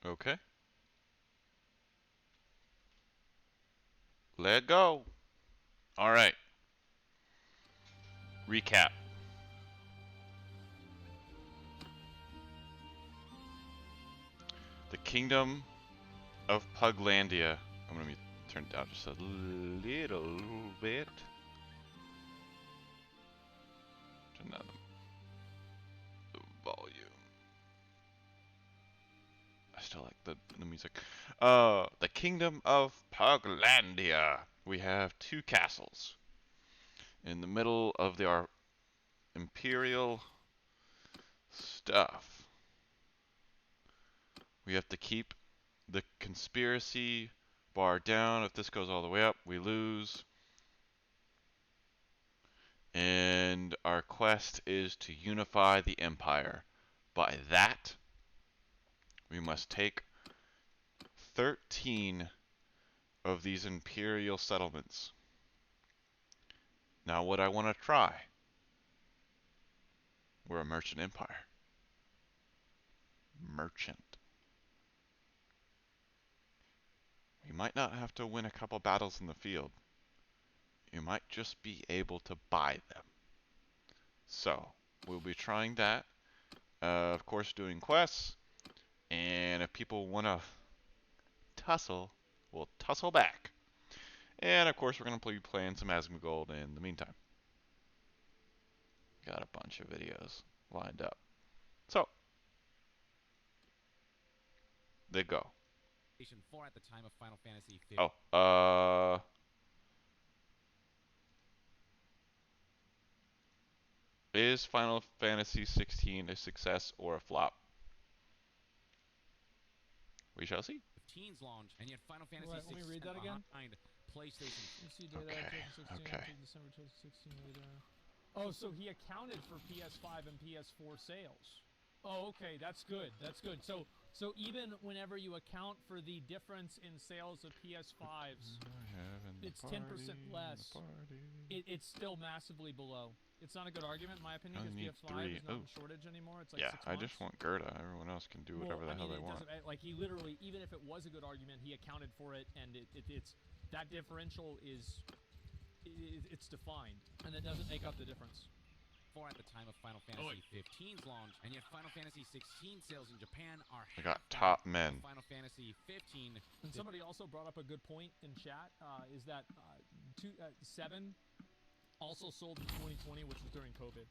Okay. Let go. All right. Recap. The Kingdom of Puglandia. I'm gonna turn it down just a little bit. Turn down the volume. I still like the music. The Kingdom of Puglandia. We have two castles. In the middle of our imperial stuff, we have to keep the conspiracy bar down. If this goes all the way up, we lose. And our quest is to unify the empire. By that, we must take 13 of these imperial settlements. Now, what I want to try, we're a merchant empire. Merchant. You might not have to win a couple battles in the field. You might just be able to buy them. So, we'll be trying that. Of course, doing quests. And if people want to tussle, we'll tussle back. And of course, we're going to be playing some Asmongold in the meantime. Got a bunch of videos lined up. So, they go. At the time of Final Fantasy 15. Oh, is Final Fantasy 16 a success or a flop? We shall see. 15's launch, and yet Final Fantasy 16 let me read that again. behind PlayStation. You see data Okay, 2016 okay. to December 2016 data. Oh, so he accounted for PS5 and PS4 sales. Oh, okay, that's good. That's good. So even whenever you account for the difference in sales of PS5s, it's 10% less. It's still massively below. It's not a good argument, in my opinion, because PS5 is not in shortage anymore. It's like Yeah, 6 I months. just want Gerda. Everyone else can do whatever the hell they want. Like, he literally, even if it was a good argument, he accounted for it, and it's that differential is it's defined, and it doesn't make up the difference. At the time of Final Fantasy 15's launch, and yet Final Fantasy 16 sales in Japan are I got top men. Final Fantasy 15. And somebody also brought up a good point in chat, is that 7 also sold in 2020, which was during COVID.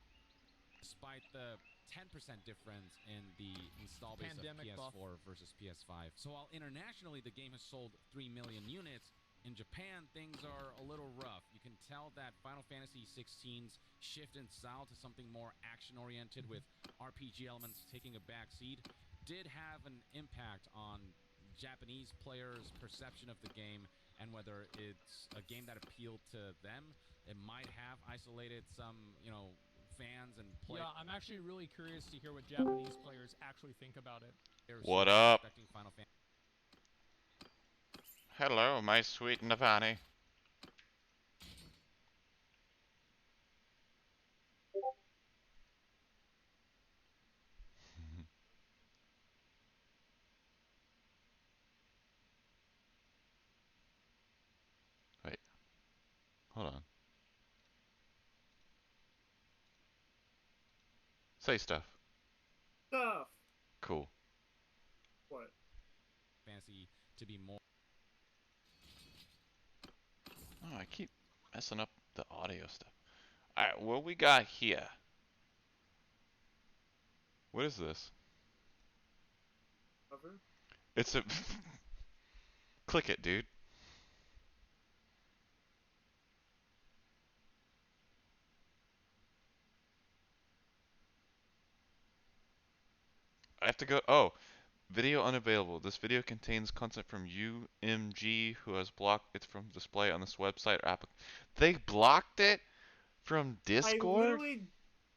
Despite the 10% difference in the install base Pandemic of PS4 buff versus PS5. So while internationally the game has sold 3 million units, in Japan, things are a little rough. You can tell that Final Fantasy 16's shift in style to something more action-oriented with RPG elements taking a backseat did have an impact on Japanese players' perception of the game and whether it's a game that appealed to them. It might have isolated some, fans and players. Yeah, I'm actually really curious to hear what Japanese players actually think about it. What up? Hello, my sweet Navani. Wait. Hold on. Say stuff. Stuff. Cool. What? Fantasy to be more. Oh, I keep messing up the audio stuff. Alright, what we got here? What is this? Cover? It's a... Click it, dude. I have to go... Oh. Video unavailable. This video contains content from UMG who has blocked it from display on this website or app. They blocked it from Discord? I literally...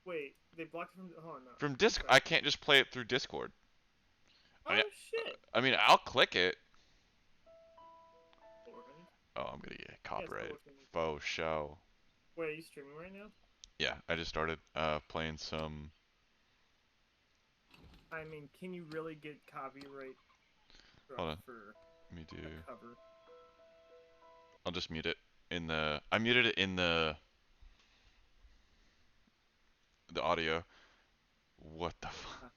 Wait, they blocked it from... Hold on, no. From Discord? I can't just play it through Discord. Oh, shit! I mean, I'll click it. Organic? Oh, I'm gonna get copyright. Yeah, Faux show. Wait, are you streaming right now? Yeah, I just started playing some... I mean, can you really get copyright Hold on. for Let me do. a cover. I'll just mute it in the. I muted it in the audio. What the fuck?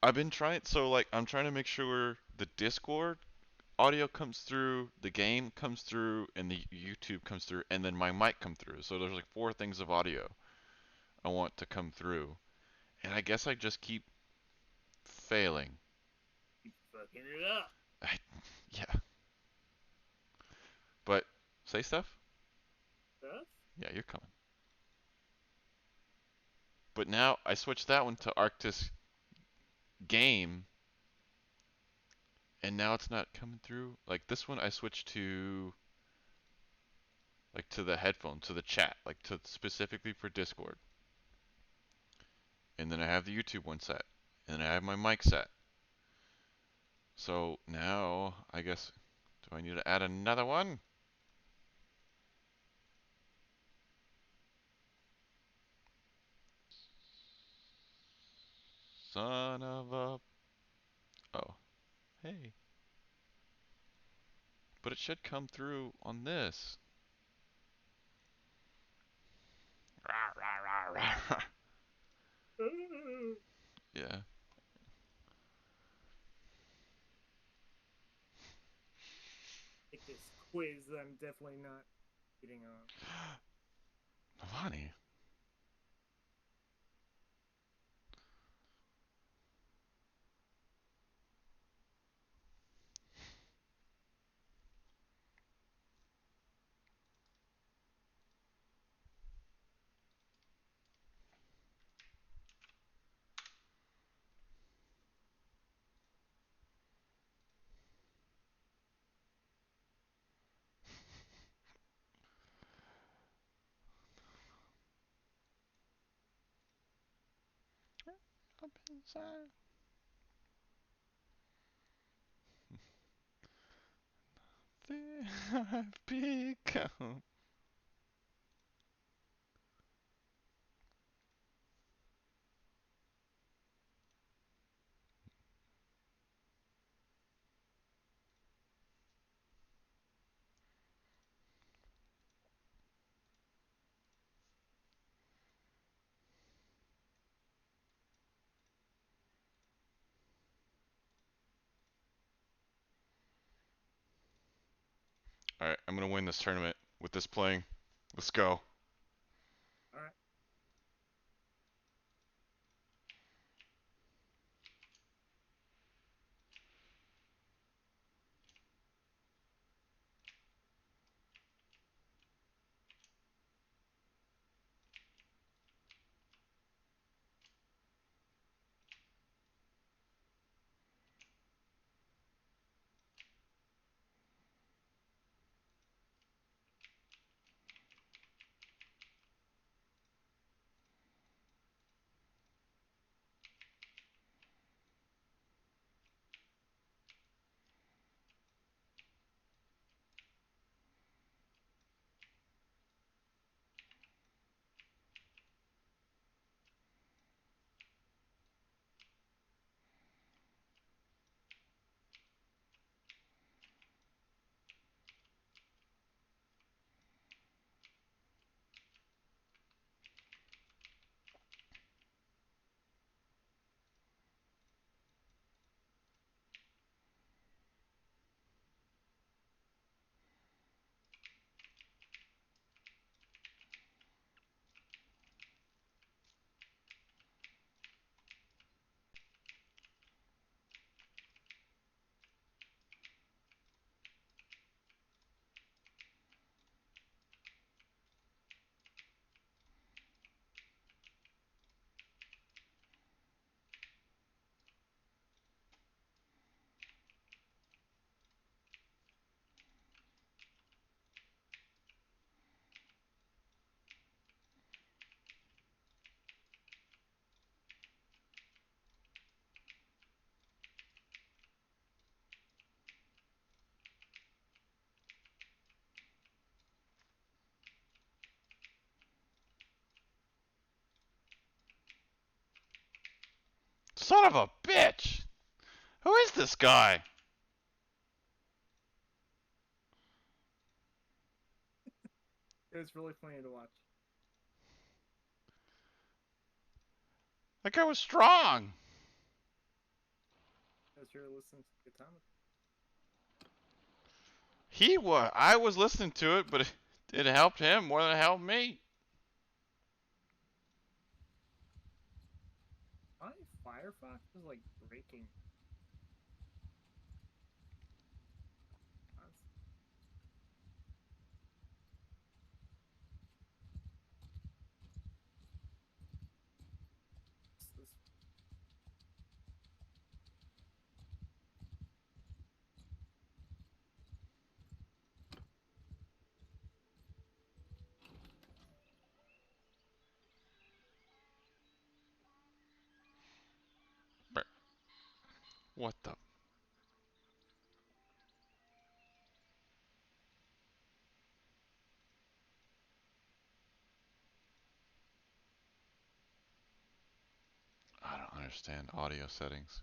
I've been trying. So like, I'm trying to make sure the Discord audio comes through, the game comes through, and the YouTube comes through, and then my mic come through. So there's like 4 things of audio I want to come through, and I guess I just keep failing. Keep fucking it up. Yeah. But say stuff. Stuff? Yeah, you're coming. But now I switched that one to Arctis game, and now it's not coming through. Like this one, I switched to the headphone, to the chat, like to specifically for Discord. And then I have the YouTube one set, and then I have my mic set. So now I guess, do I need to add another one? Son of a. Oh, hey. But it should come through on this. Rah, rah, rah, rah. Yeah. Take this quiz that I'm definitely not getting on. Navani. Up inside. There I've become. Alright, I'm gonna win this tournament with this playing. Let's go. Alright. Son of a bitch! Who is this guy? It was really funny to watch. That guy was strong. As you're listening to the guitar. He was. I was listening to it, but it helped him more than it helped me. My Firefox is like breaking. This What the? I don't understand audio settings.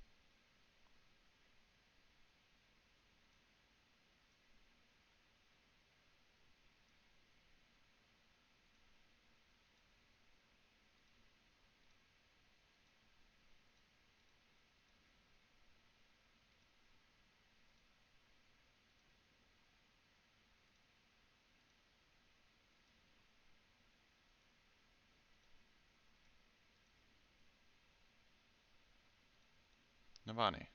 Navani,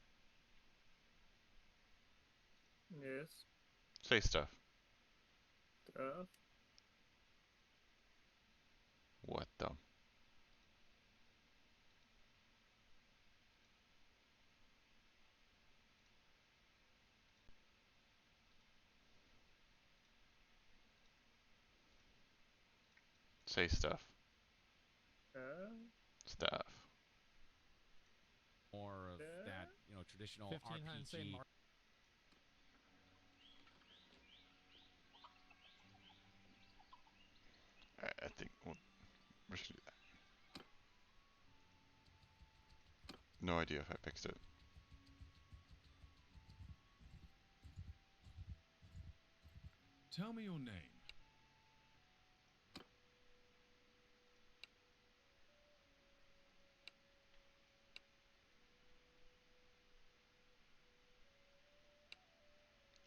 yes. say stuff. Stuff. What the? Say stuff. Stuff. More of that, you know, traditional 1500 say RPG. Mark. I think we should do that. No idea if I fixed it. Tell me your name.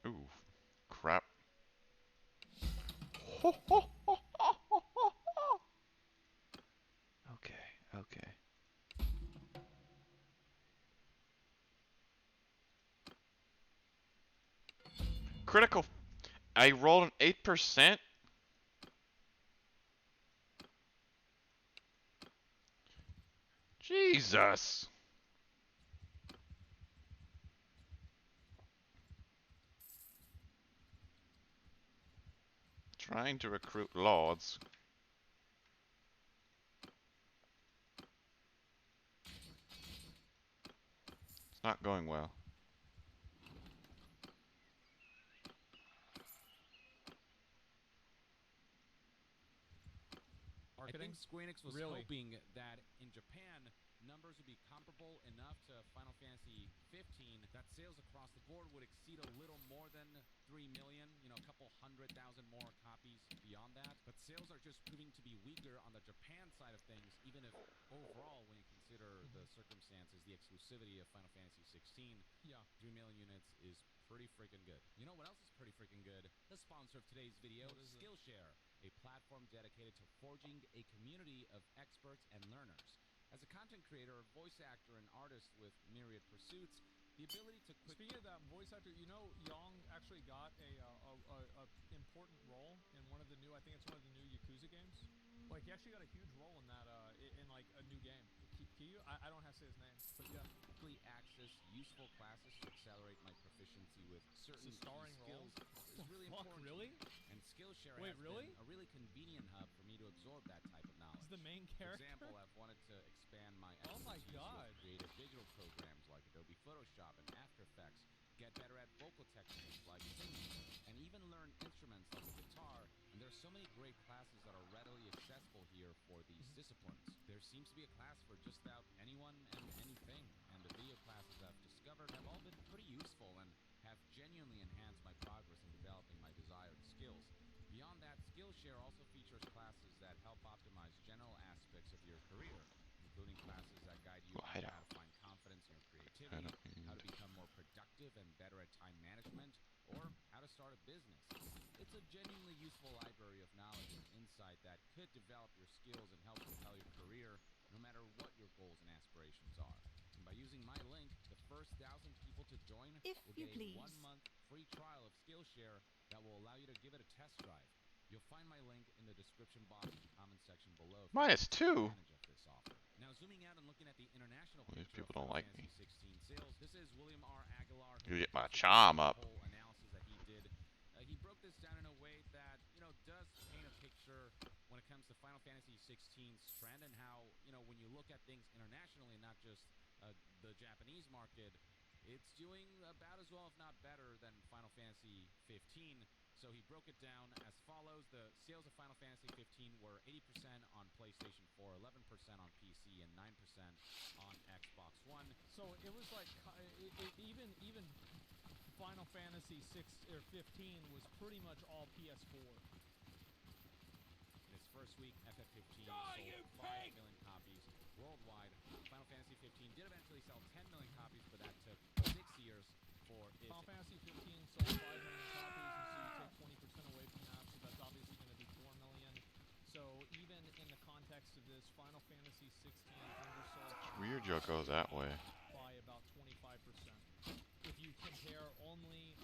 Ooh, crap. Okay, okay. Critical. I rolled an 8%. Jesus. Trying to recruit lords. It's not going well. I think Square Enix was Really? hoping that in Japan, numbers would be comparable enough to Final Fantasy 15, that sales across the board would exceed a little more than 3 million, you know, a couple 100,000 more copies beyond that. But sales are just proving to be weaker on the Japan side of things, even if overall, when you consider the circumstances, the exclusivity of Final Fantasy 16, Yeah. 3 million units is pretty freaking good. You know what else is pretty freaking good? The sponsor of today's video, What is it? Skillshare, a platform dedicated to forging a community of experts and learners. As a content creator, voice actor, and artist with myriad pursuits, the ability to quickly... Speaking of that voice actor, you know, Yong actually got a important role in one of the new. I think it's one of the new Yakuza games. Like he actually got a huge role in that in like a new game. Kiyu? I don't have to say his name, but yeah. access useful classes to accelerate my proficiency with certain It's a starring key skills role? is really Fuck, important. really? And Skillshare Wait, has really? been a really convenient hub for me to absorb that type of knowledge. He's the main character? For example, I've wanted to expand my Oh my expertise God. with creative digital programs like Adobe Photoshop and After Effects, get better at vocal techniques like singing, and even learn instruments like the guitar. And there's so many great classes that are readily accessible here for these disciplines. There seems to be a class for just about anyone and anything, and the video classes I've discovered have all been pretty useful and have genuinely enhanced my progress in developing my desired skills. Beyond that, Skillshare Skillshare also features classes that help optimize general aspects of your career, including classes that guide you on how to find confidence in your creativity, how to become more productive and better at time management, or how to start a business. It's a genuinely useful library of knowledge and insight that could develop your skills and help propel your career no matter what your goals and aspirations are. And by using my link, the first 1,000 people to join If will you get a please. 1-month free trial of Skillshare that will allow you to give it a test drive. You'll find my link in the description box and comment section below. Minus 2. Advantage of this offer. Now, zooming out and looking at the international Well, these picture people of don't Final like Fantasy 16 sales, this is William R. Aguilar. You get my takes us charm through up. the whole analysis that he did. He broke this down in a way that does paint a picture when it comes to Final Fantasy 16's trend and how when you look at things internationally and not just the Japanese market, it's doing about as well, if not better, than Final Fantasy 15. So he broke it down as follows. The sales of Final Fantasy 15 were 80% on PlayStation 4, 11% on PC, and 9% on Xbox One. So it was like even Final Fantasy 6 or 15 was pretty much all PS4. In its first week, FF15 sold 5 million copies worldwide. Final Fantasy 15 did eventually sell 10 million copies, but that took 6 years for it. Final Fantasy 15 sold 5 million copies, and so you take 20% away from that, so that's obviously going to be 4 million. So even in the context of this, Final Fantasy 16 undersold Weird you'll go that way. by about 25%. If you compare only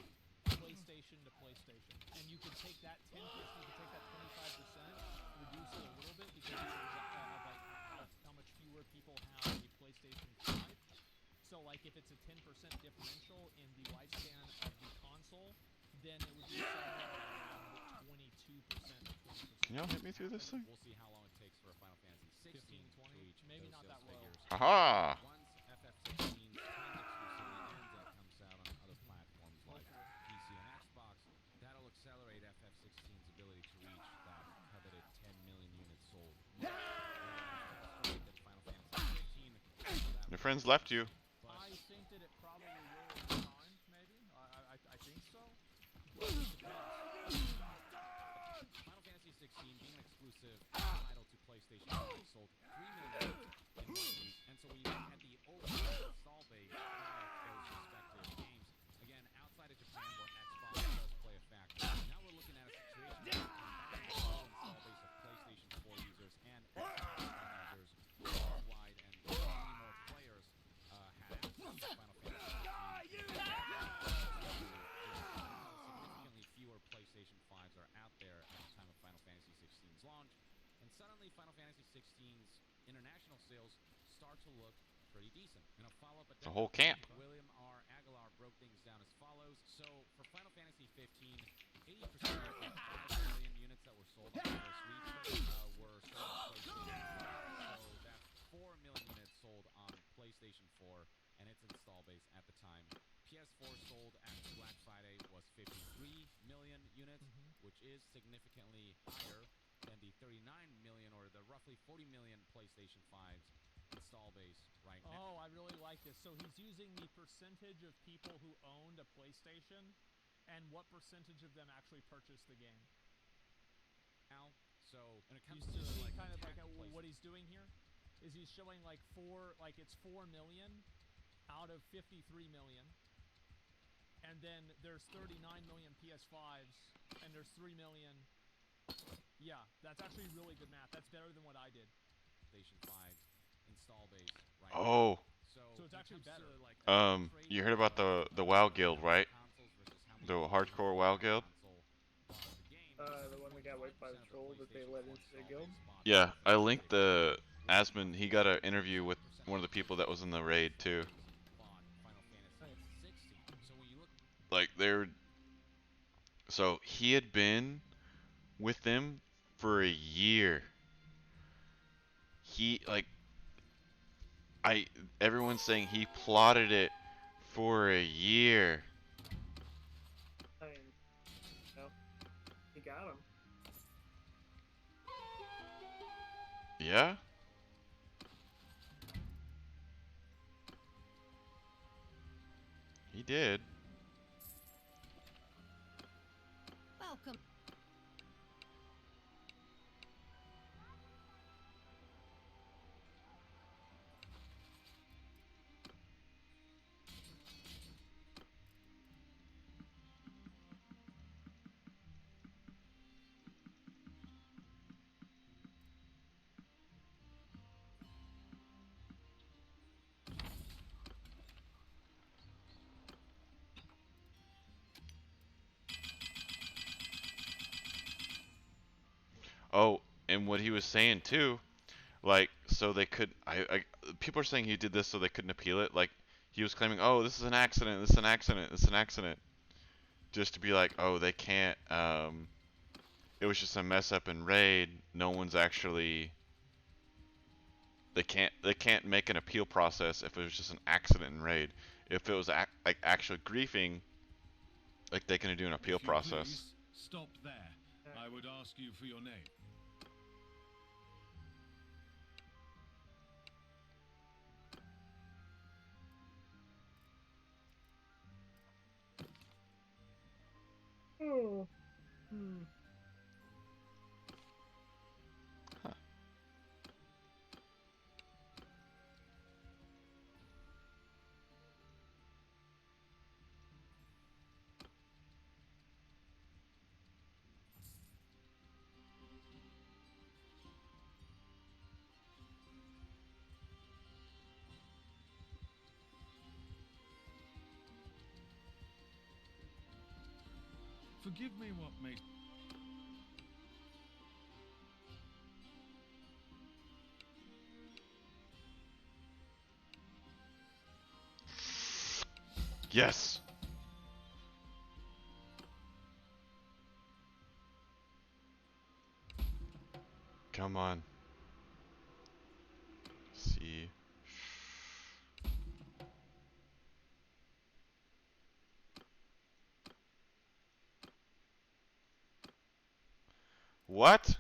PlayStation to PlayStation, and you could take that 10%, you could take that 25%, reduce it a little bit because of like how much fewer people have a PlayStation 5. So like if it's a 10% differential in the lifespan of the console, then it would be somewhere around 22% to 20%. Can y'all hit me through this thing? We'll see how long it takes for a Final Fantasy 16 15, 20, to reach maybe those not that sales low. figures. Aha! Once FF16's time exclusivity ends and it comes out on other platforms like PC and Xbox, that'll accelerate FF16's ability to reach that coveted 10 million units sold. Faster rate than Final Fantasy 15. Your friends left you. But I think that it probably will over time, maybe. I think so. But it depends. Final Fantasy 16 being an exclusive title to PlayStation only sold 3 million in 1 week. And so when you look at the overall install base of those respective games, again, outside of Japan where Xbox does play a factor, now we're looking at a situation where the install base of PlayStation 4 users and Xbox One users worldwide, and many more players had access to Final Fantasy 16. Significantly fewer PlayStation 5s are out there at the time of Final Fantasy 16's launch, and suddenly Final Fantasy 16's international sales start to look pretty decent. In a follow-up It's a whole camp. William R. Aguilar broke things down as follows. So for Final Fantasy 15, 80% of the 5 million units that were sold on the first week were sold on PlayStation 4. So that's 4 million units sold on PlayStation 4 and its install base at the time. PS4 sold at Black Friday was 53 million units, which is significantly higher than the 39 million or the roughly 40 million PlayStation 5's install base right now. Oh, I really like this. So he's using the percentage of people who owned a PlayStation and what percentage of them actually purchased the game. Now, so when it comes You to see like kind of like PlayStation, what he's doing here is he's showing like it's 4 million out of 53 million. And then there's 39 million PS5s and there's 3 million. Yeah, that's actually really good math. That's better than what I did. PlayStation 5 install base right Oh, now. So it's actually better. like you heard about the WoW guild, right? The hardcore WoW guild? The one that got wiped by the troll that they let into their guild? Yeah, I linked the Asmund. He got an interview with one of the people that was in the raid too. Like so he had been with them for a year. Everyone's saying he plotted it for a year. I mean, no, he got him. Yeah? He did. Welcome. and what he was saying too, like, so they could, people are saying he did this so they couldn't appeal it. Like, he was claiming, oh, this is an accident, this is an accident, this is an accident, just to be like, oh, they can't, it was just a mess up in raid. No one's actually, they can't make an appeal process if it was just an accident in raid. If it was like actual griefing, like they can do an appeal If you process. please, stop there. I would ask you for your name. Oh. Hmm. Huh. Forgive me what may... Yes. Come on. See. What?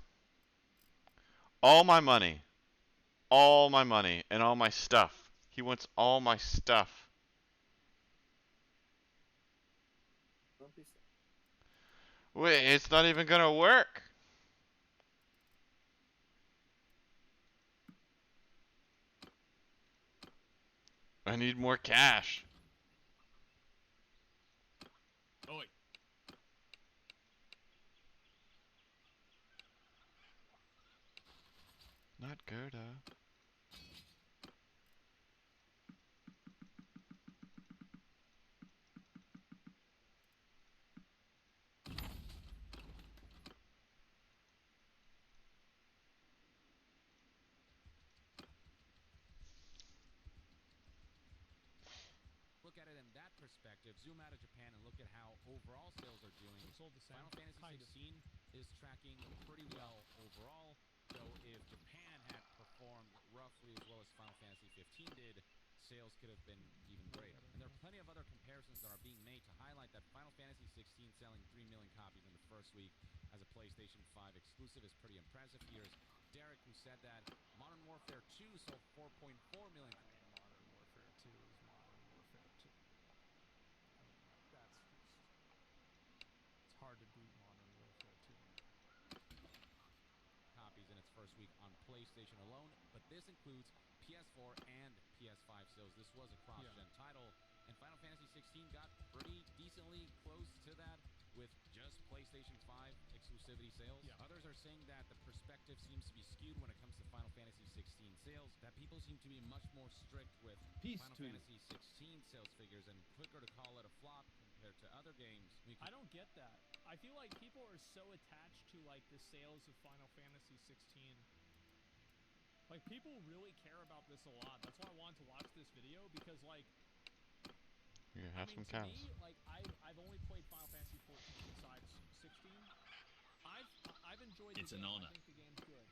All my money. All my money and all my stuff. He wants all my stuff. Don't be sad. Wait, it's not even gonna work. I need more cash. Oi. Not Gerda. Look at it in that perspective. Zoom out of Japan and look at how overall sales are doing. Sold the same. Final Fantasy Kind of. 16 is tracking pretty well overall. Though if Japan had performed roughly as well as Final Fantasy 15 did, sales could have been even greater. And there are plenty of other comparisons that are being made to highlight that Final Fantasy 16 selling 3 million copies in the first week as a PlayStation 5 exclusive is pretty impressive. Here's Derek, who said that Modern Warfare 2 sold 4.4 million. Modern Warfare 2 is Modern Warfare 2. I mean, that's just... It's hard to beat Modern Warfare 2. Copies in its first week on PlayStation alone, but this includes PS4 and PS5 sales. This was a cross-gen title, and Final Fantasy 16 got pretty decently close to that with just PlayStation 5 exclusivity sales. Yeah. Others are saying that the perspective seems to be skewed when it comes to Final Fantasy 16 sales, that people seem to be much more strict with Peace Final to you. Fantasy 16 sales figures and quicker to call it a flop compared to other games. I don't get that. I feel like people are so attached to like the sales of Final Fantasy 16. Like people really care about this a lot. That's why I wanted to watch this video because like Here, I have mean, some to cows. me, like I've only played Final Fantasy 14 besides 16. I've enjoyed It's the an game. honor. I think the game's good.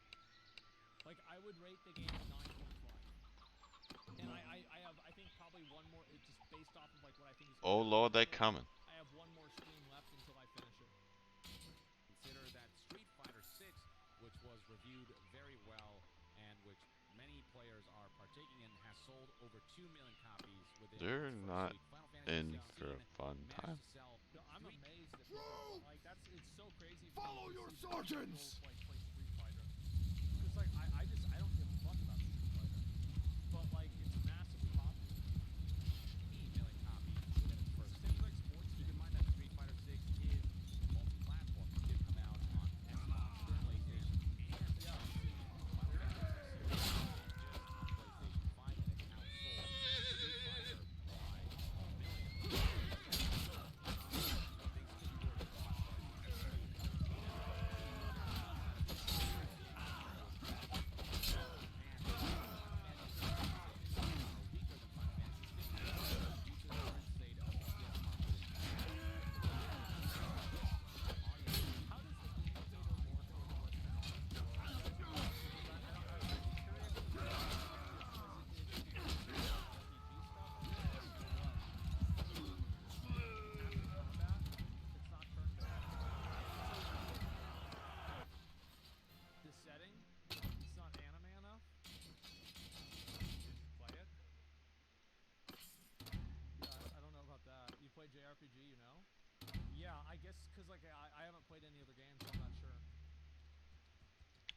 Like I would rate the game a 9.5. And I think probably one more just based off of like what I think is Oh Lord, they coming. I have one more stream left until I finish it. Consider that Street Fighter 6, which was reviewed very well and which many players are partaking in, has sold over 2 million copies within They're its first not week. Final Fantasy in 16 for a fun managed time. to sell No, I'm three- amazed that people, like it's so crazy. For Follow me to your see people sergeants! Like play Street Fighter. It's like I don't give a fuck about Street Fighter, but like it's massively popular. 8 million copies within its first Seems week. like sports. Keep in mind that Street Fighter 6 is multi-platform. It did come out on Xbox, PlayStation, and Yeah. PC. Final Fantasy 16 just on PlayStation 5, and it outsold Street Fighter by 1 million. Things could be worse for Final Fantasy 16. like I haven't played any other games, so I'm not sure.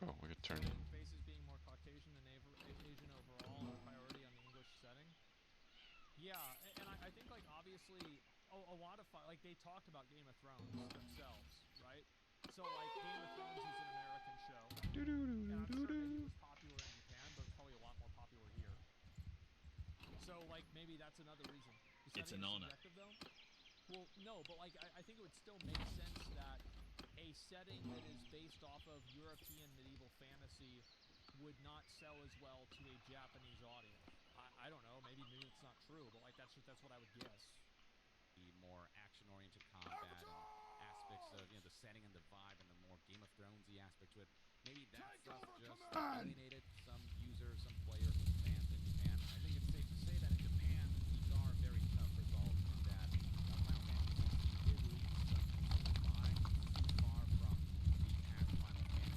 Oh, we could turn. Setting faces being more Caucasian than Asian overall, and a priority on the English setting. Yeah, and I think like obviously a lot of like they talked about Game of Thrones themselves, right? So like Game of Thrones is an American show, and I'm sure maybe it was popular in Japan, but it's probably a lot more popular here. So like maybe that's another reason. It's an honor. Though? Well, no, but like I think it would still make sense that a setting that is based off of European medieval fantasy would not sell as well to a Japanese audience. I don't know, maybe it's not true, but like that's what I would guess. The more action-oriented combat and aspects of the setting and the vibe and the more Game of Thronesy aspect to it. Maybe that stuff just alienated some users, some players, some fans in Japan. I think it's safe to say that in Japan these are very tough results, and that Final Fantasy did leave some behind, too far from the past Final Fantasy.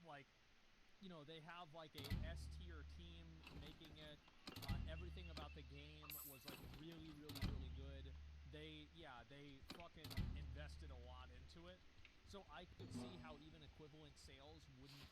Like, they have like a S-tier team making it. Everything about the game was like really, really, really good. They fucking invested a lot into it. So I could see how even equivalent sales wouldn't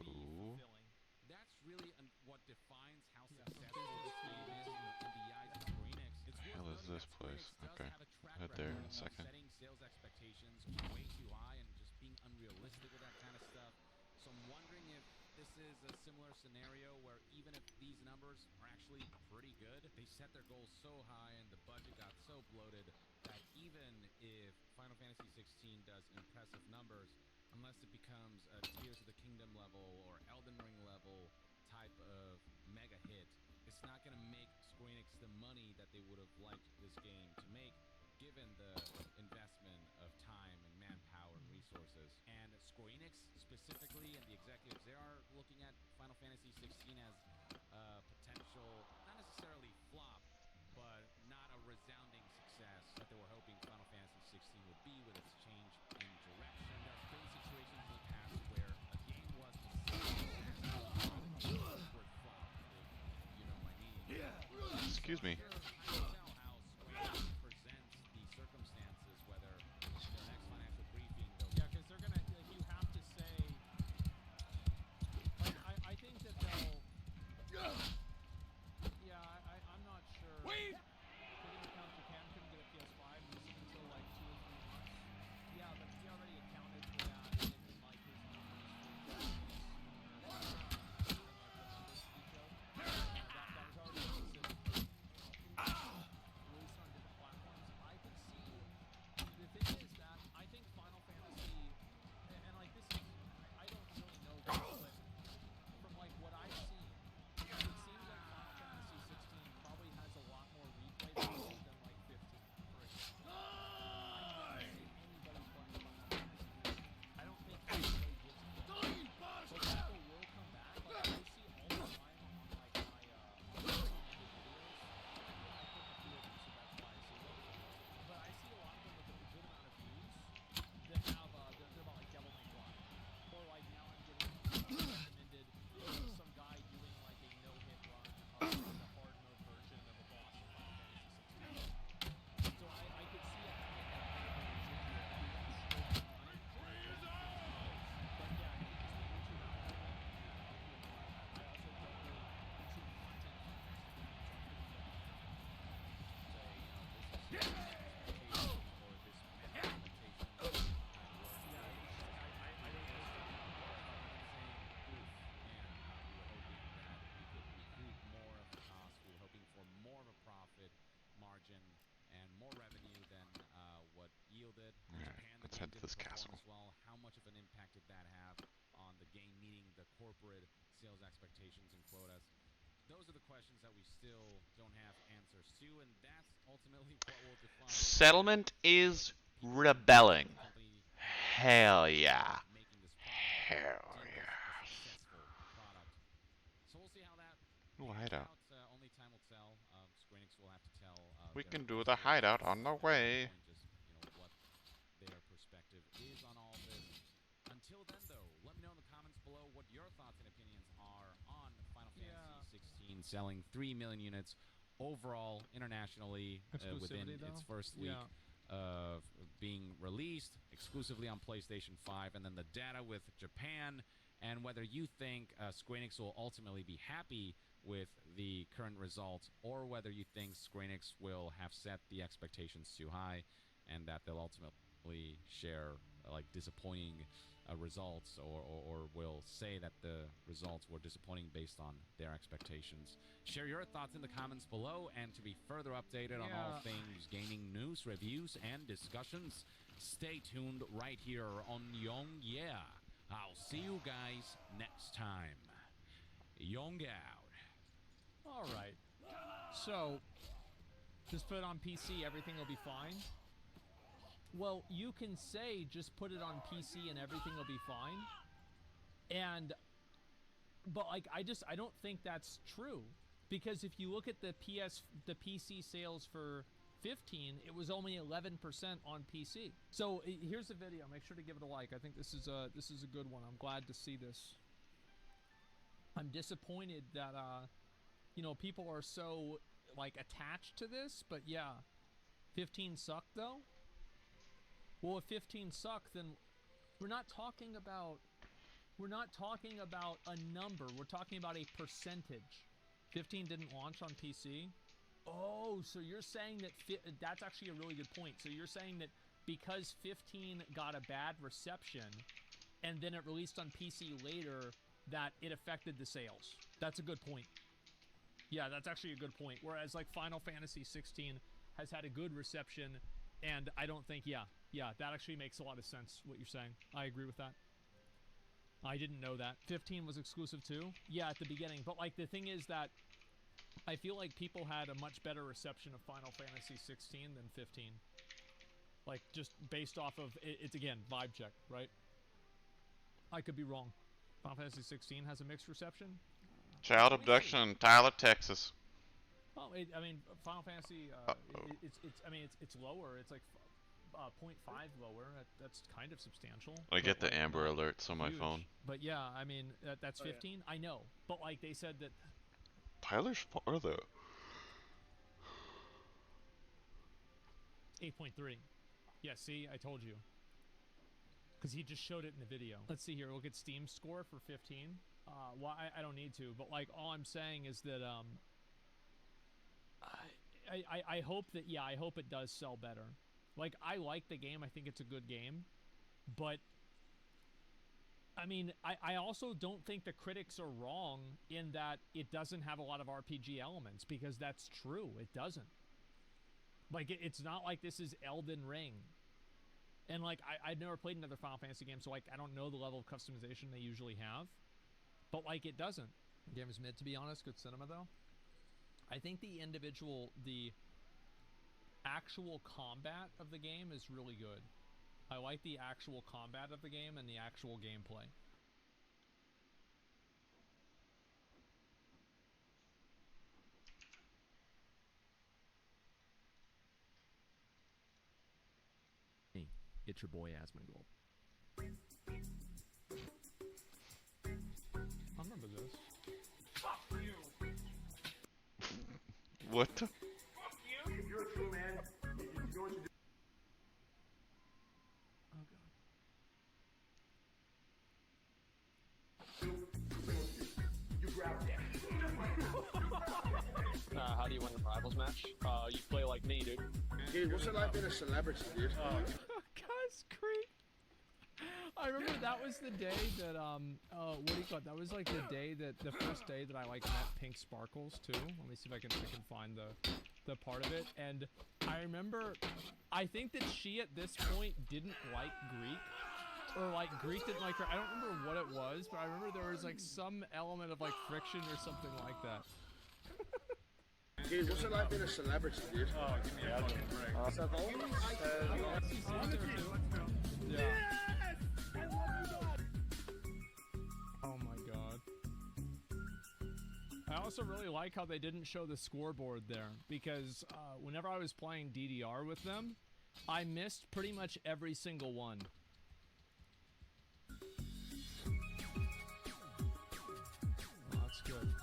be fulfilling. That's really what defines how successful this game is in the eyes of Square Enix. It's Hell is worth noting this that Square place? Enix does Okay. have a track Head there in record a of second. setting sales expectations way too high and just being unrealistic with that kind of stuff. So I'm wondering if this is a similar scenario where even if these numbers are actually pretty good, they set their goals so high and the budget got so bloated that even if Final Fantasy 16 does impressive numbers, unless it becomes a Tears of the Kingdom level or Elden Ring level type of mega hit, it's not going to make Square Enix the money that they would have liked this game to make, given the investment of time and manpower and resources. And Square Enix specifically and the executives, they are looking at Final Fantasy 16 as a potential, not necessarily flop, but not a resounding success that they were hoping Final Fantasy 16 would be with its change in direction. There's been situations in the past where a game was would flop, if you know my meaning. Excuse me. I can tell how Square Enix presents the circumstances, whether their next financial briefing they'll Yeah, because they're gonna. Like, you have to say. Like, I think that they'll. Yeah, I'm not sure. Wait. Taking into account Japan couldn't get a PS5 until like 2 or 3 months. Yeah, but he already accounted for that in like his numbers for Japanese. That was already considered. Let's head to this didn't castle. perform as well. How much of an impact did that have on the game meeting the corporate sales expectations and quotas? Those are the questions that we still don't have answers to, and that's ultimately what will define Settlement is people rebelling. the company Hell yeah. making this product Hell deem this yeah. a successful product. So we'll see how that Ooh, pans hideout. out. Only time will tell. Square Enix will have to tell. We their can do the investors hideout on the at some way. point just, what their perspective is on all this. Until then, though, let me know in the comments below what your thoughts and opinions are on Final Fantasy 16 selling 3 million units overall internationally within Exclusivity, its though? first week Yeah. of being released exclusively on PlayStation 5, and then the data with Japan, and whether you think Square Enix will ultimately be happy with the current results, or whether you think Square Enix will have set the expectations too high and that they'll ultimately share disappointing results, or will say that the results were disappointing based on their expectations. Share your thoughts in the comments below, and to be further updated on all things gaming news, reviews, and discussions, stay tuned right here on Young Yeah. I'll see you guys next time. Young out. All right. So, just put it on PC, everything will be fine. Well, you can say just put it on PC and everything will be fine. But I don't think that's true, because if you look at the PC sales for 15, it was only 11% on PC. So here's the video. Make sure to give it a like. I think this is a good one. I'm glad to see this. I'm disappointed that people are so attached to this, but yeah, 15 sucked though. Well, if 15 sucked, then we're not talking about a number. We're talking about a percentage. 15 didn't launch on PC. Oh, so you're saying that that's actually a really good point. So you're saying that because 15 got a bad reception and then it released on PC later, that it affected the sales. That's a good point. Yeah, that's actually a good point. Whereas Final Fantasy 16 has had a good reception, and I don't think, yeah, that actually makes a lot of sense, what you're saying. I agree with that. I didn't know that. 15 was exclusive too? Yeah, at the beginning. But the thing is that I feel like people had a much better reception of Final Fantasy 16 than 15. Just based off of, it's again, vibe check, right? I could be wrong. Final Fantasy 16 has a mixed reception? Child abduction in Tyler, Texas. Well, Final Fantasy, it's lower. It's 0.5 lower. That's kind of substantial. I get the but, Amber not alerts on my huge. phone. But yeah, that's 15. Yeah. I know, but they said that Tyler's far though. 8.3. Yeah, see, I told you. Because he just showed it in the video. Let's see here. We'll get Steam score for 15. Well, I don't need to, but all I'm saying is that I hope that, yeah, I hope it does sell better. I like the game. I think it's a good game. But I also don't think the critics are wrong in that it doesn't have a lot of RPG elements, because that's true. It doesn't. It's not like this is Elden Ring. And I've never played another Final Fantasy game, so I don't know the level of customization they usually have. But it doesn't. The game is mid, to be honest. Good cinema though. I think the actual combat of the game is really good. I like the actual combat of the game and the actual gameplay. It's your boy Asmongold. I remember this. Fuck you! What the? Fuck you! If you're a true man, you know what to do. Oh god. You grab it. How do you win a rivals match? You play like me, dude. Dude, what's it like being a celebrity, dude? Guys, great. I remember that was was the day that what do you call it? That was like the day that the first day that I like met Pink Sparkles too. Let me see if I can find the part of it. And I remember, I think that she at this point didn't like Greek, or like Greek didn't like her. I don't remember what it was, but I remember there was like some element of like friction or something like that. Dude, what's it like being a celebrity, dude? Oh, give me a fucking break. Yeah. Oh my god. I also really like how they didn't show the scoreboard there, because whenever I was playing DDR with them, I missed pretty much every single one. Oh, that's good.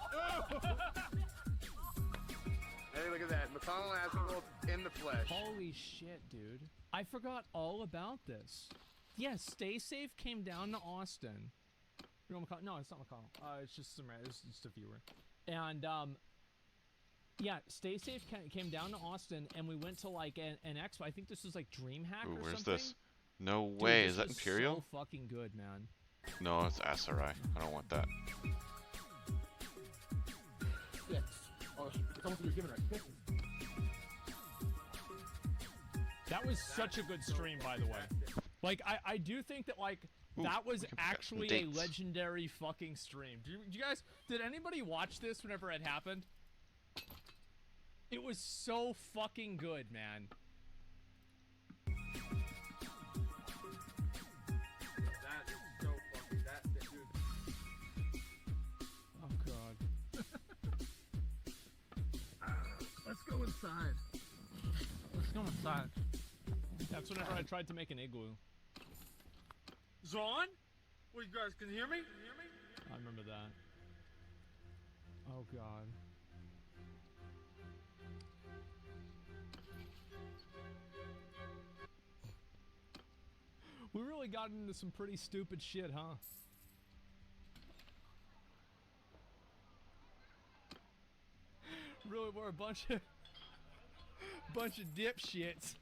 Hey, look at that. McConnell has in the flesh. Holy shit, dude. I forgot all about this. Yeah, Stay Safe came down to Austin. You know McConnell? No, it's not McConnell. It's just it's just a viewer. And yeah, Stay Safe came down to Austin, and we went to like an expo. I think this was like DreamHack or where's something. this? No Dude, way. this Is that was Imperial? So fucking good, man. No, it's SRI. I don't want that. Yes. Oh, it's almost like you're giving her kisses. That was such a good stream, by the way. Like, I do think that, like, that was actually a legendary fucking stream. Did anybody watch this whenever it happened? It was so fucking good, man. That is so fucking, dude. Oh, God. Let's go inside. Let's go inside. That's whenever I tried to make an igloo. Zon? Well, you guys can hear me? I remember that. Oh, God. We really got into some pretty stupid shit, huh? Really, we're a bunch of dipshits.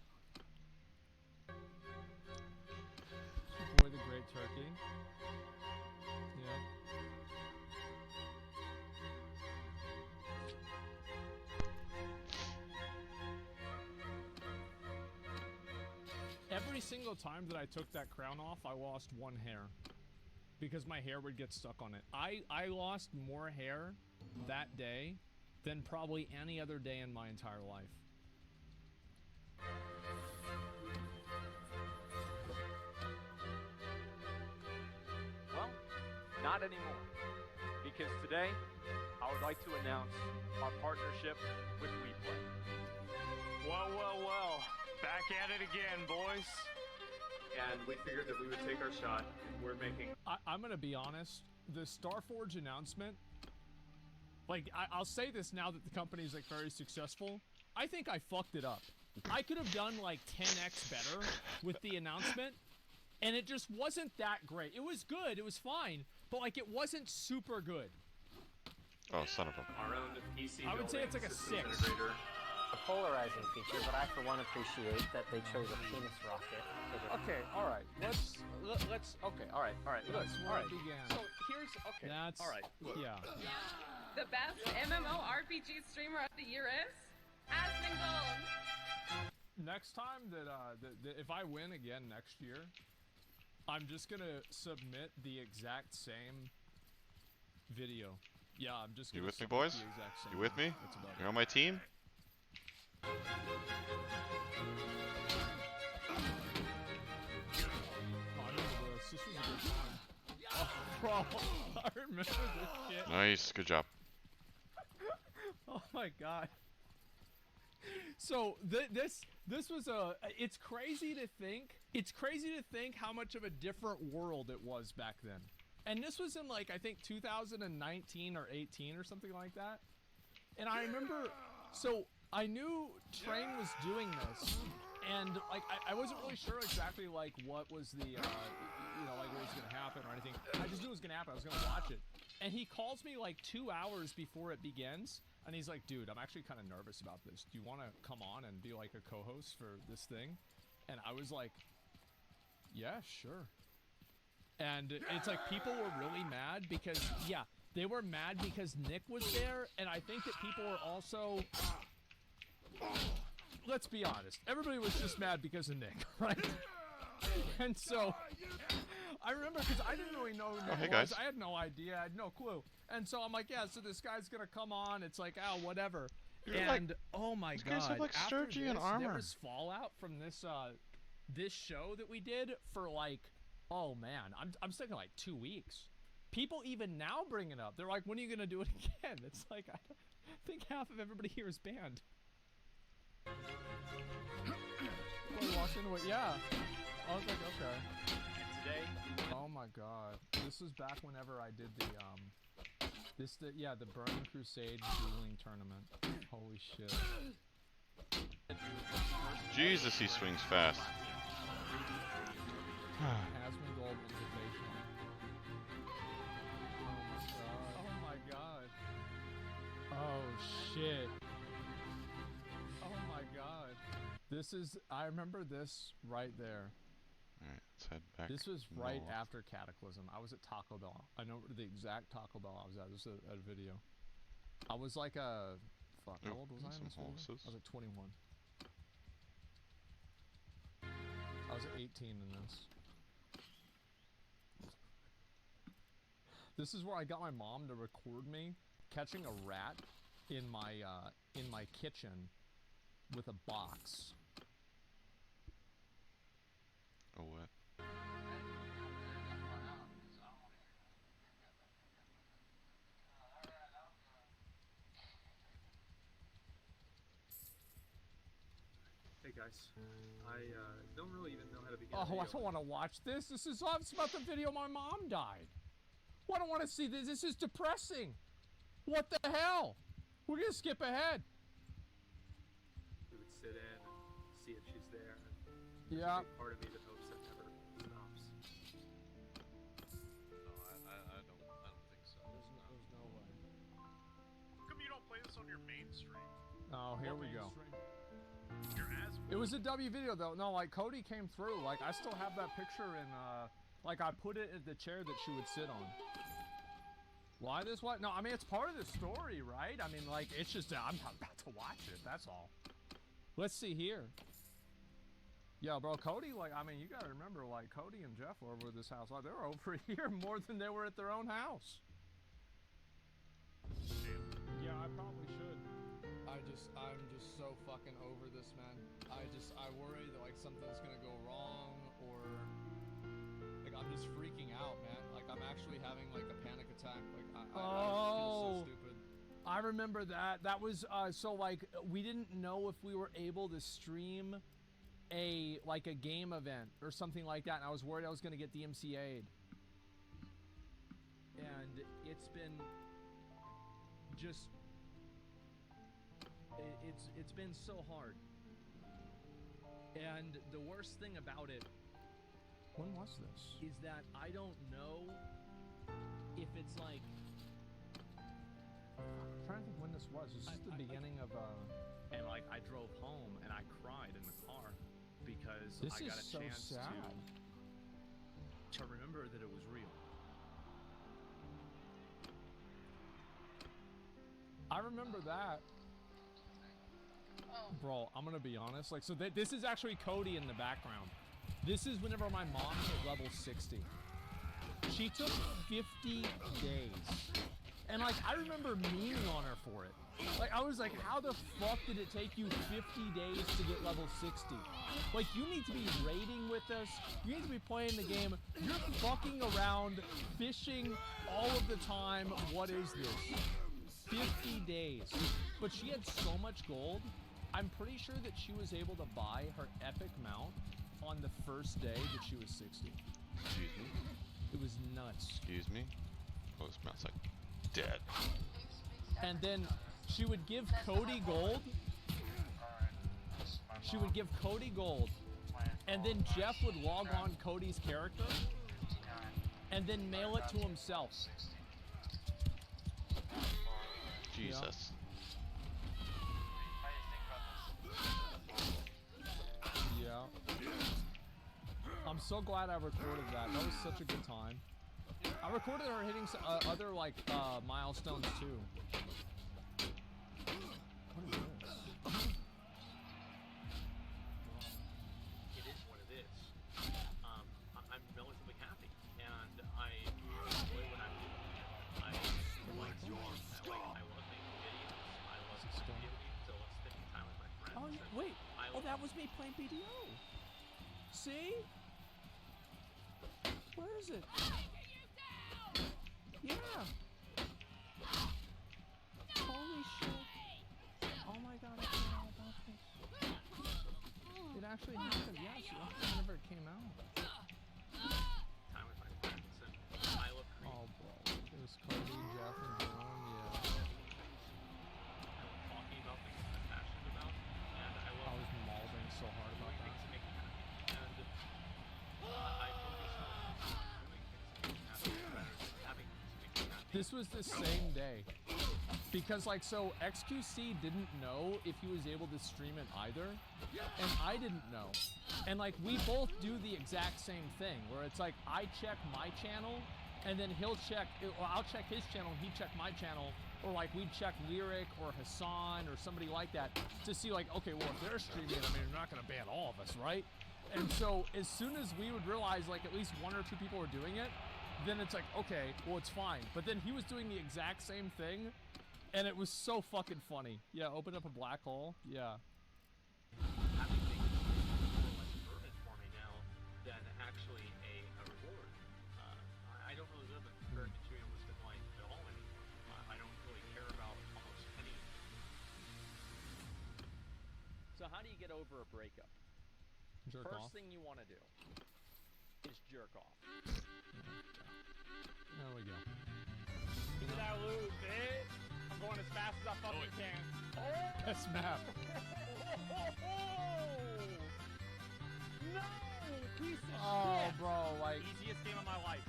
Boy, the Great Turkey. Yep. Every single time that I took that crown off, I lost one hair. Because my hair would get stuck on it. I lost more hair that day than probably any other day in my entire life. Well, not anymore. Because today, I would like to announce our partnership with WePlay. Well. Back at it again, boys. And we figured that we would take our shot. We're making... I'm gonna be honest, the Starforge announcement, like, I'll say this now that the company is, like, very successful, I think I fucked it up. I could have done, like, 10x better with the announcement, and it just wasn't that great. It was good, it was fine, but, like, it wasn't super good. Oh, son of a... Our own PC I would say it's like a 6. Integrator. A polarizing feature, but I for one appreciate that they chose a penis rocket. Okay, all right. Let's. Okay, all right. That's where it began. So here's okay. That's, all right. Look. Yeah. The best MMORPG streamer of the year is Asmongold. Next time that if I win again next year, I'm just gonna submit the exact same video. Yeah, I'm just gonna. You with me, submit boys? the exact same You with me? That's about You're it. on my team? Oh, I remember this. This was a good time. Oh, bro, I remember this shit. Nice, good job. Oh my god. So this was a. It's crazy to think. It's crazy to think how much of a different world it was back then. And this was in like I think 2019 or 18 or something like that. And I remember. So I knew Train was doing this, and like I wasn't really sure exactly like what was the you know, like what was gonna happen or anything. I just knew it was gonna happen. I was gonna watch it. And he calls me like 2 hours before it begins, and he's like, "Dude, I'm actually kind of nervous about this. Do you want to come on and be like a co-host for this thing?" And I was like, "Yeah, sure." And it's like people were really mad because, yeah, they were mad because Nick was there, and I think that people were also, let's be honest, everybody was just mad because of Nick, right? And so, I remember because I didn't really know who Nick hey was. guys. I had no idea. I had no clue. And so I'm like, yeah, so this guy's gonna come on. It's like, oh, whatever. You're and like, oh my these god, guys have like after Sturgian this, armor. there was fallout from this this show that we did for like, oh man, I'm thinking like 2 weeks. People even now bring it up. They're like, when are you gonna do it again? It's like, I think half of everybody here is banned. Well, you walked into it, yeah. I was like, okay. And today, Oh my god, this was back whenever I did the the Burning Crusade dueling tournament. Holy shit. Jesus, he swings fast. Asmongold Invitational. Oh my god. Oh shit. Oh my god. This is, I remember this right there. Alright, let's head back. This was right north. after Cataclysm. I was at Taco Bell. I know the exact Taco Bell I was at. This is a video. I was like fuck, how old was I in this video? I was at 21. I was at 18 in this. This is where I got my mom to record me catching a rat in my kitchen with a box. Oh, what? Hey guys, I don't really even know how to begin. Oh, I don't want to watch this. This is about the video my mom died. Well, I don't want to see this. This is depressing. What the hell? We're gonna skip ahead. We would sit in and see if she's there. Yeah. Part of me that hopes that never stops. no, I don't think so. There's no way. How come you don't play this on your main stream? Oh, here we go. Your ass. It was a W video though. No, like Cody came through. Like I still have that picture in like I put it in the chair that she would sit on. Why this what? No, I mean it's part of the story, right? I mean like it's just I'm not about to watch it, that's all. Let's see here. Yo, bro, Cody, like I mean you gotta remember like Cody and Jeff were over at this house. Like they were over here more than they were at their own house. Yeah, I probably should. I'm just so fucking over this, man. I worry that like something's gonna go wrong or like I'm just freaking out, man. Like I'm actually having like a panic attack. Like I feel so stupid. I remember that. That was so like we didn't know if we were able to stream a game event or something like that, and I was worried I was gonna get DMCA'd. And it's been just it's been so hard. And the worst thing about it, when was this? Is that I don't know if it's like I'm trying to think when this was. This is the beginning of and like I drove home and I cried in the car because I got a chance to remember that it was real. I remember that. Bro, I'm gonna be honest. Like, so this is actually Cody in the background. This is whenever my mom hit level 60. She took 50 days. And like, I remember memeing on her for it. Like, I was like, how the fuck did it take you 50 days to get level 60? Like, you need to be raiding with us. You need to be playing the game. You're fucking around, fishing all of the time. What is this? 50 days. But she had so much gold. I'm pretty sure that she was able to buy her epic mount on the first day that she was 60. Excuse me? It was nuts. Excuse me? Oh, this mount's like dead. And then she would give Cody gold. She would give Cody gold. And then Jeff would log on Cody's character and then mail it to himself. Jesus. Yeah. I'm so glad I recorded that. That was such a good time. I recorded her hitting other like milestones too. What is this? It is what it is. I'm relatively happy, and I enjoy what I'm doing. I love making videos. I love playing video games. I love spending time with my friends. Oh yeah, wait. Oh, that was me playing BDO. See? Where is it? Yeah. Holy shit. Oh my god, I forgot all about this. It actually happened, yes. Whenever it came out. Time with my friends, and I love creating. Oh, bro. It was Cody, Jeff, and John, yeah. I love talking about things that I'm passionate about, and I love I was mauling so hard about doing that. things that make me happy. And I focus on doing things that make me happy rather than having things that make me happy. This was the same day. Because, like, so XQC didn't know if he was able to stream it either, and I didn't know. And, like, we both do the exact same thing, where it's like, I check my channel, and then he'll check, or I'll check his channel, he check my channel, or, like, we'd check Lyric or Hassan or somebody like that to see, like, okay, well, if they're streaming it, I mean, they're not going to ban all of us, right? And so, as soon as we would realize, like, at least one or two people were doing it, then it's like, okay, well, it's fine. But then he was doing the exact same thing, and it was so fucking funny. Yeah, open up a black hole. Yeah. Having things more or less earned for me now than actually a reward. I don't really live a very materialistic life at all anymore. I don't really care about almost any. So how do you get over a breakup? Jerk First off. thing you want to do is jerk off. There we go. Get that loot, bitch! I'm going as fast as I fucking can. Oh! Best map. No! Piece of Oh, shit! bro, like... Easiest game of my life.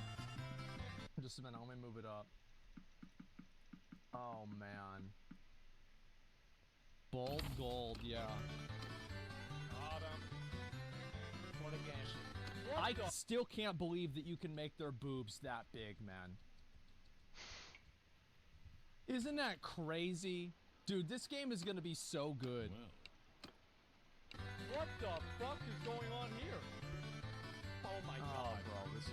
Just a minute, let me move it up. Oh, man. Bold gold, yeah. Got him. What a game. I still can't believe that you can make their boobs that big, man. Isn't that crazy? Dude, this game is gonna be so good. What the fuck is going on here? Oh my god. Bro, this is...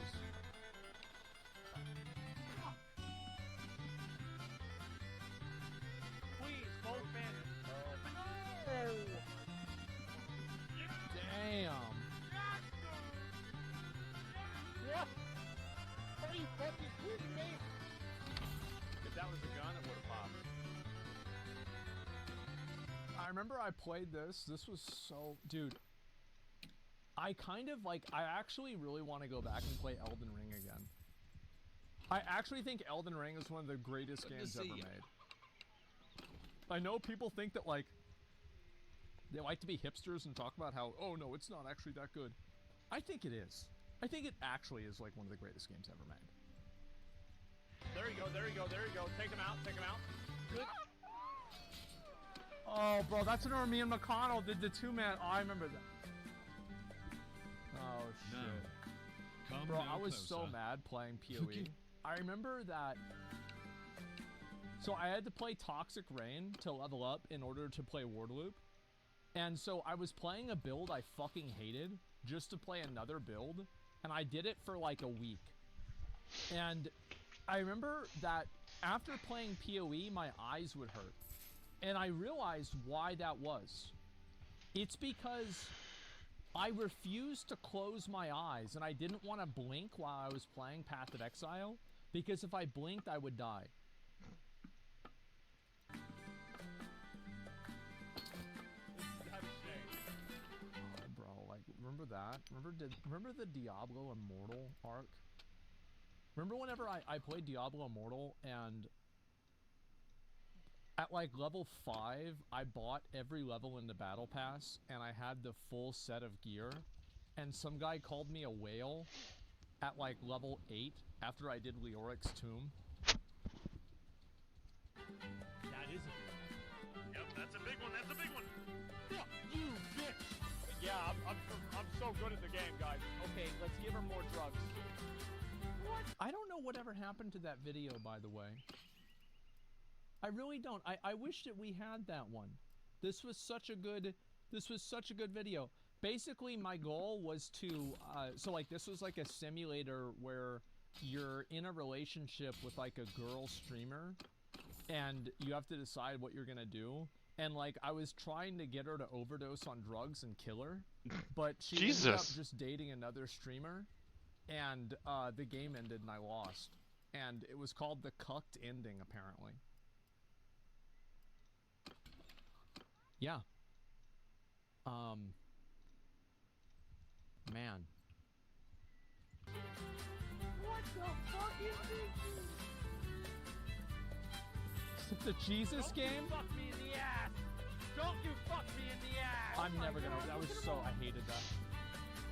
Please, both fans. Damn. What? Are you fucking kidding me? If that was a gun, it would have popped. I remember I played this. This was so... Dude. I kind of, like... I actually really want to go back and play Elden Ring again. I actually think Elden Ring is one of the greatest games ever made. I know people think that, like... They like to be hipsters and talk about how, oh no, it's not actually that good. I think it is. I think it actually is, like, one of the greatest games ever made. There you go, there you go, there you go. Take him out, take him out. Good. Oh, bro, that's when me and McConnell did the two-man. Oh, I remember that. Oh, shit. Bro, I was so mad playing PoE. I remember that... So I had to play Toxic Rain to level up in order to play Wardloop. And so I was playing a build I fucking hated just to play another build. And I did it for like a week. And I remember that after playing PoE, my eyes would hurt. And I realized why that was. It's because I refused to close my eyes, and I didn't want to blink while I was playing Path of Exile, because if I blinked, I would die. Oh, bro, like, remember that? Remember the Diablo Immortal arc? Remember whenever I played Diablo Immortal, and at like level 5, I bought every level in the battle pass, and I had the full set of gear, and some guy called me a whale at like level 8 after I did Leoric's Tomb. That is a big one. Yep, that's a big one. That's a big one. Fuck you, bitch! Yeah, I'm so good at the game, guys. Okay, let's give her more drugs. What? I don't know whatever happened to that video, by the way. I really don't. I wish that we had that one. This was such a good video. Basically, my goal was to so like this was like a simulator where you're in a relationship with like a girl streamer and you have to decide what you're gonna do. And like I was trying to get her to overdose on drugs and kill her, but she ended up just dating another streamer, and the game ended and I lost. And it was called the cucked ending, apparently. Yeah. Man. What the fuck is this? Is it the Jesus game? Fuck me in the ass! Don't you fuck me in the ass! I'm never gonna. That was so. I hated that.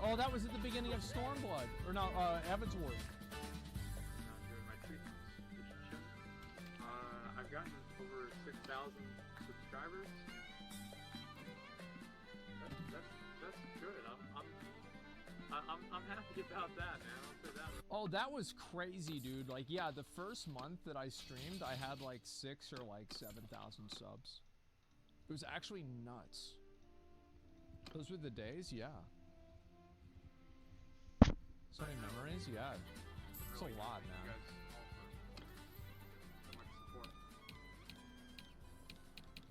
Oh, that was at the beginning of Stormblood, or no, Evansward. Not doing my treatments. I've gotten over 6,000 subscribers. That's good. I'm happy about that, man. I'll say that. Oh, that was crazy, dude. Like, yeah, the first month that I streamed, I had like 6,000 or like 7,000 subs. It was actually nuts. Those were the days, yeah. So many memories, yeah. It's a lot, man.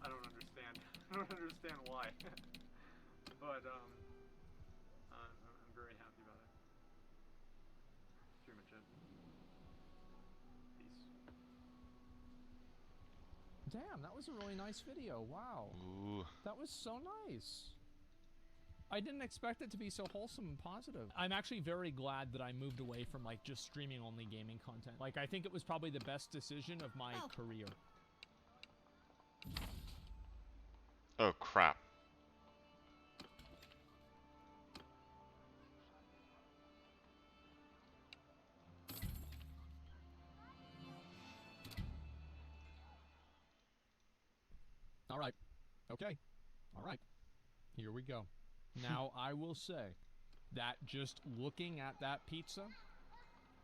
I don't understand. I don't understand why. But I'm very happy about it. Pretty much it. Peace. Damn, that was a really nice video. Wow. Ooh. That was so nice. I didn't expect it to be so wholesome and positive. I'm actually very glad that I moved away from like just streaming only gaming content. Like I think it was probably the best decision of my career. Oh crap. All right. Okay. All right. Here we go. Now, I will say that just looking at that pizza,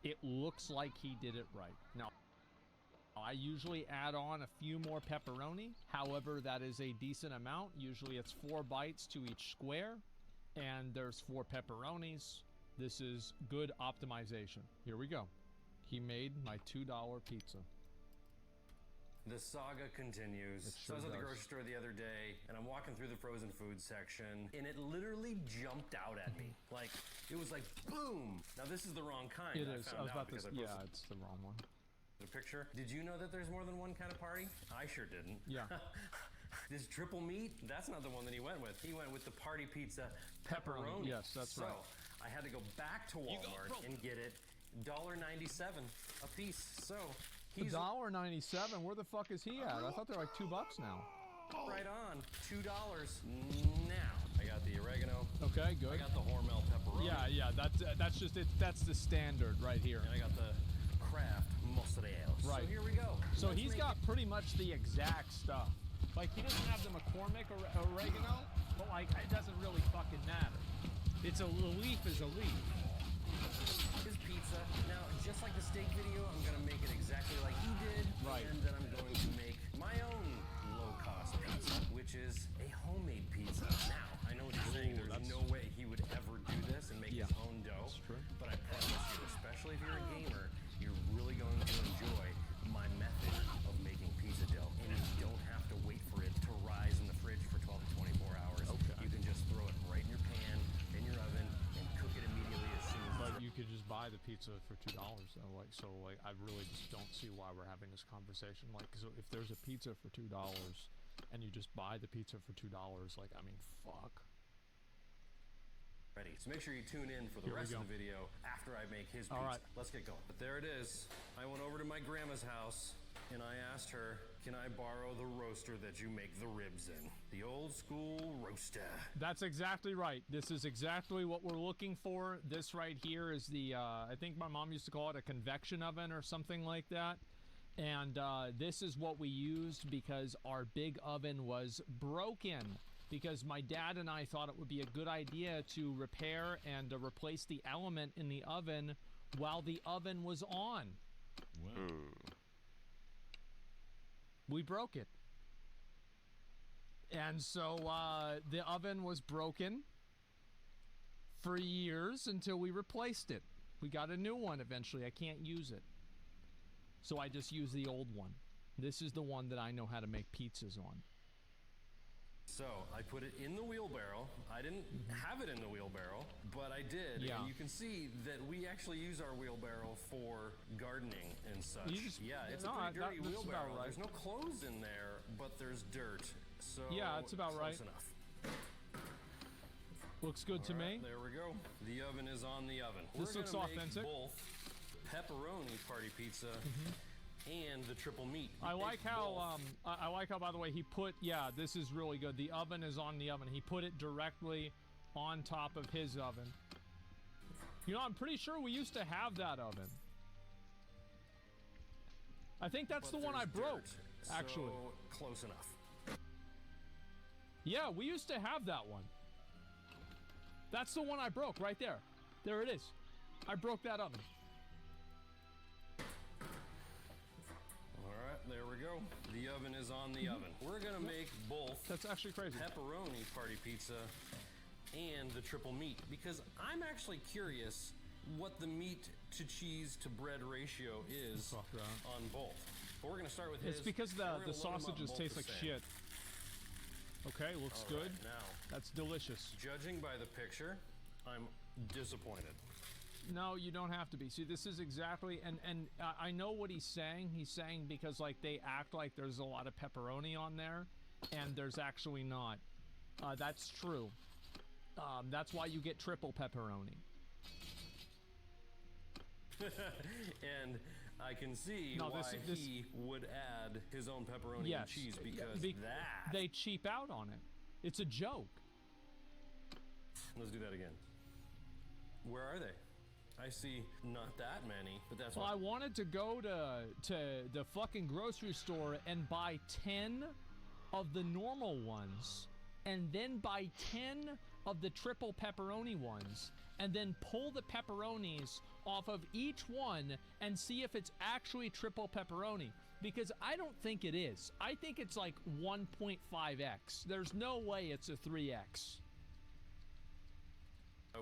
it looks like he did it right. Now, I usually add on a few more pepperoni. However, that is a decent amount. Usually it's 4 bites to each square, and there's 4 pepperonis. This is good optimization. Here we go. He made my $2 pizza. The saga continues. So I was at the grocery store the other day, and I'm walking through the frozen food section, and it literally jumped out at me. Like, it was like, boom! Now, this is the wrong kind. It is. I was about to say, yeah, it's the wrong one. The picture. Did you know that there's more than one kind of party? I sure didn't. Yeah. This triple meat, that's not the one that he went with. He went with the party pizza pepperoni. Yes, that's right. So, I had to go back to Walmart and get it $1.97 a piece. So, he's $1.97. Where the fuck is he at? I thought they're like $2 now. Right on. $2 now. I got the oregano. Okay, good. I got the Hormel pepperoni. Yeah, that's just it. That's the standard right here. And I got the Kraft mozzarella. Right. So here we go. So he's got pretty much the exact stuff. Like he doesn't have the McCormick oregano, but like it doesn't really fucking matter. It's a leaf is a leaf. His pizza. Now, just like the steak video, I'm gonna make it exactly like he did. Right. And then I'm going to make my own low-cost pizza, which is a homemade pizza. Now, I know what you're saying. There's no way he would ever do this and make his own dough. That's true. But I promise you, especially if you're a gamer, you're really going to enjoy my method of making pizza dough. And you don't have to wait for it to rise in the fridge for 12 to 24 hours. Okay. You can just throw it right in your pan, in your oven, and cook it immediately as soon as But you could just buy the pizza for $2 though. Like so, like I really just don't see why we're having this conversation. Like, so if there's a pizza for $2 and you just buy the pizza for $2, like I mean, fuck. Ready. So make sure you tune in for the rest of the video after I make his pizza. All right. Let's get going. But there it is. I went over to my grandma's house and I asked her, can I borrow the roaster that you make the ribs in? The old school roaster. That's exactly right. This is exactly what we're looking for. This right here is the, I think my mom used to call it a convection oven or something like that. And this is what we used because our big oven was broken. because my dad and I thought it would be a good idea to repair and replace the element in the oven while the oven was on. Wow. We broke it. And so the oven was broken for years until we replaced it. We got a new one eventually. I can't use it. So I just use the old one. This is the one that I know how to make pizzas on. So I put it in the wheelbarrow. I didn't have it in the wheelbarrow, but I did. Yeah. And you can see that we actually use our wheelbarrow for gardening and such. Yeah, it's a pretty dirty wheelbarrow. Right. There's no clothes in there, but there's dirt. So yeah, it's about close right. enough. Looks good to me. There we go. The oven is on the oven. This looks authentic. Both pepperoni party pizza and the triple meat. I like how by the way he put, yeah, this is really good. The oven is on the oven. He put it directly on top of his oven. You know, I'm pretty sure we used to have that oven. I think that's the one I broke, actually. So close enough. Yeah, we used to have that one. That's the one I broke right there. There it is. I broke that oven. Alright, there we go. The oven is on the oven. We're gonna make both. That's actually crazy. Pepperoni party pizza and the triple meat, because I'm actually curious what the meat to cheese to bread ratio is on both. But we're gonna start with his. It's because the sausages taste like shit. Okay, looks good. Now, that's delicious. Judging by the picture, I'm disappointed. No, you don't have to be. See, this is exactly, and I know what he's saying. He's saying because like they act like there's a lot of pepperoni on there, and there's actually not. That's true. That's why you get triple pepperoni. And I can see why he would add his own pepperoni and cheese, because they cheap out on it. It's a joke. Let's do that again. Where are they? I see not that many, but that's well, I wanted to go to the fucking grocery store and buy 10 of the normal ones, and then buy 10 of the triple pepperoni ones, and then pull the pepperonis off of each one and see if it's actually triple pepperoni, because I don't think it is. I think it's like 1.5x. There's no way it's a 3x.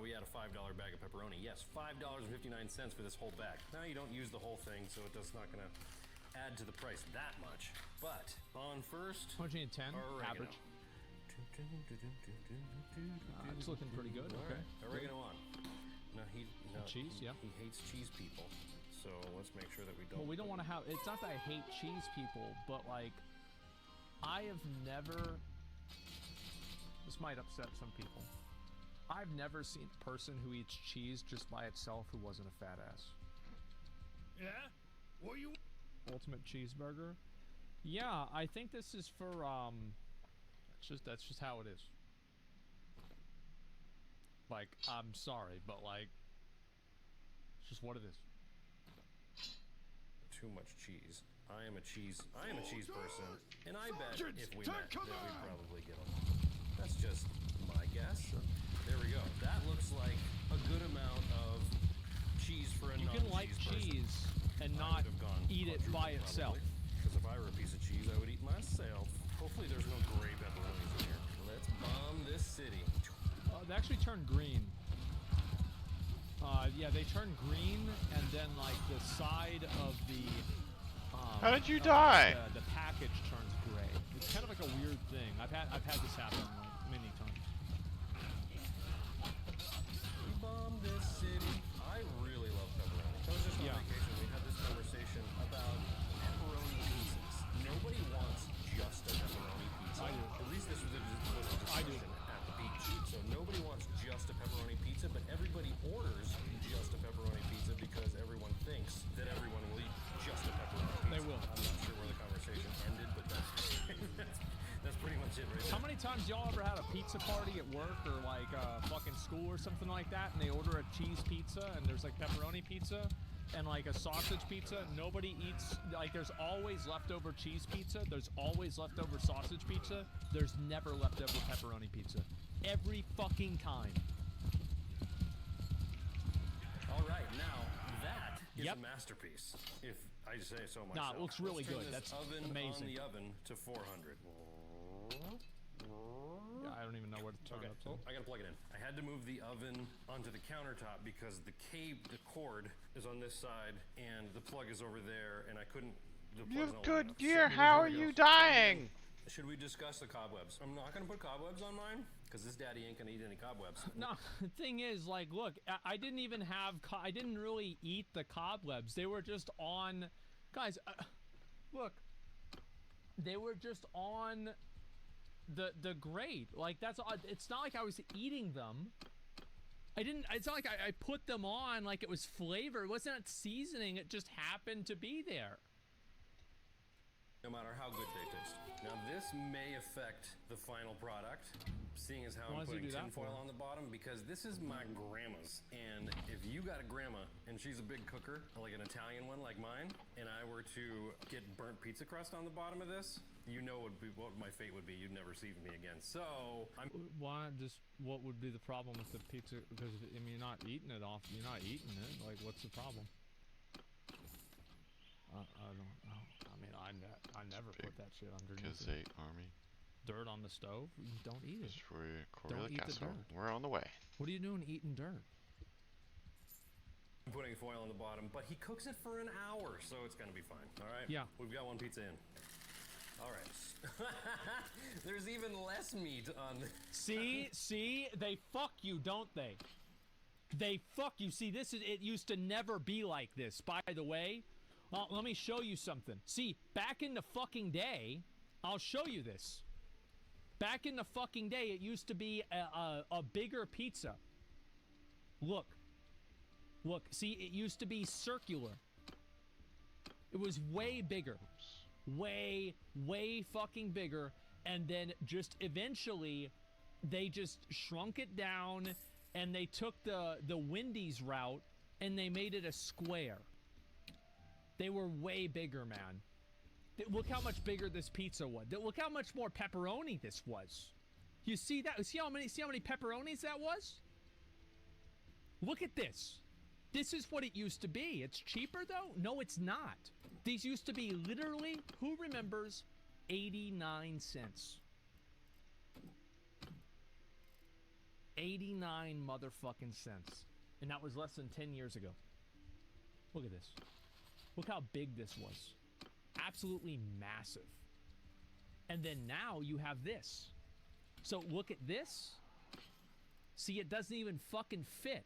We had a $5 bag of pepperoni. Yes, $5.59 for this whole bag. Now you don't use the whole thing, so it's not going to add to the price that much. But on first, 110 average. It's looking pretty good. All okay. Right. Oregano on. No, cheese. Yeah. He hates cheese people. So let's make sure that we don't. Well, we don't want to have. It's not that I hate cheese people, but like, I have never. This might upset some people. I've never seen a person who eats cheese just by itself who wasn't a fat ass. Yeah? What you? Ultimate cheeseburger? Yeah, I think this is for that's just how it is. Like, I'm sorry, but like, it's just what it is. Too much cheese. I am a cheese person, and I bet if we met that we'd probably get them. That's just my guess. There we go. That looks like a good amount of cheese for a non-cheese person. You can like cheese and not eat it by itself. Because if I were a piece of cheese, I would eat myself. Hopefully there's no gray pepperonis in here. Let's bomb this city. They actually turn green. Yeah, they turn green, and then like the side of the how did you die? The package turns gray. It's kind of like a weird thing. I've had this happen like many times. We bombed this city. I really love pepperoni. I was just on vacation. We had this conversation about pepperoni pizzas. Nobody wants just a pepperoni pizza. I do. At least this was a discussion at the beach. So nobody wants just a pepperoni pizza, but everybody orders just a pepperoni pizza because everyone thinks that everyone will eat just a pepperoni pizza. They will. I'm not sure where the conversation ended, but that's pretty much it right there. How many times y'all ever had a pizza party at work or like a fucking school or something like that, and they order a cheese pizza, and there's like pepperoni pizza, and like a sausage pizza. Nobody eats, like, there's always leftover cheese pizza. There's always leftover sausage pizza. There's never leftover pepperoni pizza. Every fucking time. All right, now that is a masterpiece. If I say so myself. Nah, it looks really Let's turn good. this That's oven amazing. on the oven to 400. Yeah, I don't even know where to turn it up to. I gotta plug it in. I had to move the oven onto the countertop because the cord is on this side and the plug is over there, and I couldn't. You have good gear. How are you dying? Should we discuss the cobwebs? I'm not gonna put cobwebs on mine because this daddy ain't gonna eat any cobwebs. No, the thing is, like, look, I didn't even have, I didn't really eat the cobwebs. They were just on, guys, look, they were just on the grate. Like, that's all. It's not like I was eating them. It's not like I put them on like it was flavor. It wasn't seasoning. It just happened to be there. No matter how good they taste. Now this may affect the final product, seeing as how I'm putting tinfoil on the bottom, because this is my grandma's. And if you got a grandma and she's a big cooker, like an Italian one like mine, and I were to get burnt pizza crust on the bottom of this, you know what my fate would be. You'd never see me again. So what would be the problem with the pizza? Because I mean, you're not eating it off. You're not eating it. Like, what's the problem? I don't know. I mean, I never put that shit underneath it. Army. Dirt on the stove? You don't eat it. Don't eat the dirt. We're on the way. What are you doing eating dirt? I'm putting foil on the bottom, but he cooks it for an hour, so it's gonna be fine. All right? Yeah. We've got one pizza in. All right. There's even less meat on this. See, they fuck you, don't they? They fuck you. See, it used to never be like this, by the way. Well, let me show you something. See, back in the fucking day, I'll show you this. Back in the fucking day, it used to be a bigger pizza. Look, see, it used to be circular. It was way bigger. Way fucking bigger. And then just eventually, they just shrunk it down, and they took the Wendy's route, and they made it a square. They were way bigger, man. Look how much bigger this pizza was. Look how much more pepperoni this was. You see that? See how many pepperonis that was? Look at this. This is what it used to be. It's cheaper though? No, it's not. These used to be literally, who remembers, 89 cents. 89 motherfucking cents. And that was less than 10 years ago. Look at this. Look how big this was. Absolutely massive. And then now you have this. So look at this. See, it doesn't even fucking fit.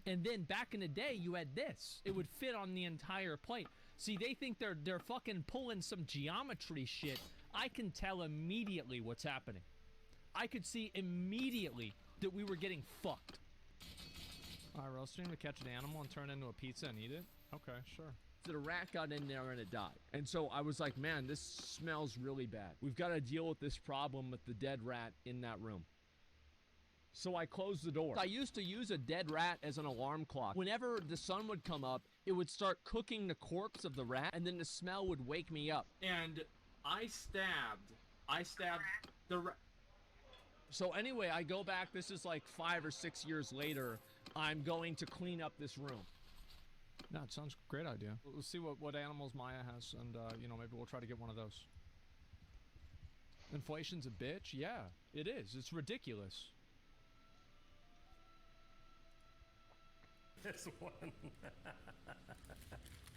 And then back in the day, you had this. It would fit on the entire plate. See, they think they're fucking pulling some geometry shit. I can tell immediately what's happening. I could see immediately that we were getting fucked. All right, roasting to catch an animal and turn it into a pizza and eat it? Okay, sure. The rat got in there and it died. And so I was like, man, this smells really bad. We've got to deal with this problem with the dead rat in that room. So I closed the door. I used to use a dead rat as an alarm clock. Whenever the sun would come up, it would start cooking the corpse of the rat, and then the smell would wake me up. And I stabbed the rat. So anyway, I go back, this is like 5 or 6 years later, I'm going to clean up this room. No, it sounds a great idea. We'll see what animals Maya has, and, you know, maybe we'll try to get one of those. Inflation's a bitch? Yeah, it is. It's ridiculous. This one.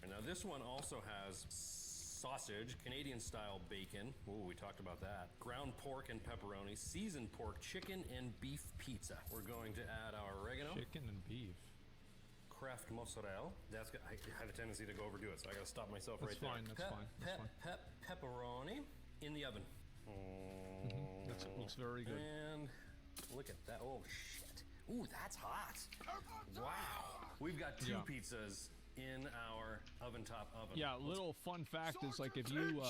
Now this one also has sausage, Canadian-style bacon. Ooh, we talked about that. Ground pork and pepperoni, seasoned pork, chicken, and beef pizza. We're going to add our oregano. Chicken and beef. Kraft mozzarella. I have a tendency to go overdo it, so I gotta stop myself right there. That's fine. Pepperoni in the oven. That looks very good. And look at that. Oh, shit. Ooh, that's hot. Wow. We've got two pizzas in our oven top oven. Yeah, little fun fact is like if you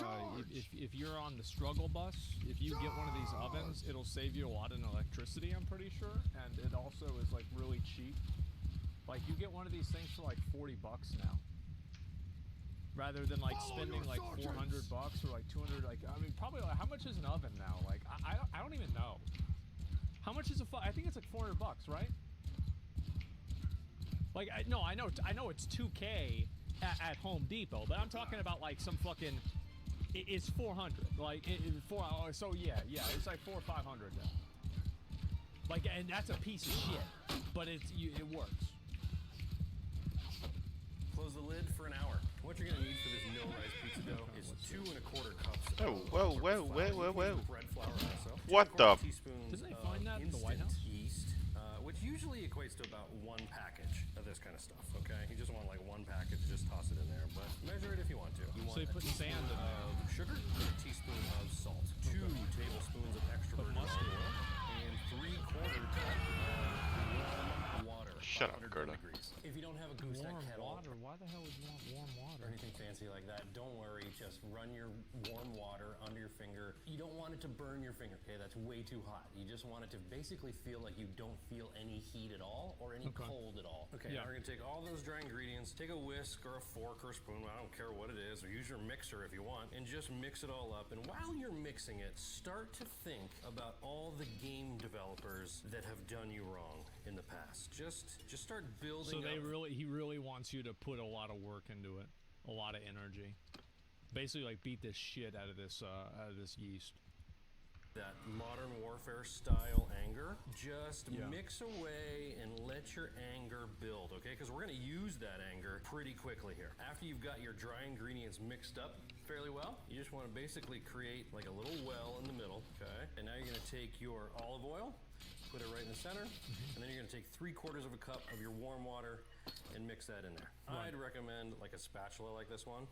if you're on the struggle bus, if you get one of these ovens, it'll save you a lot in electricity, I'm pretty sure, and it also is like really cheap. Like you get one of these things for like $40 now. Rather than like spending like $400 or like 200, like I mean probably like, how much is an oven now? Like I don't even know. How much is I think it's like $400, right? Like I know it's 2K at Home Depot, but I'm talking about like some fucking it's 400. Like so yeah, it's like 400 or 500 now. Like and that's a piece of shit, but it works. Close the lid for an hour. What you're gonna need for this no-rise pizza dough is 2 1/4 cups. Whoa. Bread flour also. What the? Teaspoons Didn't they find that in the White House? Yeast, which usually equates to about 1 package of this kind of stuff. Okay, you just want like 1 package, just toss it in there, but measure it if you want to. You want so you put sand in there. Sugar, and a teaspoon of salt, 2 tablespoons of extra virgin olive oil, and 3/4 cup of warm water. Shut up, Gerda. If you don't have a gooseneck kettle, water. Why the hell would you want warm water? or anything fancy like that, don't worry. Just run your warm water under your finger. You don't want it to burn your finger, okay? That's way too hot. You just want it to basically feel like you don't feel any heat at all or any cold at all. Okay, now we're gonna take all those dry ingredients, take a whisk or a fork or a spoon, I don't care what it is, or use your mixer if you want, and just mix it all up. And while you're mixing it, start to think about all the game developers that have done you wrong in the past. Just start building So up. he really wants you to put a lot of work into it, a lot of energy. Basically, like beat this shit out of this yeast. That modern warfare style anger, just mix away and let your anger build, okay? Because we're gonna use that anger pretty quickly here. After you've got your dry ingredients mixed up fairly well, you just want to basically create like a little well in the middle, okay? And now you're gonna take your olive oil, put it right in the center, and then you're gonna take 3/4 of a cup of your warm water and mix that in there. I'd recommend like a spatula like this one,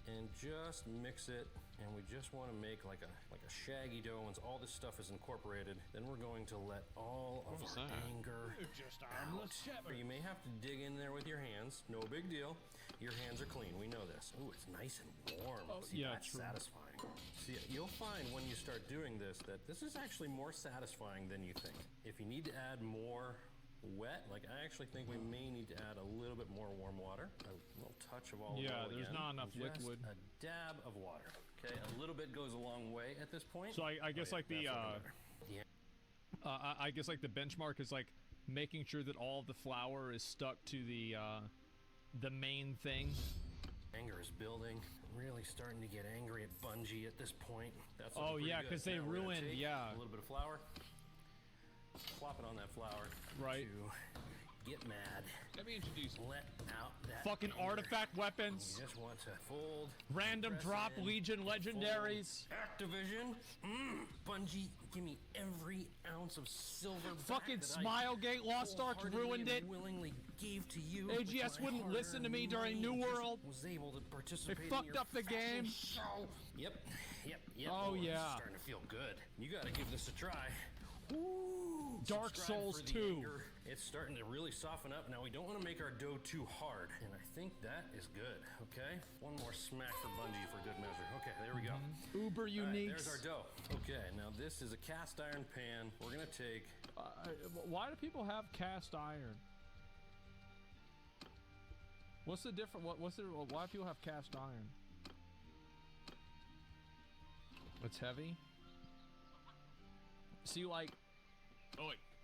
and just mix it. And we just want to make like a shaggy dough. Once all this stuff is incorporated, then we're going to let all of our anger out. You may have to dig in there with your hands. No big deal. Your hands are clean. We know this. Ooh, it's nice and warm. See, that's satisfying. See, you'll find when you start doing this that this is actually more satisfying than you think. If you need to add more wet, like I actually think we may need to add a little bit more warm water, a little touch of olive oil. Yeah, there's not enough liquid. A dab of water. Okay, a little bit goes a long way at this point. So I guess like the I guess like the benchmark is like making sure that all of the flour is stuck to the main thing. Anger is building. Really starting to get angry at Bungie at this point. That's because they ruined a little bit of flour. Plop it on that flour. Right. To get mad. Let me introduce you. Let out that fucking anger. Artifact weapons. You just want to fold. Random drop Legion legendaries. Activision. Bungie, give me every ounce of silver. Fucking Smilegate Lost Ark ruined it. Willingly gave to you. AGS wouldn't listen to me during New World. Was able to participate. They fucked up the game. Yep. Oh yeah. It's starting to feel good. You got to give this a try. Ooh, Dark Souls 2. It's starting to really soften up. Now, we don't want to make our dough too hard, and I think that is good, okay? One more smack for Bungie for good measure. Okay, there we go. Uber unique. There's our dough. Okay, now this is a cast iron pan. We're going to take... why do people have cast iron? What's the difference? Why do people have cast iron? It's heavy? See, like...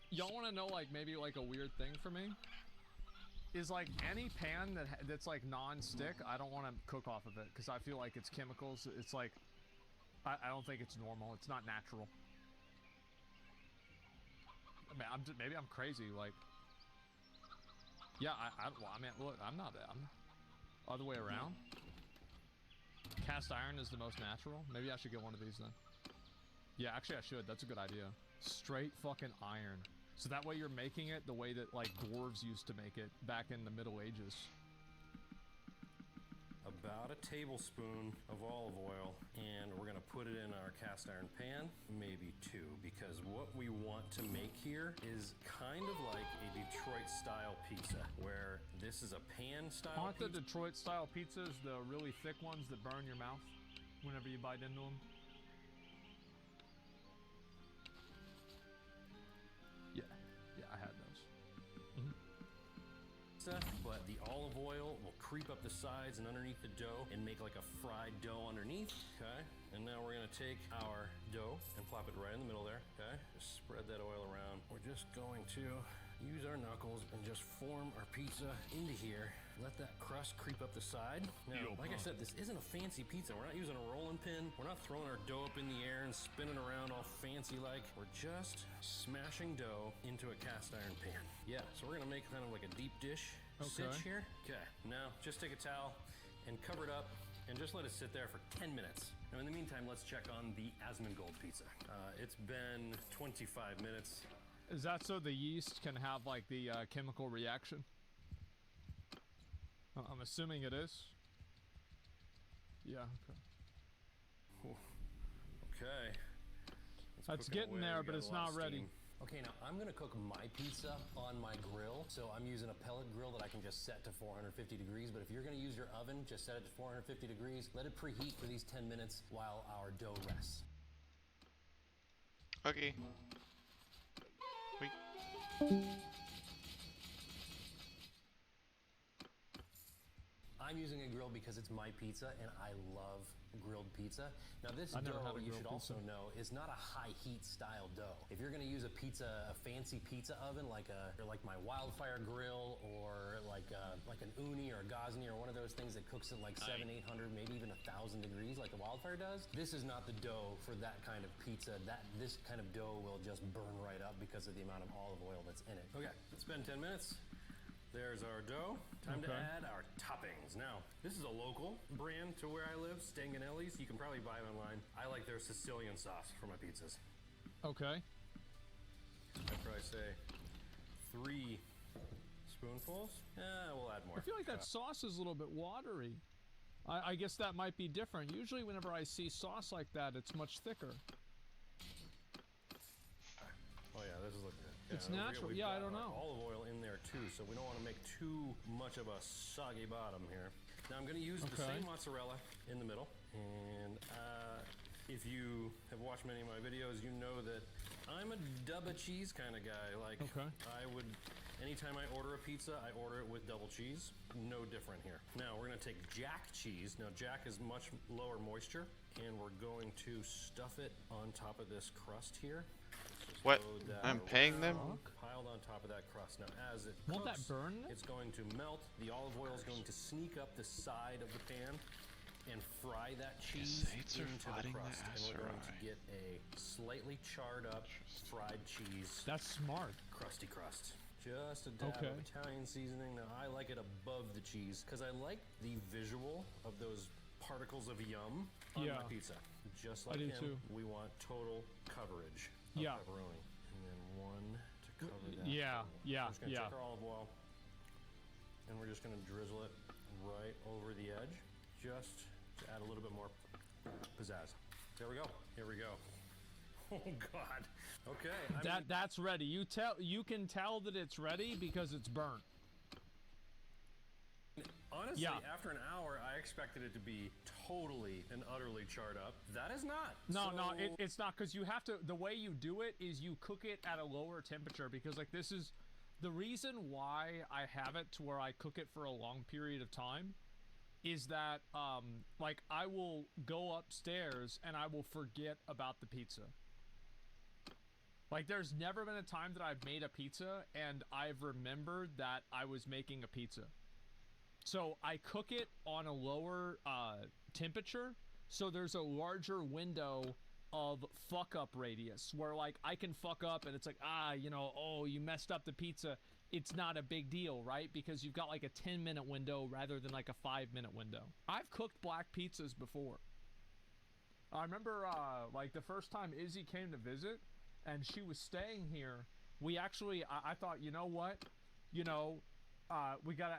y'all want to know, like, maybe, like, a weird thing for me? Is, like, any pan that's, like, non-stick, I don't want to cook off of it, because I feel like it's chemicals. It's, like... I don't think it's normal. It's not natural. I mean, maybe I'm crazy, like... Yeah, I mean, look, I'm not... other way around? Cast iron is the most natural? Maybe I should get one of these, then. Yeah, actually I should. That's a good idea. Straight fucking iron. So that way you're making it the way that, like, dwarves used to make it back in the Middle Ages. About a tablespoon of olive oil, and we're gonna put it in our cast iron pan, maybe 2, because what we want to make here is kind of like a Detroit style pizza, where This is a pan style. Aren't the Detroit style pizzas the really thick ones that burn your mouth whenever you bite into them? Yeah, I had those. But the olive oil will creep up the sides and underneath the dough and make like a fried dough underneath. Okay, and now we're gonna take our dough and plop it right in the middle there. Okay, just spread that oil around. We're just going to use our knuckles and just form our pizza into here. Let that crust creep up the side. Now, like I said, this isn't a fancy pizza. We're not using a rolling pin. We're not throwing our dough up in the air and spinning around all fancy like. We're just smashing dough into a cast iron pan. Yeah, so we're gonna make kind of like a deep dish sitch here. Okay, now just take a towel and cover it up and just let it sit there for 10 minutes. Now in the meantime, let's check on the Asmongold pizza. It's been 25 minutes. Is that so the yeast can have like the chemical reaction? I'm assuming it is. Yeah. Okay. Okay. That's getting there, but it's not ready. Okay, now I'm gonna cook my pizza on my grill. So I'm using a pellet grill that I can just set to 450 degrees. But if you're gonna use your oven, just set it to 450 degrees. Let it preheat for these 10 minutes while our dough rests. Okay. Wait. I'm using a grill because it's my pizza and I love grilled pizza. Now this dough, you should also know, is not a high heat style dough. If you're gonna use a fancy pizza oven like my Wildfire grill or like an Uni or a Gosni or one of those things that cooks at like 700, 800, maybe even 1,000 degrees like the Wildfire does, this is not the dough for that kind of pizza. This kind of dough will just burn right up because of the amount of olive oil that's in it. Okay, it's been 10 minutes. There's our dough. Time to add our toppings. Now, this is a local brand to where I live, Stanganelli's. You can probably buy it online. I like their Sicilian sauce for my pizzas. Okay. I'd probably say 3 spoonfuls. We'll add more. I feel like that sauce is a little bit watery. I guess that might be different. Usually whenever I see sauce like that, it's much thicker. Oh yeah, this is looking good. Yeah, it's natural. Yeah, I don't know. Olive oil in there too, so we don't want to make too much of a soggy bottom here. Now I'm going to use the same mozzarella in the middle, and if you have watched many of my videos, you know that I'm a double cheese kind of guy. Like, anytime I order a pizza, I order it with double cheese. No different here. Now we're going to take Jack cheese. Now Jack is much lower moisture, and we're going to stuff it on top of this crust here. What? I'm paying them? Piled on top of that crust. Now, as it won't cooks, that burn? It's going to melt. The olive oil is going to sneak up the side of the pan and fry that cheese into the crust. And we're going to get a slightly charred up fried cheese. That's smart. Crusty crust. Just a dab of Italian seasoning. Now, I like it above the cheese because I like the visual of those particles of yum on my pizza. Just like him, we want total coverage. Pepperoni, and then one to cover that. So we're just gonna take our olive oil, and we're just gonna drizzle it right over the edge, just to add a little bit more pizzazz. There we go. Here we go. Oh God. Okay. That's ready. You can tell that it's ready because it's burnt. Honestly, after an hour, I expected it to be totally and utterly charred up. That is not. No, it's not, because you have to. The way you do it is you cook it at a lower temperature, because like this is the reason why I have it to where I cook it for a long period of time. Is that like I will go upstairs and I will forget about the pizza. Like there's never been a time that I've made a pizza and I've remembered that I was making a pizza. So I cook it on a lower temperature, so there's a larger window of fuck up radius where like I can fuck up and it's like, you messed up the pizza. It's not a big deal, right? Because you've got like a 10-minute window rather than like a 5-minute window. I've cooked black pizzas before. I remember like the first time Izzy came to visit and she was staying here, we actually, I thought, you know what? We gotta,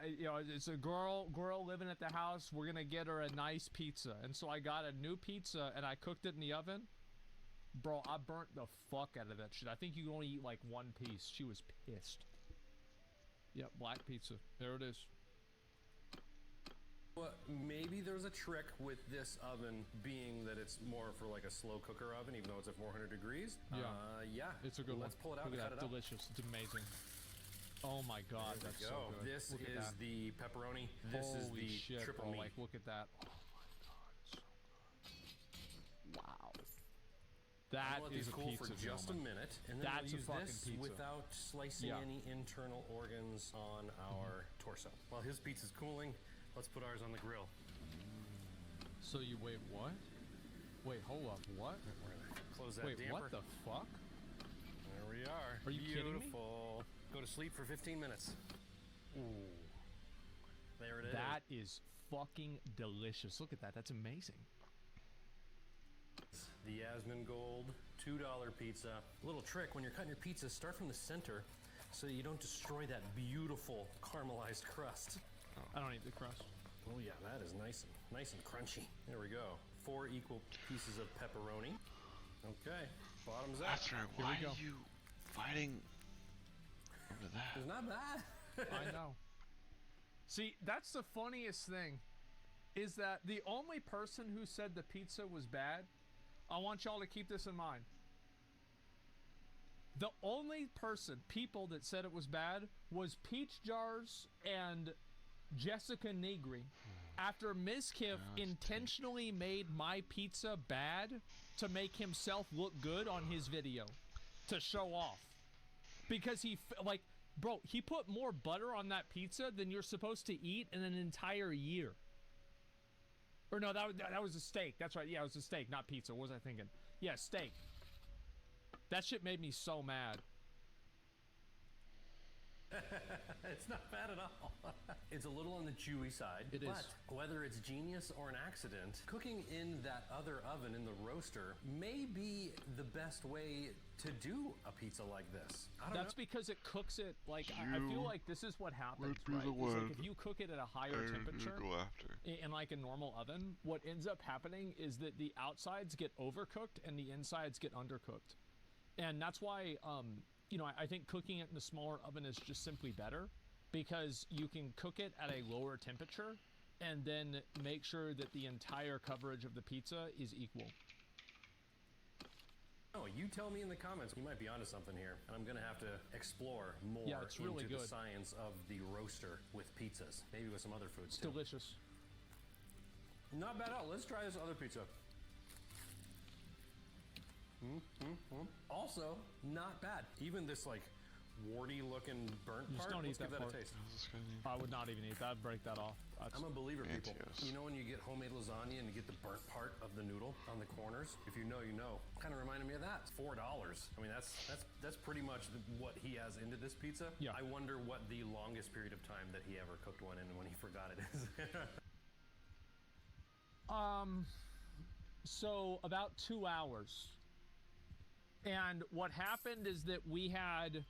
it's a girl living at the house. We're gonna get her a nice pizza. And so I got a new pizza and I cooked it in the oven. Bro, I burnt the fuck out of that shit. I think you can only eat like one piece. She was pissed. Yep, black pizza. There it is. Well, maybe there's a trick with this oven being that it's more for like a slow cooker oven, even though it's at 400 degrees. Yeah. It's a good one. Let's pull it out Look and at cut that. it up. Delicious. It's amazing. Oh my god, There that's we so go. good. This Look at is that. the pepperoni. This is Holy the shit, triple bro. meat. Like, look at that. Oh my god, so good. Wow. That let is these a cool pizza, for just a gentlemen. minute, and then That's we'll a use fucking this pizza. without slicing any internal organs on our torso. While his pizza's cooling, let's put ours on the grill. So you wait, what? Wait, hold up, what? We're gonna close that Wait, damper. what the fuck? There we are. Are you kidding me? Beautiful. Go to sleep for 15 minutes. Ooh. There it is. That is fucking delicious. Look at that. That's amazing. The Yasmin Gold $2 pizza. Little trick, when you're cutting your pizza, start from the center so you don't destroy that beautiful caramelized crust. I don't eat the crust. Oh yeah, that is nice and crunchy. There we go. 4 equal pieces of pepperoni. Okay, bottoms up. That's right. Here Why we go. are you fighting over that? It's not bad. I know. See, that's the funniest thing, is that the only person who said the pizza was bad, I want y'all to keep this in mind. The only people that said it was bad was Peach Jars and Jessica Negri. After Mizkif intentionally made my pizza bad to make himself look good on his video, to show off. Because bro, he put more butter on that pizza than you're supposed to eat in an entire year. Or no, that was a steak. That's right. Yeah, it was a steak, not pizza. What was I thinking? Yeah, steak. That shit made me so mad. It's not bad at all. It's a little on the chewy side. It is. But whether it's genius or an accident, cooking in that other oven in the roaster may be the best way to do a pizza like this. I don't know. That's because it cooks it like I feel like this is what happens, right? the It's like one if you cook it at a higher temperature go after. in like a normal oven, what ends up happening is that the outsides get overcooked and the insides get undercooked. And that's why I think cooking it in a smaller oven is just simply better, because you can cook it at a lower temperature and then make sure that the entire coverage of the pizza is equal. Oh, you tell me in the comments. You might be onto something here, and I'm gonna have to explore more it's really into the good. science of the roaster with pizzas, maybe with some other foods. It's too. delicious. Not bad at all. Let's try this other pizza. Also, not bad. Even this like warty looking burnt You just part. don't Let's eat give that that part. a taste. I would not even eat that. I'd break that off. I'm a believer, people. Antios. You know when you get homemade lasagna and you get the burnt part of the noodle on the corners? If you know, you know. Kind of reminded me of that. It's $4. I mean, that's pretty much what he has into this pizza. Yeah. I wonder what the longest period of time that he ever cooked one in and when he forgot it is. So about 2 hours. And what happened is that we had,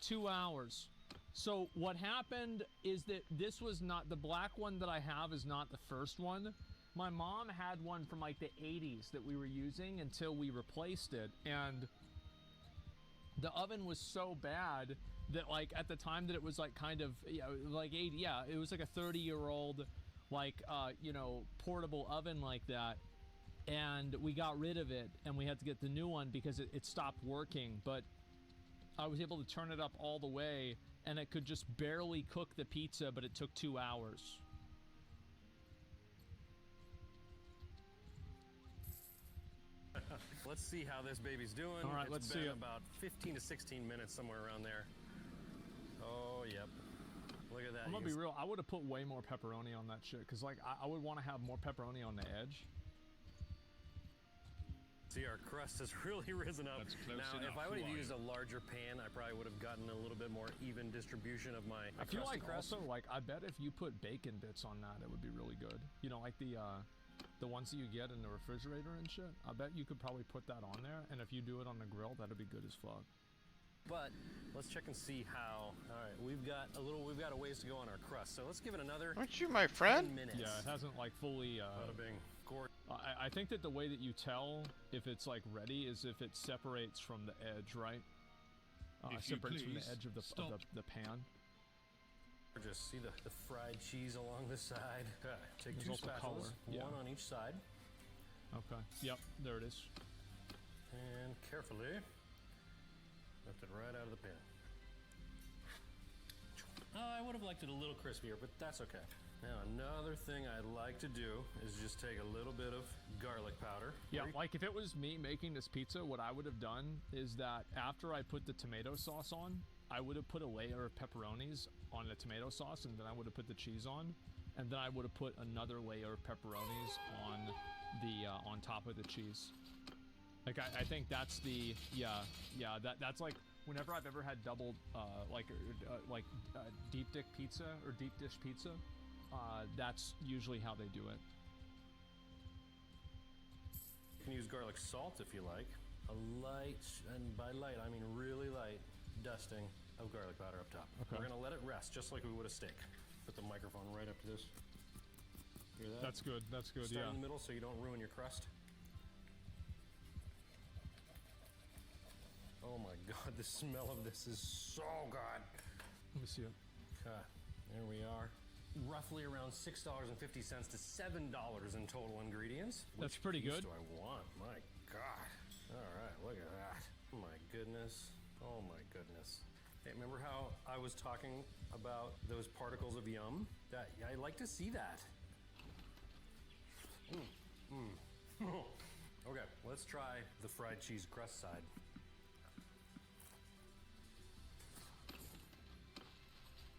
2 hours. So what happened is that this was not, the black one that I have is not the first one. My mom had one from like the 80s that we were using until we replaced it. And the oven was so bad that like at the time that it was like kind of, it was like a 30-year-old like, portable oven like that. And we got rid of it and we had to get the new one because it stopped working. But I was able to turn it up all the way and it could just barely cook the pizza, but it took 2 hours. Let's see how this baby's doing. All right, It's let's been see it. about 15 to 16 minutes, somewhere around there. Oh, yep. Look at that. I'm You gonna be can real, I would have put way more pepperoni on that shit because like I would want to have more pepperoni on the edge. see our crust has really risen up. That's close Now, if enough. I would Who have are used you? a larger pan, I probably would have gotten a little bit more even distribution of my I feel crusty like crust. also like I bet if you put bacon bits on that, it would be really good. You know, like the ones that you get in the refrigerator and shit. I bet you could probably put that on there, and if you do it on the grill, that'd be good as fuck. But let's check and see how. All right, we've got a ways to go on our crust. So let's give it another. Aren't you my friend? 10 minutes. Yeah, it hasn't like fully. Bada bing. I think that the way that you tell if it's like ready is if it separates from the edge, right? If you Separates from please, the edge of the stop. the pan. Just see the fried cheese along the side. Okay, take There's two also color. spatulas, Yeah. one on each side. Okay. Yep, there it is. And carefully lift it right out of the pan. I would have liked it a little crispier, but that's okay. Now, another thing I like to do is just take a little bit of garlic powder. Yeah, like if it was me making this pizza, what I would have done is that after I put the tomato sauce on, I would have put a layer of pepperonis on the tomato sauce, and then I would have put the cheese on, and then I would have put another layer of pepperonis on the on top of the cheese. Like I think that's the that's like whenever I've ever had double deep dish pizza, that's usually how they do it. You can use garlic salt if you like. A light, and by light I mean really light, dusting of garlic powder up top. Okay. We're gonna let it rest just like we would a steak. Put the microphone right up to this. Hear that? That's good. That's good. Start Yeah. in the middle so you don't ruin your crust. Oh my god, the smell of this is so good. Let me see it. Okay, there we are. Roughly around $6.50 to $7 in total ingredients. That's pretty Which piece good. do I want? My god. All right, look at that. Oh my goodness. Oh my goodness. Hey, remember how I was talking about those particles of yum? I like to see that. Okay, let's try the fried cheese crust side.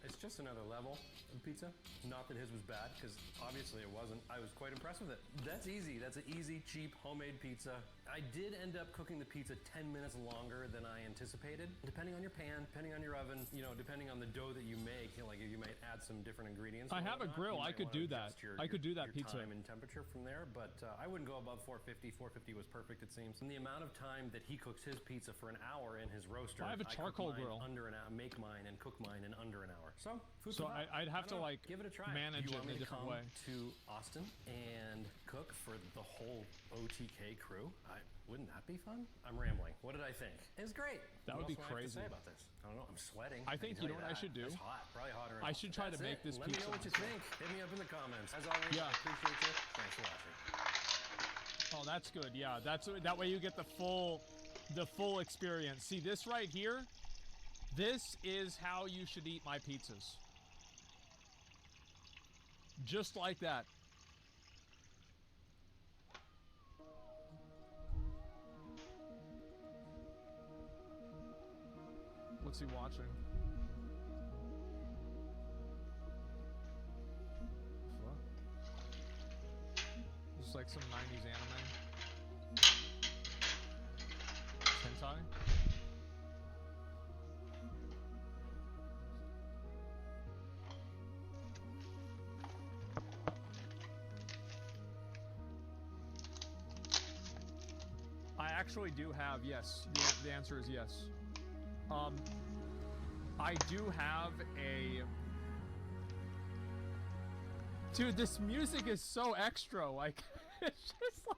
It's just another level of pizza. Not that his was bad, because obviously it wasn't. I was quite impressed with it. That's easy. That's an easy, cheap, homemade pizza. I did end up cooking the pizza 10 minutes longer than I anticipated. Depending on your pan, depending on your oven, you know, depending on the dough that you make, you know, like you might add some different ingredients. I have a grill. I could do that. I could do that pizza. Time and temperature from there, but I wouldn't go above 450. 450 was perfect, it seems. And the amount of time that he cooks his pizza for an hour in his roaster, I have a charcoal cook mine grill. under an hour, make mine and cook mine in under an hour. So, food So for thought. I'd have I to don't know. like give it a try. manage you it want in me a to different come way. to Austin and cook for the whole OTK crew? Wouldn't that be fun? I'm rambling. What did I think? It's great. That would What be else do I have to crazy. say about this? I don't know. I'm sweating. I can think tell you know what I that. should do? It's hot. Probably hotter. in I should try to That's make it. this Let pizza me know what you myself. think. Hit me up in the comments. As always, Yeah. I appreciate you. Thanks for watching. Oh, that's good. Yeah, that way you get the full experience. See this right here? This is how you should eat my pizzas. Just like that. What's he watching? What? This is like some 90s anime. Hentai? I actually do have, yes. The answer is yes. I do have a... Dude, this music is so extra, like, it's just like...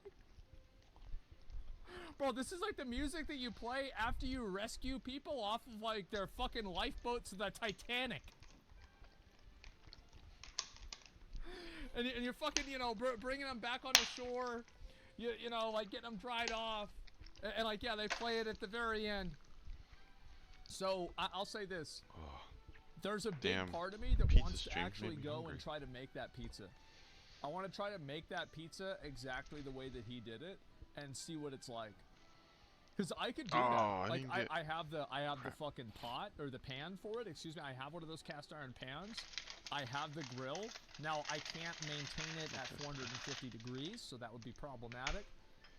Bro, this is like the music that you play after you rescue people off of, like, their fucking lifeboats of the Titanic. And you're fucking, you know, bringing them back on the shore, you know, like, getting them dried off. And like, yeah, they play it at the very end. So, I'll say this. There's a big part of me that wants to actually go and try to make that pizza. I want to try to make that pizza exactly the way that he did it and see what it's like. Because I could do that. Like, I have the fucking pot, or the pan for it. Excuse me, I have one of those cast iron pans. I have the grill. Now, I can't maintain it at 450 degrees, so that would be problematic.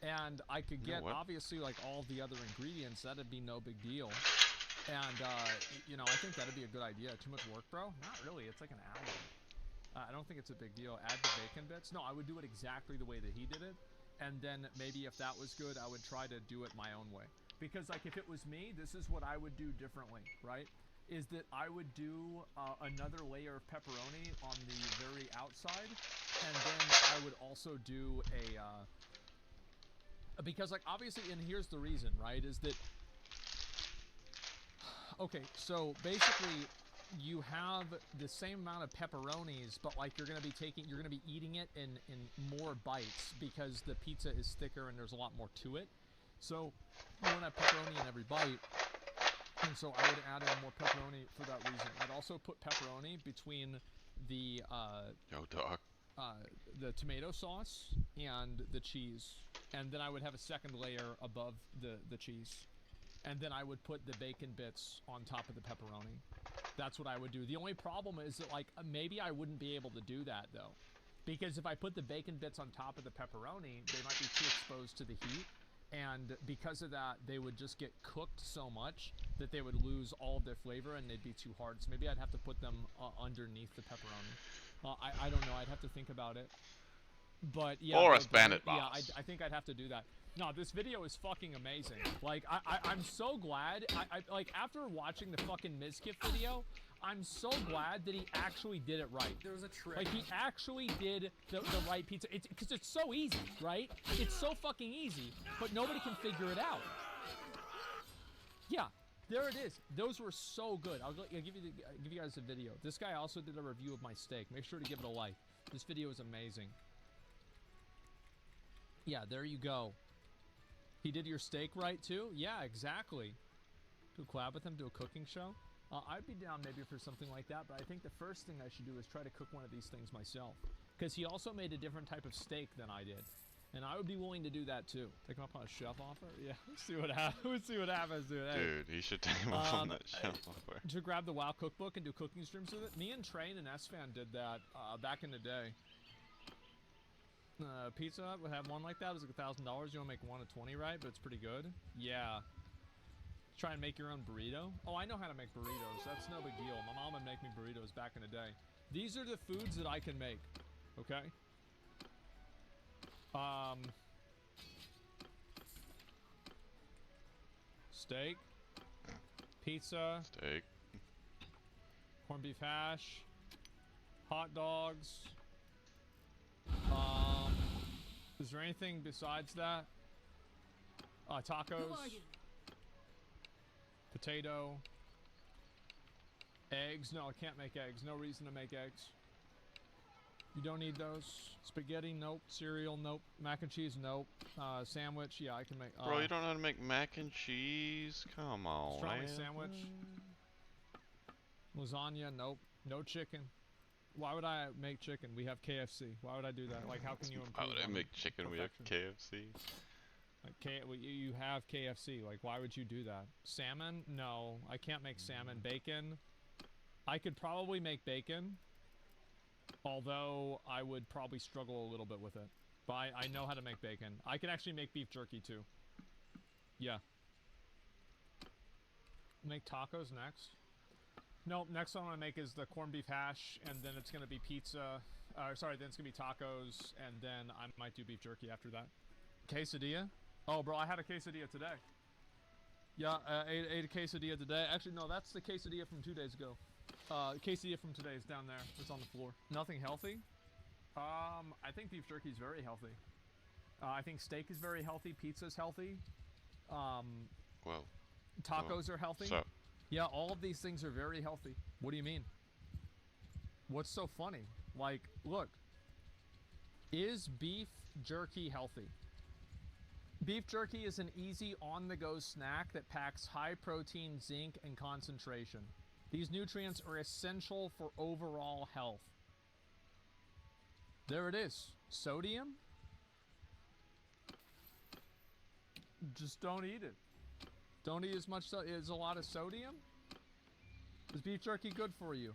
And I could get, obviously, like, all the other ingredients. That'd be no big deal. And, you know, I think that'd be a good idea. Too much work, bro? Not really. It's like an hour. I don't think it's a big deal. Add the bacon bits. No, I would do it exactly the way that he did it. And then maybe if that was good, I would try to do it my own way. Because, like, if it was me, this is what I would do differently, right? Is that I would do another layer of pepperoni on the very outside. And then I would also do a... because, like, obviously, and here's the reason, right? Is that... Okay, so basically, you have the same amount of pepperonis, but like you're gonna be eating it in more bites because the pizza is thicker and there's a lot more to it. So you want to have pepperoni in every bite, and so I would add in more pepperoni for that reason. I'd also put pepperoni between the the tomato sauce and the cheese, and then I would have a second layer above the cheese, and then I would put the bacon bits on top of the pepperoni. That's what I would do. The only problem is that, like, maybe I wouldn't be able to do that, though. Because if I put the bacon bits on top of the pepperoni, they might be too exposed to the heat. And because of that, they would just get cooked so much that they would lose all of their flavor and they'd be too hard. So maybe I'd have to put them underneath the pepperoni. I don't know. I'd have to think about it. But, yeah. Or a Bandit Yeah, box. I think I'd have to do that. No, this video is fucking amazing. Like, I'm so glad. Like, after watching the fucking Mizkif video, I'm so glad that he actually did it right. There was a trick. Like, he actually did the right pizza. Because it's so easy, right? It's so fucking easy, but nobody can figure it out. Yeah, there it is. Those were so good. I'll give you guys a video. This guy also did a review of my steak. Make sure to give it a like. This video is amazing. Yeah, there you go. He did your steak right, too? Yeah, exactly. Do a collab with him, do a cooking show. I'd be down maybe for something like that, but I think the first thing I should do is try to cook one of these things myself. Because he also made a different type of steak than I did. And I would be willing to do that, too. Take him up on a chef offer? Yeah, let's see what happens. Let's see what happens, dude. Hey. Dude, he should take him up on that chef offer. To grab the WoW cookbook and do cooking streams with it. Me and Train and S-Fan did that back in the day. Pizza Hut would have one like that. It was like $1,000. You want to make one at 20, right? But it's pretty good. Yeah. Try and make your own burrito. Oh, I know how to make burritos. That's no big deal. My mom would make me burritos back in the day. These are the foods that I can make. Okay? Steak. Pizza. Steak. Corned beef hash. Hot dogs. Is there anything besides that? Tacos. Potato. Eggs. No, I can't make eggs. No reason to make eggs. You don't need those. Spaghetti, nope. Cereal, nope. Mac and cheese, nope. Sandwich, yeah, I can make. Bro, you don't know how to make mac and cheese? Come on, strawberry man. Sandwich. Lasagna, nope. No chicken. Why would I make chicken? We have KFC. Why would I do that? Like, how can you improve? Why would I make chicken? Perfection? We have KFC. Like, you have KFC. Like, why would you do that? Salmon? No, I can't make salmon. Bacon? I could probably make bacon. Although, I would probably struggle a little bit with it. But I know how to make bacon. I can actually make beef jerky, too. Yeah. Make tacos next. Nope, next one I'm going to make is the corned beef hash, and then it's going to be pizza. Sorry, then it's going to be tacos, and then I might do beef jerky after that. Quesadilla? Oh, bro, I had a quesadilla today. Yeah, ate a quesadilla today. Actually, no, that's the quesadilla from 2 days ago. Quesadilla from today is down there. It's on the floor. Nothing healthy? I think beef jerky is very healthy. I think steak is very healthy. Pizza's healthy. Well. Tacos are healthy. So. Yeah, all of these things are very healthy. What do you mean? What's so funny? Like, look. Is beef jerky healthy? Beef jerky is an easy on-the-go snack that packs high protein, zinc, and concentration. These nutrients are essential for overall health. There it is. Sodium? Just don't eat it. Don't eat as much. Is a lot of sodium? Is beef jerky good for you?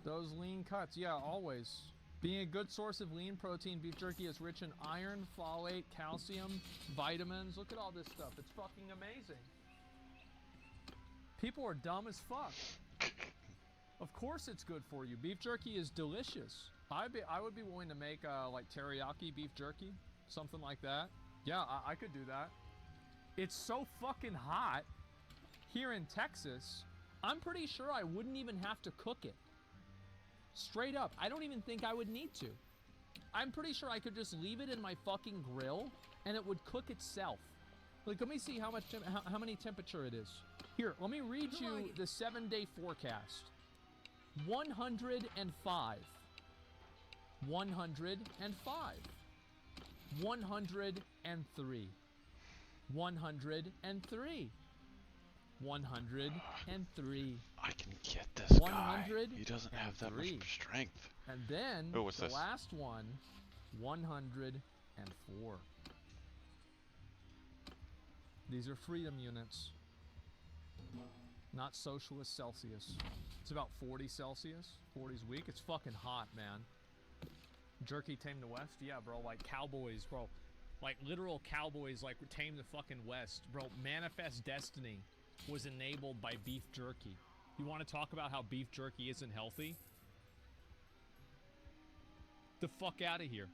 Those lean cuts, yeah, always. Being a good source of lean protein, beef jerky is rich in iron, folate, calcium, vitamins. Look at all this stuff. It's fucking amazing. People are dumb as fuck. Of course it's good for you. Beef jerky is delicious. I would be willing to make like teriyaki beef jerky, something like that. Yeah, I could do that. It's so fucking hot here in Texas. I'm pretty sure I wouldn't even have to cook it. Straight up, I don't even think I would need to. I'm pretty sure I could just leave it in my fucking grill and it would cook itself. Like, let me see how much how many temperature it is. Here, let me read you the 7-day forecast. 105. 105. 103. 103. 103. I can get this guy. 100. He doesn't have that much strength. And then oh, what's the this? last one, 104. These are freedom units, not socialist Celsius. It's about 40 Celsius. 40's weak. It's fucking hot, man. Jerky tame the West? Yeah, bro. Like cowboys, bro. Like literal cowboys, like tame the fucking West, bro. Manifest Destiny was enabled by beef jerky. You want to talk about how beef jerky isn't healthy? The fuck out of here.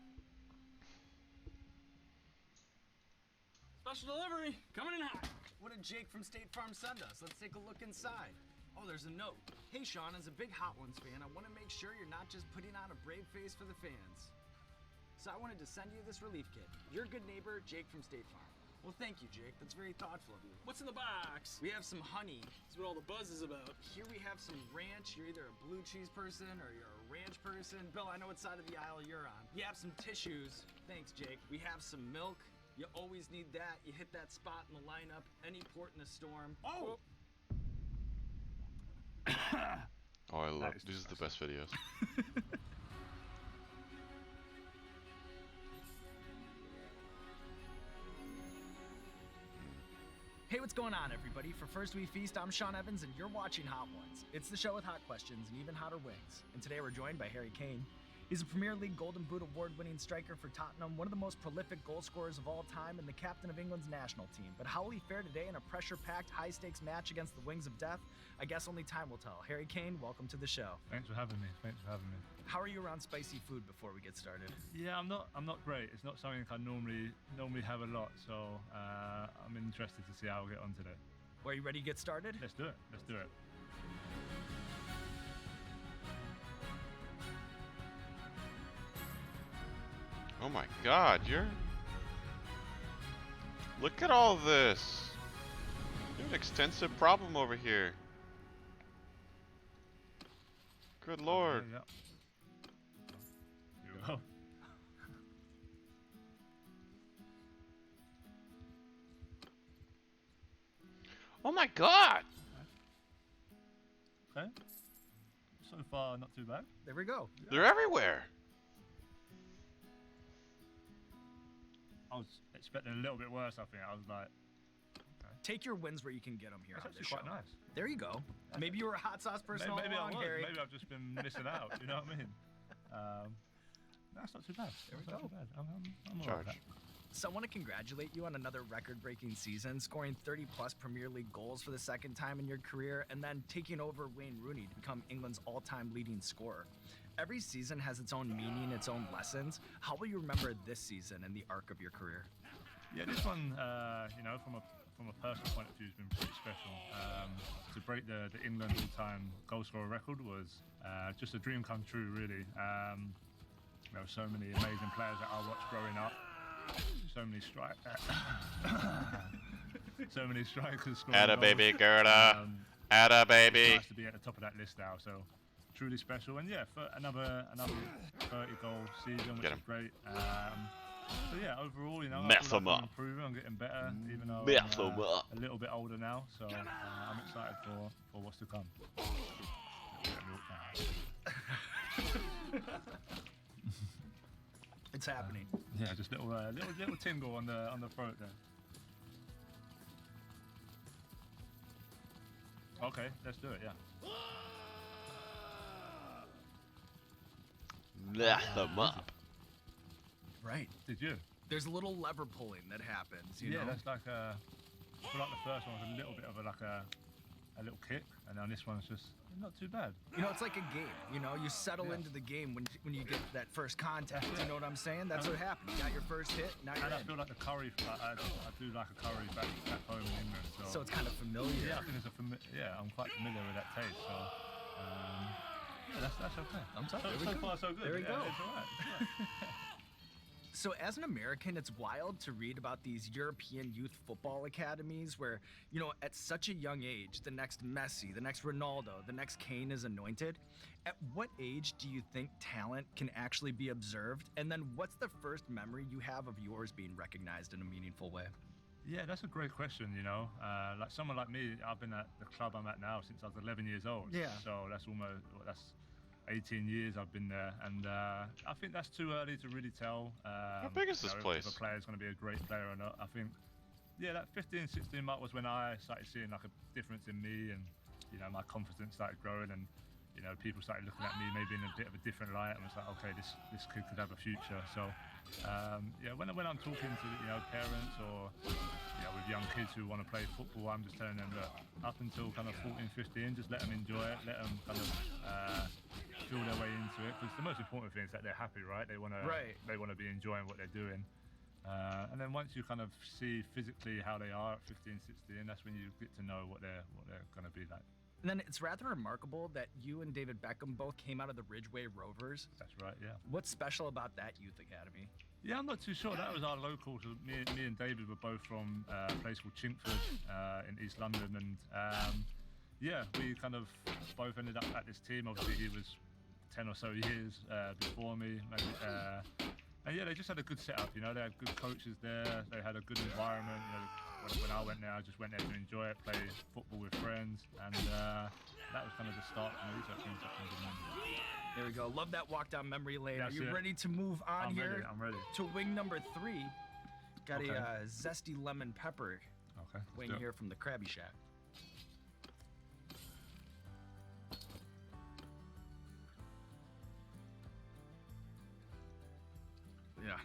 Special delivery, coming in hot. What did Jake from State Farm send us? Let's take a look inside. Oh, there's a note. Hey, Sean, as a big Hot Ones fan, I want to make sure you're not just putting on a brave face for the fans. So I wanted to send you this relief kit. Your good neighbor, Jake from State Farm. Well, thank you, Jake. That's very thoughtful of you. What's in the box? We have some honey. That's what all the buzz is about. Here we have some ranch. You're either a blue cheese person or you're a ranch person. Bill, I know what side of the aisle you're on. We have some tissues. Thanks, Jake. We have some milk. You always need that. You hit that spot in the lineup, any port in a storm. Oh! Oh, I love these are the best videos. Hey, what's going on, everybody? For First We Feast, I'm Sean Evans, and you're watching Hot Ones. It's the show with hot questions and even hotter wings. And today we're joined by Harry Kane. He's a Premier League Golden Boot award-winning striker for Tottenham, one of the most prolific goal scorers of all time, and the captain of England's national team. But how will he fare today in a pressure-packed, high-stakes match against the Wings of Death? I guess only time will tell. Harry Kane, welcome to the show. Thanks for having me. How are you around spicy food before we get started? Yeah, I'm not great. It's not something I normally have a lot, so I'm interested to see how I'll get on today. Well, are you ready to get started? Let's do it. Oh my God, look at all this. You have an extensive problem over here. Good Lord. Yeah. Here we go. Oh my God. Okay. So far, not too bad. There we go. They're everywhere. I was expecting a little bit worse, I think. I was like... Okay. Take your wins where you can get them here. That's on this actually show. quite nice. There you go. Maybe you were a hot sauce person all along, Harry. Maybe I've just been missing out, you know what I mean? That's not too bad. There we Not go. too bad. I'm all right with that. So I want to congratulate you on another record-breaking season, scoring 30-plus Premier League goals for the second time in your career, and then taking over Wayne Rooney to become England's all-time leading scorer. Every season has its own meaning, its own lessons. How will you remember this season and the arc of your career? Yeah, this one, from a personal point of view, has been pretty special. To break the England all-time goal scorer record was just a dream come true, really. There were so many amazing players that I watched growing up. So many strikers scoring Atta goals. baby, Gerda. Atta baby. It's nice to be at the top of that list now. So truly special. And yeah, for another 30-goal season, which is great. So yeah, overall, Mess I'm 'em up. improving, I'm getting better, even though Mess I'm 'em up. a little bit older now. So I'm excited for what's to come. It's happening. Yeah, just little tingle on the throat there. Okay, let's do it. Yeah. Mess them up. Right. Did you? There's a little lever pulling that happens, you know? That's like I feel like the first one was a little bit of a little kick, and then this one's just not too bad. You know, it's like a game. You know, you settle into the game when you get that first contact. You know what I'm saying? That's what happened. You got your first hit. Now you're And I in. feel like the curry. I do like a curry back home in England. So it's kind of familiar. Yeah, I think I'm quite familiar with that taste. So yeah, that's okay. I'm sorry. So far so good. There we go. It's all right. So, as an American, it's wild to read about these European youth football academies where, you know, at such a young age, the next Messi, the next Ronaldo, the next Kane is anointed. At what age do you think talent can actually be observed? And then, what's the first memory you have of yours being recognized in a meaningful way? Yeah, that's a great question. You know, like someone like me, I've been at the club I'm at now since I was 11 years old. Yeah. So that's 18 years I've been there, and I think that's too early to really tell. How big is this place? If a player's going to be a great player or not. I think, yeah, that 15, 16 mark was when I started seeing like a difference in me, and you know, my confidence started growing, and you know, people started looking at me maybe in a bit of a different light, and was like, okay, this kid could have a future. So, yeah, when I'm talking to parents or with young kids who want to play football, I'm just telling them that up until kind of 14, 15, just let them enjoy it, let them kind of feel their way into it. Because the most important thing is that they're happy, right? They want to be enjoying what they're doing. And then once you kind of see physically how they are at 15, 16, that's when you get to know what they're going to be like. And then it's rather remarkable that you and David Beckham both came out of the Ridgeway Rovers. That's right, yeah. What's special about that youth academy? Yeah, I'm not too sure. That was our local. So me and David were both from a place called Chingford in East London, and yeah, we kind of both ended up at this team. Obviously, he was 10 or so years before me, maybe, and yeah, they just had a good setup. You know, they had good coaches there. They had a good environment. You know, when I went there, I just went there to enjoy it, play football with friends, and that was kind of the start for me. So I think that's kind of good memory. There we go. Love that walk down memory lane. That's Are you it. ready to move on here? I'm ready. To wing number 3. Got Okay. a zesty lemon pepper Okay. wing here from the Krabby Shack. Yeah.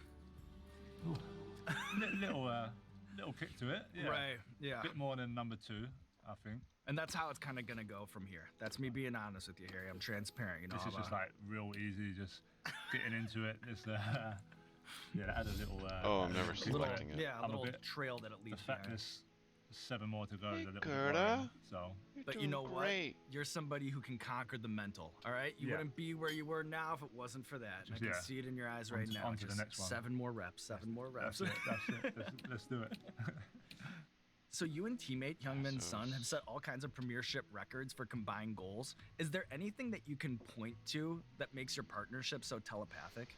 Little kick to it. Yeah. Right. Yeah. Bit more than number 2, I think. And that's how it's kind of gonna go from here. That's me being honest with you, Harry. I'm transparent. You know. This is just like real easy, just getting into it. This, yeah, add a little. I'm never selecting it. Yeah, a I'm little bit, trail that it leads. The fact there's 7 more to go is a little Gerda. worrying, so. But you know what? You're somebody who can conquer the mental. All right, you wouldn't be where you were now if it wasn't for that. And I can see it in your eyes right now. On to the next one. 7 more reps. 7 more reps. That's it. Let's do it. So you and teammate Youngmin Sun have set all kinds of premiership records for combined goals. Is there anything that you can point to that makes your partnership so telepathic?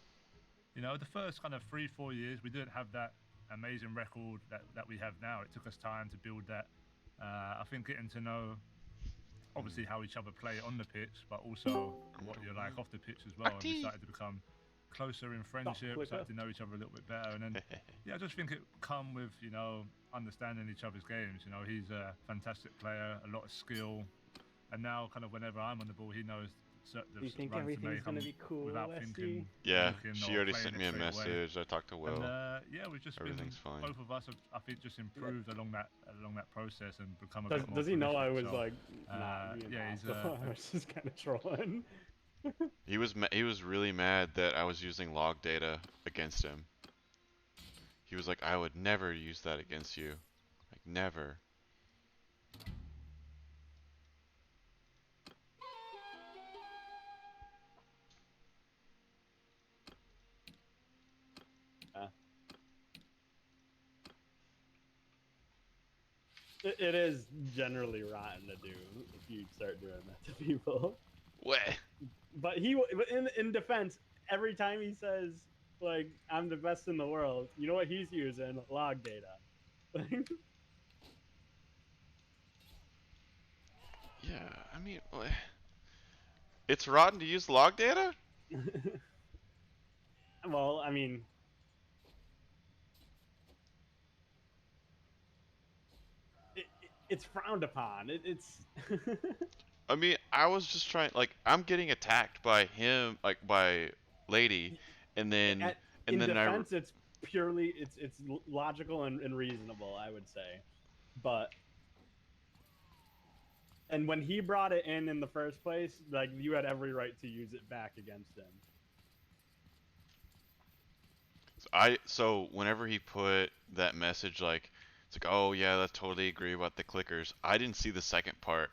You know, the first kind of 3-4 years, we didn't have that amazing record that we have now. It took us time to build that. I think getting to know, obviously, how each other play on the pitch, but also what you're like off the pitch as well. And we started to become closer in friendship, started to know each other a little bit better. And then, yeah, I just think it come with, understanding each other's games. You know, he's a fantastic player, a lot of skill. And now, kind of, whenever I'm on the ball, he knows Do you think everything's going to be cool, without Westy? thinking. Yeah, thinking she or already playing sent it me a straight away. message. I talked to Will. And, yeah, we've just Everything's been, fine. both of us have, I think, just improved along that process and become a Does, bit more does he know I was prolific, so, like not being yeah, hostile? I was just kind of trolling. He was really mad that I was using log data against him. He was like, I would never use that against you. Like, never. It is generally rotten to do if you start doing that to people. What? But in defense, every time he says like I'm the best in the world, you know what he's using? Log data. Yeah, I mean, it's rotten to use log data? Well, I mean, it's frowned upon. It's. I mean, I was just trying. Like, I'm getting attacked by him, like by Lady, and then in defense, it's purely it's logical and reasonable, I would say, but. And when he brought it in the first place, like you had every right to use it back against him. So whenever he put that message, like it's like, oh yeah, I totally agree about the clickers. I didn't see the second part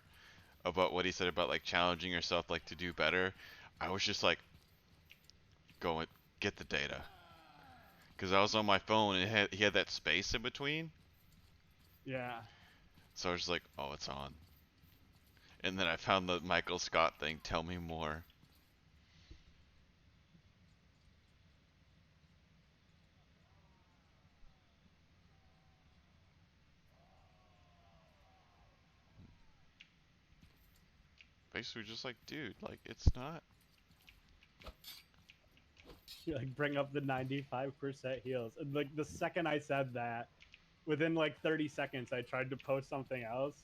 about what he said about like challenging yourself, like to do better. I was just like, go and get the data, Because I was on my phone and he had that space in between. Yeah. So I was just like, oh, it's on. And then I found the Michael Scott thing. Tell me more. Basically, just like, dude, like, it's not. You like bring up the 95% heals, and like the second I said that, within like 30 seconds, I tried to post something else,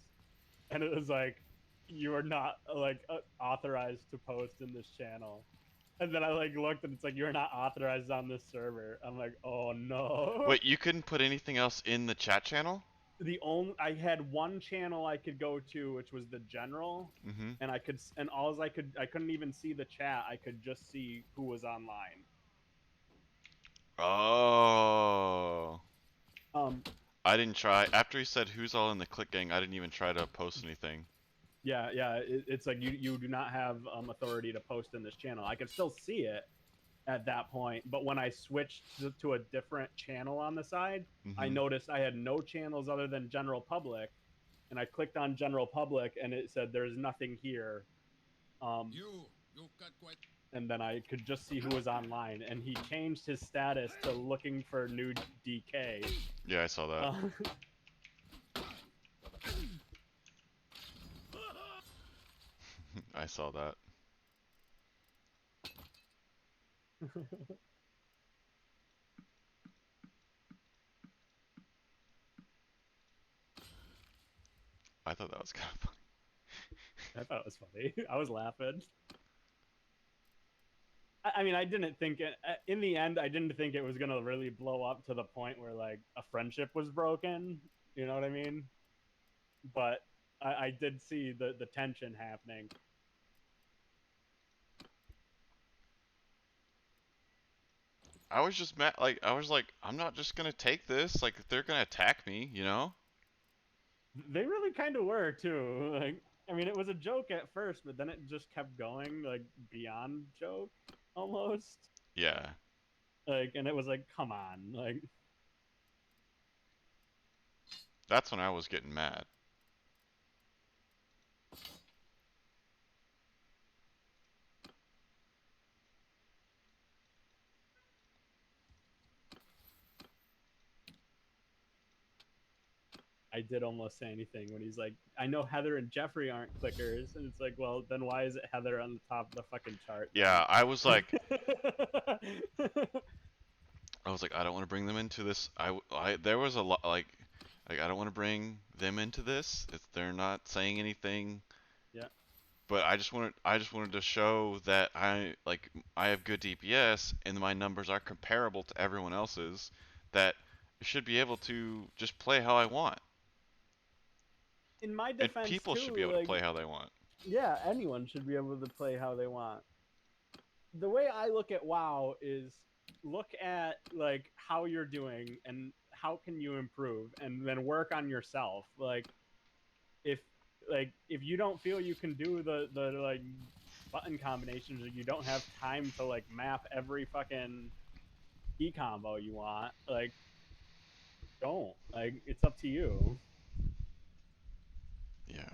and it was like, you are not like authorized to post in this channel. And then I like looked, and it's like, you're not authorized on this server. I'm like, oh no. Wait, you couldn't put anything else in the chat channel? I had one channel I could go to, which was the general, Mm-hmm. and I couldn't even see the chat. I could just see who was online. Oh. Um, I didn't try. After he said who's all in the click gang, I didn't even try to post anything. Yeah, it's like you do not have authority to post in this channel. I could still see it at that point, but when I switched to a different channel on the side, I Mm-hmm. noticed I had no channels other than general public, and I clicked on general public, and it said there's nothing here. And then I could just see who was online, and he changed his status to looking for new DK. Yeah, I saw that. I saw that. I thought that was kind of funny. I thought it was funny. I was laughing. I mean, I didn't think it. In the end, I didn't think it was gonna really blow up to the point where like a friendship was broken. You know what I mean? But I did see the tension happening. I was just mad. Like, I was like, I'm not just gonna take this. Like, they're gonna attack me, you know? They really kind of were too. Like, I mean, it was a joke at first, but then it just kept going, like beyond joke, almost. Yeah. Like, and it was like, come on, like. That's when I was getting mad. I did almost say anything when he's like, I know Heather and Jeffrey aren't clickers, and it's like, well, then why is it Heather on the top of the fucking chart? Yeah, I was like, I don't want to bring them into this. There was a lot like I don't want to bring them into this. They're not saying anything. Yeah. But I just wanted to show that I have good DPS and my numbers are comparable to everyone else's. That I should be able to just play how I want. In my And defense, people too, should be able to play how they want. Yeah, anyone should be able to play how they want. The way I look at WoW is look at like how you're doing and how can you improve, and then work on yourself. Like if you don't feel you can do the like button combinations, or you don't have time to like map every fucking E combo you want, like don't. Like, it's up to you. Yeah.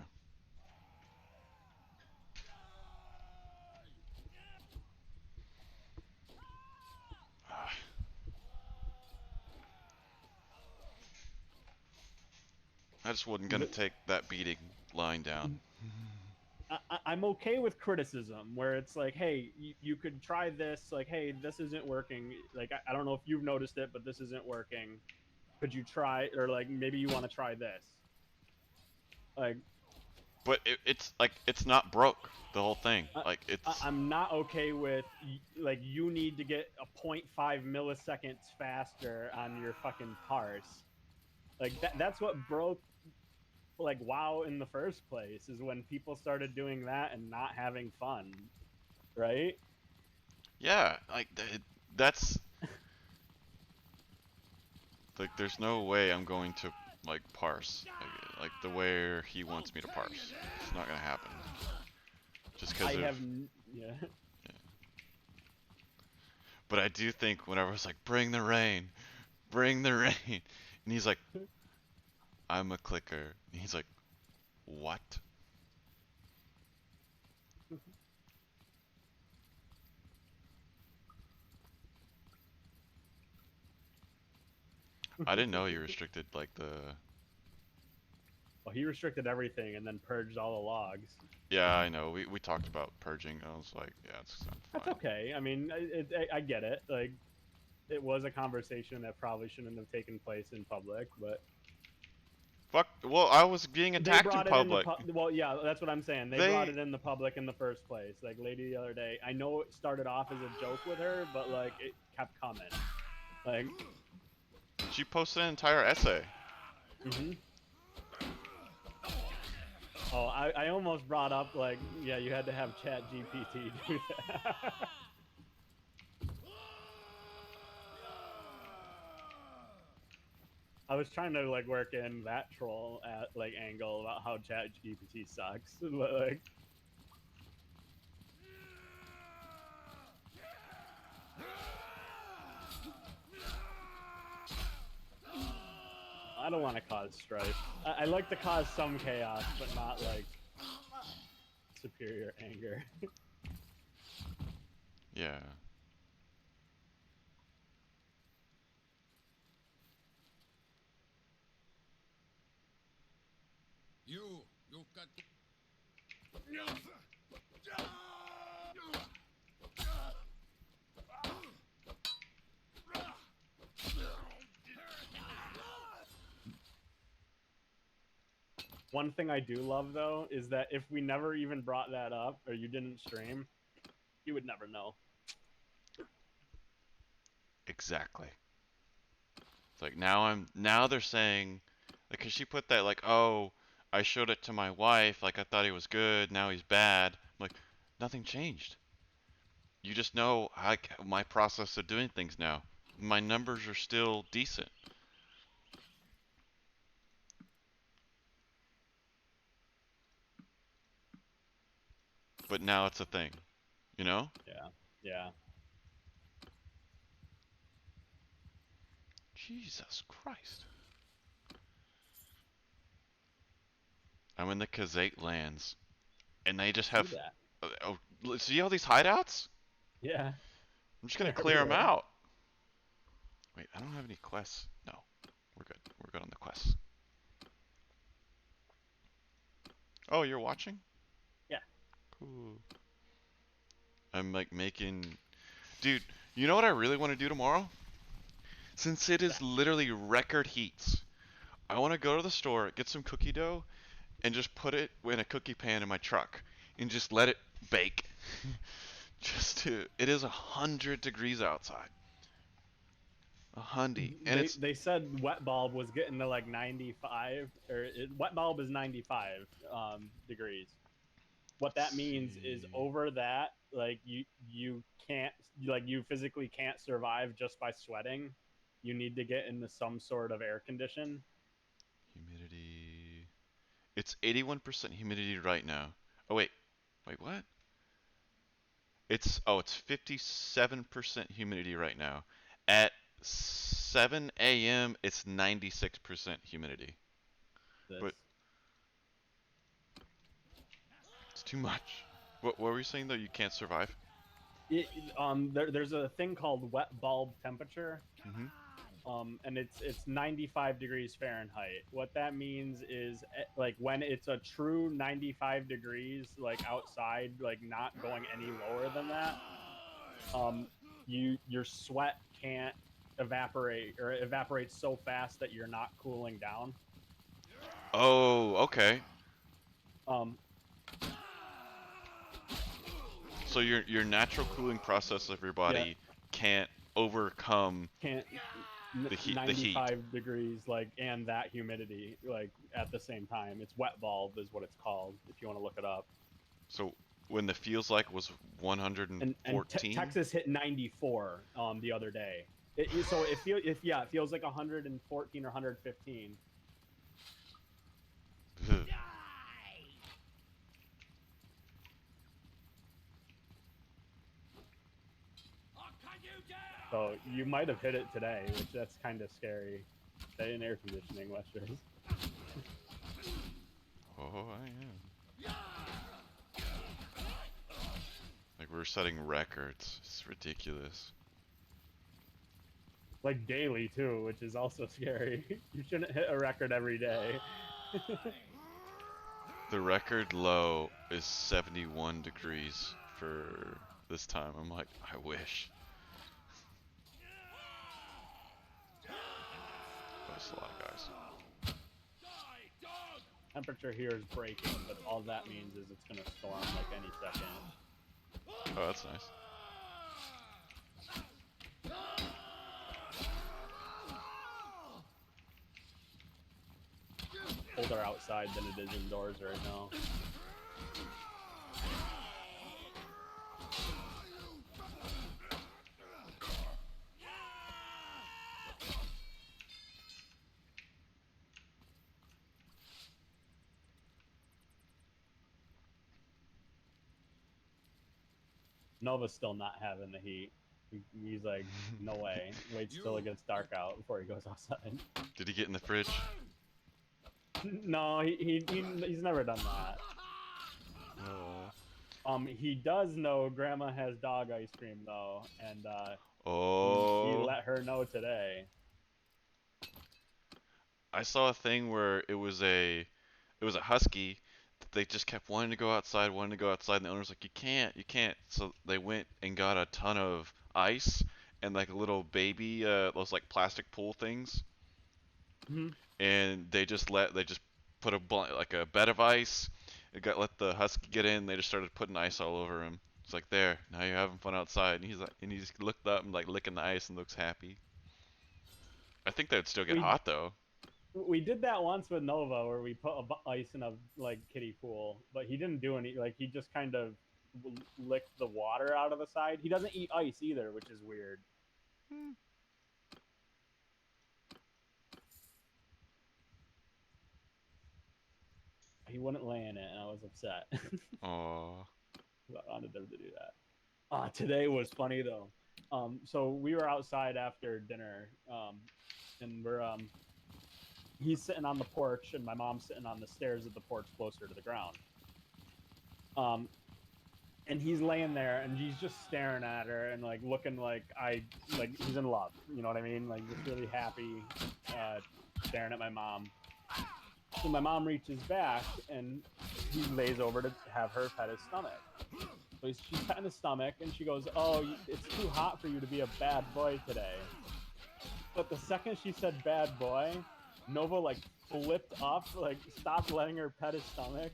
I just wasn't gonna take that beating lying down. I'm okay with criticism where it's like, hey, you could try this. Like, hey, this isn't working. Like, I don't know if you've noticed it, but this isn't working. Could you try, or like maybe you want to try this? Like, but it's like it's not broke. The whole thing, like I'm not okay with like you need to get a 0.5 milliseconds faster on your fucking parse. Like that's what broke like WoW in the first place, is when people started doing that and not having fun, right? Yeah, like that's like there's no way I'm going to like parse like the way he wants me to parse. It's not gonna happen. Just because yeah. But I do think whenever it's like, bring the rain, and he's like, I'm a clicker. And he's like, what? I didn't know you restricted like the. Well, he restricted everything and then purged all the logs. Yeah, I know. We talked about purging. I was like, yeah, it's not fine. That's okay. I mean, I get it. Like, it was a conversation that probably shouldn't have taken place in public, but. Fuck. Well, I was being attacked in public. Well, yeah, that's what I'm saying. They brought it in the public in the first place. Like, lady the other day, I know it started off as a joke with her, but like it kept coming. Like. She posted an entire essay. Oh, I almost brought up like, yeah, you had to have Chat GPT do that. I was trying to like work in that troll at like angle about how Chat GPT sucks, but like. I don't want to cause strife. I like to cause some chaos, but not like superior anger. Yeah. You got. One thing I do love though is that if we never even brought that up or you didn't stream, you would never know. Exactly. It's like now they're saying, like, 'cause she put that like, oh, I showed it to my wife, like I thought he was good, now he's bad. I'm like, nothing changed. You just know my process of doing things now. My numbers are still decent. But now it's a thing, you know? Yeah. Yeah. Jesus Christ. I'm in the Kazate lands, and they just have. See all these hideouts? Yeah. I'm just gonna clear them out. Wait, I don't have any quests. No, we're good. We're good on the quests. Oh, you're watching? Yeah. Cool. I'm like making. Dude, you know what I really want to do tomorrow? Since it is literally record heats, I want to go to the store, get some cookie dough, and just put it in a cookie pan in my truck and just let it bake. It is 100 degrees outside. 100, and they said wet bulb was getting to like 95, or wet bulb is 95 degrees. What that means is over that, like you can't, like you physically can't survive just by sweating. You need to get into some sort of air condition. Humidity. It's 81% humidity right now. Oh wait, what? It's 57% humidity right now. At 7 a.m. it's 96% humidity. But it's too much. What were you saying though? You can't survive? There's a thing called wet bulb temperature. And it's 95 degrees Fahrenheit. What that means is like when it's a true 95 degrees, like outside, like not going any lower than that, your sweat can't evaporate, or it evaporates so fast that you're not cooling down. Oh, okay. So your natural cooling process of your body can't overcome the heat. 95 degrees, like, and that humidity, like, at the same time. It's wet bulb is what it's called, if you want to look it up. So when the feels like was 114? And Texas hit 94 the other day. It feels like 114 or 115. So you might have hit it today, which that's kind of scary. Stay in air conditioning, Westeros. Oh, I am. Like, we're setting records. It's ridiculous. Like daily too, which is also scary. You shouldn't hit a record every day. The record low is 71 degrees for this time. I'm like, I wish. That's a lot of guys. Temperature here is breaking, but all that means is it's gonna storm like any second. Oh, that's nice. Colder outside than it is indoors right now. Nova's still not having the heat. He's like, no way. Waits till it gets dark out before he goes outside. Did he get in the fridge? No, he's never done that. Oh. He does know Grandma has dog ice cream though, and he let her know today. I saw a thing where it was a husky that they just kept wanting to go outside, and the owner's like, you can't. So they went and got a ton of ice and like a little baby, those like plastic pool things, and they just put a bed of ice. Let the husky get in. They just started putting ice all over him. It's like, there, now you're having fun outside. And he just looked up and like licking the ice and looks happy. I think that would still get hot though. We did that once with Nova, where we put ice in a like kiddie pool, but he didn't do any. Like he just kind of licked the water out of the side. He doesn't eat ice either, which is weird. He wouldn't lay in it, and I was upset. Aww. I wanted them to do that. Today was funny though. So we were outside after dinner, and he's sitting on the porch, and my mom's sitting on the stairs of the porch closer to the ground. And he's laying there, and he's just staring at her, and like looking like he's in love. You know what I mean? Like just really happy, staring at my mom. So my mom reaches back, and he lays over to have her pet his stomach. So she's petting his stomach, and she goes, "Oh, it's too hot for you to be a bad boy today." But the second she said "bad boy," Nova like flipped up, like stopped letting her pet his stomach,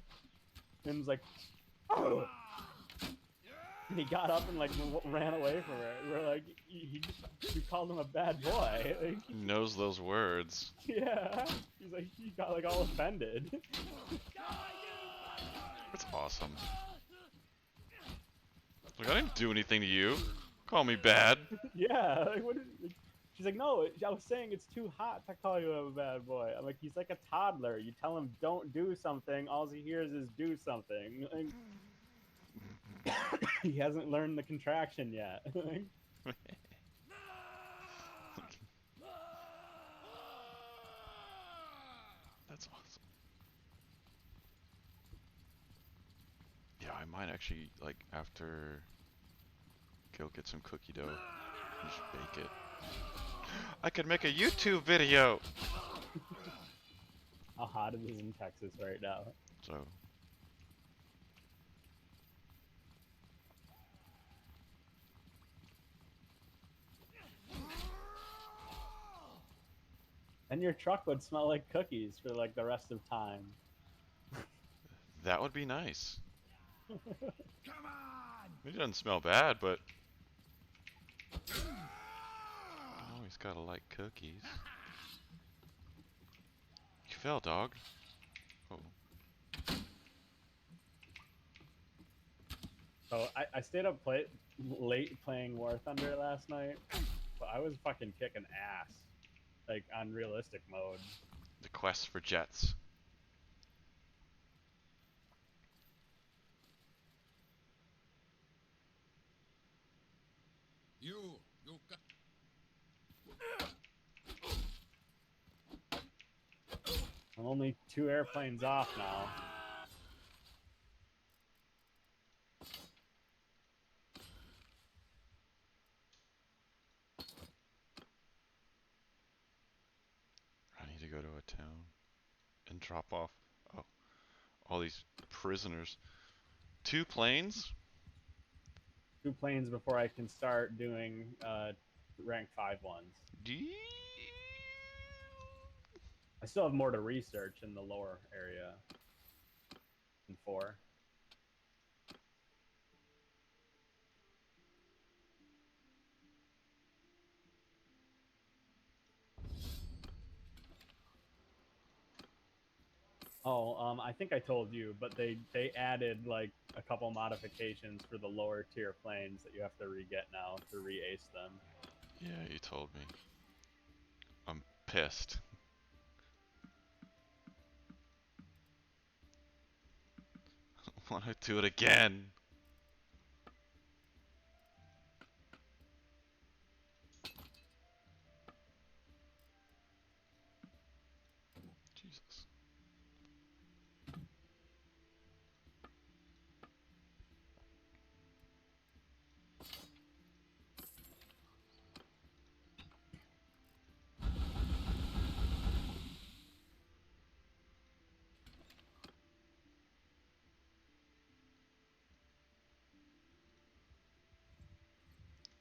and was like, "Oh!" And he got up and like ran away from her. We're like, "You called him a bad boy." Like, He knows those words. yeah, he's like, he got like all offended. That's awesome. Like, I didn't do anything to you. Call me bad. Yeah, like, she's like, "No, I was saying it's too hot to call you a bad boy." I'm like, he's like a toddler. You tell him don't do something, all he hears is do something. Like, he hasn't learned the contraction yet. That's awesome. Yeah, I might actually, like, after go get some cookie dough and just bake it. I could make a YouTube video! How hot it is in Texas right now. So. And your truck would smell like cookies for like the rest of time. That would be nice. Come on! It doesn't smell bad, but I always gotta like cookies. You fell, dog. Oh. So I stayed up late playing War Thunder last night, but I was fucking kicking ass, like on realistic mode. The quest for jets. You I'm only 2 airplanes off now. I need to go to a town and drop off all these prisoners. 2 planes? 2 planes before I can start doing rank 5 ones. I still have more to research in the lower area. In 4. Oh, I think I told you, but they added like a couple modifications for the lower tier planes that you have to re-get now to re-ace them. Yeah, you told me. I'm pissed. I want to do it again. Jesus.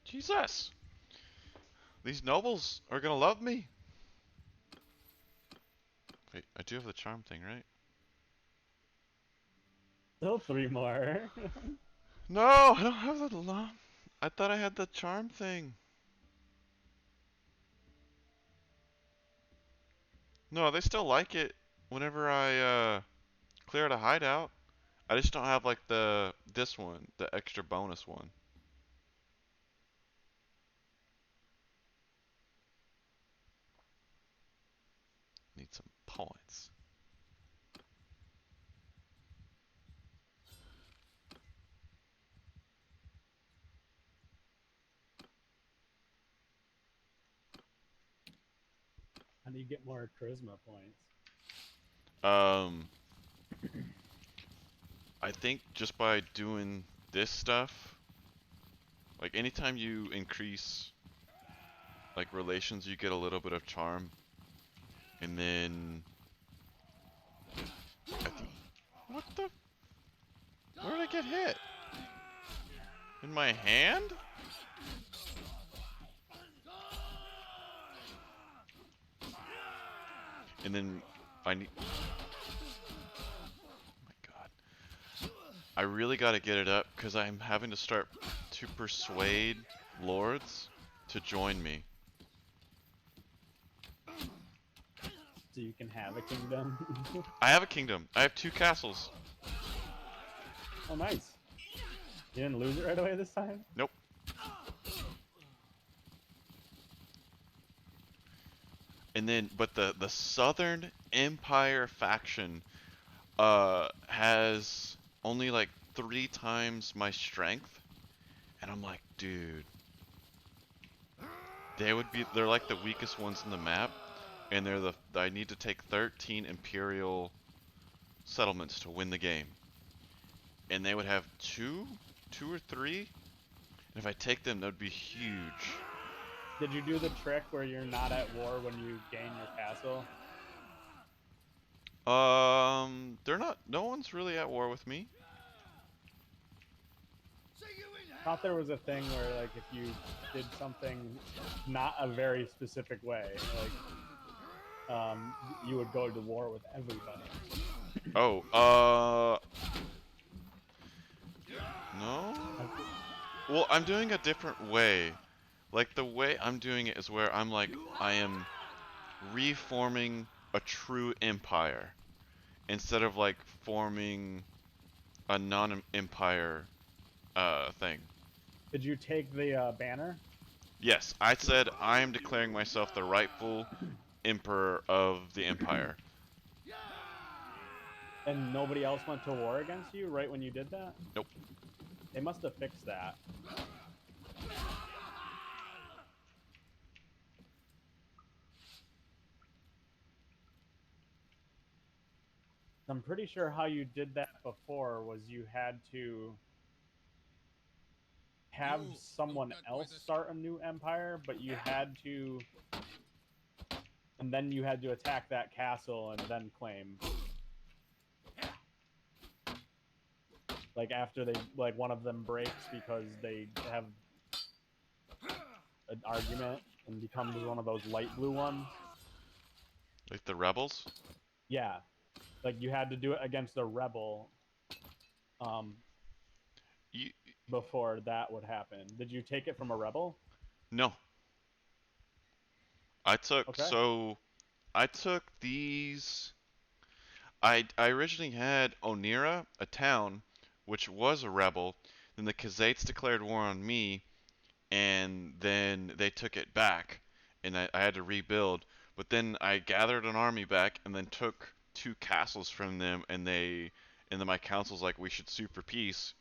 Jesus! These nobles are gonna love me. Wait, I do have the charm thing, right? Still 3 more. No, I don't have the alarm. I thought I had the charm thing. No, they still like it whenever I clear out a hideout. I just don't have like this one, the extra bonus one. Need some points. How do you get more charisma points? I think just by doing this stuff, like anytime you increase like relations, you get a little bit of charm. And then I think, what the? Where did I get hit? In my hand? And then I need. Oh my god. I really got to get it up because I'm having to start to persuade lords to join me. So you can have a kingdom? I have a kingdom. I have 2 castles. Oh, nice. You didn't lose it right away this time? Nope. And then, but the Southern Empire faction has only like 3 times my strength, and I'm like, dude, they're like the weakest ones in the map, and I need to take 13 Imperial settlements to win the game, and they would have 2 or 3, and if I take them, that would be huge. Did you do the trick where you're not at war when you gain your castle? They're not. No one's really at war with me. I thought there was a thing where, like, if you did something not a very specific way, like, you would go to war with everybody. Oh, no? Well, I'm doing a different way. Like, the way I'm doing it is where I'm like, I am reforming a true empire instead of, like, forming a non-empire thing. Did you take the banner? Yes, I said I am declaring myself the rightful emperor of the empire. And nobody else went to war against you right when you did that? Nope. They must have fixed that. I'm pretty sure how you did that before was you had to have someone else start a new empire, but you had to, and then you had to attack that castle and then claim. Like after they, like one of them breaks because they have an argument and becomes one of those light blue ones. Like the rebels? Yeah, like you had to do it against a rebel. Before that would happen. Did you take it from a rebel? No. I took these. I originally had Onira, a town, which was a rebel. Then the Khazaits declared war on me, and then they took it back, and I had to rebuild. But then I gathered an army back, and then took 2 castles from them, and then my council's like, we should sue for peace.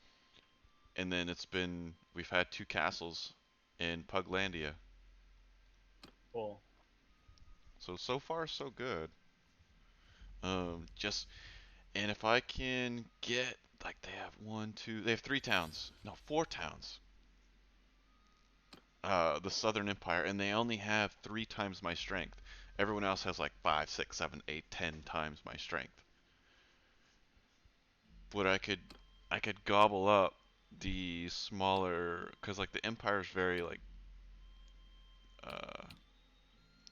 And then we've had 2 castles in Puglandia. Cool. So far so good. And if I can get, like, they have 3 towns, no, 4 towns. The Southern Empire, and they only have 3 times my strength. Everyone else has like 5, 6, 7, 8, 10 times my strength. But I could gobble up the smaller, because like the Empire's very like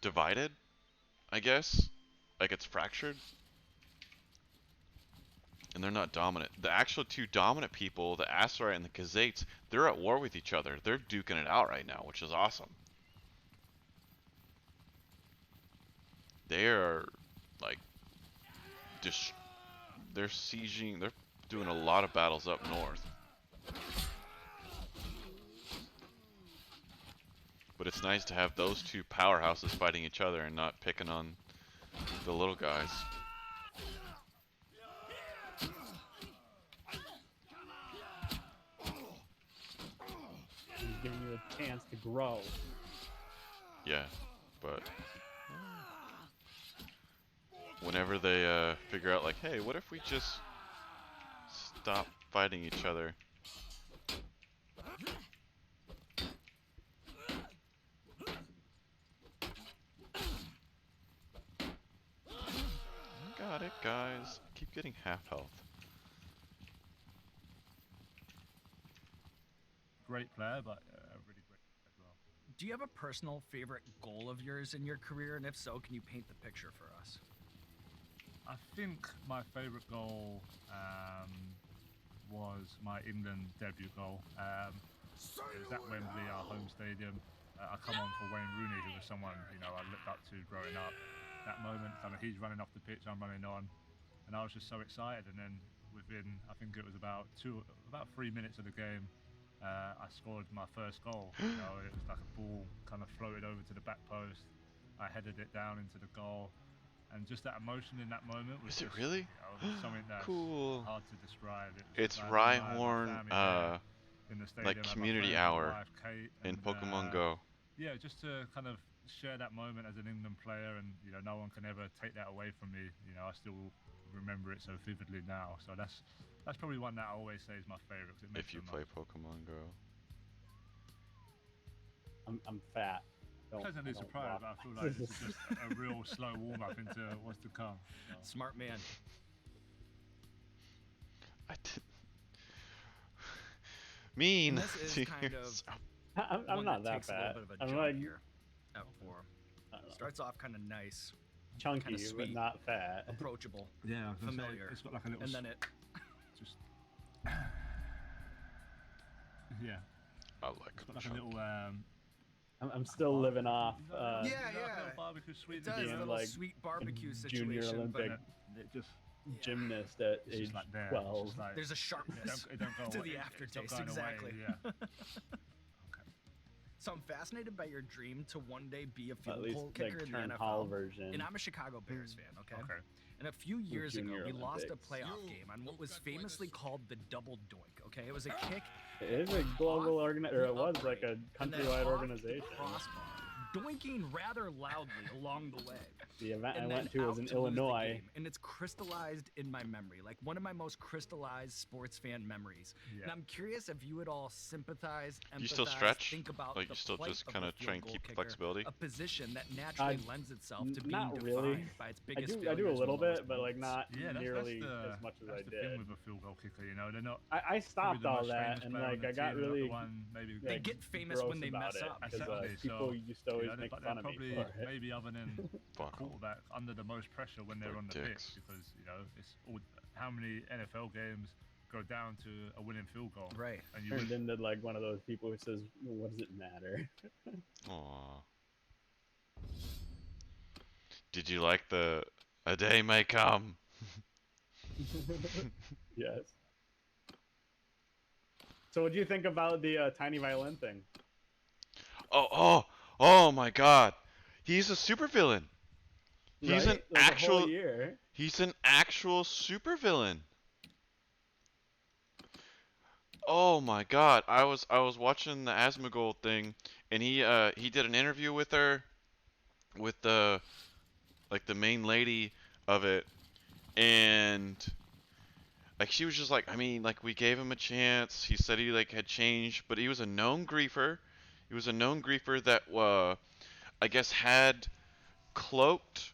divided, I guess. Like it's fractured. And they're not dominant. The actual 2 dominant people, the Asurite and the Khazaits, they're at war with each other. They're duking it out right now, which is awesome. They are like they're sieging. They're doing a lot of battles up north. But it's nice to have those 2 powerhouses fighting each other and not picking on the little guys. He's giving you a chance to grow. Yeah, but whenever they figure out like, hey, what if we just stop fighting each other? Got it, guys. Keep getting half health. Great player, but really great as well. Do you have a personal favorite goal of yours in your career? And if so, can you paint the picture for us? I think my favourite goal was my England debut goal. It was at Wembley, our home stadium. I come on for Wayne Rooney, who was someone I looked up to growing up. That moment, kind of, he's running off the pitch, I'm running on, and I was just so excited. And then within, I think it was about 3 minutes of the game, I scored my first goal. It was like a ball kind of floated over to the back post. I headed it down into the goal, and just that emotion in that moment was Is it really? Something that's cool. hard to describe. It's Rhyhorn, like community hour wife, Kate, in and, Pokemon Go. Yeah, just to kind of share that moment as an England player, and no one can ever take that away from me. I still remember it so vividly now. So that's probably one that I always say is my favorite. If you play Pokemon Go. I'm fat. Pleasantly surprised, but I feel like this is just a real slow warm up into what's to come. So. Smart man. I did. Mean. And this is kind of. I'm not that fat. I'm like here. At 4. Starts off kind of nice, chunky, kinda sweet, but not fat. approachable, yeah, familiar. It's got like a little. And then it. Just. Yeah. I like it's got like a little. I'm still living off. Yeah. Barbecue sweet. It does, a little like sweet barbecue junior situation. Olympic it just. Gymnast at age like 12. Like, there's a sharpness it don't go to away. the aftertaste. Away, Exactly. yeah. Okay. So I'm fascinated by your dream to one day be a field least, goal kicker like, in the Turn NFL. Hall version. And I'm a Chicago Bears fan, okay? Okay. And a few years ago, Junior we lost a Olympics. playoff game on what was famously called the double doink, okay? It was a kick. It is a global or it was like a and then countrywide off organization. The crossbar, doinking rather loudly along the way. The event I And went then to was out in to lose the Illinois. game. And it's crystallized in my memory, like one of my most crystallized sports fan memories. Yeah. And I'm curious if you would all sympathize, empathize, You still stretch? think about Like the you still plight just of kind a of try and field goal keep kicker, flexibility? a position that naturally lends itself to being Not defined really. by its I biggest do a failures little and lowest bit, but like moments. not Yeah, nearly that's as much as I the did. thing with a field goal kicker. You know, they're not. I probably stopped the all most that, famous and player on like the I got team, they're not really the one maybe They like, get famous gross when they about mess it up. because exactly. people So, used to always make but fun they're of me probably for it. maybe other than Fuck 'em. quarterback under the most pressure when they're on the dicks. pitch because it's all, how many NFL games go down to a winning field goal. Right. And you Turned into like one of those people who says, "What does it matter?" Aww. Did you like the "A day may come"? Yes. So, what do you think about the tiny violin thing? Oh my God! He's a supervillain. He's Right? an Like a whole actual. year. He's an actual supervillain. Oh my God! I was watching the Asmongold thing, and he did an interview with her, with the main lady of it, and like she was just like, I mean, like we gave him a chance. He said he like had changed, but he was a known griefer. He was a known griefer that I guess had cloaked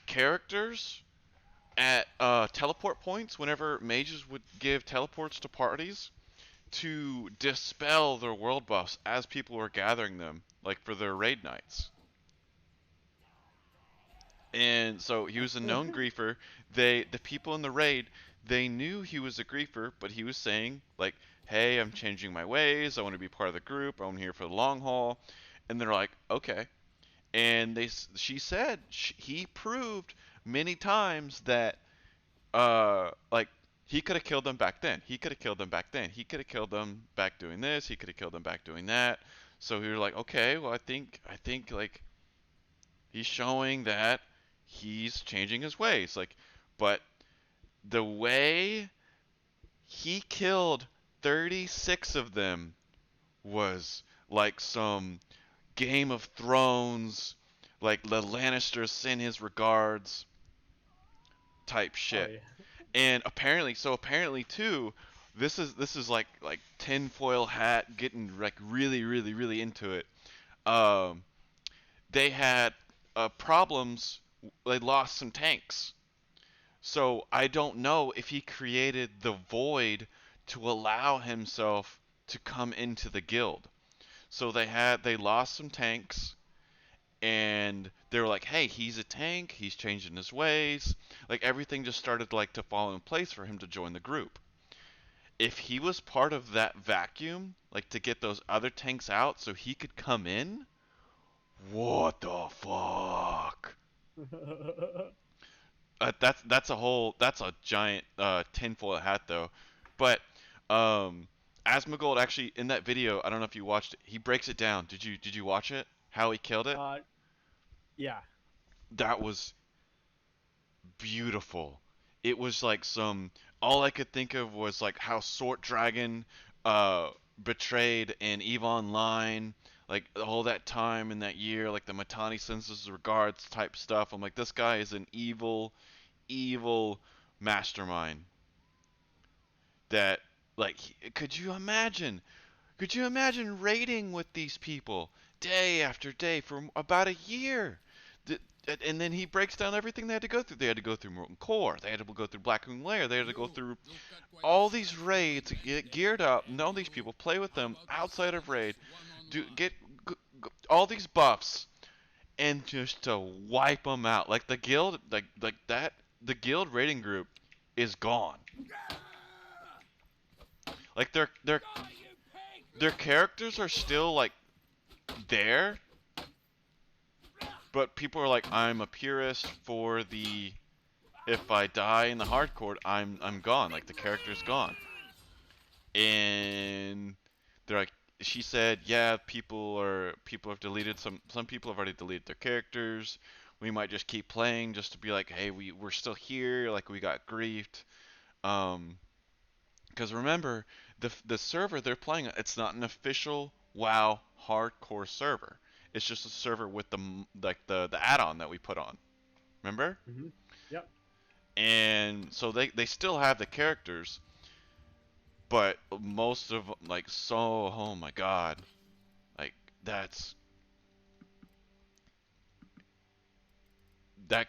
characters at teleport points whenever mages would give teleports to parties to dispel their world buffs as people were gathering them, like for their raid nights. And so he was a known griefer. The people in the raid, they knew he was a griefer, but he was saying like, "Hey, I'm changing my ways. I want to be part of the group. I'm here for the long haul." And they're like, "Okay." And she said he proved many times that like he could have killed them back then. He could have killed them back then. He could have killed them back doing this. He could have killed them back doing that. So we were like, okay, well I think like he's showing that he's changing his ways. Like, but the way he killed 36 of them was like some Game of Thrones, like the Lannisters send his regards type Oh shit. yeah. And apparently too, this is like tinfoil hat getting like really into it. Um, they had problems. They lost some tanks. So I don't know if he created the void to allow himself to come into the guild. So they lost some tanks and they were like, "Hey, he's a tank. He's changing his ways." Like everything just started like to fall in place for him to join the group. If he was part of that vacuum, like to get those other tanks out so he could come in, what the fuck? That's a giant tinfoil hat though. But Asmongold actually in that video, I don't know if you watched it. He breaks it down. Did you watch it? How he killed it? Yeah. That was beautiful. It was like some. All I could think of was like how Sword Dragon betrayed and Eve Online, like all that time in that year, like the Matani sends his regards type stuff. I'm like, this guy is an evil mastermind. That like, could you imagine? Could you imagine raiding with these people day after day for about a year? And then he breaks down everything they had to go through. They had to go through Molten Core. They had to go through Blackwing Lair. They had to go through all these raids to get geared up, know these people, play with them outside of raid, get all these buffs, and just to wipe them out. Like the guild, like that, the guild raiding group is gone. Like their characters are still like there, but people are like, I'm a purist for the. If I die in the hardcore, I'm gone. Like the character's gone, and they're like, she said, yeah, people have deleted some people have already deleted their characters. We might just keep playing just to be like, hey, we're still here. Like we got griefed. Because remember, the server they're playing, it's not an official WoW hardcore server. It's just a server with the add-on that we put on. Remember? Mm-hmm. Yep. And so they still have the characters, but most of like oh my god, like that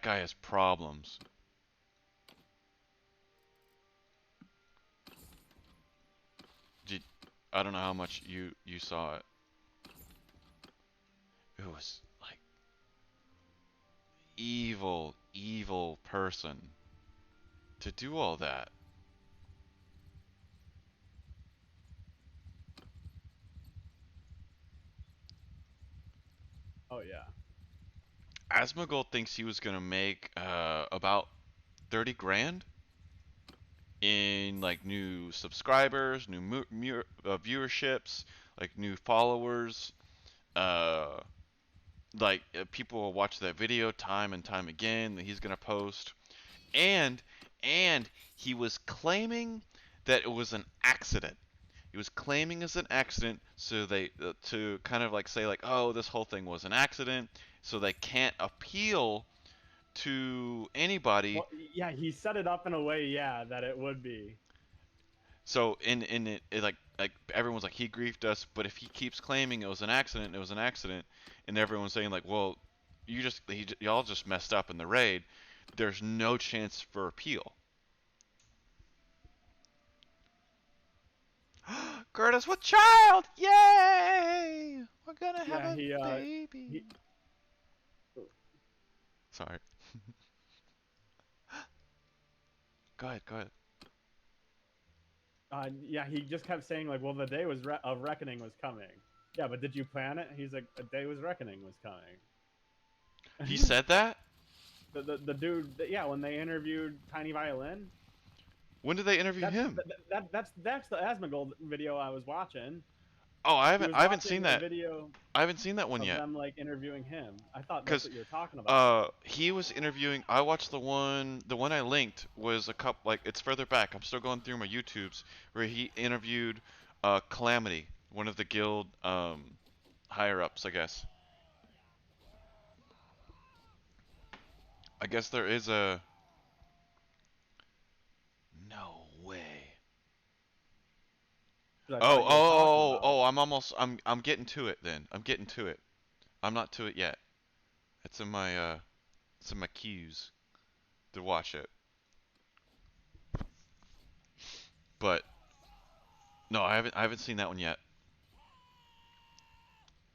guy has problems. Did, I don't know how much you saw it. It was like evil person to do all that. Oh yeah. Asmongold thinks he was gonna make about 30 grand in like new subscribers, new viewerships, like new followers. Uh, People will watch that video time and time again that he's gonna post, and and he was claiming that it was an accident. He was claiming it's an accident, so they to kind of like say like, oh, this whole thing was an accident, so they can't appeal to anybody. Well, yeah, he set it up in a way, yeah, that it would be. So in it like everyone's like he griefed us, but if he keeps claiming it was an accident, it was an accident, and everyone's saying like, well, y'all just messed up in the raid. There's no chance for appeal. Curtis with child, yay! We're gonna have a baby. Sorry. Go ahead. Yeah, he just kept saying like, well, the day of reckoning was coming. Yeah, but did you plan it? He's like, a day was reckoning was coming. He said that? The dude, yeah, when they interviewed Tiny Violin. When did they interview him? That's the Asmongold video I was watching. Oh, I haven't seen that video. I haven't seen that one yet. Them like interviewing him. I thought that's what you were talking about. He was interviewing. I watched the one I linked was a couple like it's further back. I'm still going through my YouTubes where he interviewed Calamity, one of the guild higher ups, I guess. I guess there is a no way. I'm getting to it then. I'm getting to it. I'm not to it yet. It's in my queues to watch it. But no, I haven't seen that one yet.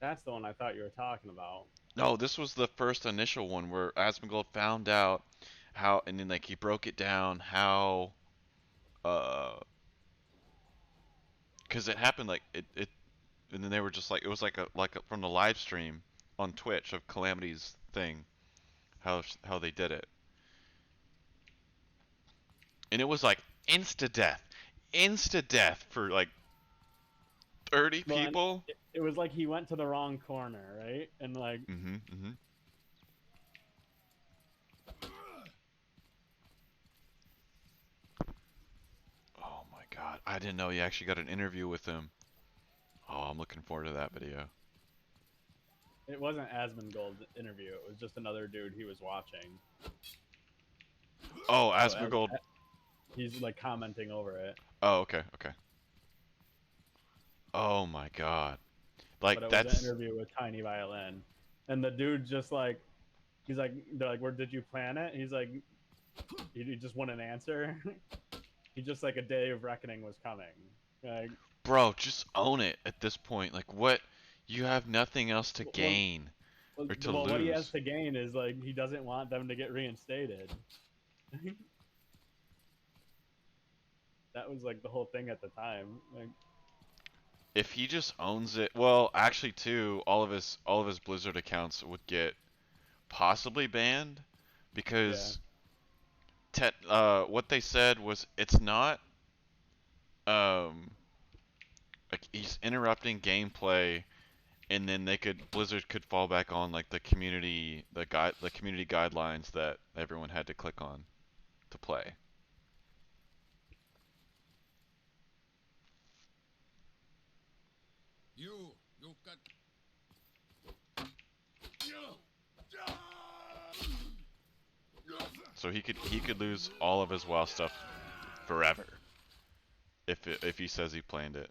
That's the one I thought you were talking about. No, this was the first initial one where Asmongold found out how, and then like he broke it down how, because it happened like it, and then they were just like it was like a from the live stream on Twitch of Calamity's thing, how they did it, and it was like insta death for like 30 people. It was like he went to the wrong corner, right? And like. Oh my god, I didn't know you actually got an interview with him. Oh, I'm looking forward to that video. It wasn't Asmongold's interview. It was just another dude he was watching. Oh, Asmongold. He's like commenting over it. Oh, okay. Oh my god. Like but it was an interview with Tiny Violin. And the dude just like they're like, where did you plan it? He's like he just wouldn't answer. He just like a day of reckoning was coming. Like, bro, just own it at this point. Like what you have nothing else to gain or to lose. What he has to gain is like he doesn't want them to get reinstated. That was like the whole thing at the time. Like, if he just owns it, well, actually, too, all of his Blizzard accounts would get possibly banned because what they said was it's not like he's interrupting gameplay, and then Blizzard could fall back on like the community guidelines that everyone had to click on to play. You got. So he could lose all of his WoW stuff forever if he says he planned it.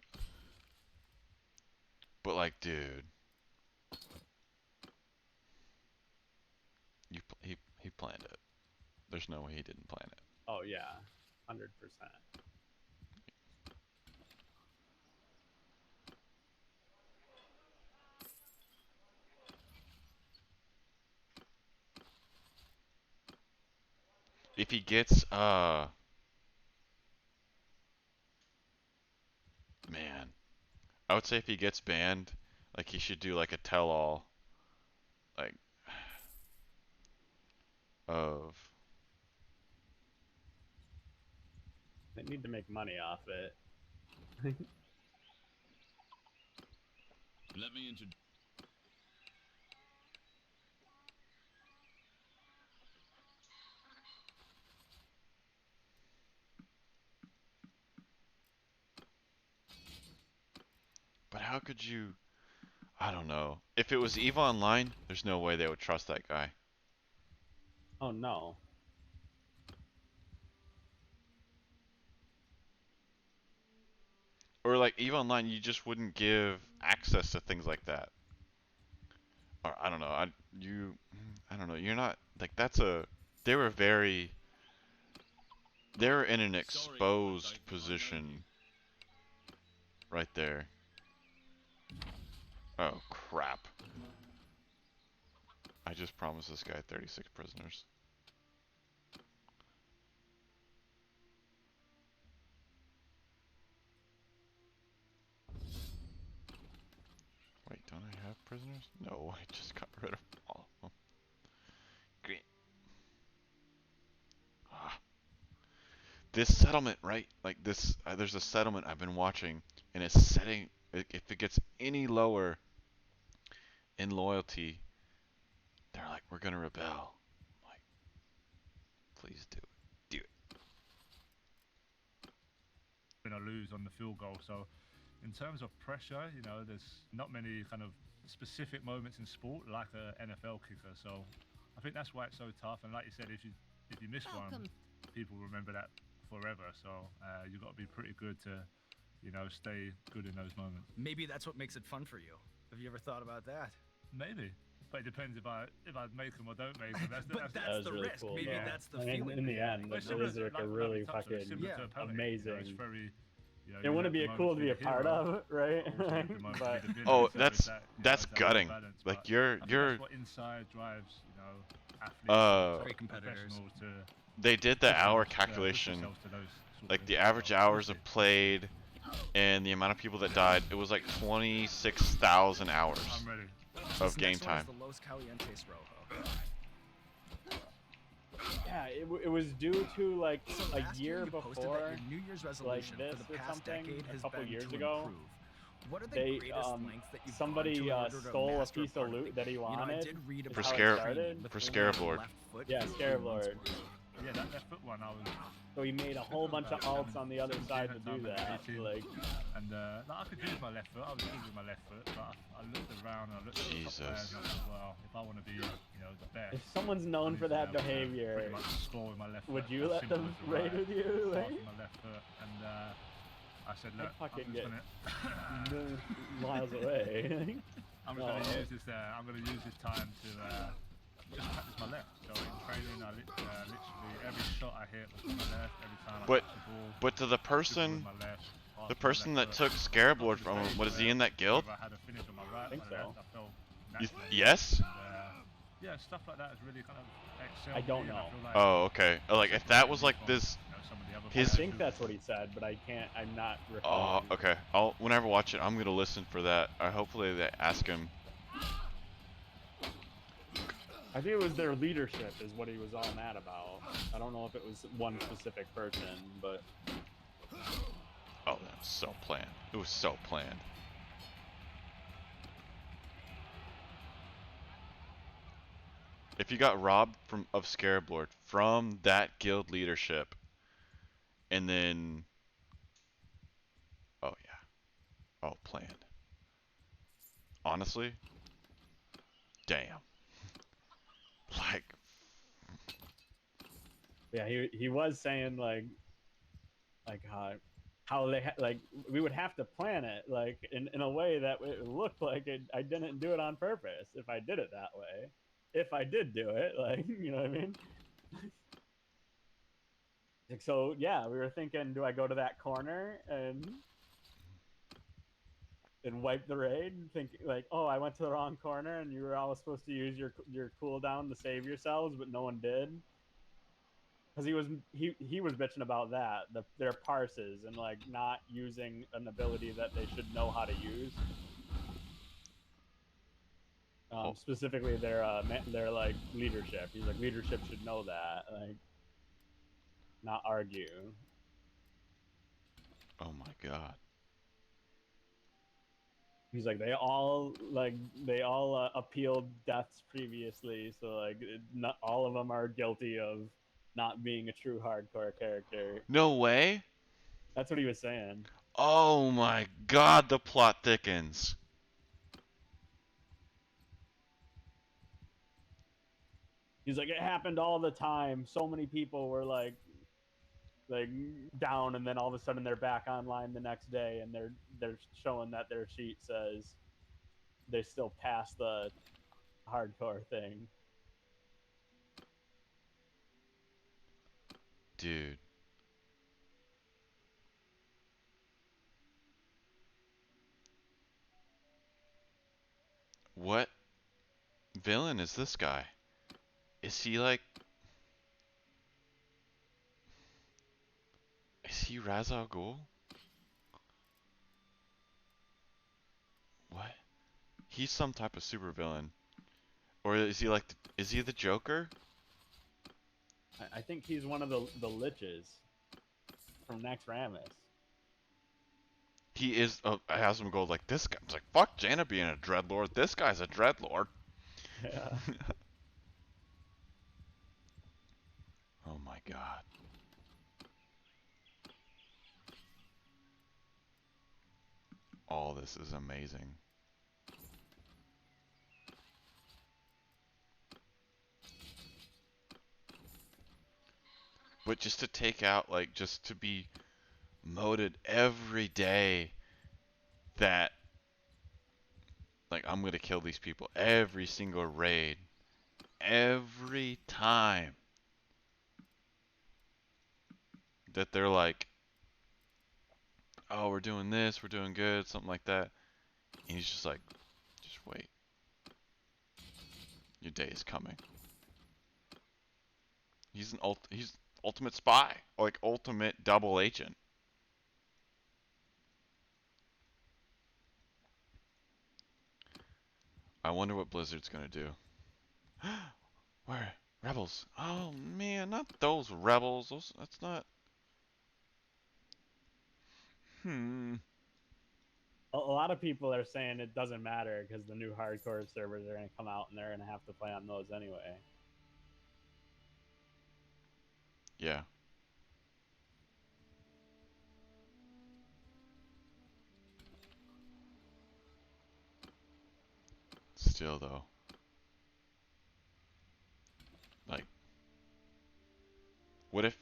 But like, dude, he planned it. There's no way he didn't plan it. Oh yeah, 100%. If he gets man, I would say if he gets banned, like he should do like a tell-all, like of. They need to make money off it. Let me introduce. But how could you? I don't know. If it was EVE Online, there's no way they would trust that guy. Oh no. Or like EVE Online, you just wouldn't give access to things like that. Or I don't know. I don't know. You're not like that's a. They were in an exposed position right there. Oh crap. I just promised this guy 36 prisoners. Wait, don't I have prisoners? No, I just got rid of all of them. Great. Ah. This settlement, right? Like this, there's a settlement I've been watching, and it's setting. If it gets any lower in loyalty, they're like, we're gonna rebel. I'm like, please do it. Do it. Win or lose on the field goal. So, in terms of pressure, you know, there's not many kind of specific moments in sport like a NFL kicker. So, I think that's why it's so tough. And like you said, if you miss one, people remember that forever. So, you've got to be pretty good to, you know, stay good in those moments. Maybe that's what makes it fun for you. Have you ever thought about that? Maybe. But it depends if I make them or don't make them. That's the really risk. cool, Maybe though. that's the I mean, feeling. in the end, Well, it is like a really fucking amazing. It's very, you know, It wouldn't be cool to be a part of, right? But oh, that's gutting. Like you're that's what inside drives, you know, athletes, great competitors. They did the hour calculation, like the average hours of played, and the amount of people that died. It was like 26,000 hours of game time. Yeah, it was due to like a year before, New Year's like resolution this for the or past something, decade a has couple been years to ago. improve. What are the They greatest lengths that you've somebody gone to in order to stole a master piece part of of loot it? that he You know, I wanted did read is about how it Scare- started. for Scarab Lord. Yeah, Scarab Lord. Yeah, that left foot one, I was. So he made a whole bunch of alts on the other side to do that. Like, and like, I could use my left foot. I was good with my left foot, but I looked around and I looked at the top players and I thought, well, if I want to be, you know, the best. if someone's known for that behavior, pretty much score with my left would foot. you let them raid with you? Start Like, with my left foot, and I said, look, fucking I'm get just millions miles away. I'm just going to use this. I'm going to use this time to just practice my left. So in training, I literally every shot I hit was with my left. Every time I touched the ball, but to the person, that took Scarab Lord from him, what is he in that guild? I had a finish on my right, I think so. I felt Yes. yeah, stuff like that is really kind of excel. I don't know. Like, Oh, okay. Like if that was like this, I think that's what he said, but I can't. I'm not recalling. Oh, okay. Whenever I watch it, I'm gonna listen for that. Hopefully they ask him. I think it was their leadership is what he was all mad about. I don't know if it was one specific person, but Oh, that was so planned. It was so planned. If you got robbed of Scarab Lord from that guild leadership, and then, oh yeah, oh planned. Honestly, damn. Like, Yeah, he was saying like how they like we would have to plan it like in a way that it looked like I didn't do it on purpose if I did it that way. If I did do it, like you know what I mean? So yeah, we were thinking, do I go to that corner and wipe the raid? Thinking like, oh, I went to the wrong corner, and you were all supposed to use your cooldown to save yourselves, but no one did. Because he was bitching about that their parses and like not using an ability that they should know how to use. Specifically their like leadership. He's like, leadership should know that, like not argue. Oh my god. He's like, they all appealed deaths previously, so like not all of them are guilty of not being a true hardcore character. No way. That's what he was saying. Oh my god, the plot thickens. He's like, it happened all the time. So many people were like down, and then all of a sudden they're back online the next day, and they're showing that their sheet says they still pass the hardcore thing. Dude. What villain is this guy? Is he like... Is he Ra's al Ghul? What? He's some type of supervillain. Or is he like... Is he the Joker? I think he's one of the liches from Next Ramus. He is... I have some gold like this guy. It's like, fuck Jaina being a Dreadlord. This guy's a Dreadlord. Yeah. Oh my god. All this is amazing. But just to take out, like, just to be moded every day that, like, I'm gonna kill these people every single raid. Every time that they're like, oh, we're doing this, we're doing good, something like that. And he's just like, just wait. Your day is coming. He's ultimate spy, or like ultimate double agent. I wonder what Blizzard's gonna do. Where? Rebels. Oh man, not those rebels. That's not. A lot of people are saying it doesn't matter because the new hardcore servers are going to come out and they're going to have to play on those anyway. Yeah. Still though. Like, what if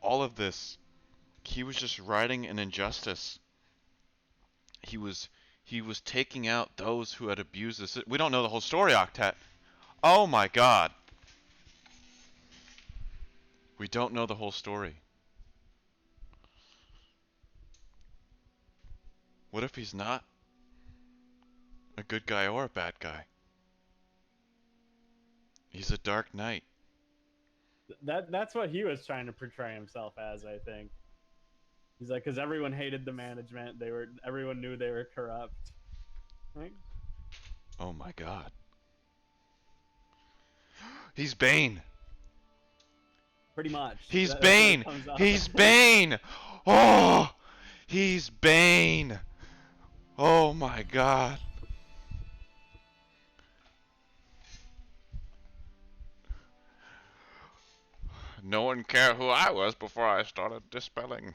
all of this, he was just writing an injustice. He was taking out those who had abused this. We don't know the whole story, Octet. Oh my god. We don't know the whole story. What if he's not a good guy or a bad guy? He's a dark knight. That's what he was trying to portray himself as, I think. He's like, because everyone hated the management. Everyone knew they were corrupt. Right? Oh my god. He's Bane. Pretty much. He's Bane. He's Bane. Oh, he's Bane. Oh my god. No one cared who I was before I started dispelling.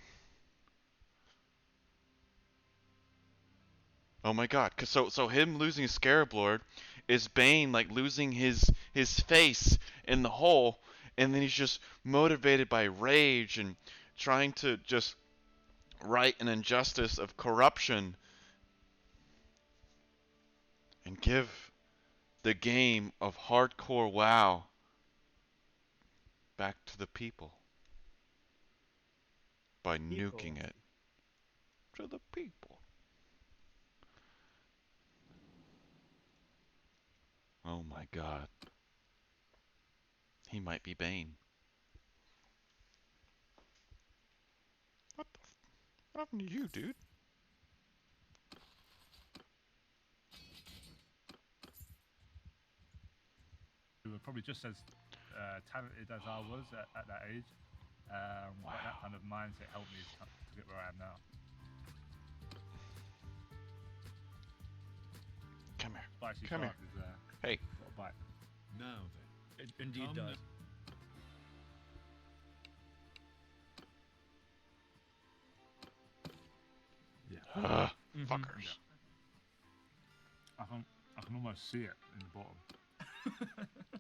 Oh my god. So him losing Scarab Lord is Bane like losing his face in the hole, and then he's just motivated by rage and trying to just right an injustice of corruption and give the game of hardcore WoW back to the people by nuking it. To the people. Oh my god. He might be Bane. What happened to you, dude? We were probably just as talented as I was at that age. But that kind of mindset helped me to get where I am now. Come here. Spicy Come here. shark is, hey. Got a bite. Now then. It indeed does. Yeah. Fuckers. Yeah. I can almost see it in the bottom.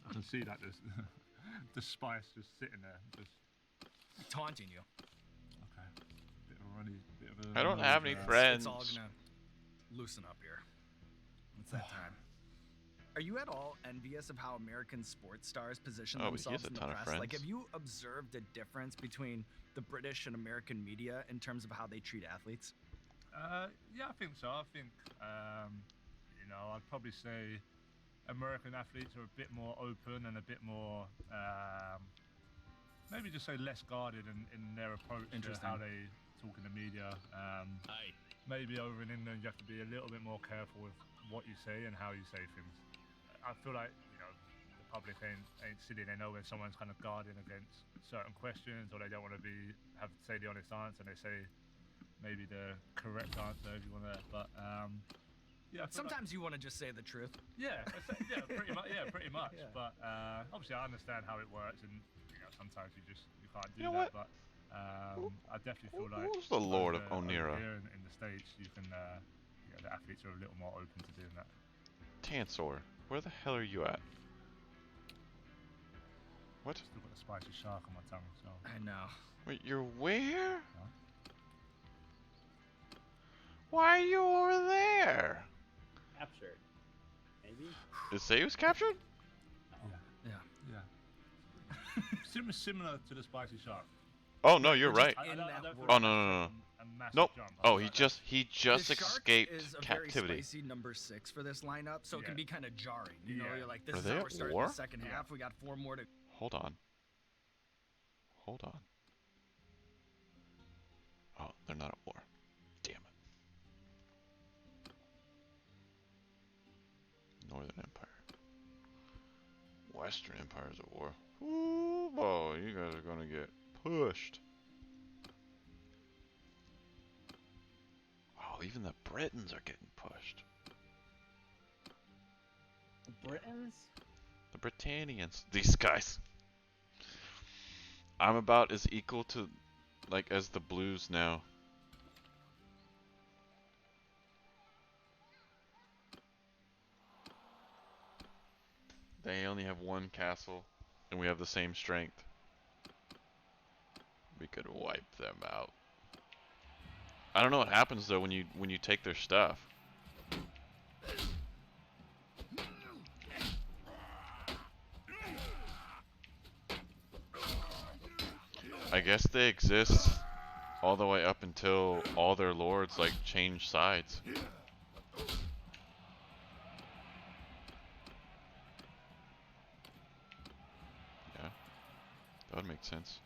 I can see that there's the spice just sitting there, just taunting you. Okay. Bit of a runny, bit of a I don't have any friends. It's all gonna loosen up here. It's that time. Are you at all envious of how American sports stars position themselves in the press? Like, have you observed a difference between the British and American media in terms of how they treat athletes? Yeah, I think so. I think, you know, I'd probably say American athletes are a bit more open and a bit more, maybe just say less guarded in their approach to how they talk in the media. Maybe over in England, you have to be a little bit more careful with what you say and how you say things. I feel like, you know, the public ain't silly. They know when someone's kind of guarding against certain questions, or they don't want to say the honest answer, and they say maybe the correct answer if you want to. But yeah, sometimes you want to just say the truth. Yeah, pretty much. Yeah, pretty much. Yeah. But obviously, I understand how it works, and you know, sometimes you can't do You know that. what? But I definitely feel like Who's the Lord of over Onira? here in the States, you can, you know, the athletes are a little more open to doing that. Tansor, where the hell are you at? What? Still got a spicy shark on my tongue, so. I know. Wait, you're where? Huh? Why are you over there? Captured. Maybe? Did it say he was captured? Yeah. Similar to the spicy shark. Oh no, you're right. In that world. Oh no. Nope. Jump. Oh, he just The shark escaped is a captivity. very spicy number 6 for this lineup, so it can be kind of jarring. You know, you're like, this Are is they how at we're starting war? the second half. We got 4 more to. Hold on. Oh, they're not at war. Damn it. Northern Empire. Western Empire's at war. Ooh, boy, you guys are gonna get pushed. Oh, even the Britons are getting pushed. The Britons? The Britannians. These guys. I'm about as equal to, like, as the Blues now. They only have 1 castle, and we have the same strength. We could wipe them out. I don't know what happens though when you take their stuff. I guess they exist all the way up until all their lords like change sides. Yeah, that would make sense.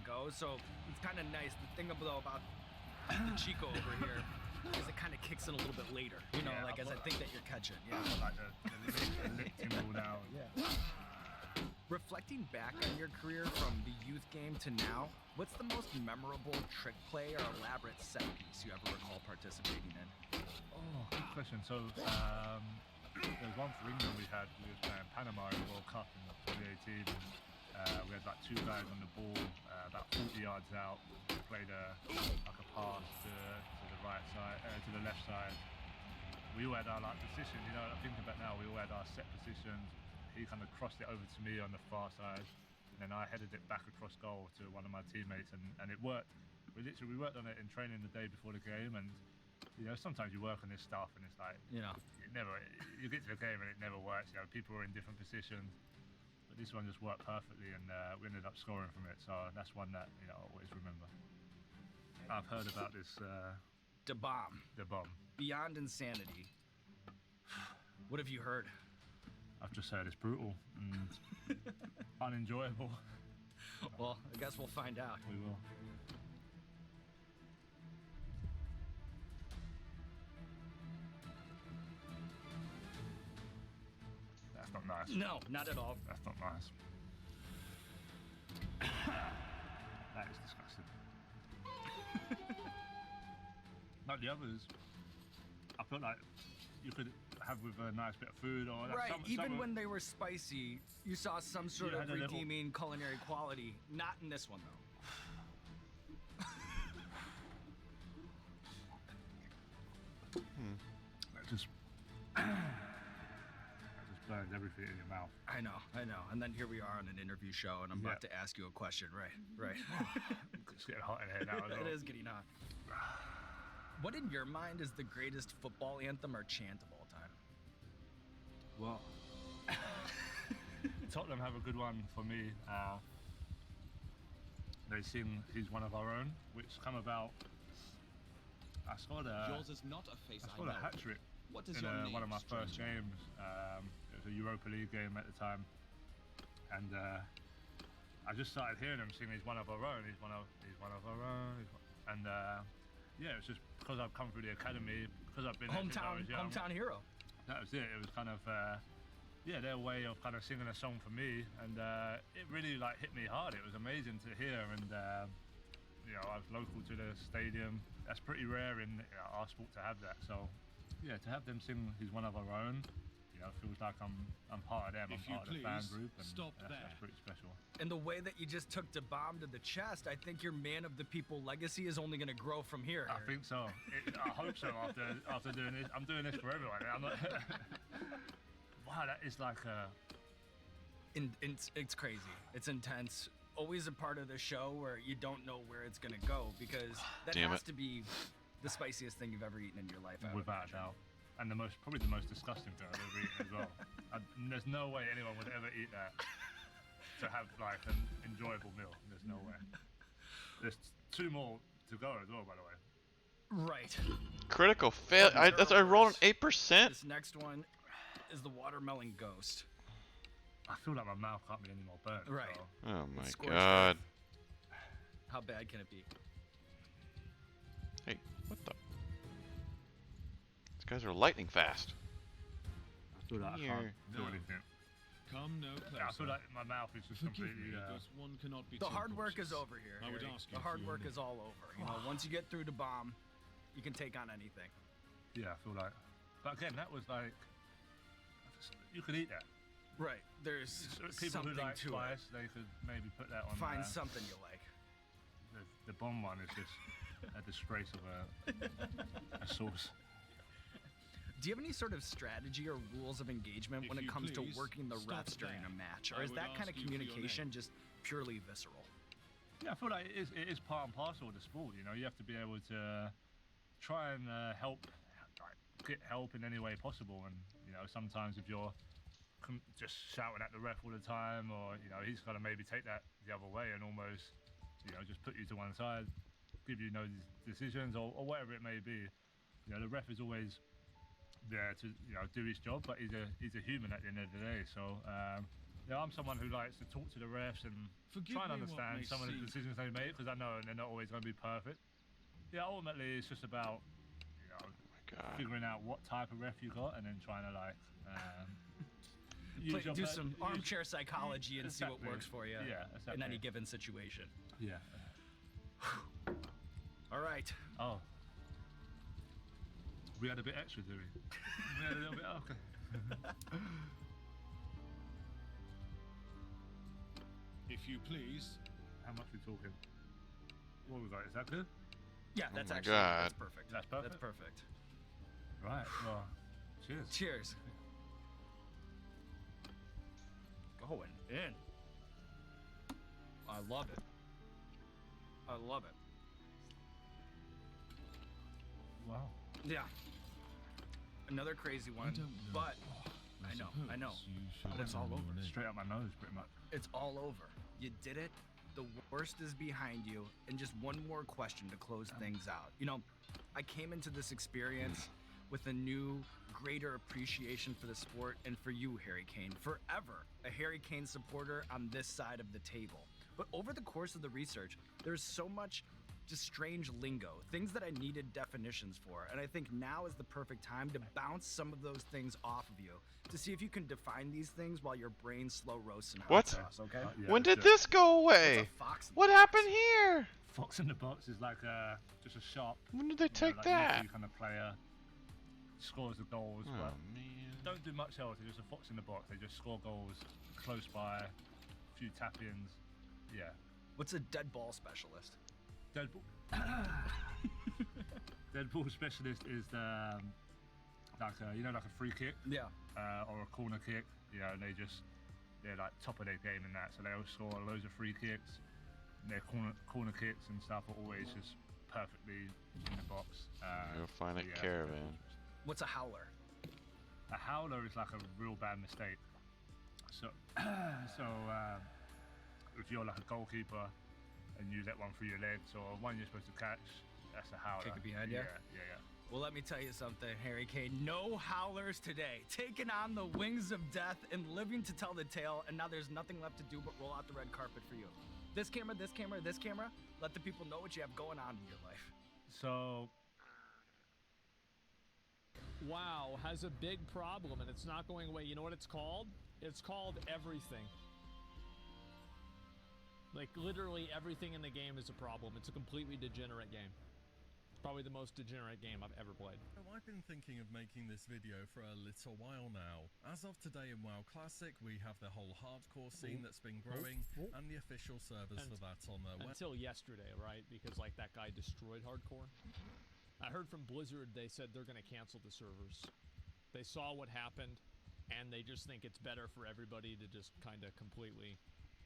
go. So it's kind of nice. The thing about the Chico over here is it kind of kicks in a little bit later. You know, like as I think that you're catching. Yeah. Like the lip tingle now. Yeah. Reflecting back on your career from the youth game to now, what's the most memorable trick play or elaborate set piece you ever recall participating in? Oh, good question. So, there's one for England we were playing Panama in the World Cup in 2018. We had like two guys on the ball, about 40 yards out, played like a pass to the right side, to the left side. We all had our like position, you know, thinking about now, we all had our set positions. He kind of crossed it over to me on the far side, and then I headed it back across goal to one of my teammates, and it worked. We worked on it in training the day before the game, and you know, sometimes you work on this stuff and it's like, you get to the game and it never works. You know, people are in different positions, but this one just worked perfectly, and we ended up scoring from it. So that's one that, you know, I always remember. I've heard about this. The bomb. Beyond insanity. What have you heard? I've just heard it's brutal and unenjoyable. Well, I guess we'll find out. We will. That's not nice. No, not at all. That's not nice. That is disgusting. Like the others, I felt like you could have with a nice bit of food or like right. Even some when they were spicy, you saw some sort of redeeming culinary quality. Not in this one though. That just burns everything in your mouth. I know. And then here we are on an interview show, and I'm about to ask you a question. Right. It's getting hot in here now. As well. It is getting hot. What in your mind is the greatest football anthem or chant of all time? Well, Tottenham have a good one for me. They sing "He's One of Our Own," which come about. I scored a hat trick in one of my first games. It was a Europa League game at the time, and I just started hearing them sing "He's One of Our Own." He's one of our own. And yeah, it's just because I've come through the academy, because I've been hometown hero. That was it. It was kind of their way of kind of singing a song for me, and it really like hit me hard. It was amazing to hear, and you know, I was local to the stadium. That's pretty rare in our sport to have that. So yeah, to have them sing "He's One of Our Own," you know, feels like I'm part of them. I'm part of the fan group, and that's pretty special. And the way that you just took the bomb to the chest, I think your man of the people legacy is only going to grow from here. I think so. I hope so. After doing this, I'm doing this for everyone. I'm not. Wow, that is like it's crazy. It's intense. Always a part of the show where you don't know where it's going to go, because that has to be the spiciest thing you've ever eaten in your life. Without a doubt. And probably the most disgusting thing I've ever eaten as well. There's no way anyone would ever eat that to have like an enjoyable meal. There's no way. There's two more to go as well, by the way. Right. Critical fail. I rolled an 8%. This next one is the watermelon ghost. I feel like my mouth can't be any more burnt. Right. So. Oh my god. How bad can it be? Hey, what the? These guys are lightning fast. I feel like I can't do anything. Come no closer. I feel like my mouth is just completely. One cannot be the hard work is over here. I would ask you the hard work is all over. You know, once you get through the bomb, you can take on anything. Yeah, I feel like. But again, that was like. You could eat that. Right. There's people something who like to spice, they could maybe put that on. Find something you like. The bomb one is just a disgrace of a sauce. Do you have any sort of strategy or rules of engagement when it comes to working the refs during a match? Or is that kind of communication just purely visceral? Yeah, I feel like it is part and parcel of the sport. You know, you have to be able to try and get help in any way possible. And, you know, sometimes if you're just shouting at the ref all the time, or, you know, he's got to maybe take that the other way and almost, you know, just put you to one side, give you no decisions or whatever it may be. You know, the ref is always there to, you know, do his job, but he's a human at the end of the day. So Yeah, I'm someone who likes to talk to the refs and try and understand some of the decisions they make, because I know they're not always going to be perfect. Yeah, ultimately it's just about, you know, figuring out what type of ref you got and then trying to like do some armchair psychology and see what works for you in any given situation. Yeah. All right. Oh. We had a bit extra, did we? We had a little bit, okay. If you please. How much are we talking? What was that? Is that good? Yeah, Oh that's my actually God. that's perfect. That's perfect? That's perfect. Right, well, cheers. Cheers. Going in. I love it. I love it. Wow. Yeah. Another crazy one, but I know. But it's all over. Straight up my nose, pretty much. It's all over. You did it. The worst is behind you, and just one more question to close things out. You know, I came into this experience with a new, greater appreciation for the sport and for you, Harry Kane. Forever a Harry Kane supporter on this side of the table. But over the course of the research, there's so much just strange lingo, things that I needed definitions for, and I think now is the perfect time to bounce some of those things off of you to see if you can define these things while your brain slow roasts in hot What? sauce, okay? Yeah, when did this go away? What happened here? Fox in the box is like just a shop. When did they take like that? Kind of player scores the goals, Oh, but man. don't do much else. They're just a fox in the box. They just score goals close by, a few tap-ins. Yeah. What's a dead ball specialist? Dead ball. Dead ball specialist is like a free kick. Yeah. Or a corner kick. Yeah, and they're like top of their game in that. So they always score loads of free kicks. And their corner kicks and stuff are always just perfectly in the box. You'll find a caravan. What's a howler? A howler is like a real bad mistake. So if you're like a goalkeeper and you let one through your legs or one you're supposed to catch, that's a howler. Kick it behind you? Yeah. Well, let me tell you something, Harry Kane. No howlers today. Taking on the wings of death and living to tell the tale, and now there's nothing left to do but roll out the red carpet for you. This camera, this camera, this camera, let the people know what you have going on in your life. So... WoW has a big problem, and it's not going away. You know what it's called? It's called everything. Like, literally everything in the game is a problem. It's a completely degenerate game. Probably the most degenerate game I've ever played. I've been thinking of making this video for a little while now. As of today in WoW Classic, we have the whole hardcore scene that's been growing, and the official servers for that on their website. Until yesterday, right? Because, like, that guy destroyed hardcore. I heard from Blizzard, they said they're going to cancel the servers. They saw what happened, and they just think it's better for everybody to just kind of completely...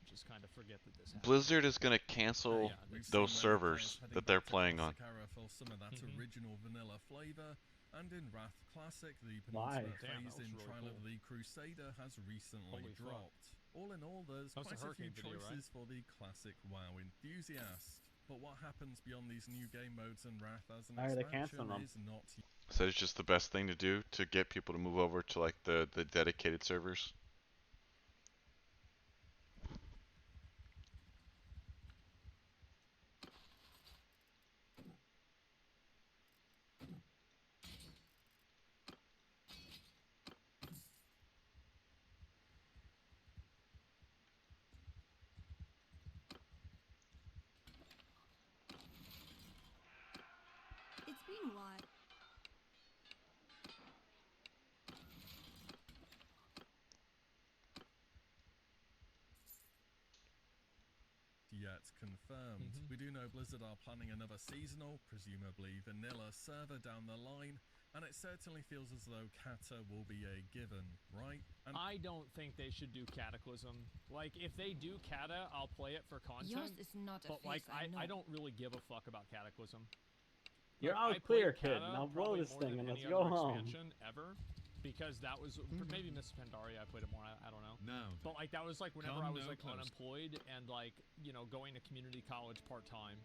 just kind of forget that this happened. Blizzard is going to cancel those servers that they're playing on. For some of that original vanilla flavor, and in Wrath Classic, the penultimate phase in Trial of the Crusader has recently dropped. All in all, there's quite a few choices for the classic WoW enthusiast. But what happens beyond these new game modes and Wrath as an expansion is not... So it's just the best thing to do to get people to move over to like the dedicated servers? It's been a while. Yet confirmed. We do know Blizzard are planning another seasonal, presumably vanilla server down the line, and it certainly feels as though Kata will be a given, right? And I don't think they should do Cataclysm. Like, if they do Kata, I'll play it for content. Yours is not a but like, face I I don't really give a fuck about Cataclysm. You're Like, all clear, kid. Now blow this thing and let's go home. Ever, because that was maybe Miss Pandaria. I played it more. I don't know. No. But like that was like whenever I was like unemployed and like going to community college part time.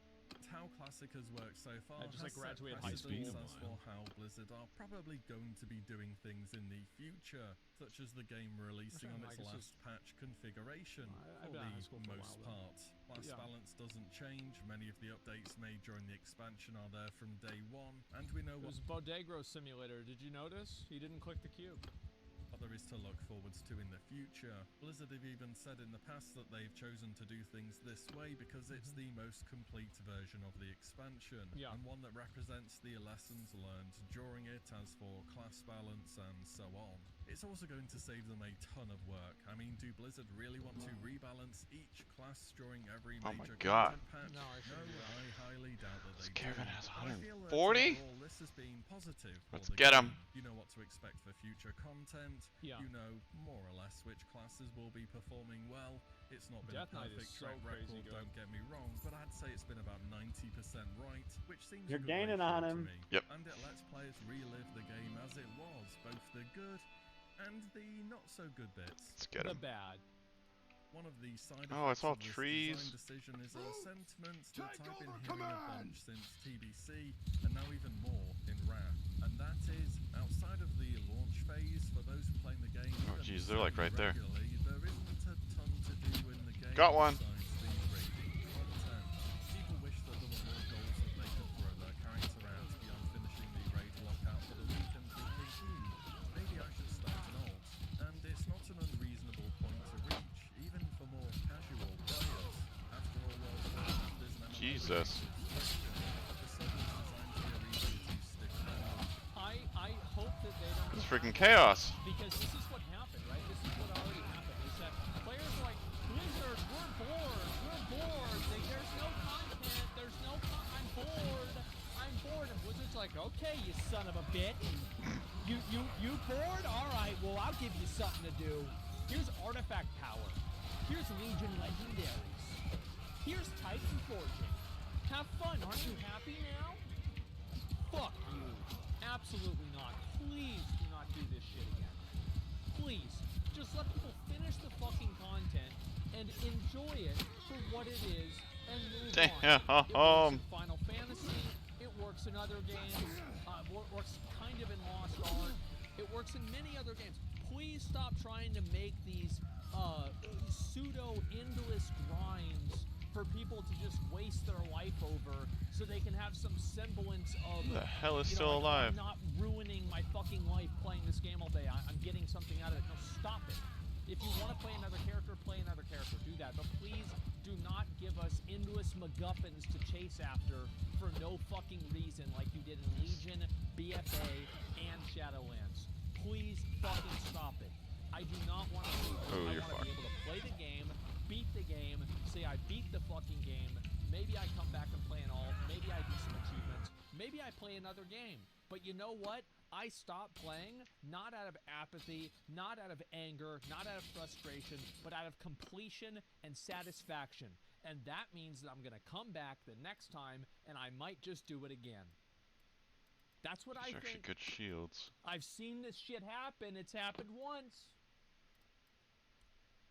how Classic has worked so far I just, like, has set graduated high school. precedents as for how Blizzard are probably going to be doing things in the future, such as the game releasing on its last patch configuration I've for been out of high the school for a most while, part. Class yeah. balance doesn't change, many of the updates made during the expansion are there from day one, and we know It was Bodegro Simulator. Did you notice? He didn't click the cube. what there is to look forwards to in the future. Blizzard have even said in the past that they've chosen to do things this way because it's the most complete version of the expansion, and one that represents the lessons learned during it as for class balance and so on. It's also going to save them a ton of work. I mean, do Blizzard really want to rebalance each class during every major content patch? No, I highly doubt that they Caravan do. has But I feel that 140? overall this has been positive for Let's the get game. 'em. You know what to expect for future content. Yeah. You know more or less which classes will be performing well. It's not been Death a Knight perfect is so track crazy record, good. don't get me wrong, but I'd say it's been about 90% right, which seems You're a good gaining ratio on to him. me. Yep. And it lets players relive the game as it was, both the good and the not so good bits. Let's get The him. bad. One of the side Oh, it's effects all of this trees. design decision is a sentiment that I've been hearing a bunch since TBC, and now even more in Wrath. And that is, outside of the launch phase, for those playing the game, Oh, geez, they're like right there. regularly, there isn't a ton to do in the game. Got one. Besides the raiding content. People wish that there were more goals that they could throw their character out beyond finishing the raid lockout for the week and thinking, maybe I should start an alt. And it's not an unreasonable point to reach, even for more casual players. After all, there's an Jesus. I hope that they don't. It's freaking chaos. Because this is what happened, right? This is what already happened. Is that players are like, Blizzard, we're bored. We're bored. There's no content. There's no I'm bored. I'm bored. And Blizzard's like, okay, you son of a bitch. You bored? All right. Well, I'll give you something to do. Here's artifact power. Here's Legion legendaries. Here's Titan forging. Have fun. Aren't you happy now? Fuck you. Absolutely not. Please do not do this shit again. Please. Just let people finish the fucking content and enjoy it for what it is and move on. It works in Final Fantasy. It works in other games. Works kind of in Lost Ark. It works in many other games. Please stop trying to make these pseudo-endless grinds for people to just waste their life over so they can have some semblance of... Who the hell is you know, still like, alive? I'm not ruining my fucking life playing this game all day. I'm getting something out of it. No, stop it. If you want to play another character, play another character. Do that. But please do not give us endless MacGuffins to chase after for no fucking reason like you did in Legion, BFA, and Shadowlands. Please fucking stop it. I do not want to see this. I want to be able to play the game, beat the game, say I beat the fucking game, maybe I come back and play an alt, maybe I do some achievements, maybe I play another game. But you know what? I stopped playing not out of apathy, not out of anger, not out of frustration, but out of completion and satisfaction. And that means that I'm going to come back the next time and I might just do it again. That's what I think. Actually good shields. I've seen this shit happen. It's happened once.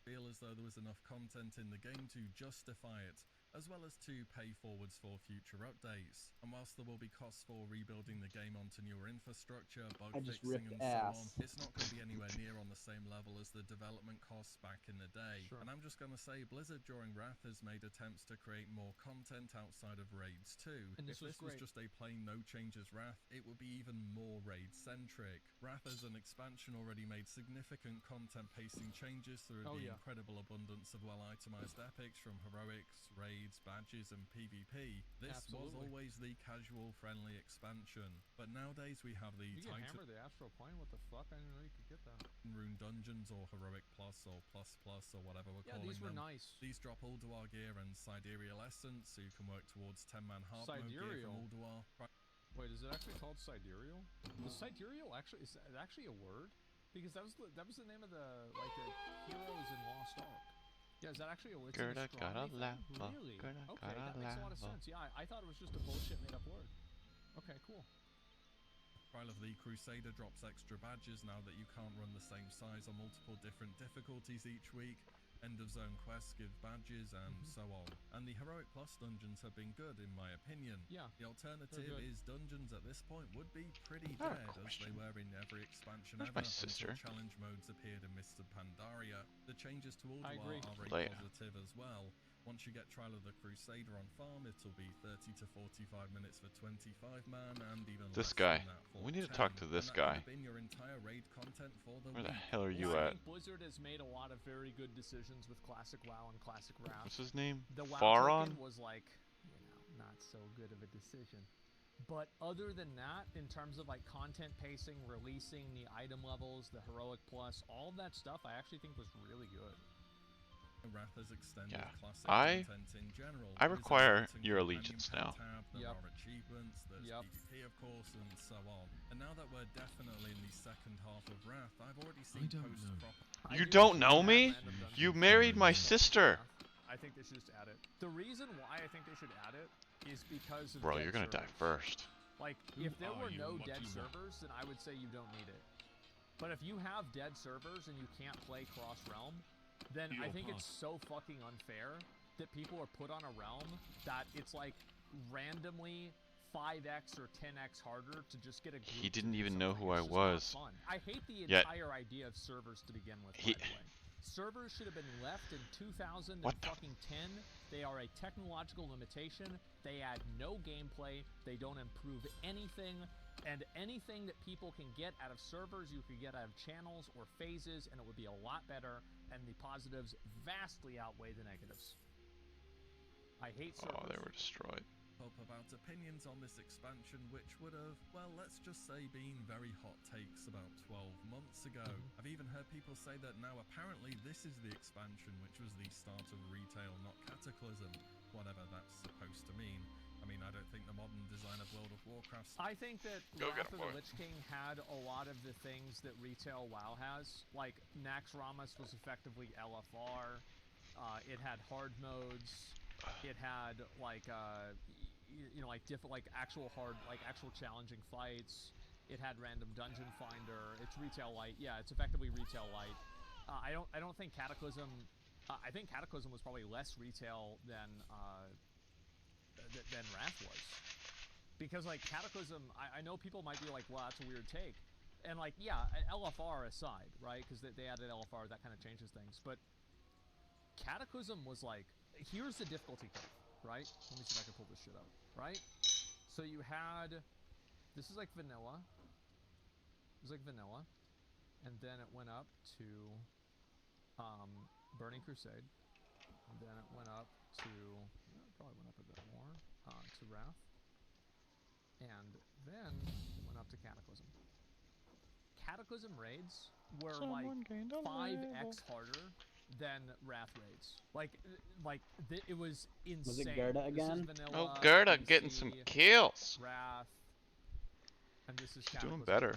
Feel as though there was enough content in the game to justify it, as well as to pay forwards for future updates. And whilst there will be costs for rebuilding the game onto newer infrastructure, bug fixing and so on, it's not going to be anywhere near on the same level as the development costs back in the day. Sure. And I'm just going to say, Blizzard during Wrath has made attempts to create more content outside of raids too. And If this was just a plain no changes Wrath, it would be even more raid centric. Wrath as an expansion already made significant content pacing changes through the incredible abundance of well-itemized epics from heroics, raids, badges, and PvP. This was always the casual-friendly expansion, but nowadays we have the You can hammer the astral plane? What the fuck? I didn't know you could get that. Rune dungeons or heroic plus or plus plus or whatever we're calling them. Yeah, these were nice. These drop Ulduar gear and Sidereal Essence, so you can work towards 10-man hard mode gear from Ulduar. Wait, is it actually called Sidereal? The Sidereal actually is actually a word? Because that was the name of the heroes in Lost Ark. Yeah, is that actually a word? Gerda got a laugh. Really? Okay, that makes a lot of sense. Yeah, I thought it was just a bullshit made up word. Okay, cool. Trial of the Crusader drops extra badges now that you can't run the same size on multiple different difficulties each week. End of zone quests give badges and so on. And the Heroic Plus dungeons have been good in my opinion. Yeah. The alternative is dungeons at this point would be pretty I have a dead as they question. were in every expansion Where's ever my sister? until challenge modes appeared in Mr. Pandaria. The changes to Ulduar agree. are very Leia. positive as well. Once you get Trial of the Crusader on farm, it'll be 30 to 45 minutes for 25 man and even This less guy. than that for We need to 10. talk to this And that could guy. have been your entire raid content for the Where the week. hell are you I at? think Blizzard has made a lot of very good decisions with Classic WoW and Classic Wrath. What's his name? The WoW Faron? token was like, not so good of a decision. But other than that, in terms of like content pacing, releasing the item levels, the Heroic Plus, all of that stuff, I actually think was really good. Wrath has extended Yeah. classic I content in general. I There is a require mountain your companion allegiance pet now. tab, there are achievements, there's PvP of course, and so on. And now that we're definitely in the second half of Wrath, I've already seen posts proper. You don't know me? You married my sister. I think they should just add it. The reason why I think they should add it is because of Bro, dead you're gonna die servers. first. Like, if there were no dead servers, then I would say you don't need it. But if you have dead servers and you can't play cross-realm, then I think it's so fucking unfair that people are put on a realm that it's like randomly 5x or 10x harder to just get a group. He didn't even know who It's I just was. not fun. I hate the Yet- entire idea of servers to begin with, by the way. Servers should have been left in 2010. They are a technological limitation. They add no gameplay. They don't improve anything. And anything that people can get out of servers, you could get out of channels or phases, and it would be a lot better. And the positives vastly outweigh the negatives. I hate servers. Oh, they were destroyed. Up about opinions on this expansion, which would have, well, let's just say been very hot takes about 12 months ago. I've even heard people say that now apparently this is the expansion, which was the start of retail, not cataclysm, whatever that's supposed to mean. I mean, I don't think the modern design of World of Warcraft... I think that Wrath of the Lich King had a lot of the things that retail WoW has. Like, Naxxramas was effectively LFR. It had hard modes. It had, like, you know, like different, like actual hard, like actual challenging fights. It had random dungeon finder. It's retail light. Yeah, it's effectively retail light. I don't think Cataclysm. I think Cataclysm was probably less retail than Wrath was, because like Cataclysm, I know people might be like, well, that's a weird take, and like, yeah, LFR aside, right? Because they added LFR, that kind of changes things. But Cataclysm was like, here's the difficulty curve. Right? Let me see if I can pull this shit up. Right? So you had... This is like vanilla. It was like vanilla. And then it went up to... Burning Crusade. And then it went up to... It probably went up a bit more. To Wrath. And then it went up to Cataclysm. Cataclysm raids were like 5x harder than Wrath raids. It was insane. Was it Gerda again? Oh, Gerda getting some kills. Wrath. And this is She's doing Cataclysm. better.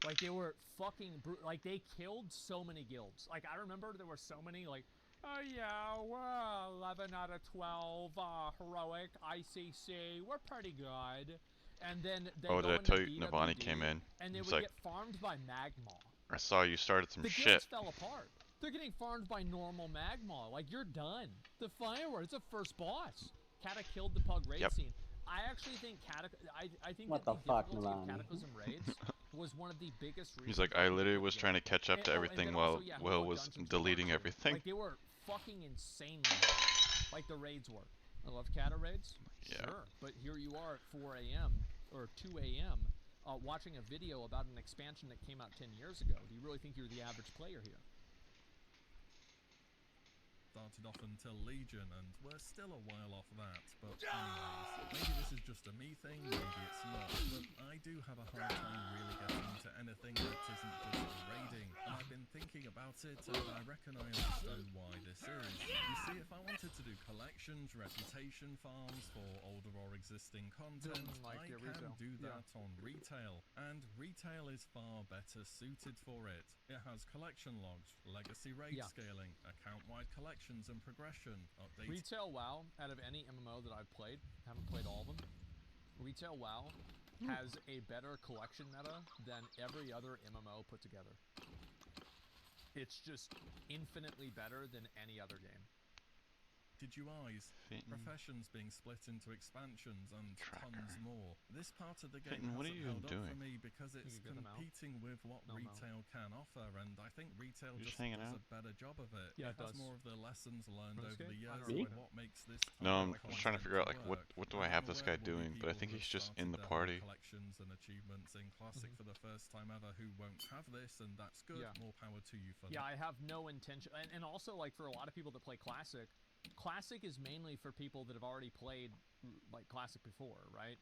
Like, they were fucking like, they killed so many guilds. Like, I remember there were so many, like, oh yeah, we're 11 out of 12, heroic, ICC, we're pretty good. And then they Oh, go did I into tell you Navani BWD, came in? and they He's would like, get farmed by Magma. I saw you started some The shit. guilds fell apart. They're getting farmed by normal Magma. Like, you're done. The Fireworks, the first boss. Kata killed the Pug raid scene. I actually think I think What that the fuck, difficulty of Navani? Cataclysm raids was one of the biggest reasons. He's like, I literally was trying to catch up to everything while Will was deleting everything. Like, they were fucking insanely hard. Like the raids were. I love Kata raids. Yeah. Sure. But here you are at 4 a.m. or 2 a.m. Watching a video about an expansion that came out 10 years ago. Do you really think you're the average player here? Started off until Legion, and we're still a while off that, but anyways, maybe this is just a me thing, maybe it's not, but I do have a hard time really getting into anything that isn't just raiding, and I've been thinking about it, and I reckon I understand why this is. You see, if I wanted to do collections, reputation farms for older or existing content, I can do that on retail, and retail is far better suited for it. It has collection logs, legacy raid scaling, account-wide collections and progression, updates. Retail WoW, out of any MMO that I've played, haven't played all of them, Retail WoW has a better collection meta than every other MMO put together. it's just infinitely better than any other game. Did you eyes? Professions being split into expansions and tons more. This part of the game What are hasn't you held up doing? for me because it's competing with what retail can offer, and I think retail just hanging does out? a better job of it. Yeah, it has does. more of the lessons learned over the years Me? and what makes this No, I'm type of just trying to content figure out like work. what do I have this guy There will be doing, but I people think who he's have just in the started their party. collections and achievements in Classic for the first time ever who won't have this, and that's good. Yeah. More power to you for Yeah, that. I have no intention, and also like for a lot of people that play Classic, Classic is mainly for people that have already played like Classic before, right?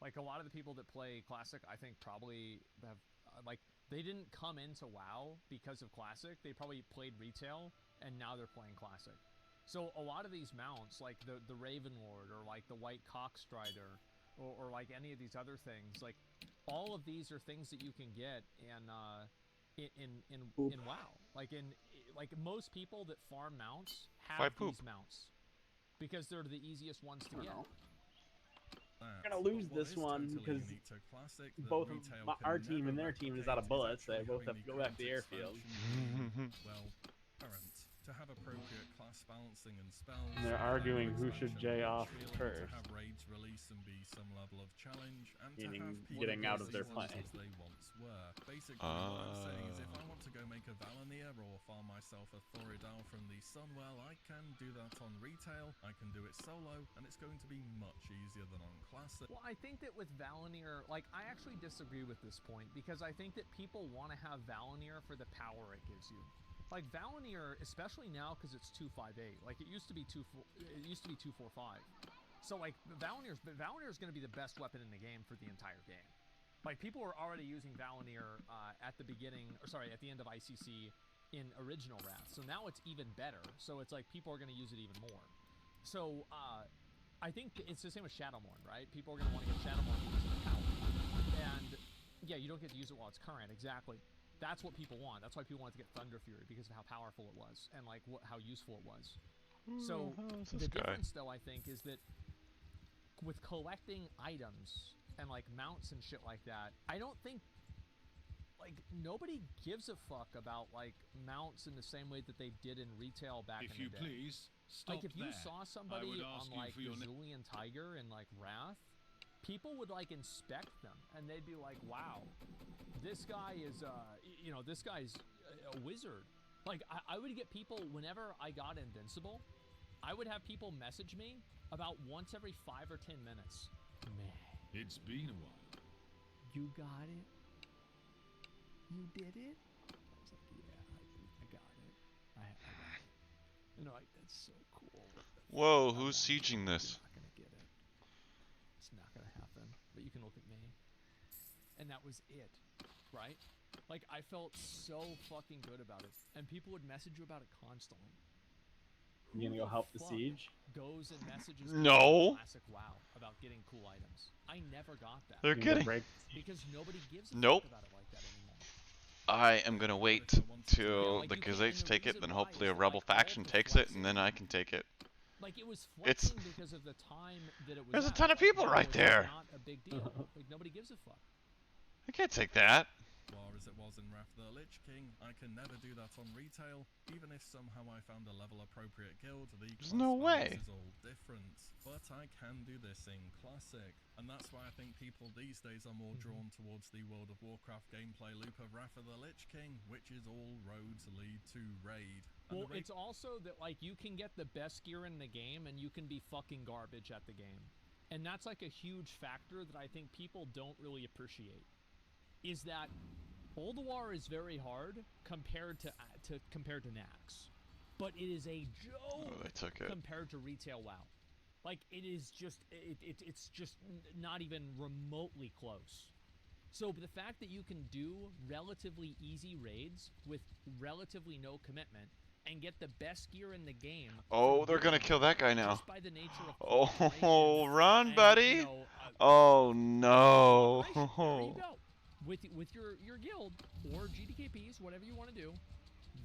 Like a lot of the people that play Classic, I think probably have like they didn't come into WoW because of Classic. They probably played retail and now they're playing Classic. So a lot of these mounts, like the Ravenlord or like the White Cockstrider, or like any of these other things, like all of these are things that you can get in WoW. Like most people that farm mounts have these mounts because they're the easiest ones to get. We're gonna lose this one because both of our team and their team is out of bullets. They both have to go back to the airfield. Well, current. To have appropriate class balancing and spells. And they're arguing who should J off first. To have raids release and be some level of challenge, and meaning to have people getting out of their as play. as they once were. Basically, what I'm saying is if I want to go make a Valanier or farm myself a Thoridal from the Sunwell, I can do that on retail, I can do it solo, and it's going to be much easier than on Classic. Well, I think that with Valanier, like, I actually disagree with this point because I think that people want to have Valanier for the power it gives you. Like Valanier, especially now because it's 258. Like it used to be 245. So like Valanier's going to be the best weapon in the game for the entire game. Like people were already using Valanier at the beginning, or sorry, at the end of ICC in original Wrath. So now it's even better. So it's like people are going to use it even more. So I think it's the same with Shadowmourne, right? People are going to want to get Shadowmourne because of the power. And yeah, you don't get to use it while it's current, exactly. That's what people want. That's why people want to get Thunder Fury, because of how powerful it was and like how useful it was. So the difference, though, I think, is that with collecting items and like mounts and shit like that, I don't think like nobody gives a fuck about like mounts in the same way that they did in retail back in the day. If you please, stop like if you there. saw somebody on like the Zulian Tiger and like Wrath, people would like inspect them and they'd be like, wow, this guy is this guy's a wizard. Like I would get people, whenever I got invincible, I would have people message me about once every 5 or 10 minutes. Man, it's been a while. You got it? You did it? I was like, yeah, I got it. I got it. You know, like, that's so cool. Whoa, who's sieging this? You're not gonna get it. It's not gonna happen. But you can look at me. And that was it, right? Like, I felt so fucking good about it. And people would message you about it constantly. You gonna go help the siege? Goes and messages Classic WoW about getting cool items. I never got that. They're kidding. Because nobody gives a fuck about it like that anymore. I am gonna wait till the Gazettes take it, then hopefully a rebel faction takes it, and then I can take it. Like it was flexing because of the time that it was. There's a ton of people right there. Not a big deal. Like nobody gives a fuck. I can't take that. War as it was in Wrath of the Lich King, I can never do that on retail, even if somehow I found a level appropriate guild. There's no way. Is all different, but I can do this in Classic, and that's why I think people these days are more drawn towards the World of Warcraft gameplay loop of Wrath of the Lich King, which is all roads lead to raid. And well, it's also that like you can get the best gear in the game, and you can be fucking garbage at the game, and that's like a huge factor that I think people don't really appreciate. Is that Ulduar is very hard compared to Naxx, but it is a joke compared to retail WoW. Like it is just it's just not even remotely close. So the fact that you can do relatively easy raids with relatively no commitment and get the best gear in the game. Oh, they're gonna kill that guy now. By the nature of oh, run, buddy! Oh no! There you go. With your guild or GDKPs, whatever you want to do,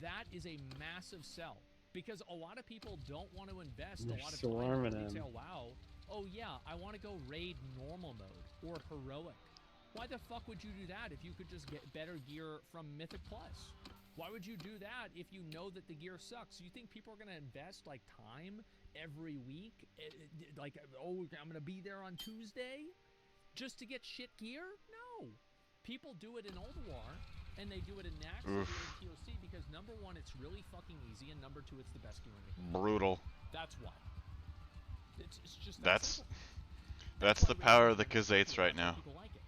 that is a massive sell. Because a lot of people don't want to invest a lot of time in retail WoW. Oh yeah, I want to go raid normal mode or heroic. Why the fuck would you do that if you could just get better gear from Mythic Plus? Why would you do that if you know that the gear sucks? You think people are going to invest like time every week? Like, oh, I'm going to be there on Tuesday just to get shit gear? No. People do it in Old War, and they do it in Nax, and they do it in TOC because number one, it's really fucking easy, and number two, it's the best gear in the game. Brutal. That's why. It's just that's the power of the Kazates right now. People like it.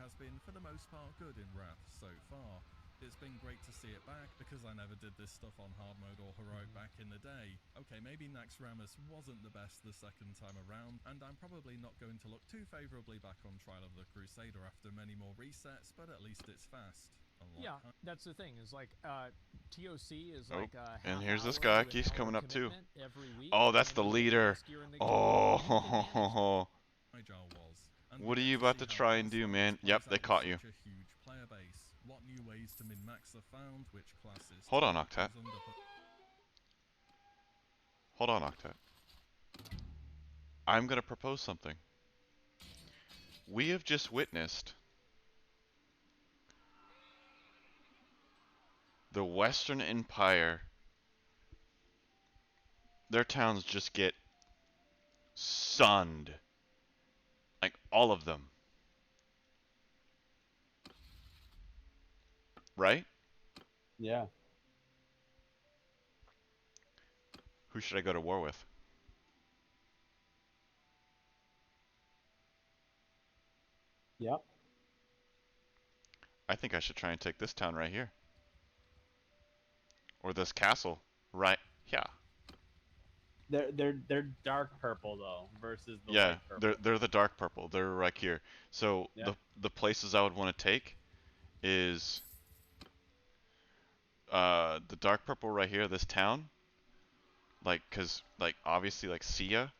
Has been for the most part good in Wrath so far. It's been great to see it back because I never did this stuff on hard mode or heroic back in the day. Okay, maybe Naxxramas wasn't the best the second time around, and I'm probably not going to look too favourably back on Trial of the Crusader after many more resets, but at least it's fast. Yeah, that's the thing, is like, TOC is like and here's this guy, he's coming up too. Oh, that's the leader. What are you about to try and do, man? Yep, they caught you. Hold on, Octet. Hold on, Octet. I'm gonna propose something. We have just witnessed the Western Empire, their towns just get sunned. Like, all of them. Right? Yeah. Who should I go to war with? Yep. I think I should try and take this town right here. Or this castle right here. They're dark purple though versus the light purple. they're the dark purple. They're right here. So the places I would want to take is the dark purple right here, this town. Like, cause like obviously like Sia,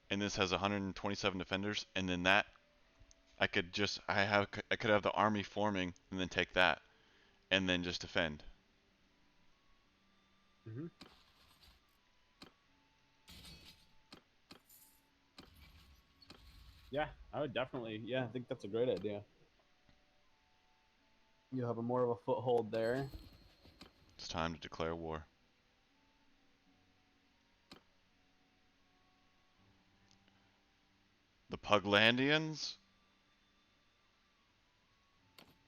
and this has 127 defenders, and then that I could have the army forming and then take that, and then just defend. Yeah, I would definitely. Yeah, I think that's a great idea. You have more of a foothold there. It's time to declare war. The Puglandians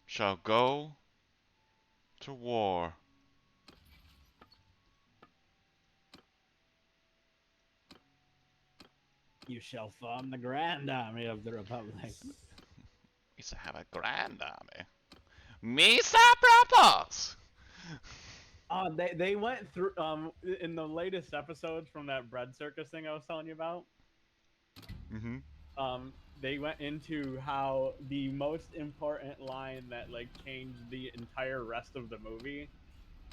shall go to war. You shall form the Grand Army of the Republic. We shall have a grand army. Misa propose. They went through in the latest episodes from that bread circus thing I was telling you about. They went into how the most important line that like changed the entire rest of the movie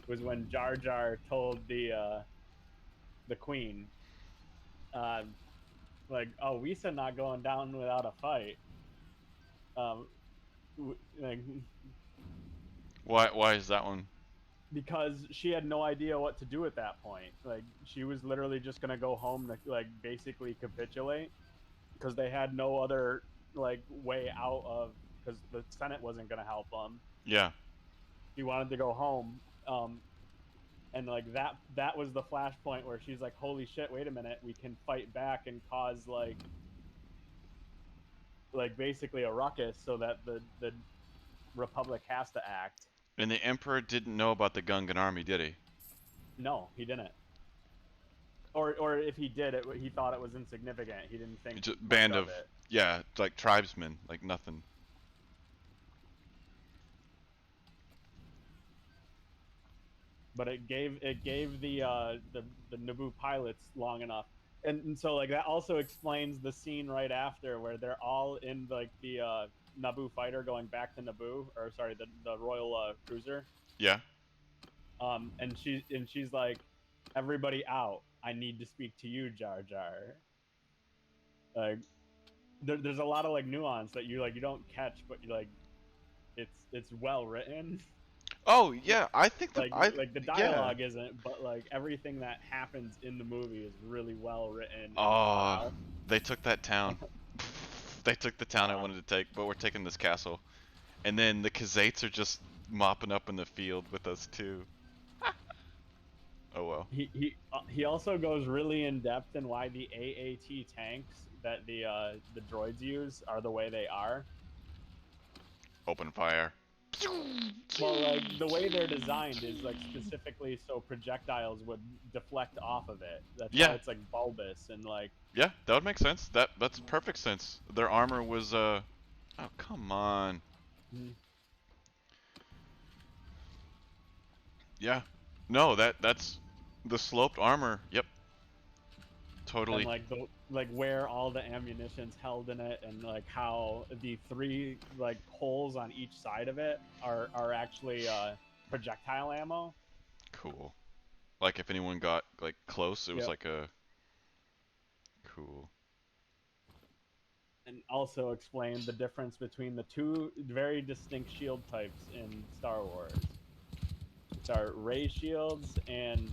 was when Jar Jar told the Queen, like, oh, Wisa not going down without a fight. Like, why is that one? Because she had no idea what to do at that point. Like, she was literally just gonna go home to like basically capitulate, because they had no other like way out of, because the Senate wasn't gonna help them. Yeah. She wanted to go home, and like that was the flashpoint where she's like, holy shit, wait a minute, we can fight back and cause like basically a ruckus so that the Republic has to act. And the Emperor didn't know about the Gungan army, did he? No, he didn't. Or if he did, he thought it was insignificant. He didn't think it's a band of it. Yeah, like tribesmen, like nothing. But it gave the Naboo pilots long enough, and so like that also explains the scene right after where they're all in like the Naboo fighter going back to Naboo, or sorry, the Royal cruiser. Yeah. And she's like, everybody out. I need to speak to you, Jar Jar. Like, there's a lot of like nuance that you don't catch, but you like, it's well written. Oh yeah, I think the the dialogue isn't, but like everything that happens in the movie is really well written. Oh, they took that town. They took the town I wanted to take, but we're taking this castle. And then the Kazates are just mopping up in the field with us too. Oh well. He also goes really in depth in why the AAT tanks that the droids use are the way they are. Open fire. Well, like the way they're designed is like specifically so projectiles would deflect off of it. That's why Yeah. it's like bulbous and like. Yeah, that would make sense. That's perfect sense. Their armor was oh come on. Yeah. No, that's the sloped armor. Yep. Totally. And like where all the ammunition's held in it, and like how the 3 like holes on each side of it are actually projectile ammo. Cool. Like if anyone got like close, it was Yep. like a cool. And also explain the difference between the 2 very distinct shield types in Star Wars. Which are ray shields and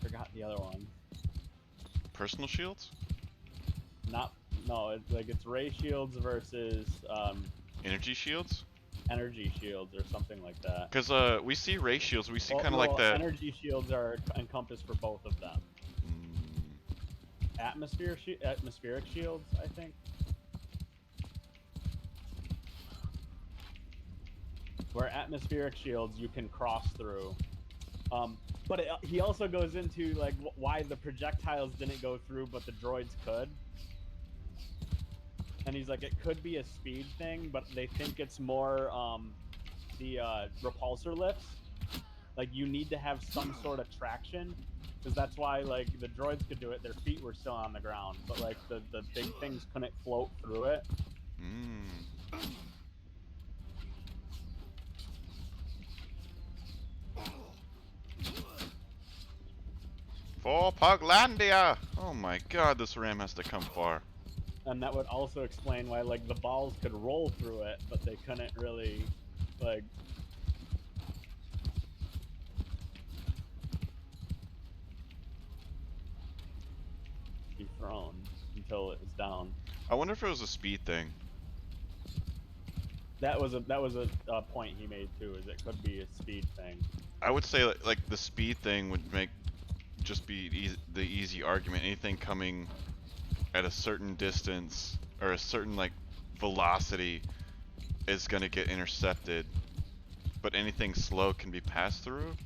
forgot the other one. Personal shields? It's ray shields versus energy shields? Energy shields or something like that. Because we see ray shields, we see kind of like that. Energy shields are encompassed for both of them. Atmospheric shields, I think. Where atmospheric shields you can cross through. But he also goes into like why the projectiles didn't go through, but the droids could. And he's like, it could be a speed thing, but they think it's more the repulsor lifts. Like you need to have some sort of traction, because that's why like the droids could do it. Their feet were still on the ground, but like the big things couldn't float through it. For Puglandia! Oh my god, this ram has to come far. And that would also explain why like the balls could roll through it, but they couldn't really like be thrown until it was down. I wonder if it was a speed thing. That was a point he made too, is it could be a speed thing. I would say like the speed thing would make just be the easy argument. Anything coming at a certain distance or a certain like velocity is gonna get intercepted, but anything slow can be passed through.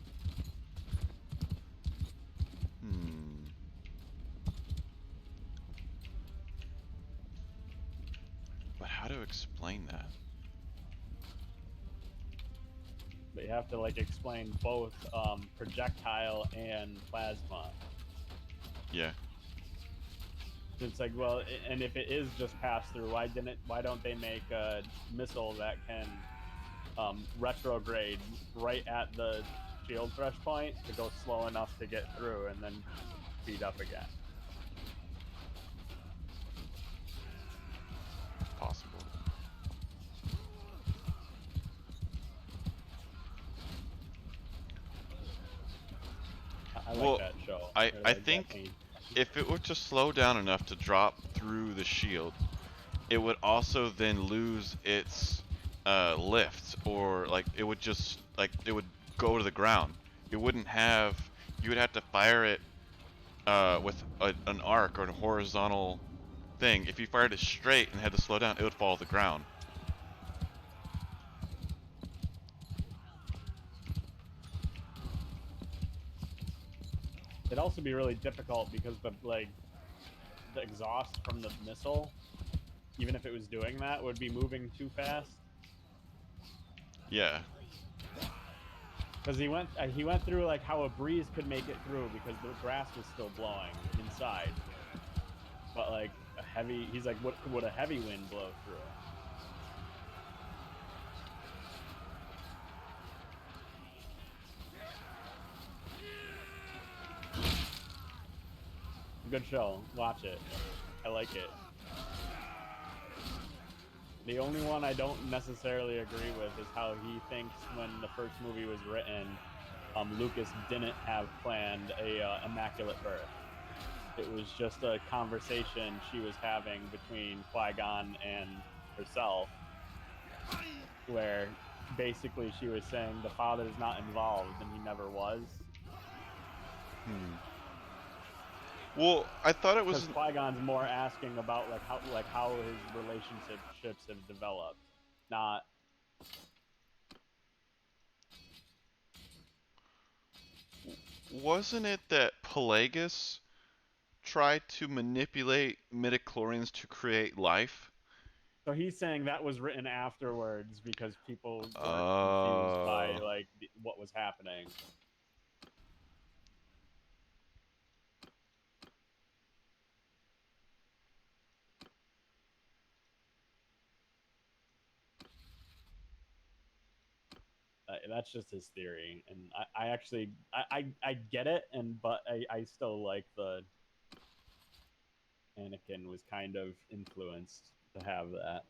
But how to explain that? But you have to like explain both projectile and plasma. Yeah. It's like, well, and if it is just pass through, why don't they make a missile that can retrograde right at the shield thresh point to go slow enough to get through and then speed up again? Possible. I like that show. I think if it were to slow down enough to drop through the shield, it would also then lose its lift, or like it would just like it would go to the ground. It wouldn't have. You would have to fire it with an arc or a horizontal thing. If you fired it straight and had to slow down, it would fall to the ground. It'd also be really difficult because the exhaust from the missile, even if it was doing that, would be moving too fast. Yeah. Because he went through like how a breeze could make it through because the grass was still blowing inside. But like he's like, what would a heavy wind blow through? Good show. Watch it. I like it. The only one I don't necessarily agree with is how he thinks when the first movie was written, Lucas didn't have planned a immaculate birth. It was just a conversation she was having between Qui-Gon and herself, where basically she was saying the father's not involved and he never was. Well, I thought it was Qui-Gon's more asking about how his relationships have developed, not. Wasn't it that Pelagus tried to manipulate midichlorians to create life? So he's saying that was written afterwards because people weren't confused by like what was happening. That's just his theory, and I actually I get it, but I still like the Anakin was kind of influenced to have that.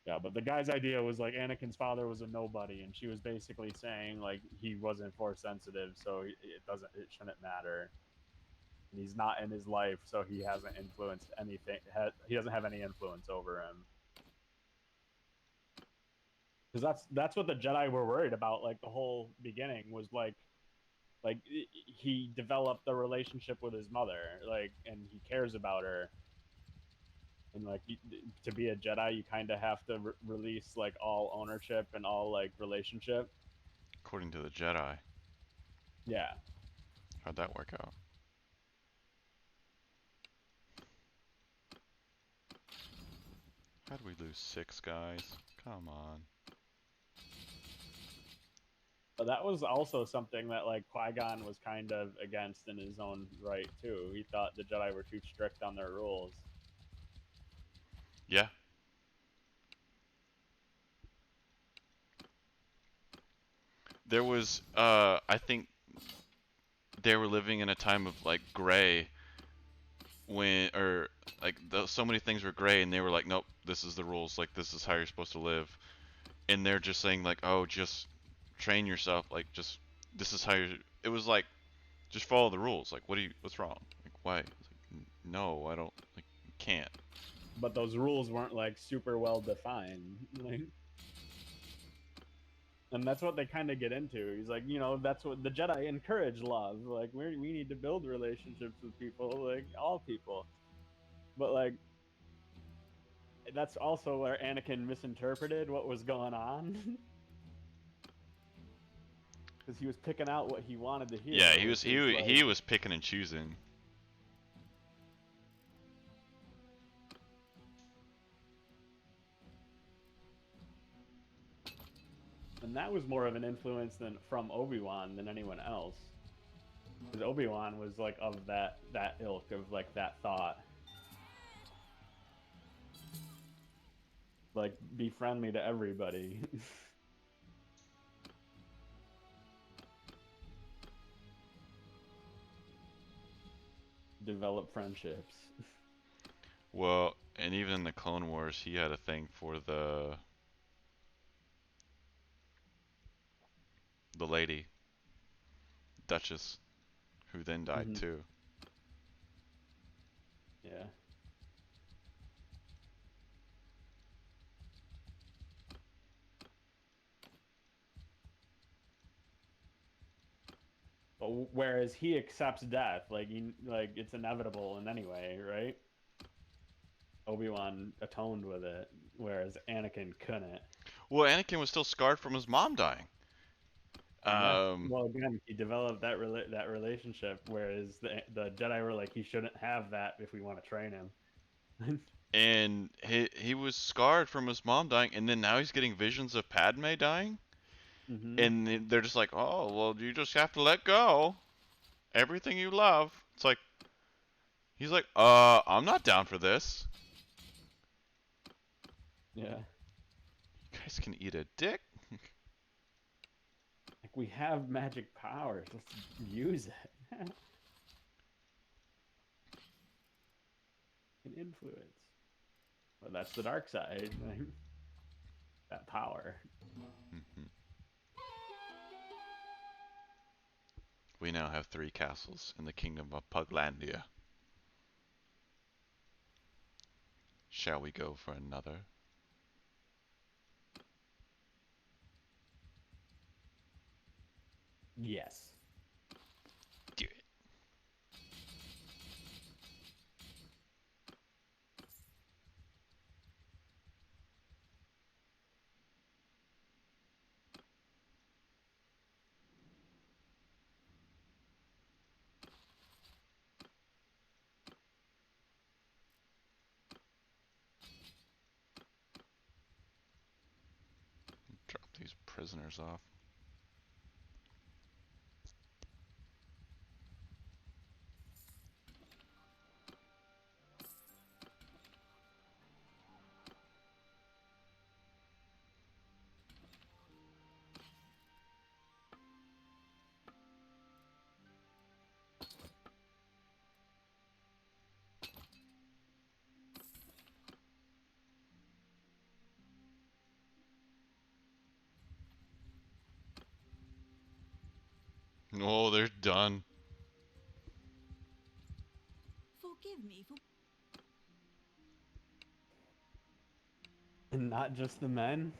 Yeah, but the guy's idea was like Anakin's father was a nobody, and she was basically saying like he wasn't force sensitive, so it shouldn't matter. And he's not in his life, so he hasn't influenced anything. He doesn't have any influence over him. Because that's what the Jedi were worried about. Like the whole beginning was like he developed a relationship with his mother, like, and he cares about her. And like to be a Jedi, you kind of have to release like all ownership and all like relationship. According to the Jedi. Yeah. How'd that work out? How'd we lose 6 guys? Come on. But that was also something that like Qui-Gon was kind of against in his own right too. He thought the Jedi were too strict on their rules. Yeah. There was, I think they were living in a time of like gray so many things were gray and they were like, nope, this is the rules, like this is how you're supposed to live. And they're just saying like, oh, just train yourself, like just, this is how it was like, just follow the rules. Like, what's wrong? Like, why? It's like, no, I don't, like, can't. But those rules weren't like super well defined. Like, and that's what they kind of get into. He's like, that's what the Jedi encourage love. Like, we need to build relationships with people, like all people. But like, that's also where Anakin misinterpreted what was going on. Because he was picking out what he wanted to hear. Yeah, he was picking and choosing. And that was more of an influence from Obi-Wan than anyone else. Because Obi-Wan was like of that ilk of like that thought. Like, be friendly to everybody. Develop friendships. Well, and even in the Clone Wars, he had a thing for the lady, Duchess, who then died too. Yeah. But whereas he accepts death, like it's inevitable in any way, right? Obi-Wan atoned with it, whereas Anakin couldn't. Well, Anakin was still scarred from his mom dying. Well, again, he developed that relationship, whereas the Jedi were like, he shouldn't have that if we want to train him. And he was scarred from his mom dying, and then now he's getting visions of Padme dying. And they're just like, oh, well, you just have to let go. Everything you love. It's like, he's like, I'm not down for this. Yeah. You guys can eat a dick. Like, we have magic powers. Let's use it. Can influence. But that's the dark side. That power. We now have 3 castles in the kingdom of Puglandia. Shall we go for another? Yes. Do it. Drop these prisoners off. Oh, they're done. Forgive me for... And not just the men.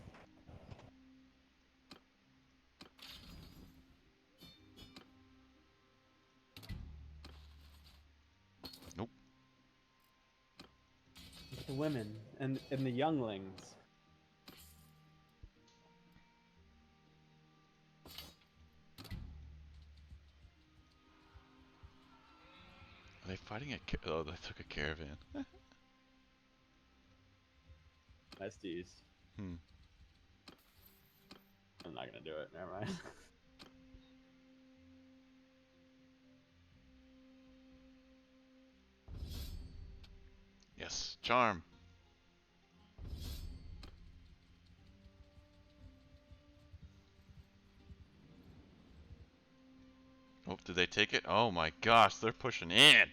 Nope. But the women and the younglings. Are they fighting a oh, they took a caravan. Besties. Hmm. I'm not gonna do it. Never mind. Yes, charm. Oh, did they take it? Oh my gosh, they're pushing in.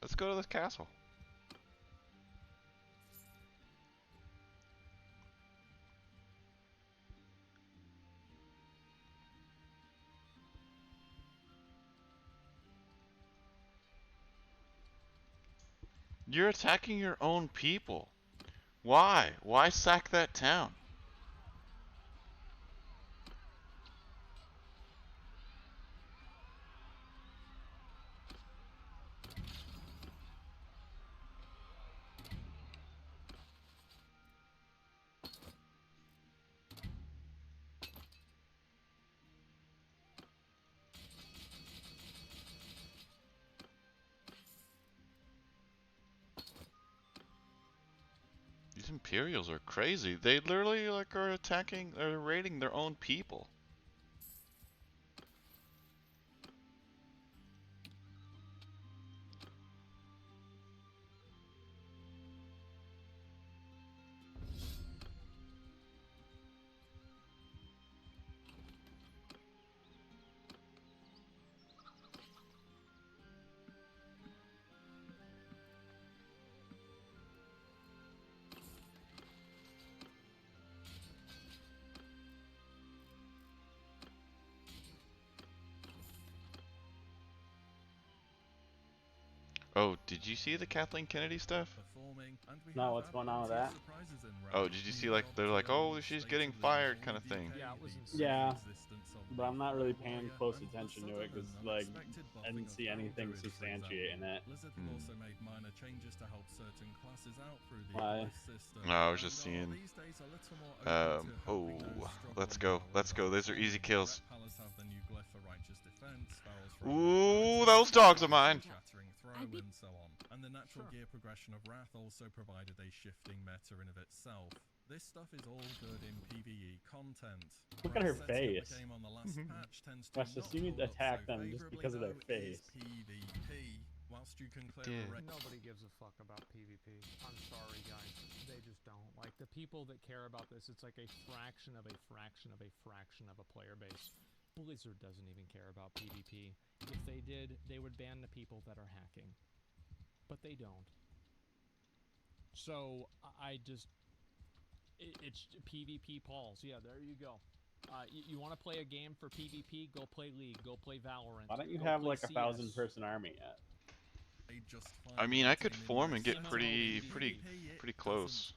Let's go to the castle. You're attacking your own people. Why? Why sack that town? These Imperials are crazy. They literally like are attacking or raiding their own people. Oh, did you see the Kathleen Kennedy stuff? No, what's going on with that? Oh, did you see like they're like, oh, she's getting fired kind of thing? Yeah, it was insane. Yeah, but I'm not really paying close attention to it because, like, I didn't see anything substantiating it. Why? No, I was just seeing. Oh, let's go, let's go. Those are easy kills. Ooh, those dogs are mine. And so on. And the natural gear progression of Wrath also provided a shifting meta in of itself. This stuff is all good in PvE content. Look at her face. Game on the last patch tends to Wes, you need to attack them just because of their face. PvP. Whilst you can clear Nobody gives a fuck about PvP. I'm sorry, guys. They just don't. Like, the people that care about this, it's like a fraction of a fraction of a fraction of a player base. Blizzard doesn't even care about PvP. If they did, they would ban the people that are hacking. But they don't. So, I just... It's PvP Pauls. Yeah, there you go. You want to play a game for PvP? Go play League. Go play Valorant. Why don't you go have play like a CS. 1,000-person army yet? I mean, I could form and get pretty close.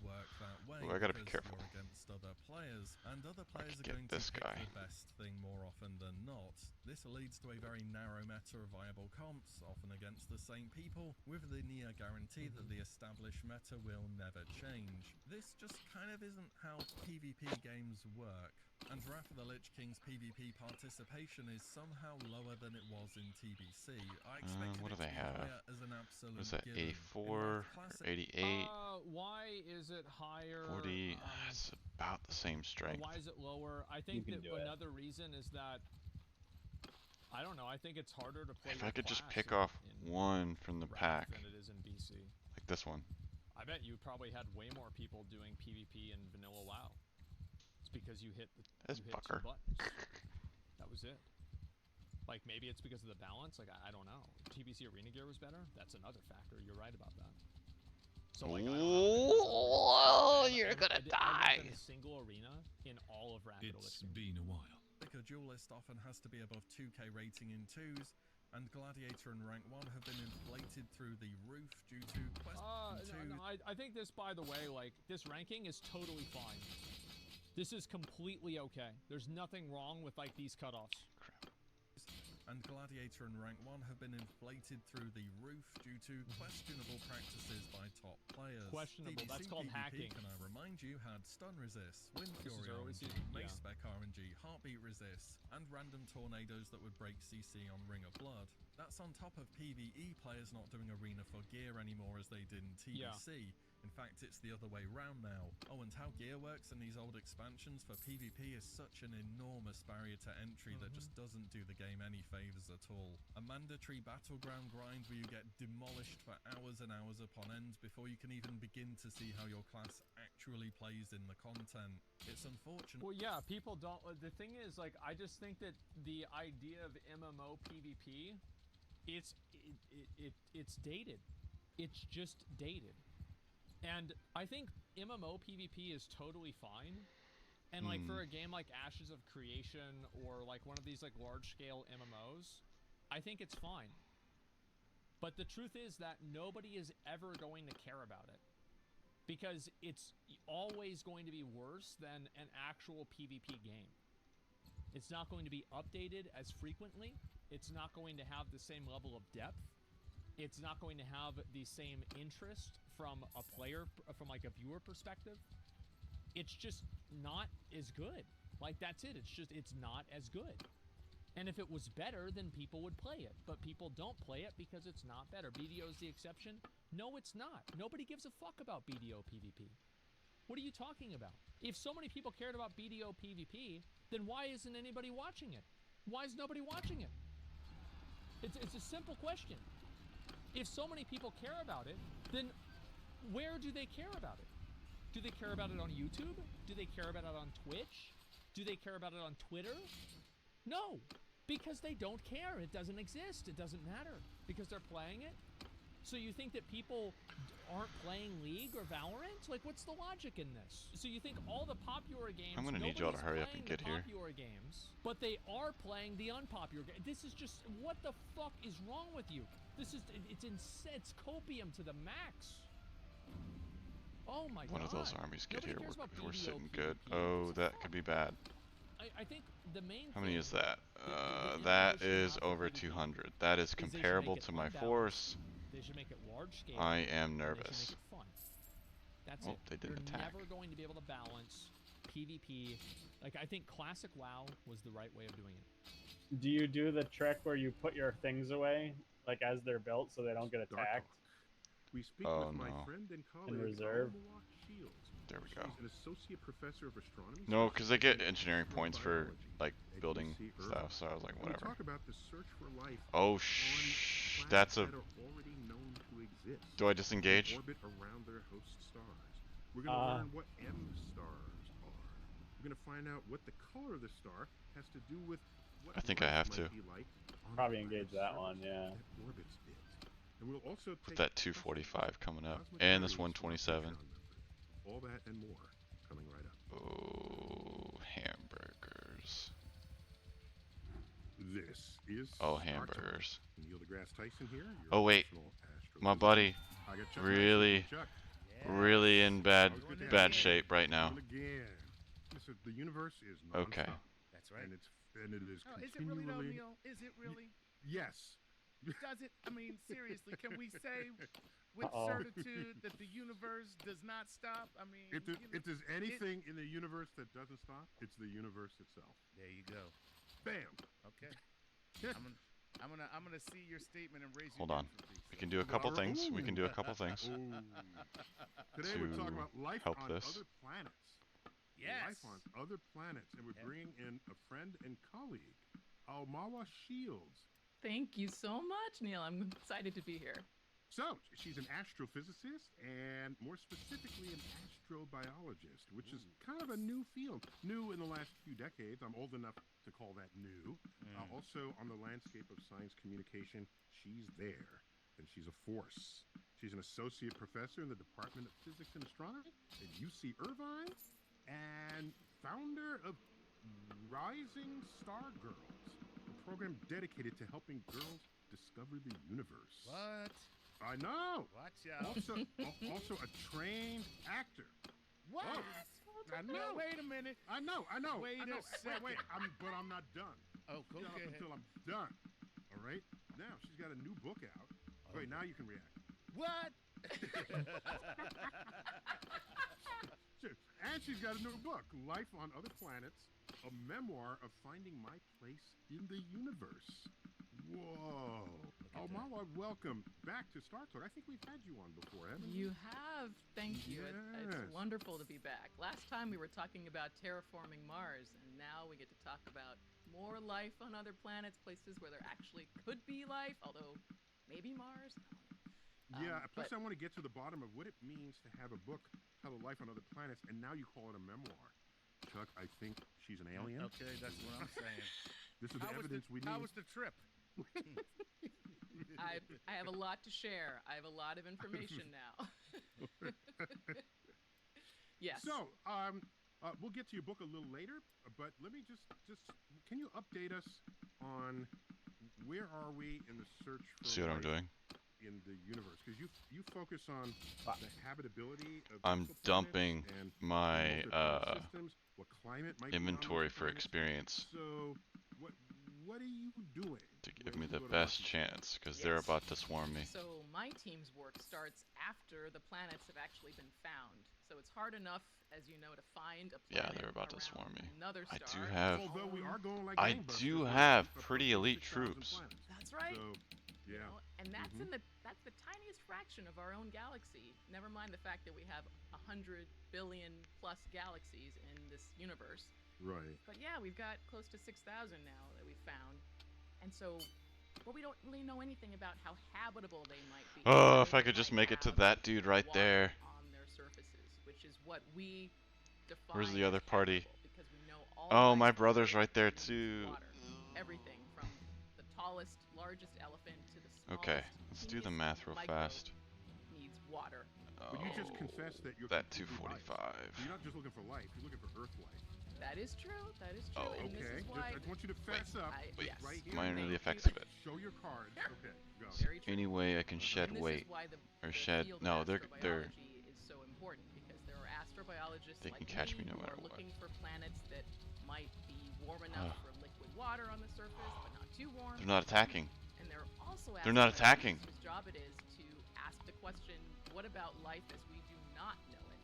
Ooh, I gotta be careful. Against other players, and other players are Get going this to pick guy. the best thing more often than not. This leads to a very narrow meta of viable comps, often against the same people, with the near guarantee that the established meta will never change. This just kind of isn't how PvP games work. And Wrath of the Lich King's PvP participation is somehow lower than it was in TBC. I expected what do it to they be have? higher as an absolute What is that? given. 84, 88, Why is it higher? 40. It's about the same strength. Why is it lower? I think that another reason is that I don't know. I think it's harder to play. If I could just pick off one from the pack, than it is in BC. like this one. I bet you probably had way more people doing PvP in Vanilla WoW. It's because you hit This you hit fucker. 2 buttons. That was it. Like maybe it's because of the balance. Like I don't know. TBC Arena gear was better. That's another factor. You're right about that. So like, you're gonna die. I lived in a single arena in all of Rapid It's Elixir. been a while. A duelist often has to be above 2k rating in 2s, and Gladiator and Rank 1 have been inflated through the roof due to Quest 2. No, I think this, by the way, like this ranking is totally fine. This is completely okay. There's nothing wrong with like these cutoffs. And Gladiator and Rank 1 have been inflated through the roof due to questionable practices by top players. Questionable, TBC that's called PvP, hacking. Can I remind you, had Stun Resist, Wind This is Fury early RNG, season, Mace yeah. Spec RNG, Heartbeat Resist, and random tornadoes that would break CC on Ring of Blood. That's on top of PvE players not doing Arena for gear anymore as they did in TBC. In fact, it's the other way round now. Oh, and how gear works in these old expansions for PvP is such an enormous barrier to entry that just doesn't do the game any favors at all. A mandatory battleground grind where you get demolished for hours and hours upon end before you can even begin to see how your class actually plays in the content. It's unfortunate. Well, yeah, people don't. The thing is, like, I just think that the idea of MMO PvP, it's dated. It's just dated. And I think MMO PvP is totally fine. And like for a game like Ashes of Creation or like one of these like large scale MMOs, I think it's fine. But the truth is that nobody is ever going to care about it. Because it's always going to be worse than an actual PvP game. It's not going to be updated as frequently. It's not going to have the same level of depth. It's not going to have the same interest from a player, from like a viewer perspective. It's just not as good. Like that's it. It's not as good. And if it was better, then people would play it. But people don't play it because it's not better. BDO is the exception? No, it's not. Nobody gives a fuck about BDO PvP. What are you talking about? If so many people cared about BDO PvP, then why isn't anybody watching it? Why is nobody watching it? It's a simple question. If so many people care about it, then where do they care about it? Do they care about it on YouTube? Do they care about it on Twitch? Do they care about it on Twitter? No, because they don't care. It doesn't exist. It doesn't matter because they're playing it. So you think that people aren't playing League or Valorant? Like, what's the logic in this? So you think all the popular games... I'm gonna need y'all to hurry up and get here. Popular games, but they are playing the unpopular games. This is just... What the fuck is wrong with you? This is... It's copium to the max. Oh my god. One of those armies get Nobody here. cares about We're BDO sitting PvP. good. Oh, that could be bad. I think the main How many thing is that? the That should is have for over PvP 200. That is they should comparable make it to my unbalanced. force. They should make it large scale. I am and They should nervous. make it fun. That's Oh, it. they didn't You're attack. never going to be able to balance PvP. Like, I think classic WoW was the right way of doing it. Do you do the trick where you put your things away, like as they're built, so they don't get attacked? We speak Oh, with my no. friend and colleague, In reserve? Alma Shields. There we go. She's an associate professor of astronomy. No, because they get engineering specializing in points for biology like at building UC stuff. So I was like, And we whatever. talk about the search for life Oh on shh, planets that's a. that are already known to exist. Do I disengage? In orbit around their host stars. We're going to learn what M stars are. We're going to find out what the color of the star has to do with what I think I life have might to. be like on Probably a engage planet's that one, surface yeah. that orbits it. And we'll also Put take that 245 coming up, cosmic and this journeys from our 127. Patreon members. All that and more coming right up. Oh, hamburgers. hamburgers. This is Oh, Star hamburgers. Talk. Neil deGrasse Tyson here. Your Oh wait, personal my astrophysicist. buddy, I got Chuck really, Nice. Chuck. really in bad Always good to bad have you. shape right now. Doing again. Listen, the universe is nonstop. Okay. That's right. And it is Oh, is it really though, continually. Neil? Is it really? Yes. Does it? I mean, seriously, can we say with Uh-oh. certitude that the universe does not stop? I mean, If there's anything in the universe that doesn't stop, it's the universe itself. There you go. Bam. Okay. I'm gonna see your statement and raise Hold your on. hand for peace. We can do a couple things. We can do a couple things Today we're talking to about life help on this. other planets. Yes. Life on other planets, and we're bringing in a friend and colleague, Almawa Shields. Thank you so much, Neil. I'm excited to be here. So, she's an astrophysicist and more specifically an astrobiologist, which is kind of a new field. New in the last few decades. I'm old enough to call that new. Also, on the landscape of science communication, she's there, and she's a force. She's an associate professor in the Department of Physics and Astronomy at UC Irvine and founder of Rising Star Girls, a program dedicated to helping girls discover the universe. What? I know. Watch out. Also a trained actor. What? I know. Wait a minute. I know. Wait I know. a second. Wait. But I'm not done. Oh, Shut up okay. until I'm done. All right. Now she's got a new book out. Wait. Now you can react. What? Sure. And she's got a new book, Life on Other Planets, a memoir of finding my place in the universe. Whoa. Almawa, welcome back to Star Talk. I think we've had you on before, haven't we? You have. Thank you. It's Yes. wonderful to be back. Last time we were talking about terraforming Mars, and now we get to talk about more life on other planets, places where there actually could be life, although maybe Mars. Yeah, plus I want to get to the bottom of what it means to have a book titled Life on Other Planets, and now you call it a memoir. Chuck, I think she's an alien. Okay, that's what I'm saying. This is the evidence we need. How was the trip? I have a lot to share. I have a lot of information now. Yes. So, we'll get to your book a little later, but let me just can you update us on where are we in the search for See what I'm life doing? in the universe? Because you focus on the habitability of I'm exoplanets dumping and my multiple systems, what climate might be on inventory those for planets. experience So, what are you doing to give when me you the go to best Mars? chance, because they're about to swarm me. So my team's work starts after the planets have actually been found. So it's hard enough, as you know, to find a Yeah, planet they're about to around swarm me. another I star. do have. Although we are going like I gangbusters, do we're have approaching pretty elite 6,000 troops. planets. That's right. So, yeah. You know, and that's that's the tiniest fraction of our own galaxy. Never mind the fact that we have 100 billion plus galaxies in this universe. Right. But yeah, we've got close to 6,000 now that we've found. And so, well, we don't really know anything about how habitable they might be. Oh, if I could just make it to that dude right there. On their surfaces, which is what we define. Where's the other as party? habitable, because we know all Oh, life my on brother's Earth right there needs too. water. Everything from the tallest, largest elephant to the smallest. Okay, let's do the math real microbe fast. Needs water. But you just confessed that you're That completely biased. 245. You're not just looking for life; you're looking for Earth life. That is true. That is true. Oh, and this Okay. is why I want you to fess up. Wait, yes. right here. am I under the Thank effects you. of it? Show your cards. Okay, go. Very true. Any way I can shed And this weight is why or the shed? field No, of they're astrobiology is so important, because there are astrobiologists They like can catch me no who matter are what. looking for planets that might be warm enough for liquid water on the surface, but not too warm. They're not attacking. And there are also They're not attacking. astrobiologists whose job it is to ask the question, what about life as we do not know it?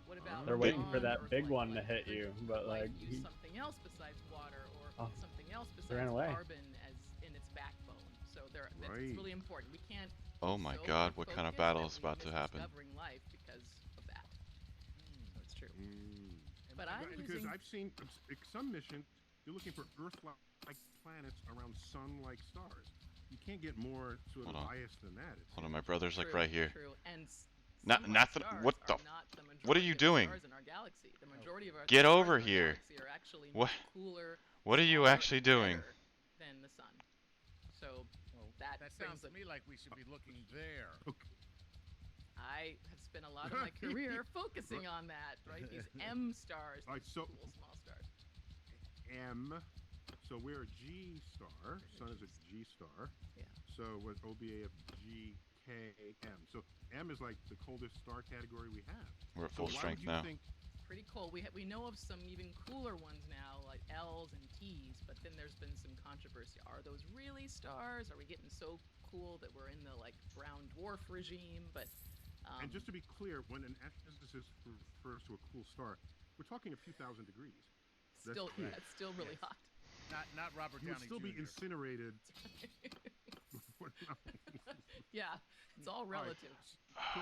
What about They're waiting for non-Earth that big life? one to hit you, but Life like use something else besides water, or Oh, something else they ran besides away. carbon as in its backbone. So that's Right. really important. We can't. Oh my so God, what kind of focused battle that is we about to miss happen? discovering life because of that. So it's true. But I'm Because using. I've seen some missions. You're looking for Earth-like planets around sun-like stars. You can't get more sort of Hold on. biased than that. Hold on, my brother's like True, right here. True. And Not sun-like the stars what the are not the what are majority you of the doing? stars in our galaxy. The majority of our Get stars over in our here. galaxy are actually What? much cooler. What are you smaller, actually doing? redder Than the sun. So that That brings sounds to me like we should be looking there. I have spent a lot of my career focusing on that, right? These M stars, All right, these so- cool small stars. M. So we're a G star. Sun is a G star. Yeah. So with OBA of G, K, M. So M is like the coldest star category we have. We're at So full why strength would you now. think Pretty cool. We know of some even cooler ones now, like L's and T's, but then there's been some controversy. Are those really stars? Are we getting so cool that we're in the like brown dwarf regime? But and just to be clear, when an astrophysicist refers to a cool star, we're talking a few thousand degrees. That's still really hot. Not Robert You Downey would still be Jr. incinerated. Yeah, it's all relative. So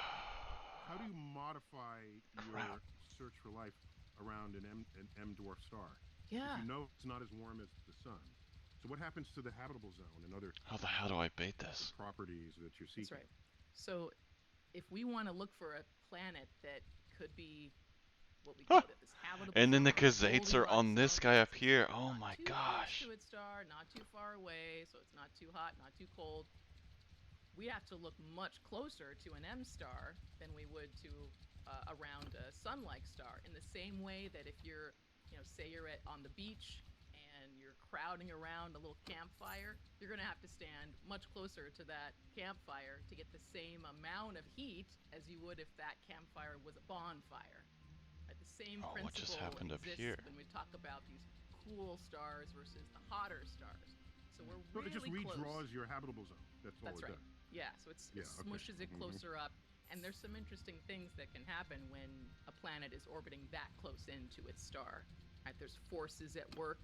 how do you modify your search for life around an M dwarf star? Yeah. If you know it's not as warm as the sun. So what happens to the habitable zone and other How the hell do I bait this? properties that you're seeking? That's right. So if we want to look for a planet that could be what we call it, this habitable And then the zone, Kazates are on this guy up here. Oh my too gosh. close to its star, not too far away, so it's not too hot, not too cold. We have to look much closer to an M star than we would to around a sun-like star. In the same way that if you're, say you're on the beach and you're crowding around a little campfire, you're going to have to stand much closer to that campfire to get the same amount of heat as you would if that campfire was a bonfire. The same principle what just happened up exists here? when we talk about these cool stars versus the hotter stars. So we're So really it just close. redraws your habitable zone. That's all That's it right. does. Yeah, so it smushes it closer up. And there's some interesting things that can happen when a planet is orbiting that close into its star. Right? There's forces at work.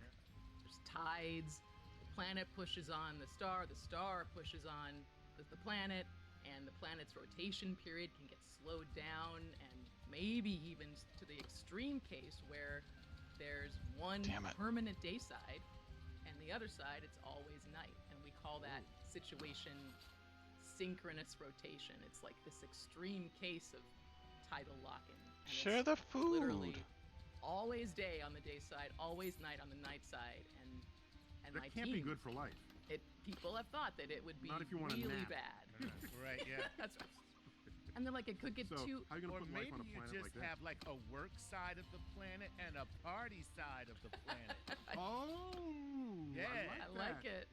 There's tides. The planet pushes on the star pushes on the planet, and the planet's rotation period can get slowed down, and maybe even to the extreme case where there's one permanent day side, and the other side it's always night, and we call that situation synchronous rotation. It's like this extreme case of tidal lock-in. And Share it's the food. Literally always day on the day side, always night on the night side, and that my can't team, be good for life. People have thought that it would be Not if you want to really nap. bad. Right, yeah. That's right. And they're like, it could get too. How are you gonna Or put maybe life on a you planet just like that? have like a work side of the planet and a party side of the planet. Oh, Yeah. I like it.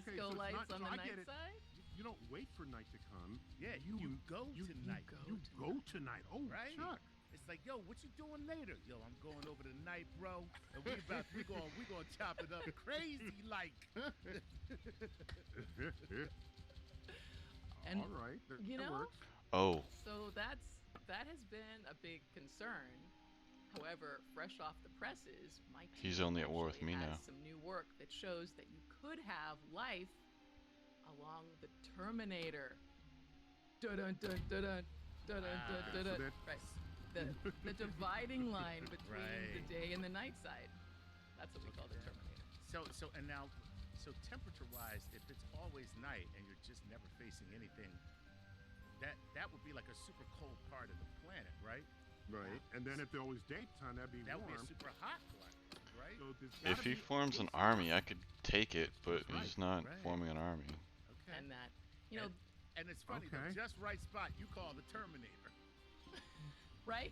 Okay, Disco so it's lights not, on so the I night get it. side? You don't wait for night to come. Yeah, you go tonight. You go tonight. Oh, Right? Chuck. It's like, yo, what you doing later? Yo, I'm going over tonight, bro. And we gonna chop it up crazy like. And, all right, that you know, works. Oh. So that has been a big concern. However, fresh off the presses, my team He's only at war with actually me has now. some new work that shows that you could have life along the Terminator. Dun dun dun dun dun dun dun. Right. The dividing line between the day and the night side. That's what we call the Terminator. So temperature-wise, if it's always night and you're just never facing anything, that would be like a super cold part of the planet, right? Right. And then if there was daytime, that'd be That warm. would be a super hot one, right? So there's If gotta he be forms an daytime. army, I could take it, but Right, he's not right. forming an army. Okay. And that, you know, And it's funny, Okay. the just right spot you call the Terminator. right?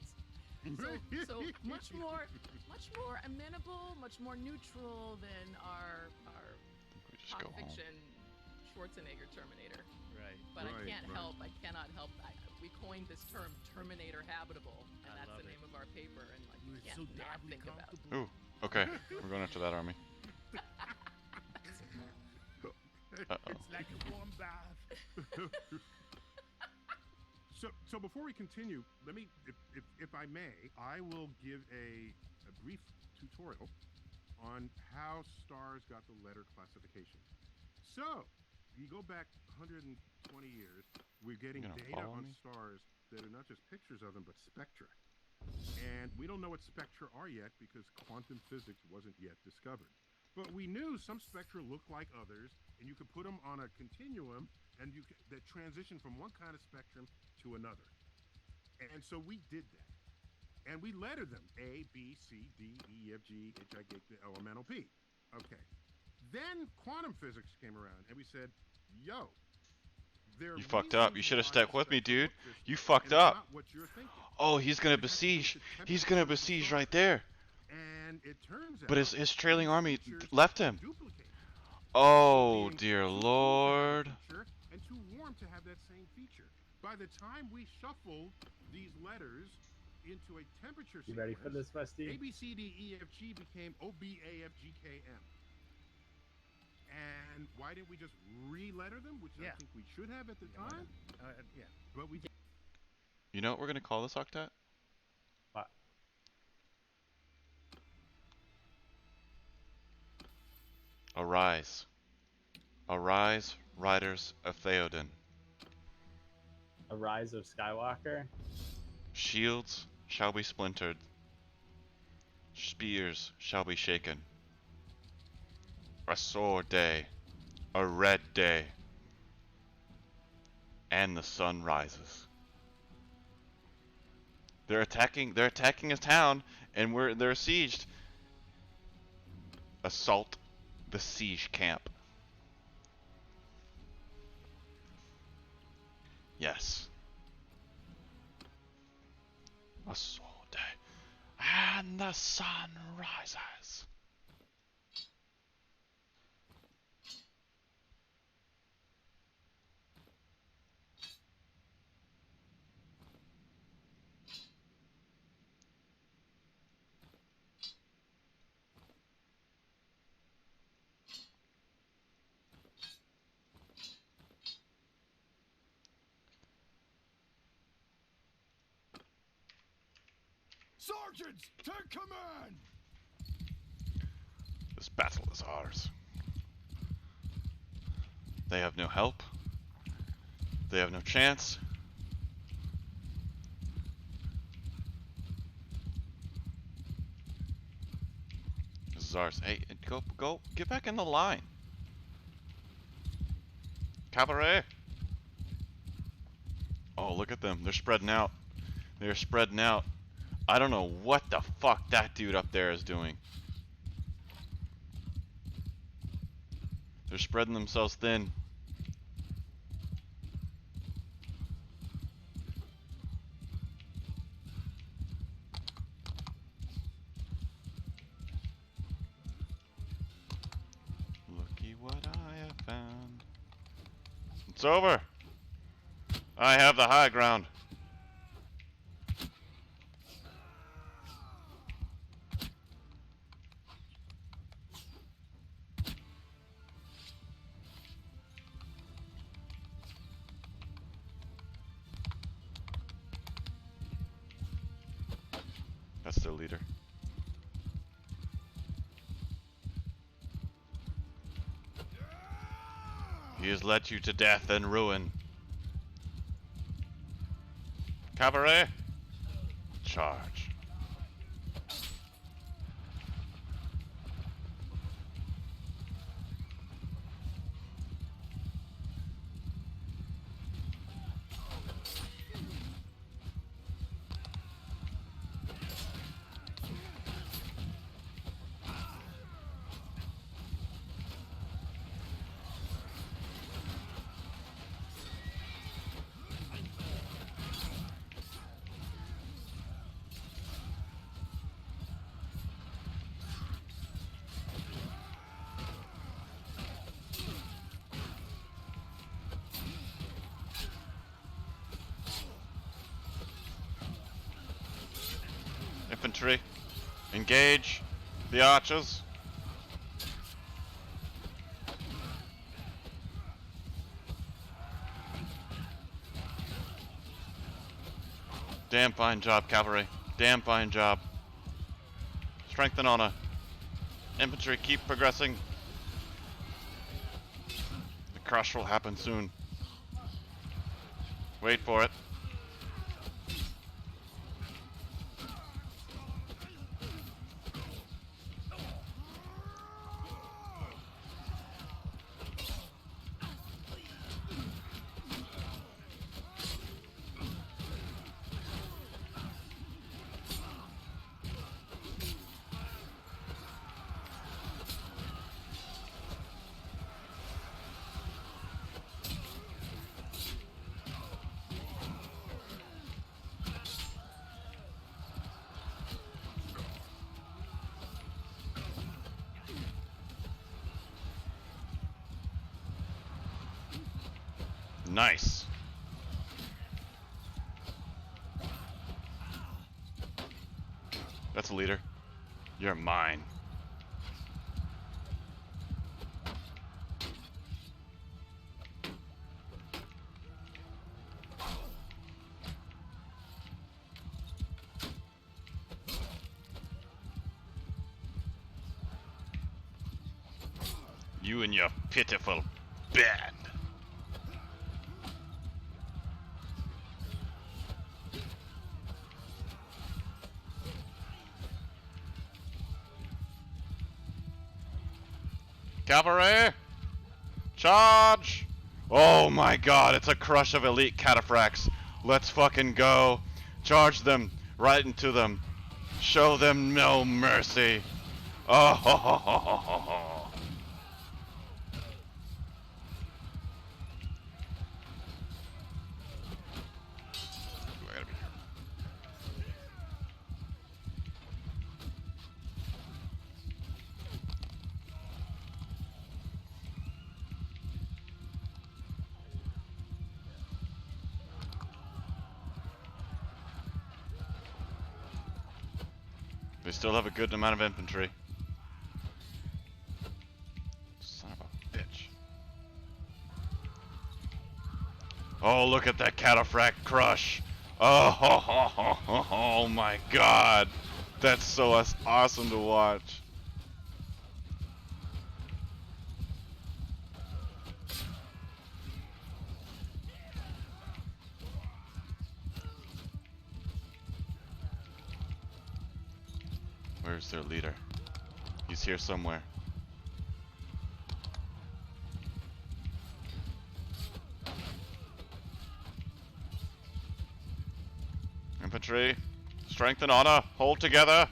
So much more amenable, much more neutral than our We just pop go home. fiction Schwarzenegger Terminator. Right. But I Right, cannot help. We coined this term Terminator Habitable, and I that's love the name it. of our paper. And like, you We're can't so not doubly think about it. Ooh. Okay. We're going after that army. Uh-oh. It's like a warm bath. So before we continue, let me, if I may, I will give a brief tutorial on how stars got the letter classification. So, you go back 120 years, we're getting You gonna data follow on me? stars that are not just pictures of them, but spectra. And we don't know what spectra are yet because quantum physics wasn't yet discovered. But we knew some spectra look like others, and you could put them on a continuum, and that transition from one kind of spectrum to another. And so we did that. And we lettered them A, B, C, D, E, F, G, H, I, K, L, M, N, O, P. Okay. Then quantum physics came around, and we said, yo, You fucked up. You should have stuck with me, dude. You fucked fucked up. What you're thinking. Oh, he's gonna besiege. He's gonna besiege right there. And And it turns out But his trailing army features left him. duplicate. Oh, Being dear too cool to have Lord. that feature and too warm to have that same feature. By the time we shuffled these letters into a temperature You ready for sequence, this, Westy? A, B, C, D, E, F, G became O, B, A, F, G, K, M. And why didn't we just re-letter them, which I think we should have at the time? Yeah. But we You know what we're going to call this octet? What? Arise. Arise, riders of Theoden. A Rise of Skywalker? Shields shall be splintered. Spears shall be shaken. A sword day. A red day. And the sun rises. They're attacking a town, and they're besieged. Assault the siege camp. Yes. A sword day. And the sun rises. Sergeants, take command! This battle is ours. They have no help. They have no chance. This is ours. Hey, go, get back in the line. Cabaret. Oh, look at them. They're spreading out. They're spreading out. I don't know what the fuck that dude up there is doing. They're spreading themselves thin. Looky what I have found. It's over. I have the high ground. That's their leader. He has led you to death and ruin. Cabaret, charge. Infantry, engage the archers. Damn fine job, cavalry. Damn fine job. Strength and honor. Infantry, keep progressing. The crush will happen soon. Wait for it. Nice. That's a leader. You're mine. You and your pitiful band. Cavalry! Charge! Oh my god, it's a crush of elite cataphracts. Let's fucking go. Charge them. Right into them. Show them no mercy. Oh ho ho ho ho ho ho. They still have a good amount of infantry. Son of a bitch. Oh, look at that cataphract crush. Oh, ho, ho, ho, ho, oh my god. That's so awesome to watch. Where's their leader? He's here somewhere. Infantry, strength and honor, hold together.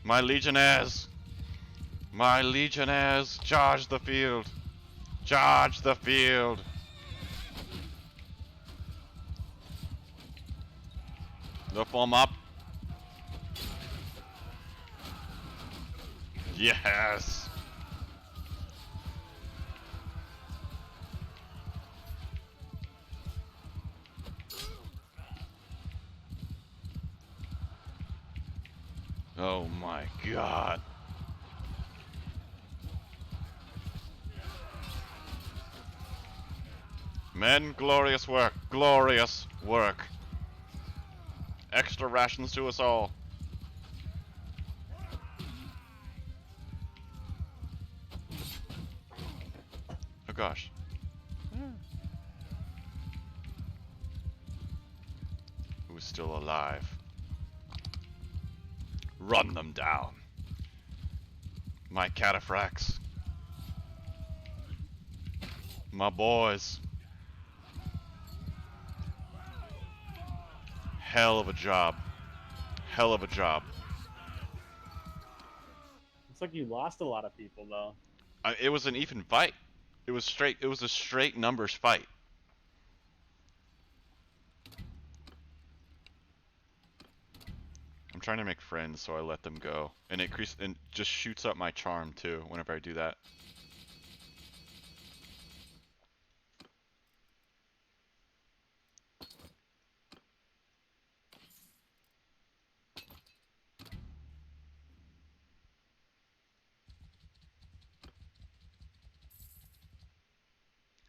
My legionnaires, charge the field. Charge the field. They'll form up. Yes. Oh my god. Men, glorious work. Glorious work. Extra rations to us all. Oh gosh. Who's still alive? Run them down. My cataphracts. My boys. Hell of a job. Hell of a job. Looks like you lost a lot of people, though. It was an even fight. It was a straight numbers fight. I'm trying to make friends, so I let them go. And it just shoots up my charm too whenever I do that.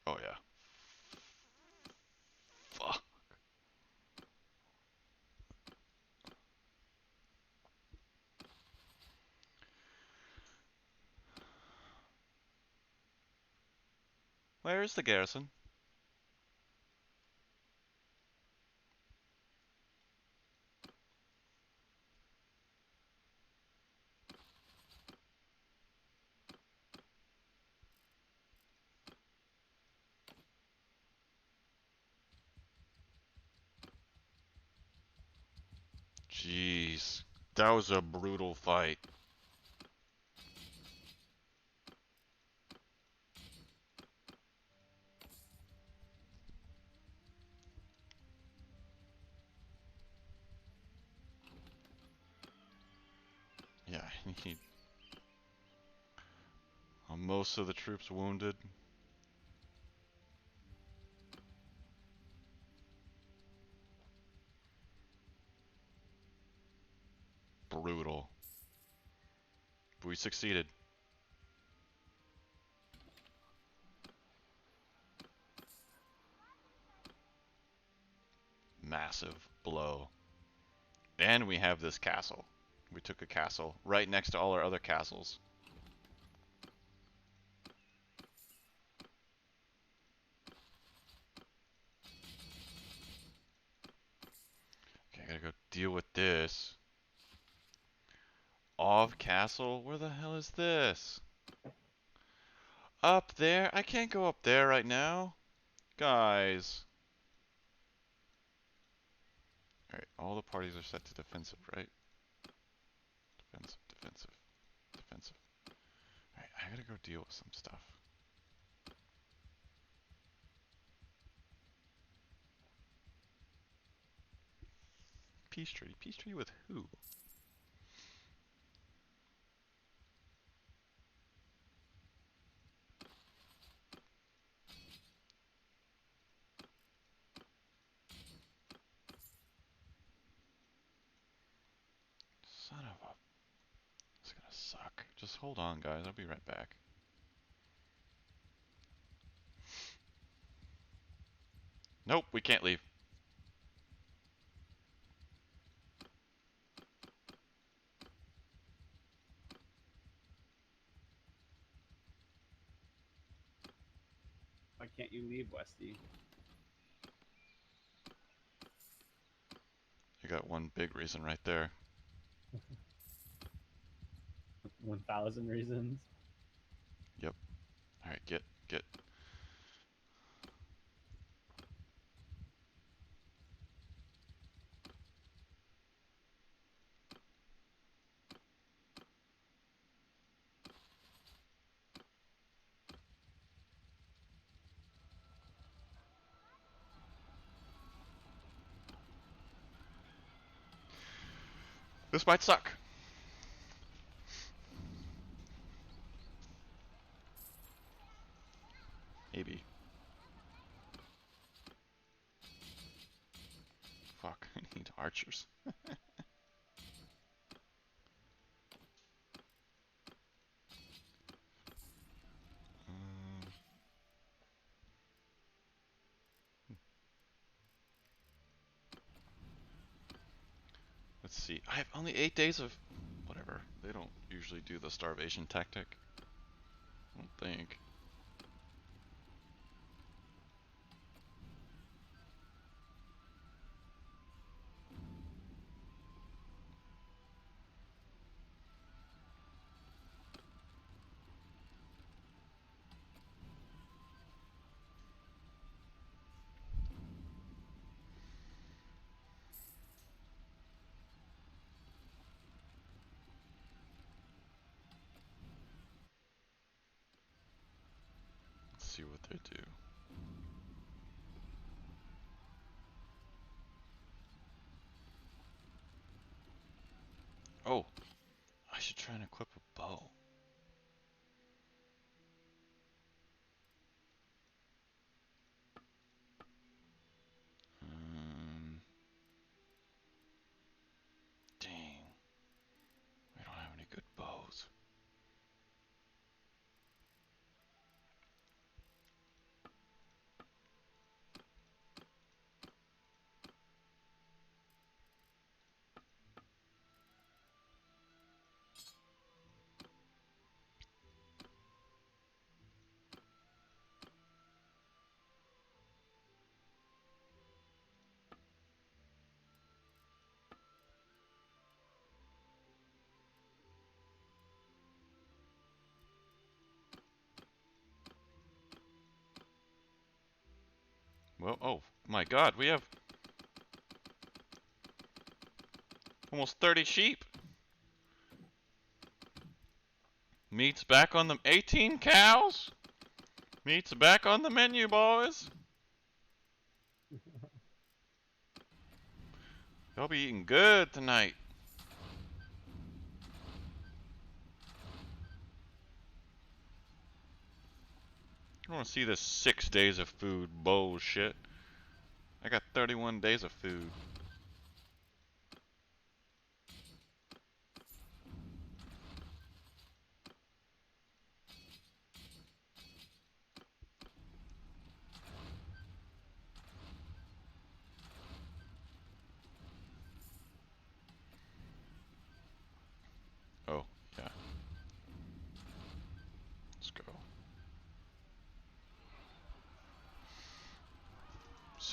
Oh yeah. Fuck. Where is the garrison? Jeez. That was a brutal fight. Yeah, he... most of the troops wounded. futile. But we succeeded. Massive blow. And we have this castle. We took a castle right next to all our other castles. Okay, I gotta go deal with this. Off castle? Where the hell is this? Up there? I can't go up there right now. Guys. Alright, all the parties are set to defensive, right? Defensive, defensive, defensive. Alright, I gotta go deal with some stuff. Peace treaty. Peace treaty with who? Son of a... It's gonna suck. Just hold on, guys. I'll be right back. Nope, we can't leave. Why can't you leave, Westy? You got one big reason right there. 1,000 reasons. Yep. Alright, get. This might suck. Maybe. Fuck, I need archers. Let's see. I have only 8 days of... Whatever. They don't usually do the starvation tactic. I don't think. Let's see what they do. Oh, I should try and equip a bow. Dang. We don't have any good bows. Well, oh my god, we have almost 30 sheep. Meat's back on the 18 cows. Meat's back on the menu, boys. Y'all be eating good tonight. I don't want to see this 6 days of food bullshit. I got 31 days of food.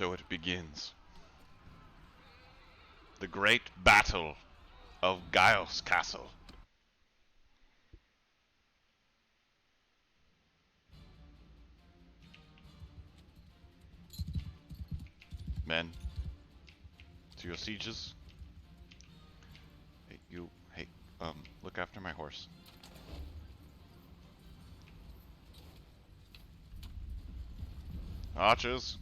So it begins. The great battle of Giles Castle. Men, to your sieges. Hey, you, hey, look after my horse. Archers.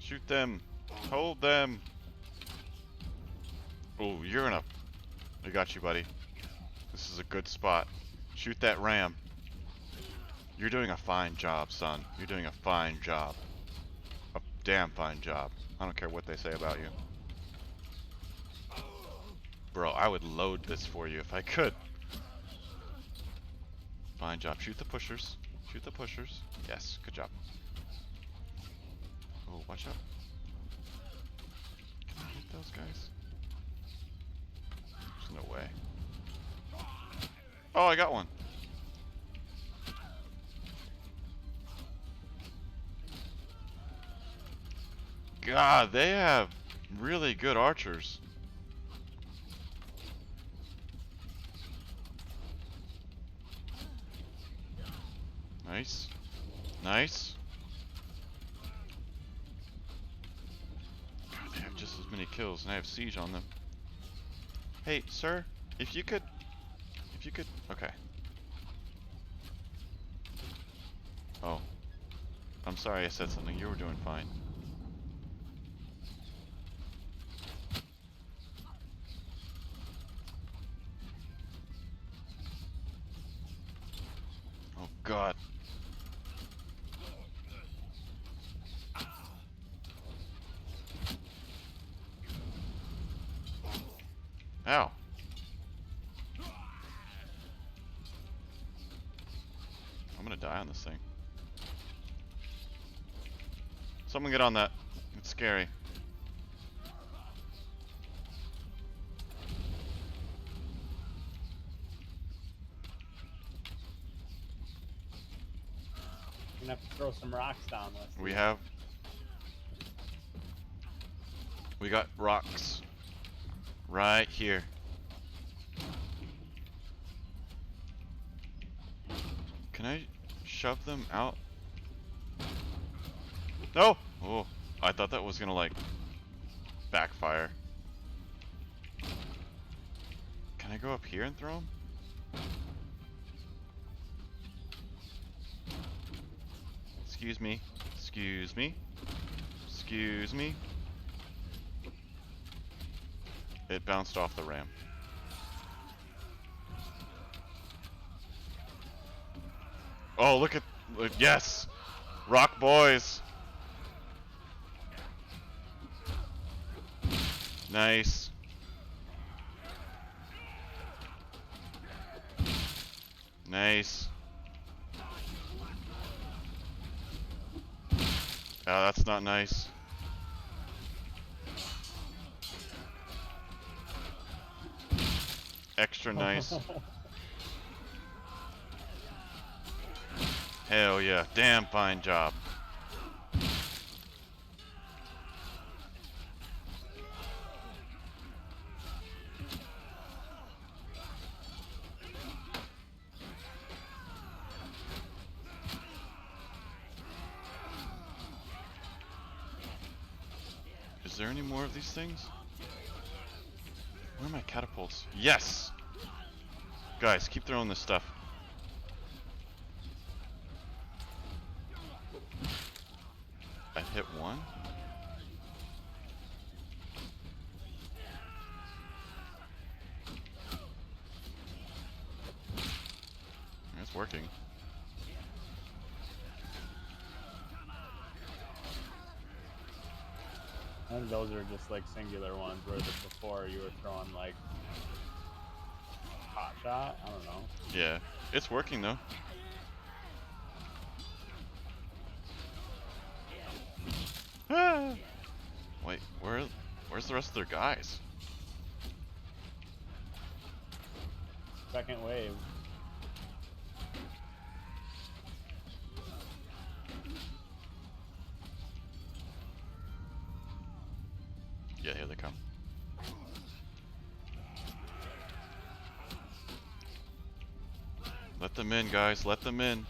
Shoot them. Hold them. Oh, you're in a... I got you, buddy. This is a good spot. Shoot that ram. You're doing a fine job, son. You're doing a fine job. A damn fine job. I don't care what they say about you. Bro, I would load this for you if I could. Fine job. Shoot the pushers. Shoot the pushers. Yes, good job. Oh, watch out. Can I hit those guys? There's no way. Oh, I got one. God, they have really good archers. Nice. Nice. God, they have just as many kills and I have siege on them. Hey, sir, if you could, okay. Oh. I'm sorry I said something. You were doing fine. Oh, God. Ow. I'm gonna die on this thing. Someone get on that. It's scary. You're gonna have to throw some rocks down this. We have. We got rocks. Right here. Can I shove them out? No! Oh, I thought that was gonna like backfire. Can I go up here and throw them? Excuse me. Excuse me. Excuse me. It bounced off the ram. Oh, look at... yes! Rock boys! Nice. Nice. Oh, that's not nice. Extra nice. Hell yeah. Damn fine job. Is there any more of these things? Where are my catapults? Yes! Guys, keep throwing this stuff. I hit one. It's working. think those are just like singular ones, where before you were throwing like hot shot. I don't know. Yeah, it's working though. Ah! Wait, where's the rest of their guys? Second wave. Yeah, here they come. Let them in, guys. Let them in.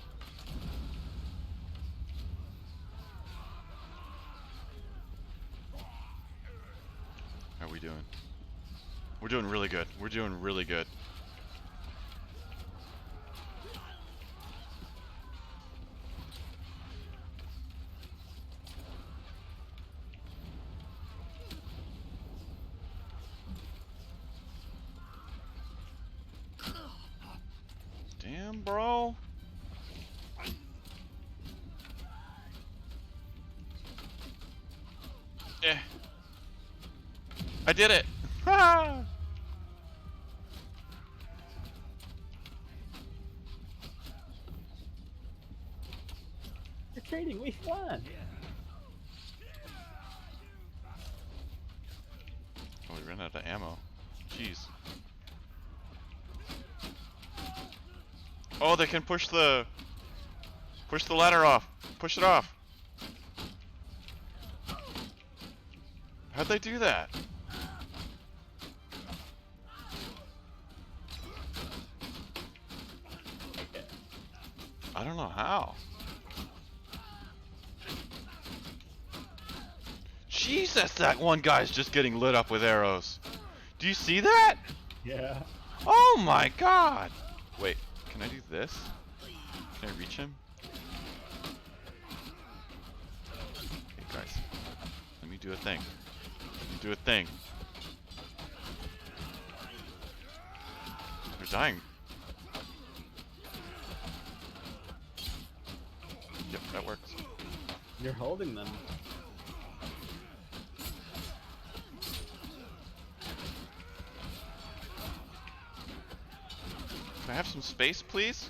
How are we doing? We're doing really good. We're doing really good. Damn, bro. Eh. I did it. Ha! You're trading. We won. Oh, we ran out of ammo. Jeez. Oh, they can push the ladder off. Push it off. How'd they do that? I don't know how. Jesus, that one guy's just getting lit up with arrows. Do you see that? Yeah. Oh my god! Wait, can I do this? Can I reach him? Okay, guys. Let me do a thing. Let me do a thing. They're dying. Yep, that works. You're holding them. Can I have some space, please?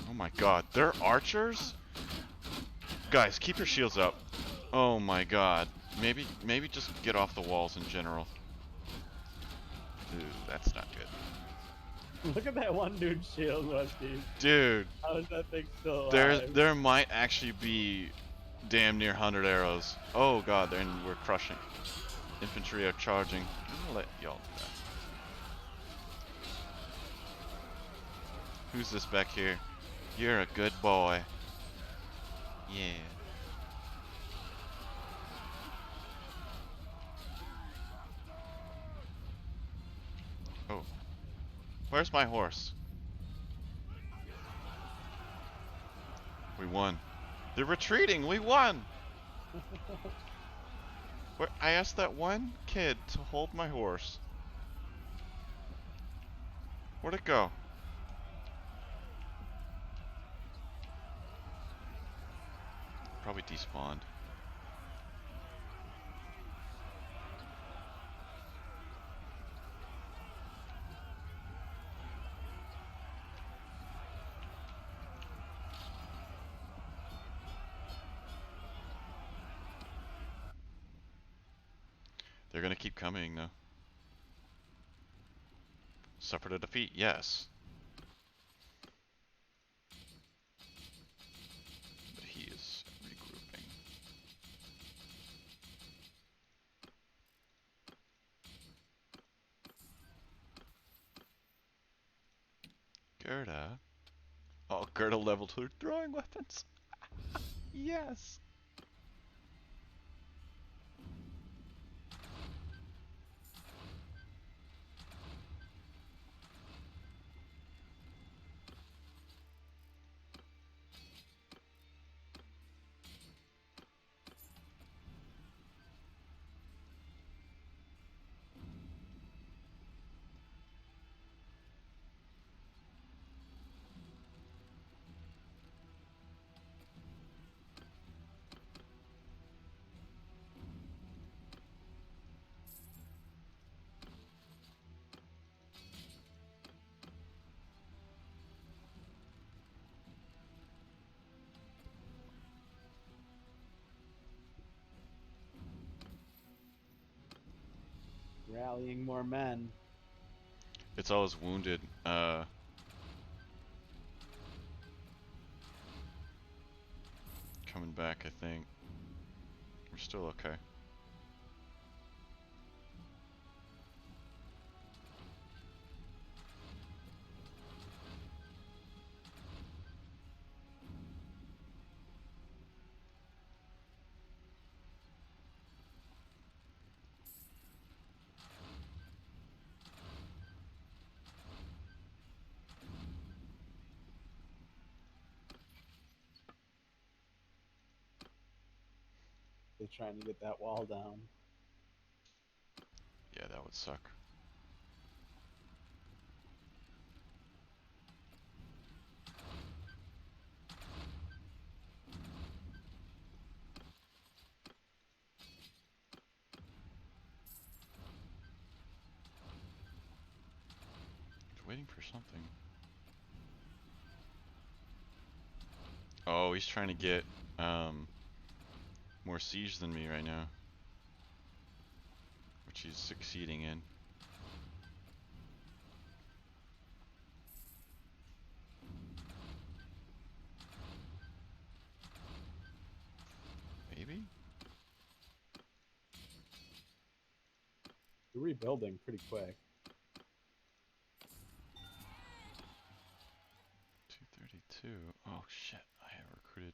Oh my god, they're archers? Guys, keep your shields up. Oh my god. Maybe just get off the walls in general. Ooh, that's not good. Look at that one dude's shield, Westy. Dude. How is that thing still alive? There might actually be damn near 100 arrows. Oh god, we're crushing. Infantry are charging. I'm gonna let y'all do that. Who's this back here? You're a good boy. Yeah. Oh. Where's my horse? We won. They're retreating! We won! I asked that one kid to hold my horse. Where'd it go? Probably despawned. They're gonna keep coming, though. Suffered a defeat, yes. But he is regrouping. Gerda. Oh, Gerda leveled her throwing weapons. Yes. Rallying more men. It's always wounded. Coming back, I think. We're still okay. They're trying to get that wall down. Yeah, that would suck. He's waiting for something. Oh, he's trying to get more siege than me right now, which he's succeeding in. Maybe? They're rebuilding pretty quick. 232. Oh shit, I have recruited.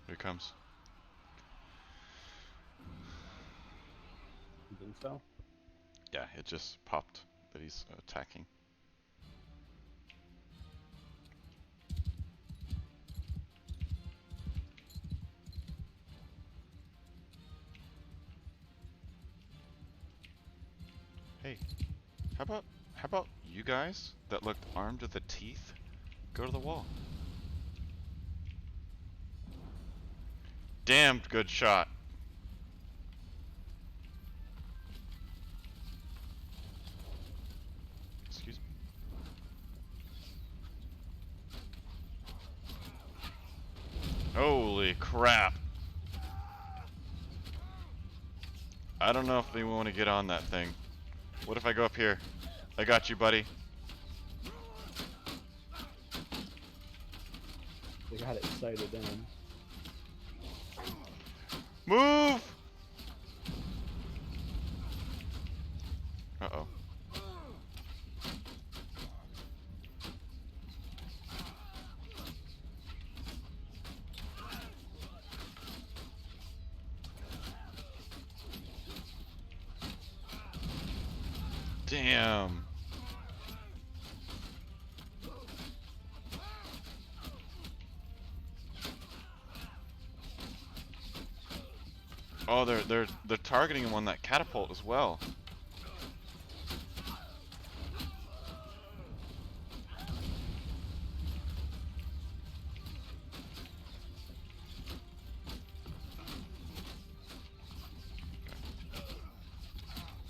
Here it comes. You think so? Yeah, it just popped that he's attacking. Hey, how about you guys that looked armed to the teeth go to the wall? Damn good shot. Excuse me. Holy crap. I don't know if they want to get on that thing. What if I go up here? I got you, buddy. They got it sighted in. Move! Uh-oh. Damn. Oh, they're targeting him on that catapult as well.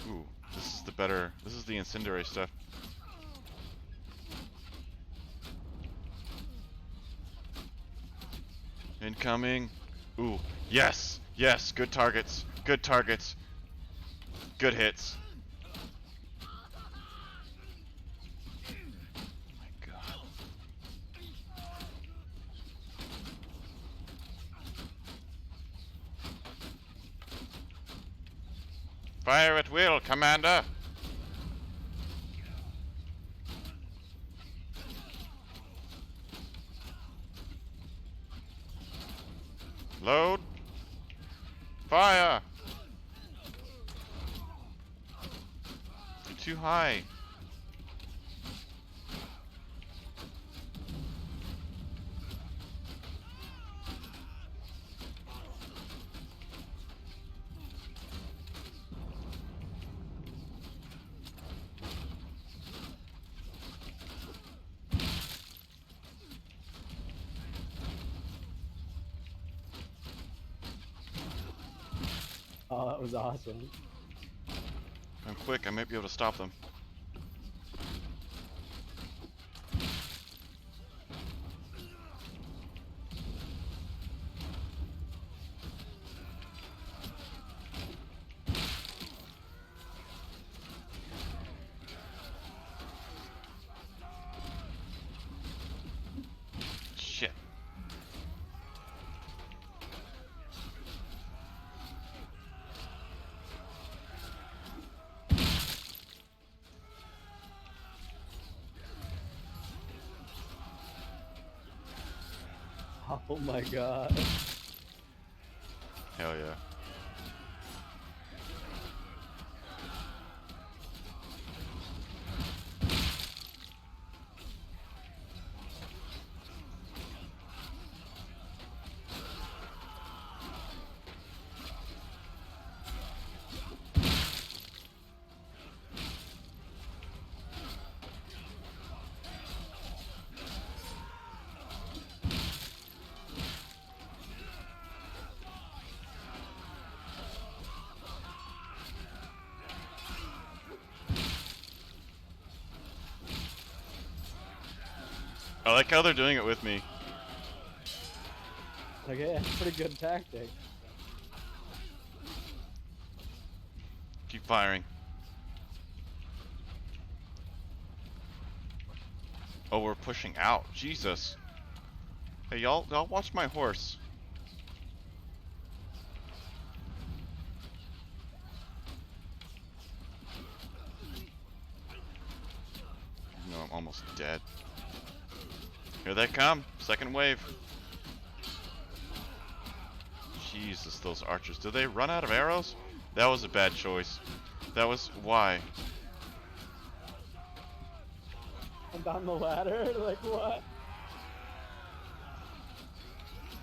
Ooh, this is the incendiary stuff. Incoming. Ooh, yes, yes, good targets, good targets, good hits. Oh my god. Fire at will, Commander. Load. Fire. You're too high. Oh, that was awesome. If I'm quick, I might be able to stop them. Shit. Oh my god. Hell yeah. I like how they're doing it with me. Okay, pretty good tactic. Keep firing. Oh, we're pushing out. Jesus. Hey, y'all watch my horse. No, I'm almost dead. Here they come. Second wave. Jesus, those archers. Did they run out of arrows? That was a bad choice. That was... why? I'm down the ladder? Like what?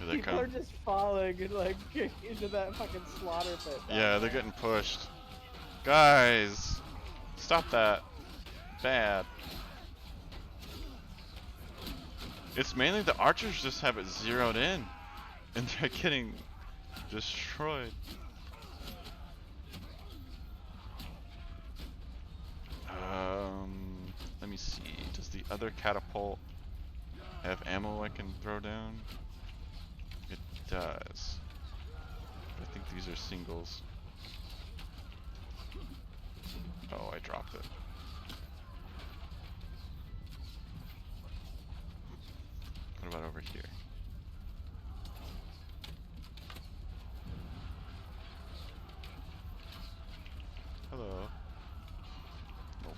Here they People come. are just falling and like into that fucking slaughter pit. Yeah, they're getting pushed. Guys! Stop that. Bad. It's mainly the archers just have it zeroed in. And they're getting destroyed. Let me see. Does the other catapult have ammo I can throw down? It does. But I think these are singles. Oh, I dropped it. What about over here? Hello. Nope.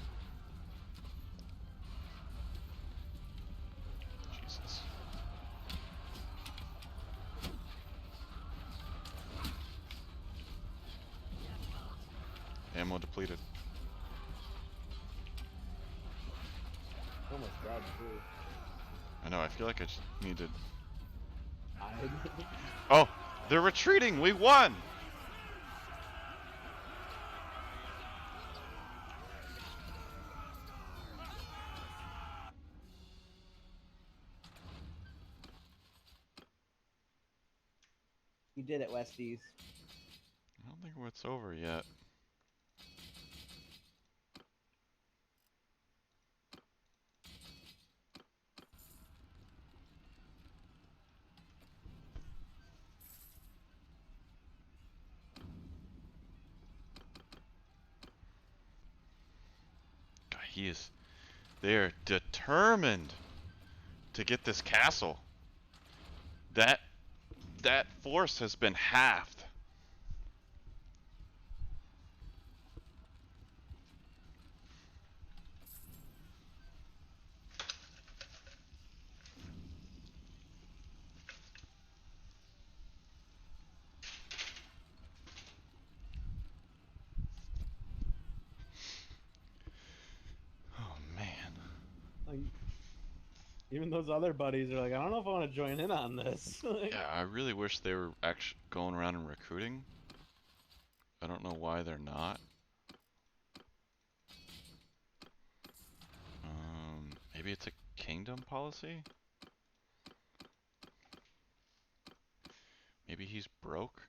Jesus. Ammo depleted. Almost dead too. I know, I feel like I just need to... Hide. Oh! They're retreating! We won! You did it, Westies. I don't think it's over yet. God, they're determined to get this castle. That force has been halved. Oh man. Like, even those other buddies are like, I don't know if I want to join in on this. Like, Yeah, I really wish they were actually going around and recruiting. I don't know why they're not. Maybe it's a kingdom policy? Maybe he's broke?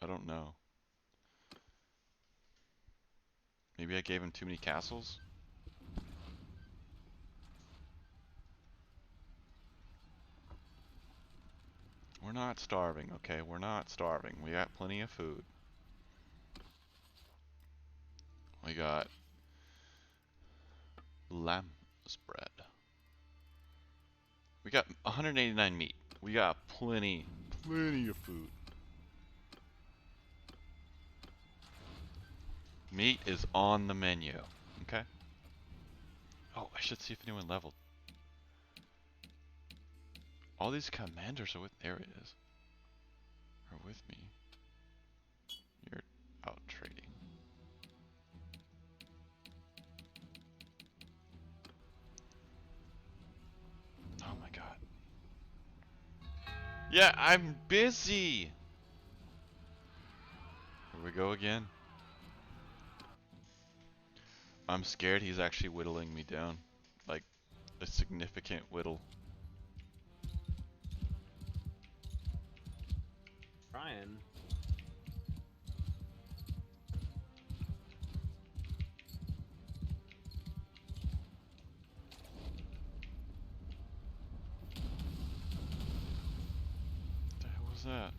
I don't know. Maybe I gave him too many castles? We're not starving, okay? We're not starving. We got plenty of food. We got lamb spread. We got 189 meat. We got plenty of food. Meat is on the menu, okay? Oh, I should see if anyone leveled. All these commanders are with, there it is. Are with me. You're out trading. Oh my god. Yeah, I'm busy! Here we go again. I'm scared he's actually whittling me down. Like, a significant whittle. Trying. What the hell was that?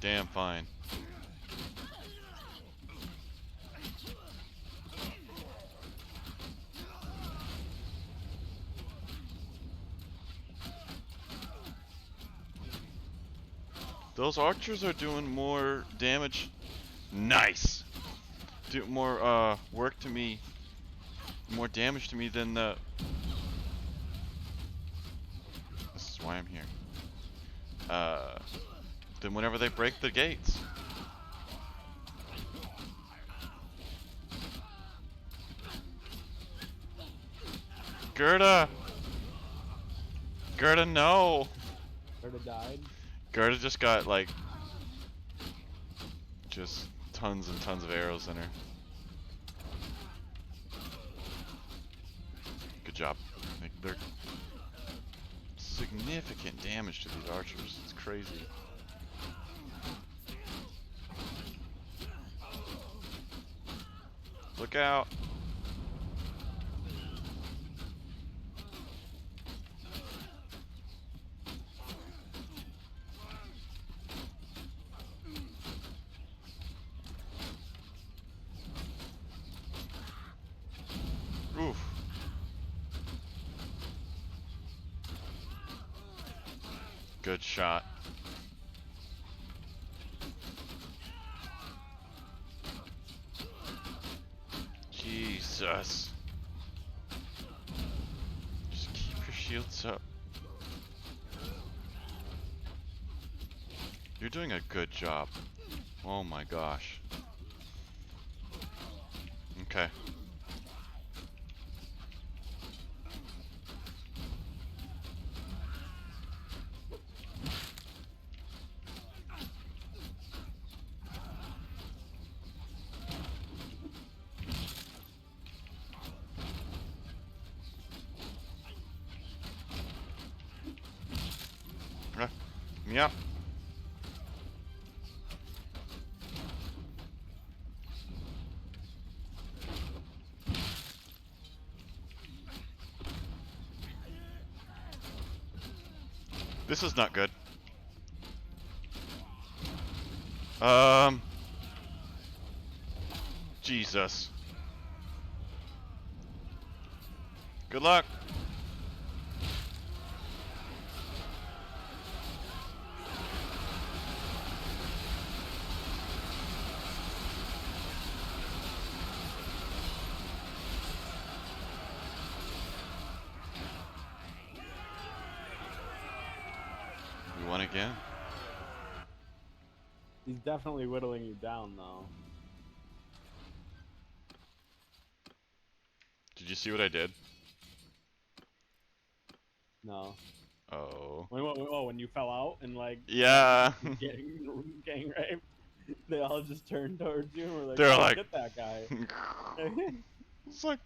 Damn fine. Those archers are doing more damage. Nice! Do more work to me. More damage to me than the... This is why I'm here. Than whenever they break the gates. Gerda! Gerda, no! Gerda died. Gerda just got, like... just tons and tons of arrows in her. Good job. Like, they're significant damage to these archers. It's crazy. Look out! Oof. Good shot. Jesus. Just keep your shields up. You're doing a good job. Oh my gosh. Okay. Yep. This is not good. Jesus. Good luck. We won again. He's definitely whittling you down, though. Did you see what I did? No. Oh. When you fell out and like Yeah. getting raped, they all just turned towards you and were like, They're "Oh, like, get that guy." it's like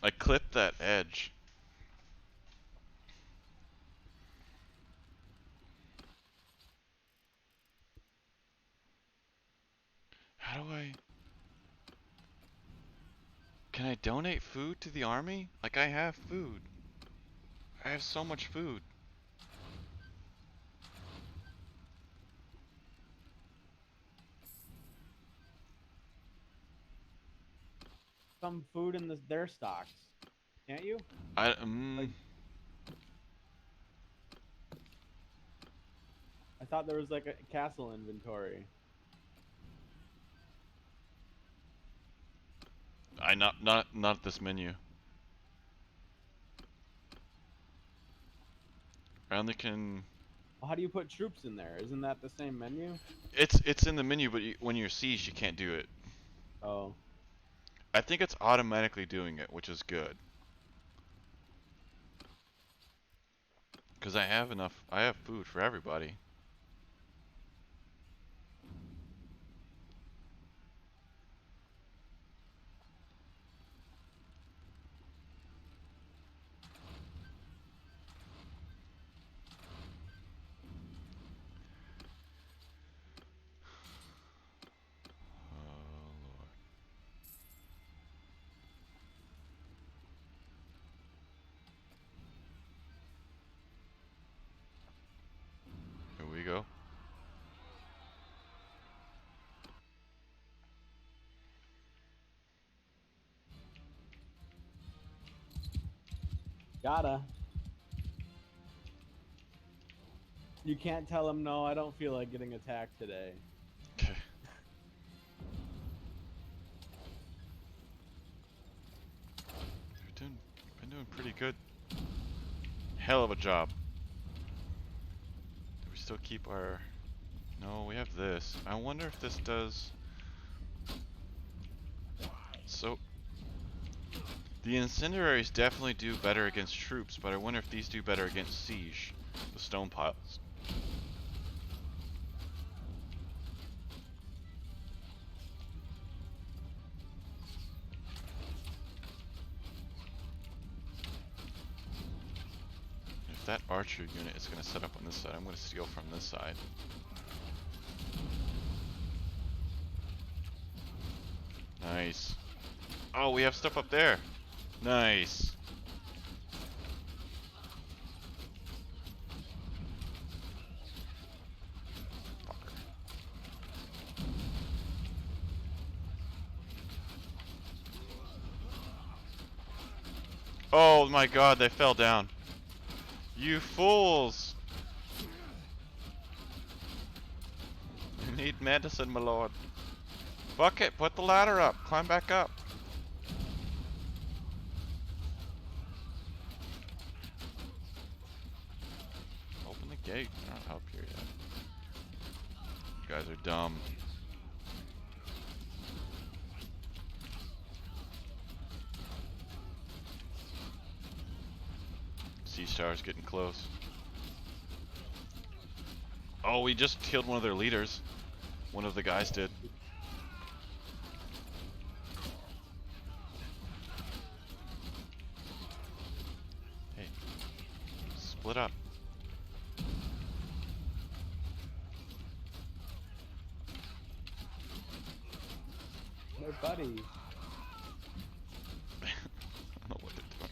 I clipped that edge. How do I? Can I donate food to the army? Like I have food. I have so much food. Some food in their stocks, can't you? I I thought there was like a castle inventory. not this menu. I only can. Well, how do you put troops in there? Isn't that the same menu? It's in the menu, but when you're siege, you can't do it. Oh. I think it's automatically doing it, which is good. Because I have enough. I have food for everybody. Here we go. Gotta. You can't tell him, no, I don't feel like getting attacked today. Okay. Been doing pretty good. Hell of a job. Do we still keep our... No, we have this. I wonder if this does... So... The incendiaries definitely do better against troops, but I wonder if these do better against siege. The stone piles. If that archer unit is going to set up on this side, I'm going to steal from this side. Nice. Oh, we have stuff up there. Nice. Oh my god, they fell down. You fools! You need medicine, my lord. Fuck it, put the ladder up. Climb back up. Open the gate. I don't help here yet. You guys are dumb. Siege tower's getting close. Oh, we just killed one of their leaders. One of the guys did. Hey, split up. They're buddies. I don't know what they're doing.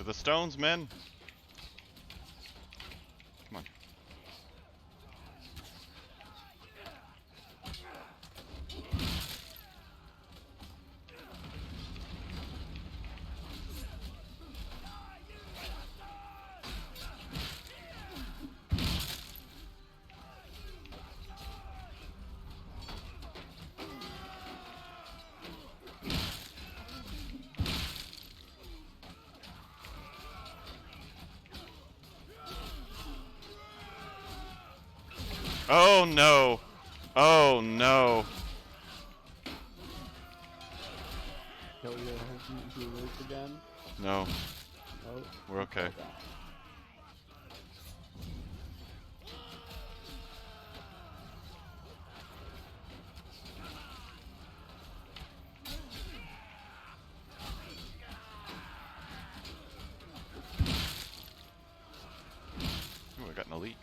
the stones, men. Come on. Oh no! Oh no! Kill your humans again? No. Oh, We're okay. Ooh, I got an elite.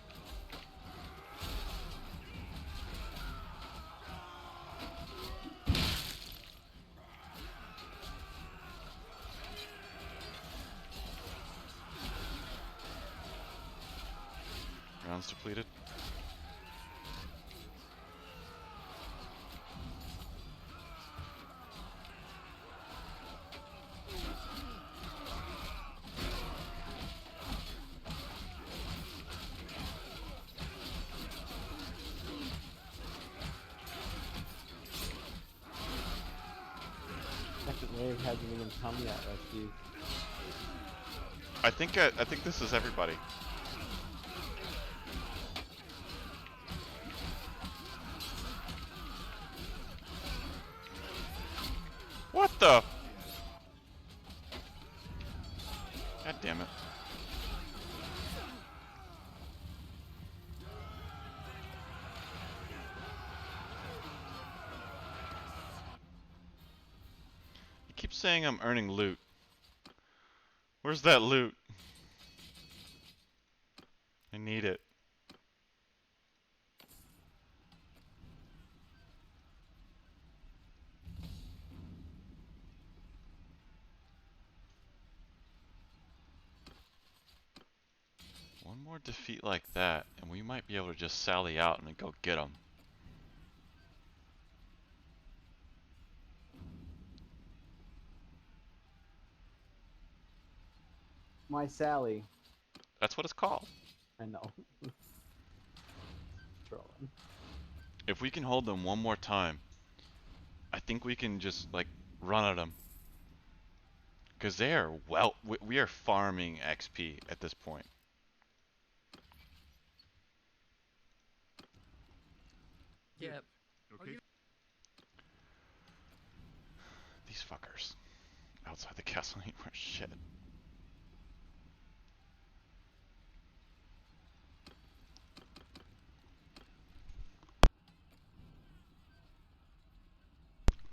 Rounds depleted. Second wave hasn't even come yet, Rusty. I think this is everybody. What the? God damn it. You keep saying I'm earning loot. Where's that loot? I need it. One more defeat like that, and we might be able to just sally out and go get them. My Sally. That's what it's called. I know. Trolling. If we can hold them one more time, I think we can just, like, run at them. Because they are, well, we are farming XP at this point. Yep. Okay. These fuckers. Outside the castle ain't worth shit.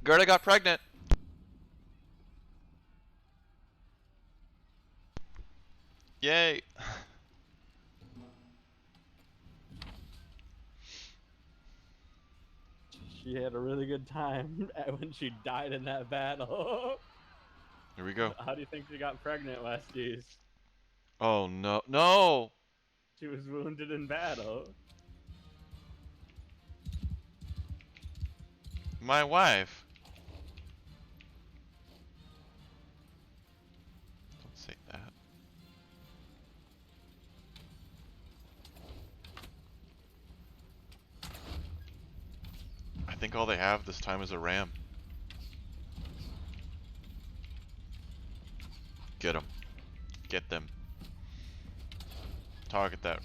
Gerda got pregnant. Yay. She had a really good time when she died in that battle. Here we go. How do you think she got pregnant, Westies? Oh no. No! She was wounded in battle. My wife. Don't say that. I think all they have this time is a ram. Get them. Get them. Target that.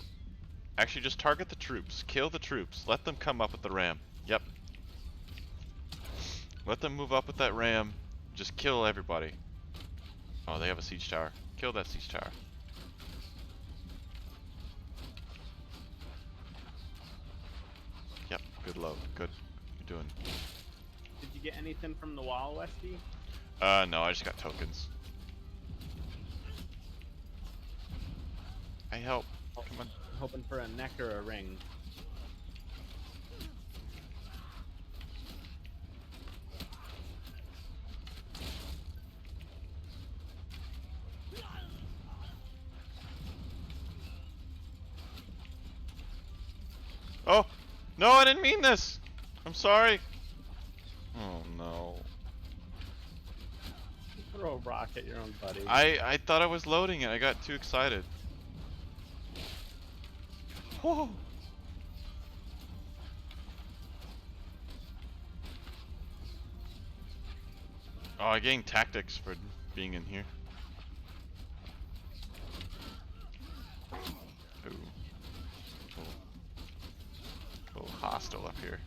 Actually, just target the troops. Kill the troops. Let them come up with the ram. Yep. Let them move up with that ram. Just kill everybody. Oh, they have a siege tower. Kill that siege tower. Yep. Good load. Good. You're doing. Did you get anything from the wall, Westy? No, I just got tokens. I help. Come on. Hoping for a neck or a ring. Oh! No, I didn't mean this! I'm sorry! Oh no. Throw a rock at your own buddy. I thought I was loading it. I got too excited. Whoa! Oh, I gained tactics for being in here. Ooh. A little hostile up here.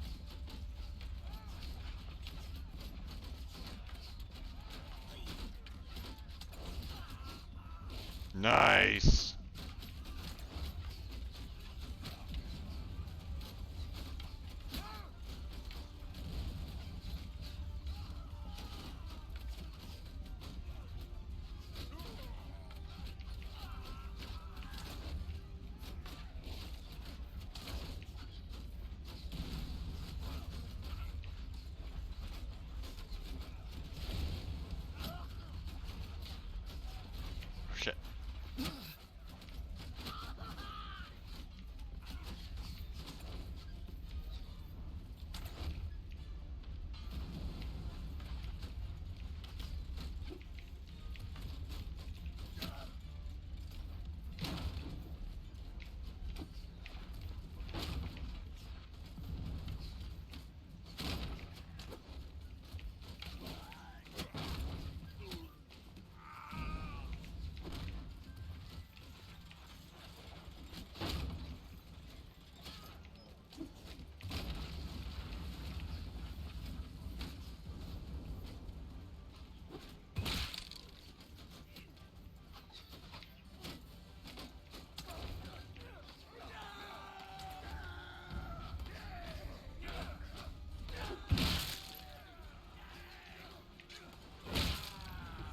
Nice! Shit.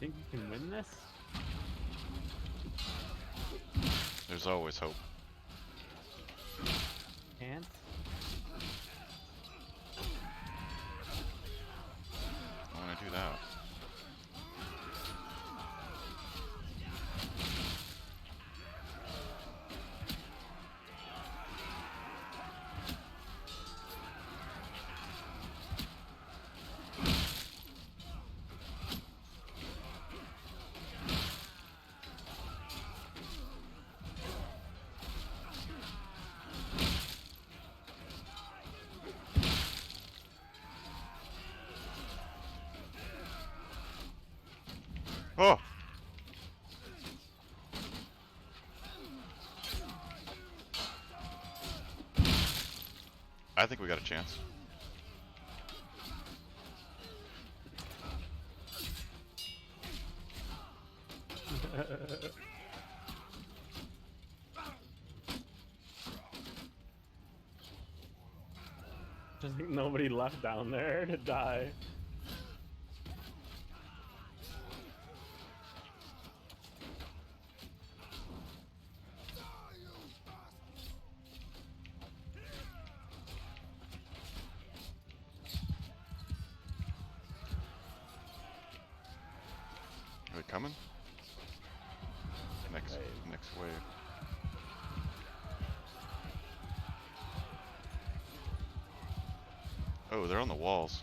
Think you can win this? There's always hope. Can't? I want to do that. Oh! I think we got a chance. Just nobody left down there to die. Are they coming? Next wave. Oh, they're on the walls.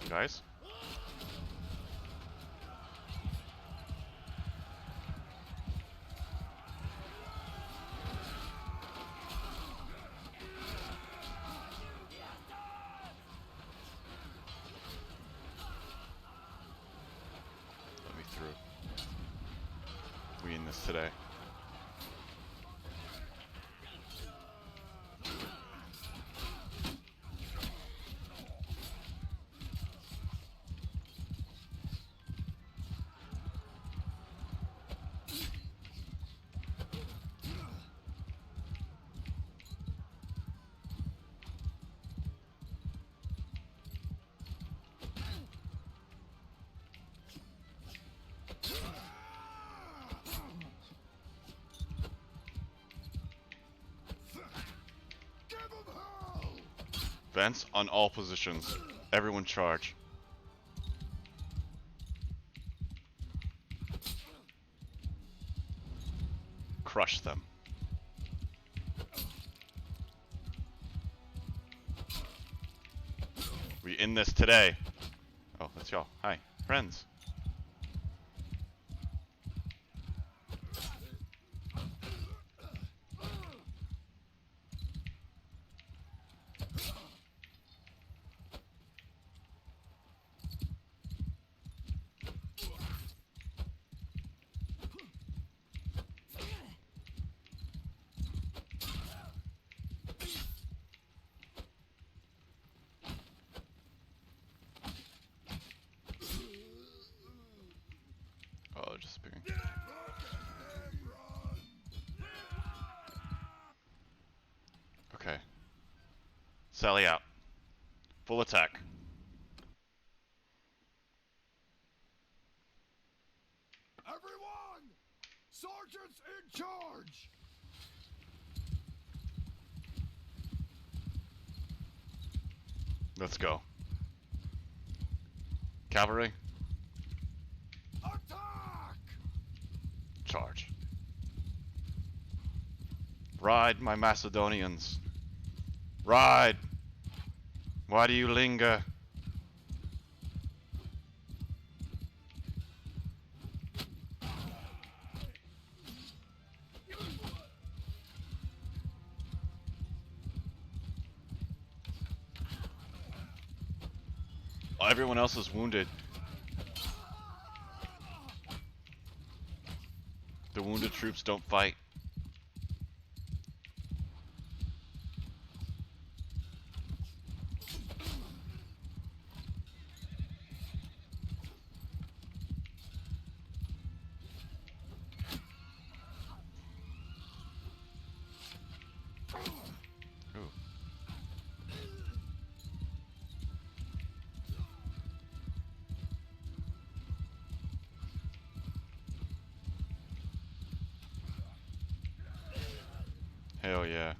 Guys? Let me through. We in this today. Vents on all positions. Everyone charge. crush them. We in this today. Oh, that's y'all. Hi, friends. Oh, just speaking. Okay. Sally out. Full attack. Everyone! Sergeant's in charge! Let's go. Cavalry. Attack! Charge. Ride, my Macedonians. Ride! Why do you linger? Oh, everyone else is wounded. The wounded troops don't fight. Ooh. Hell yeah.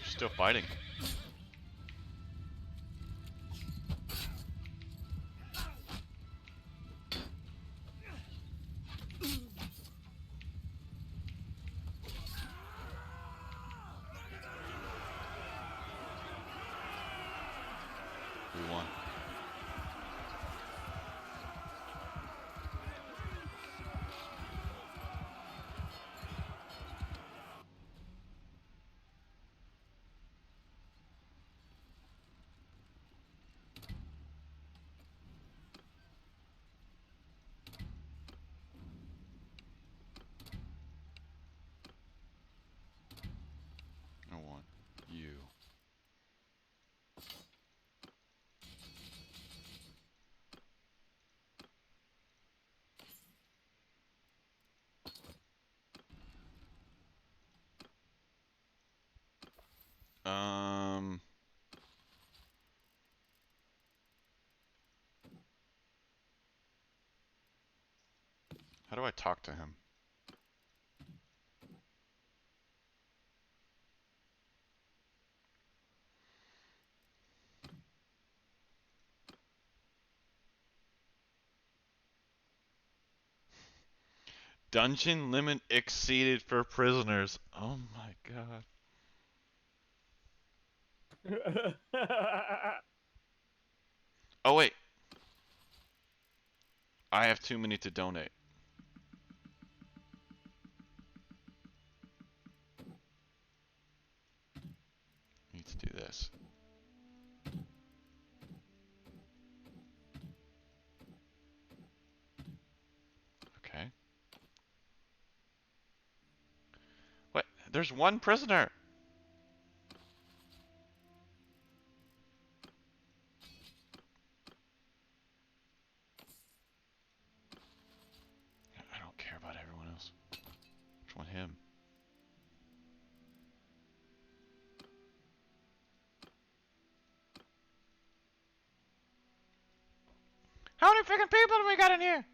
Still fighting. We won. I want you. How do I talk to him? Dungeon limit exceeded for prisoners. Oh my god. Oh wait. I have too many to donate. Need to do this. Okay. What? There's one prisoner. I don't care about everyone else. Which one? Him. How many freaking people do we got in here?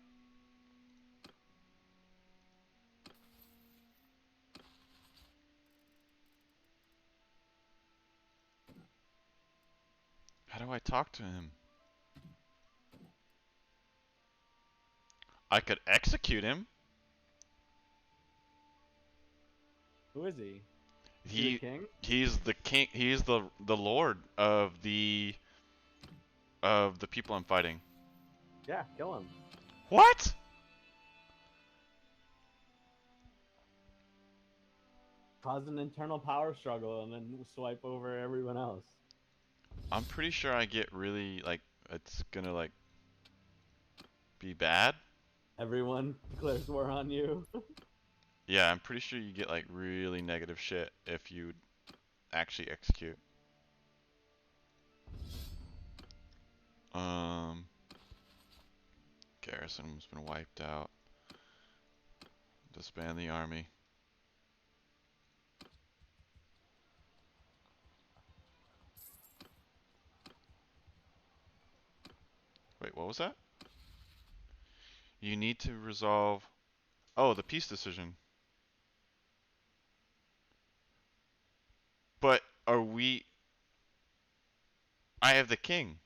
do I talk to him? I could execute him. Who is he? He the king? He's the king. He's the lord of the people I'm fighting. Yeah, kill him. What? Cause an internal power struggle and then swipe over everyone else. I'm pretty sure I get really like it's gonna like be bad. Everyone declares war on you. Yeah, I'm pretty sure you get like really negative shit if you actually execute. Garrison's been wiped out. Disband the army. Wait, what was that? You need to resolve... Oh, the peace decision. But are we... I have the king.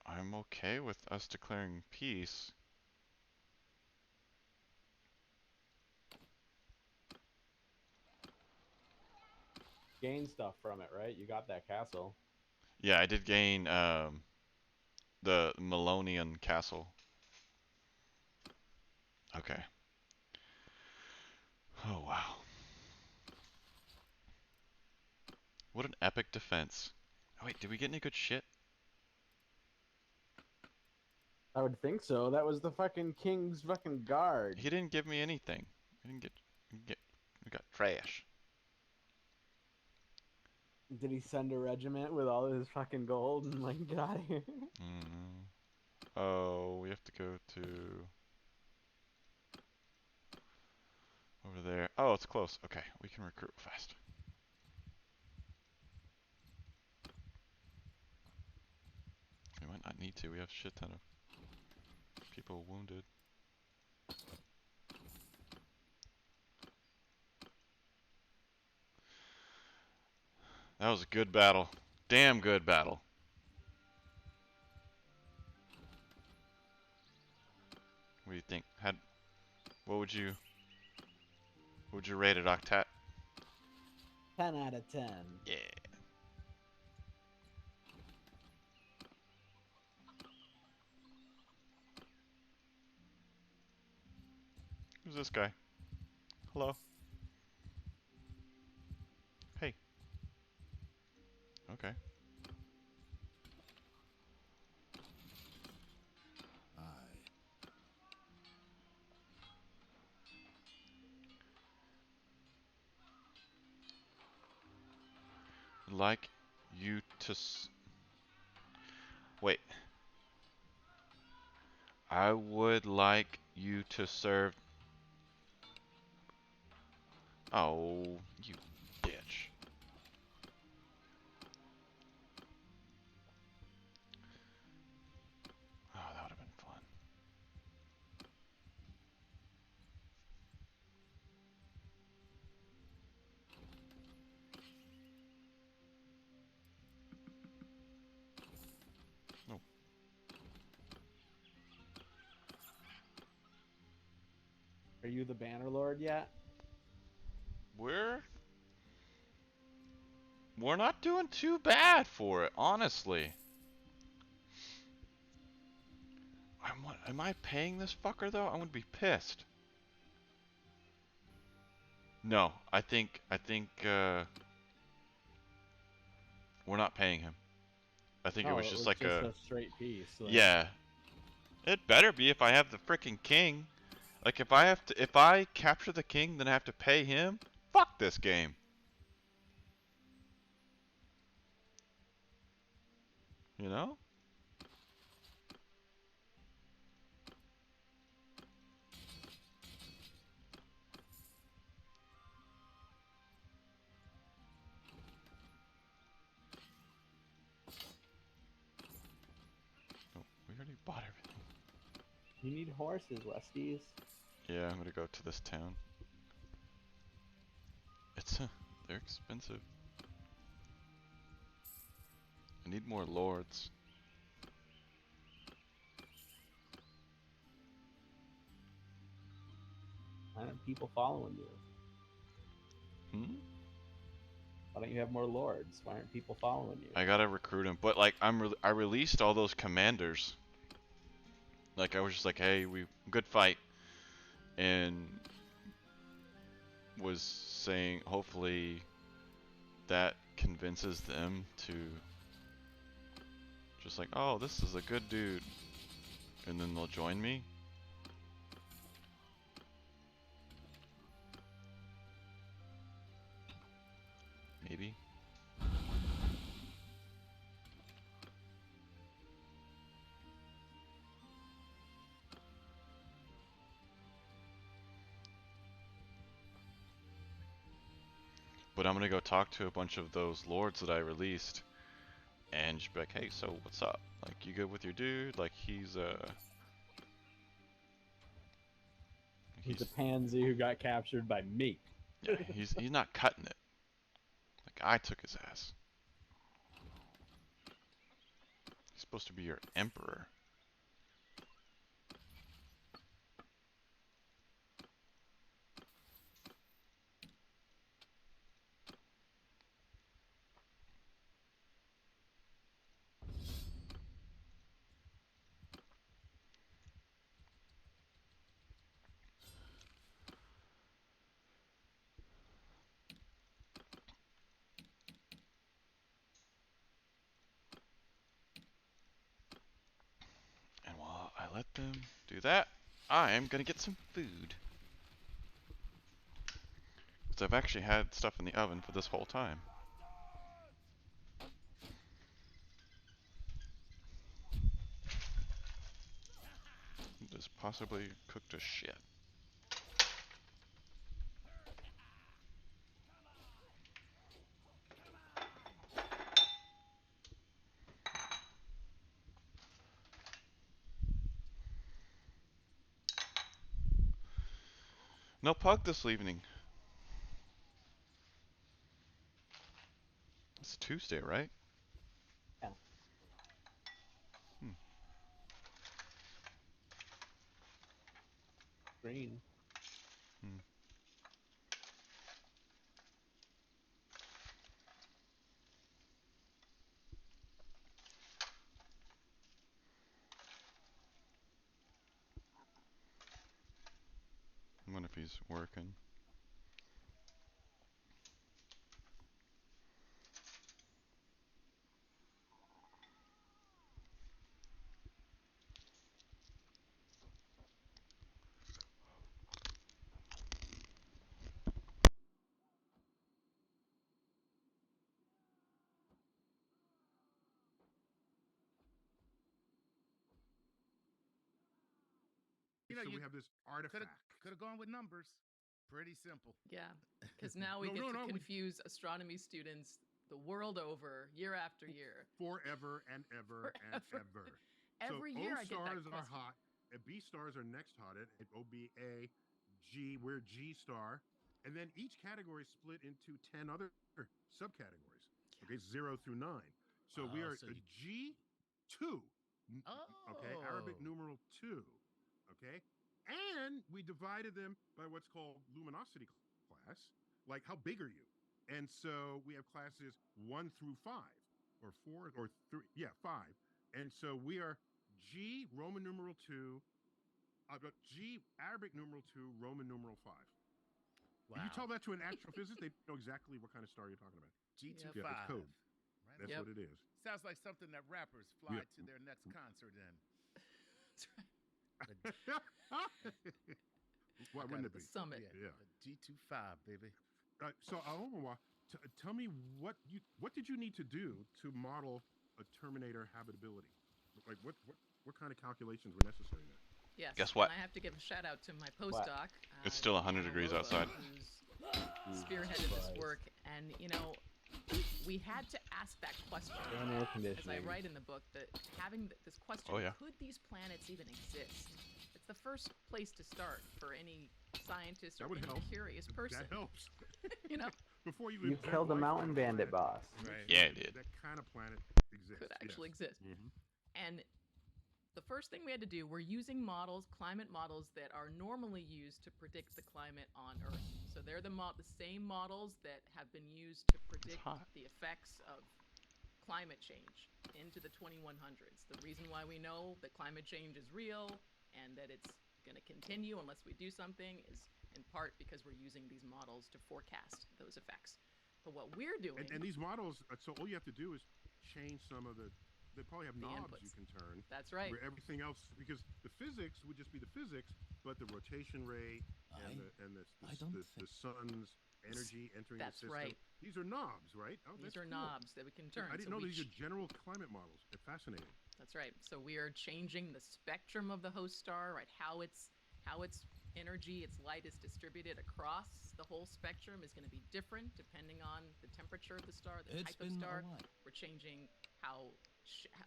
I'm okay with us declaring peace. Gain stuff from it, right? You got that castle. Yeah, I did gain the Melonian castle. Okay. Oh, wow. What an epic defense. Oh, wait, did we get any good shit? I would think so. That was the fucking king's fucking guard. He didn't give me anything. We got trash. Did he send a regiment with all of his fucking gold and like get out of here? Oh, we have to go to over there. Oh, it's close. Okay, we can recruit fast. We might not need to. We have a shit ton of people wounded. That was a good battle. Damn good battle. What do you think? What would you rate it, Octat? 10 out of 10. Yeah. Who's this guy? Hello. Hey. Okay. Like you to wait. I would like you to serve. Oh, you bitch. Oh, that would have been fun. No. Are you the Bannerlord yet? We're not doing too bad for it, honestly. Am I paying this fucker though? I'm gonna be pissed. No, I think we're not paying him. I think it was just like a straight piece. Like... Yeah. It better be if I have the freaking king. Like if I capture the king, then I have to pay him. Fuck this game. You know? Oh, we already bought everything. You need horses, Westies. Yeah, I'm gonna go to this town. They're expensive. I need more lords. Why aren't people following you? Hmm? Why don't you have more lords? Why aren't people following you? I gotta recruit them, but like I released all those commanders. Like I was just like, hey, good fight, and was saying hopefully that convinces them to just like, oh, this is a good dude, and then they'll join me. Maybe. But I'm gonna go talk to a bunch of those lords that I released and just be like, hey, so what's up? Like, you good with your dude? Like, he's a pansy who got captured by me. yeah, he's not cutting it. Like, I took his ass. He's supposed to be your emperor. And while I let them do that, I am gonna get some food. Because I've actually had stuff in the oven for this whole time. Just possibly cooked as shit. No pug this evening. It's Tuesday, right? Yeah. Hmm. Green. Hmm. I wonder if he's working. You know, so you we have this artifact. Could have gone with numbers. Pretty simple. Yeah, because now we get to confuse astronomy students the world over, year after year. Forever and ever and ever. Every so year O I get that stars are question. hot, and B stars are next hottest. O, B, A, G, we're G star. And then each category is split into 10 other subcategories. Okay, 0 through 9. So we are a G2. Okay, Arabic numeral 2. Okay, and we divided them by what's called luminosity class. Like, how big are you? And so we have classes 1 through 5, or 4, or 3. Yeah, 5. And so we are G, Roman numeral 2, G, Arabic numeral 2, Roman numeral 5. Wow. You tell that to an astrophysicist, they know exactly what kind of star you're talking about. G25. Yeah, it's code. Right. That's what it is. Sounds like something that rappers fly to their next concert in. That's right. Why wouldn't it be? Summit. Yeah. G25, baby. So, tell me what did you need to do to model a Terminator habitability? Like, what kind of calculations were necessary there? Yes. Guess what? And I have to give a shout out to my postdoc. It's still 100 degrees outside. Who's spearheaded this work, and you know, we had to ask that question. As I write in the book, that having this question, could these planets even exist? It's the first place to start for any scientist or any curious person. That helps. You know. before you You invent killed a life mountain on a bandit planet, boss. make Right. sure Yeah, that it did. That kind of planet exists. Could actually yes. exist. And the first thing we had to do, we're using models, climate models that are normally used to predict the climate on Earth. So they're the same models that have been used to predict the effects of climate change into the 2100s. The reason why we know that climate change is real and that it's going to continue unless we do something is in part because we're using these models to forecast those effects. But what we're doing... And these models, so all you have to do is change some of the... They probably have knobs inputs. you can turn. That's right. Where everything else... Because the physics would just be the physics, but the rotation rate and the sun's energy entering the That's system... right. These are knobs, right? Oh, These that's are cool. knobs that we can turn. I didn't know these are general climate models. They're fascinating. That's right. So we are changing the spectrum of the host star, right? How its energy, its light is distributed across the whole spectrum is going to be different depending on the temperature of the star, the type of star. We're changing how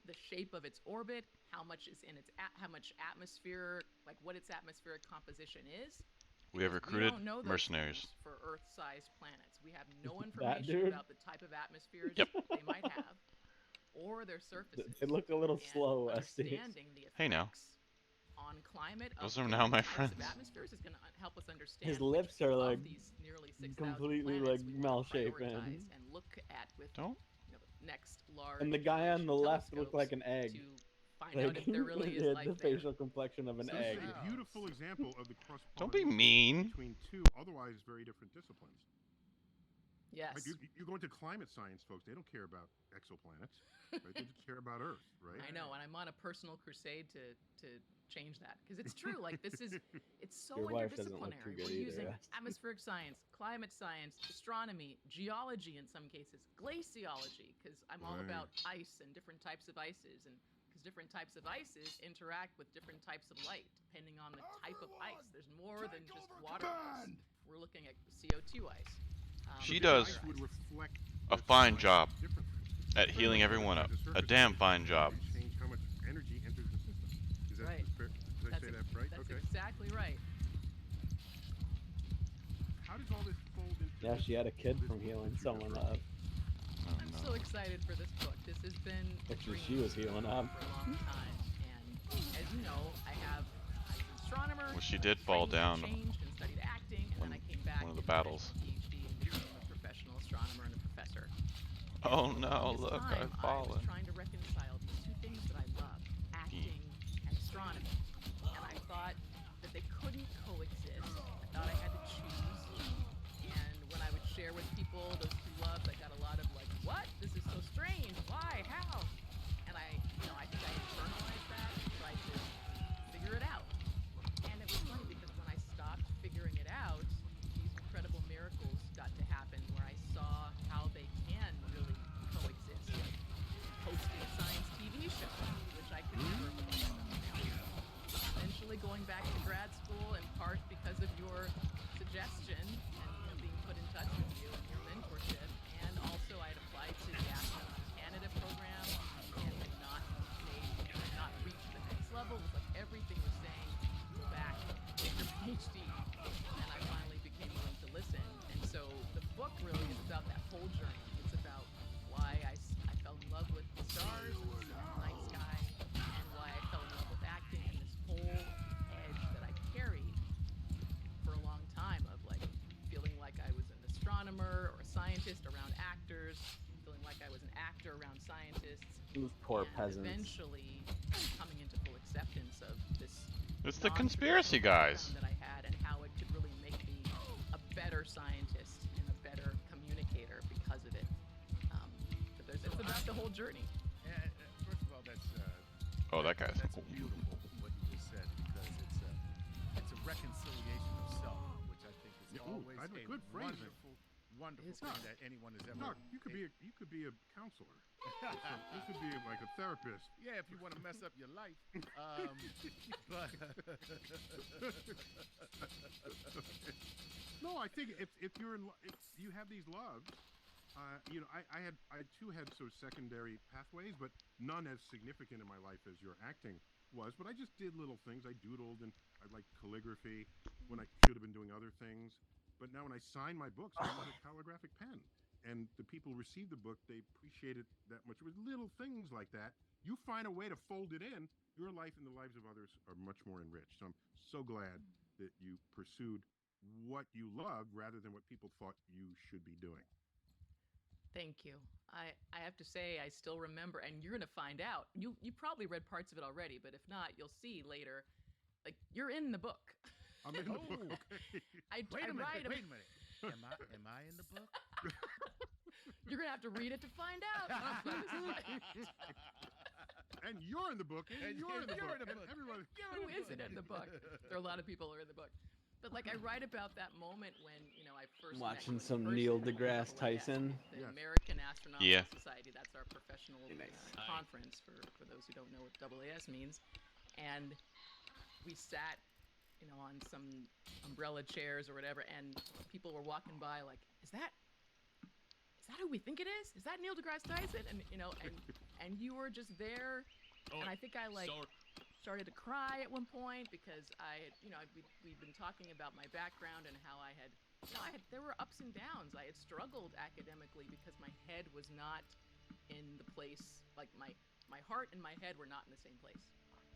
the shape of its orbit, how much is in its how much atmosphere, like what its atmospheric composition is. We have recruited We don't know those mercenaries things for Earth-sized planets. We have no information about the type of atmospheres they might have or their surfaces. They look a little slow, Understanding the Hey now. effects on climate Those of are now my types friends. of atmospheres is going to help us understand His lips are like these nearly 6,000 completely planets like we want to malshapen. prioritize and look at with Don't. You know, the next large And the guy on the left looked like an egg. to find Like, out if there really he is had life the there. facial complexion of an This egg. is a beautiful example of the cross Don't be mean. between two otherwise very different disciplines. Yes. Like you're going to climate science, folks. They don't care about exoplanets. Right? They just care about Earth, right? I know, and I'm on a personal crusade to change that because it's true. Like it's so Your wife doesn't look too interdisciplinary. good We're using either. atmospheric science, climate science, astronomy, geology in some cases, glaciology, because I'm all about ice and different types of ices, and because different types of ices interact with different types of light depending on the type of ice. There's more than just water ice. We're looking at CO2 ice. She does a fine job at healing everyone up. A damn fine job. Change how much energy enters the system. Is that Right. fair? Did I say that right? That's Okay. exactly right. How does all this fold into? Yeah, she had a kid from healing someone up. I'm so excited for this book. This has been a Actually, dream she was healing up. for a long time. And as you know, I'm an astronomer. Well, she did fall down Changed and studied acting, and then I came back one of the and did battles. a PhD and became a professional astronomer and a professor. Oh And no, this look, time, I've I was fallen. trying to reconcile the two things that I love, acting and astronomy. And I thought that they couldn't coexist. I thought I had to choose. And when I would share with people those two loves, I got a lot of like, what? This is so strange. Why? How? And I think I internalized that and tried to figure it out. And it was funny because when I stopped figuring it out, these incredible miracles got to happen where I saw how they can really coexist. Like hosting a science TV show, which I could never have done. Eventually going back to grad school in part because of your suggestion and being put in touch with you and your mentorship. And also I had applied to the Astronaut Canada program and had not reached the next level. It was like everything was saying, go back, get your PhD. And I finally became willing to listen. And so the book really is about that whole journey. It's about why I fell in love with the stars and the night sky, and why I fell in love with acting and this whole edge that I carried for a long time of like feeling like I was an astronomer or a scientist around actors, feeling like I was an actor around scientists. Those poor and peasants. Eventually coming into full acceptance of this. It's the conspiracy guys. That I had and how it could really make me a better scientist and a better communicator because of it. But it's about the whole journey. First of all, that's Oh, that guy's that's cool. beautiful what you just said, because it's a reconciliation of self, which I think is always that's a a good phrase. wonderful thing that anyone has ever. No, you could be a counselor. You could be like a therapist. Yeah, if you want to mess up your life. But no, I think if you're if you have these loves, I too had sort of secondary pathways, but none as significant in my life as your acting was. But I just did little things. I doodled and I liked calligraphy when I should have been doing other things. But now when I sign my books, I use a calligraphic pen. And the people who receive the book, they appreciate it that much. With little things like that, you find a way to fold it in, your life and the lives of others are much more enriched. So I'm so glad that you pursued what you love rather than what people thought you should be doing. Thank you. I have to say, I still remember, and you're going to find out. You probably read parts of it already, but if not, you'll see later. Like, you're in the book. I'm in the book. Okay. Wait a minute. Am I in the book? You're going to have to read it to find out. And you're in the book, and you're in the book. And everyone, who isn't in the book? There are a lot of people who are in the book. But like I write about that moment when, I first watching met some Neil deGrasse Tyson. The American Astronomical Society. That's our professional conference for those who don't know what AAS means. And we sat, on some umbrella chairs or whatever, and people were walking by like, is that who we think it is? Is that Neil deGrasse Tyson? And and you were just there, and I think I started to cry at one point because we'd been talking about my background and how I had there were ups and downs. I had struggled academically because my head was not in the place, like my heart and my head were not in the same place.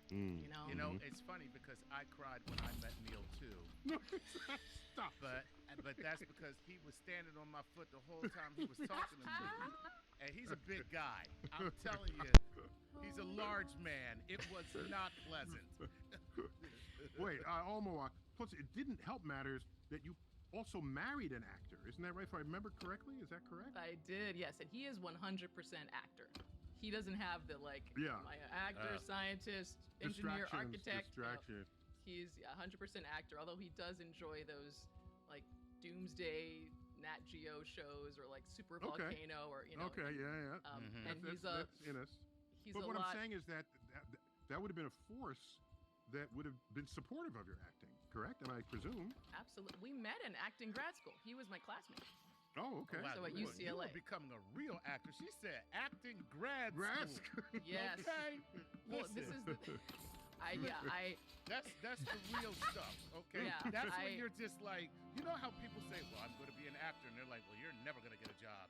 It's funny because I cried when I met Neil too. Stop. But that's because he was standing on my foot the whole time he was talking to me. And he's a big guy. I'm telling you, he's a large man. It was not pleasant. Wait, Almoa, plus it didn't help matters that you also married an actor. Isn't that right? If I remember correctly, is that correct? I did, yes. And he is 100% actor. He doesn't have the my actor, scientist, engineer, architect. Distraction. He's 100% actor, although he does enjoy those like doomsday Nat Geo shows or like Super Volcano or Okay, yeah. And that's in us. He's but what I'm saying is that would have been a force that would have been supportive of your acting, correct? And I presume. Absolutely. We met in acting grad school. He was my classmate. Oh, okay. So at UCLA. You were becoming a real actor. She said acting grad school. Yes. Okay. Well, this is the... That's the real stuff, okay? Yeah, that's when you're just like, how people say, well, I'm going to be an actor, and they're like, well, you're never going to get a job.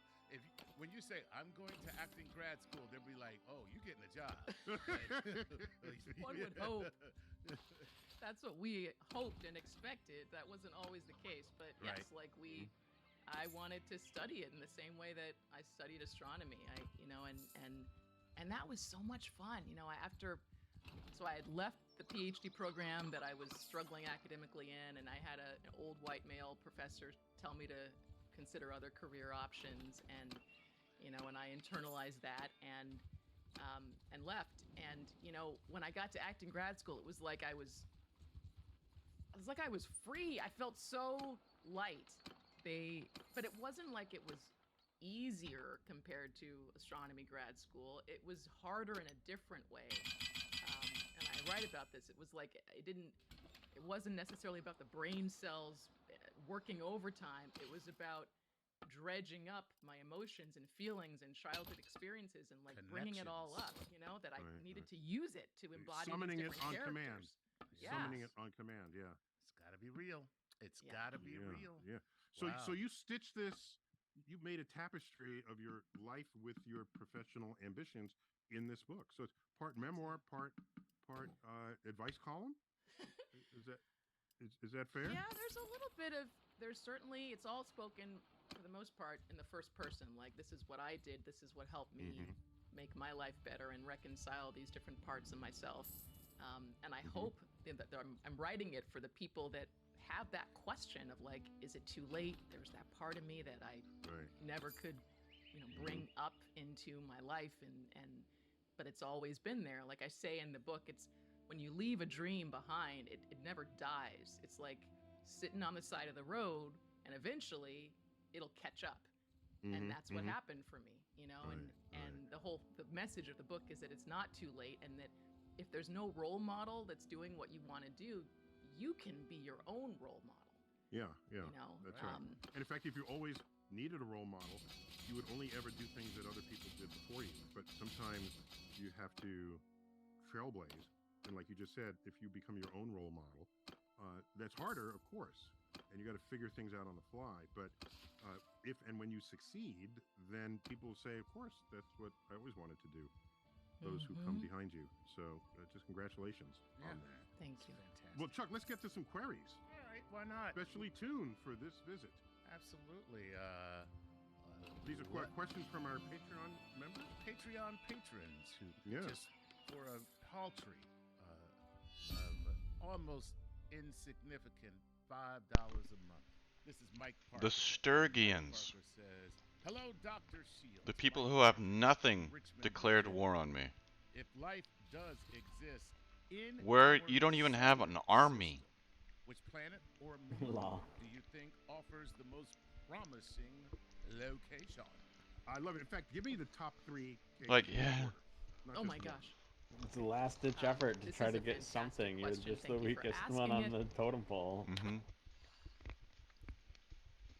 When you say, I'm going to acting grad school, they'll be like, oh, you getting a job. One would hope. That's what we hoped and expected. That wasn't always the case, but yes, I wanted to study it in the same way that I studied astronomy. And that was so much fun. So I had left the PhD program that I was struggling academically in, and I had an old white male professor tell me to consider other career options, and and I internalized that and left. And when I got to acting grad school, it was like I was free. I felt so light. But it wasn't like it was easier compared to astronomy grad school. It was harder in a different way. And I write about this. It was like it wasn't necessarily about the brain cells working overtime. It was about dredging up my emotions and feelings and childhood experiences and bringing it all up, that I needed to use it to embody summoning these different it on characters. command. Summoning it on command, yeah. It's got to be real. It's got to be real. Yeah. So you stitched this, you made a tapestry of your life with your professional ambitions in this book. So it's part memoir, part advice column. Is that fair? Yeah, there's certainly, it's all spoken for the most part in the first person. Like, this is what I did. This is what helped me make my life better and reconcile these different parts of myself. And I hope that I'm writing it for the people that have that question of like, is it too late? There's that part of me that I never could, bring up into my life, but it's always been there. Like I say in the book, it's when you leave a dream behind, it never dies. It's like sitting on the side of the road, and eventually it'll catch up. And that's what happened for me, and the message of the book is that it's not too late, and that if there's no role model that's doing what you want to do, you can be your own role model. Yeah, that's right. And in fact, if you always needed a role model, you would only ever do things that other people did before you. But sometimes you have to trailblaze. And like you just said, if you become your own role model, that's harder, of course. and you got to figure things out on the fly. But if and when you succeed, then people say, of course, that's what I always wanted to do. Those who come behind you. So just congratulations on that. Thank you. Fantastic. Well, Chuck, let's get to some queries. All right, why not? Specially tuned for this visit. Absolutely. These are questions from our Patreon members? Patreon patrons who Yes. just for a paltry, almost insignificant $5 a month. This is Mike Parker. The Sturgians. Parker says, "Hello, Dr. Shields. The people who have nothing declared war on me. If life does exist in Where our you don't even have an army. which planet or moon Law. do you think offers the most promising location?" I love it. In fact, give me the top 3. Like, cases yeah. in order, not Oh just my one. gosh. It's a last-ditch effort to this try is to a get fantastic something. You're question. just Thank the you for weakest one asking on it. the totem pole. Mm-hmm.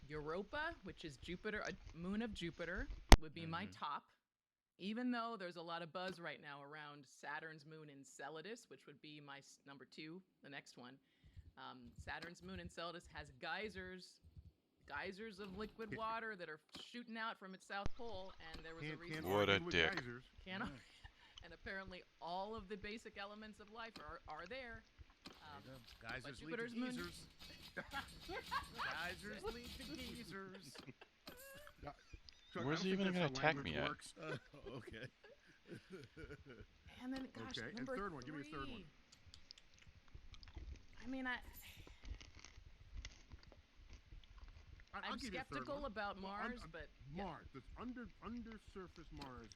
Europa, which is Jupiter, a moon of Jupiter, would be my top. Even though there's a lot of buzz right now around Saturn's moon Enceladus, which would be my number 2, the next one. Saturn's moon Enceladus has geysers of liquid water that are shooting out from its south pole, and there was a recent What a dick. and apparently all of the basic elements of life are there. Geysers but lead to Jupiter's moon. geezers. Geysers lead to geezers. Chuck, Where's I he don't even think gonna that's how attack language me at? works. Okay. And then, gosh, Okay, and number third one. Give me a third one. 3. I mean, I'll I'm give you a third skeptical one. about Well, Mars, but yeah. Mars, that's undersurface Mars,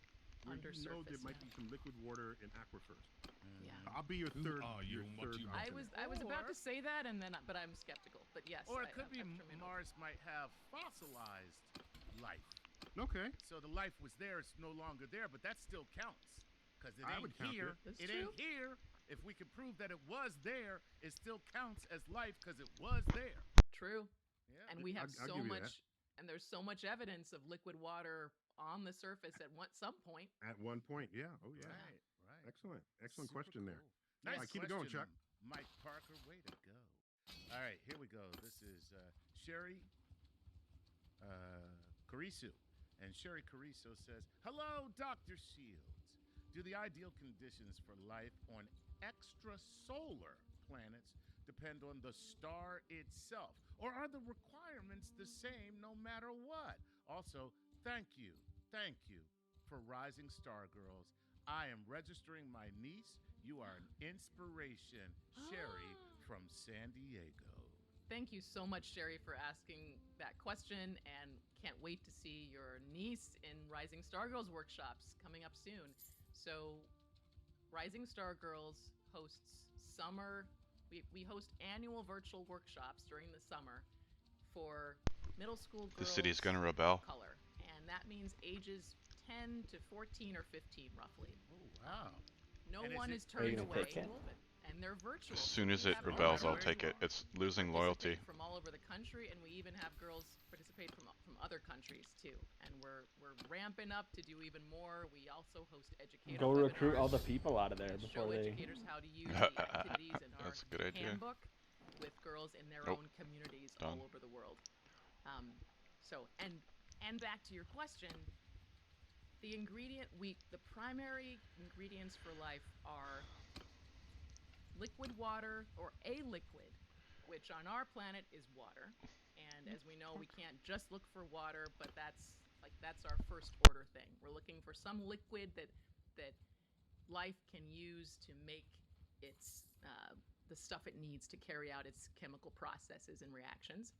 where you know there Undersurface, might yeah. be some liquid water in aquifers. Yeah. I'll be your third. are you your and what third do you option. I was about Or- to say that, and then but I'm skeptical. But yes, Or it could be I've terminated. Mars might have fossilized life. Okay. So the life was there, it's no longer there, but that still counts. Because it I ain't would count here. it. That's Ain't true. here. If we can prove that it was there, it still counts as life because it was there. True. Yeah. And we have I'll so give you much, that. and there's so much evidence of liquid water on the surface at some point. At one point, yeah. Oh, yeah. Right. Excellent. Excellent Super question there. cool. Nice All right, keep it going, question, Chuck. Mike Parker, way to go. All right, here we go. This is Sherry Cariso. And Sherry Cariso says, "Hello, Dr. Shields. Do the ideal conditions for life on extrasolar planets depend on the star itself? Or are the requirements the same no matter what? Also, thank you for Rising Star Girls. I am registering my niece. You are an inspiration. Sherry from San Diego." Thank you so much, Sherry, for asking that question, and can't wait to see your niece in Rising Star Girls workshops coming up soon. So, Rising Star Girls hosts summer. We host annual virtual workshops during the summer for middle school girls. The city's gonna rebel. of color, and that means ages 10 to 14 or 15, roughly. Oh, wow. No And is one it- is turning Are you gonna away, take it? and they're virtual. As so soon as we it have rebels, I'll girls take it. It's losing loyalty. participate from all over the country, and we even have girls participate from other countries too. And we're ramping up to do even more. We also host educator Go recruit all the webinars people out of there and before show they. educators how to use the activities in our That's a good idea. handbook with girls in their Nope. own communities Done. all over the world. So and back to your question, the primary ingredients for life are liquid water or a liquid, which on our planet is water. And as we know, we can't just look for water, but that's our first order thing. We're looking for some liquid that life can use to make its the stuff it needs to carry out its chemical processes and reactions.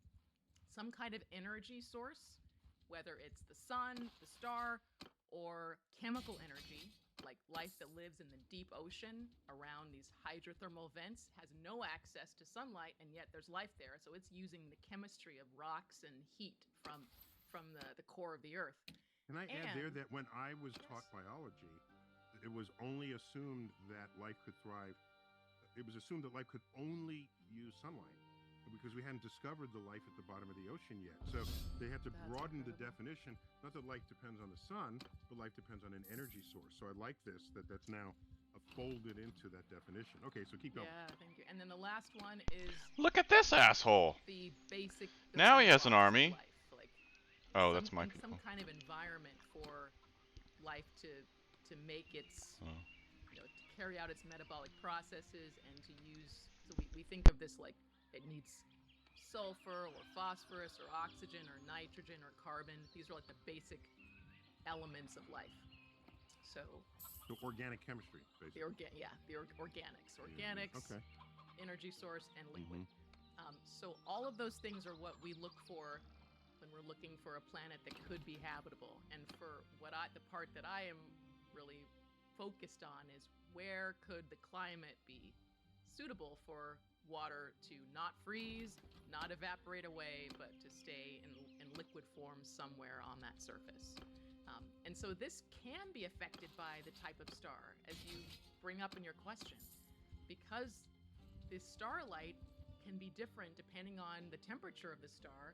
Some kind of energy source, whether it's the sun, the star, or chemical energy, like life that lives in the deep ocean around these hydrothermal vents, has no access to sunlight, and yet there's life there. So it's using the chemistry of rocks and heat from the core of the earth. Can I add there that when I was taught biology, it was only assumed that life could thrive. It was assumed that life could only use sunlight because we hadn't discovered the life at the bottom of the ocean yet. So they had to broaden the definition. Not that life depends on the sun, but life depends on an energy source. So I like this, that's now folded into that definition. Okay, so keep going. Yeah, thank you. And then the last one is Look at this asshole. the basic. The Now he has an bedrocks of army. life, like Oh, that's my some people. kind of environment for life to make its Oh. to carry out its metabolic processes and to use. So we think of this like it needs sulfur or phosphorus or oxygen or nitrogen or carbon. These are like the basic elements of life. So organic chemistry, basically. The organics, Okay. energy source, and liquid. So all of those things are what we look for when we're looking for a planet that could be habitable. And for the part that I am really focused on is where could the climate be suitable for water to not freeze, not evaporate away, but to stay in liquid form somewhere on that surface. And so this can be affected by the type of star, as you bring up in your question, because this starlight can be different depending on the temperature of the star,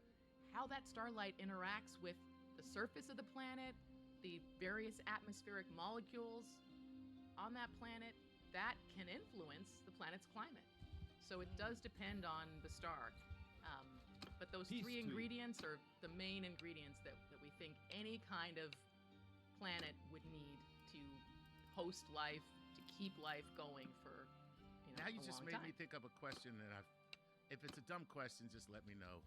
how that starlight interacts with the surface of the planet, the various atmospheric molecules on that planet, that can influence the planet's climate. So it does depend on the star. But those three ingredients are the main ingredients that we think any kind of planet would need to host life, to keep life going for now you a just long made time. me think of a question that if it's a dumb question, just let me know.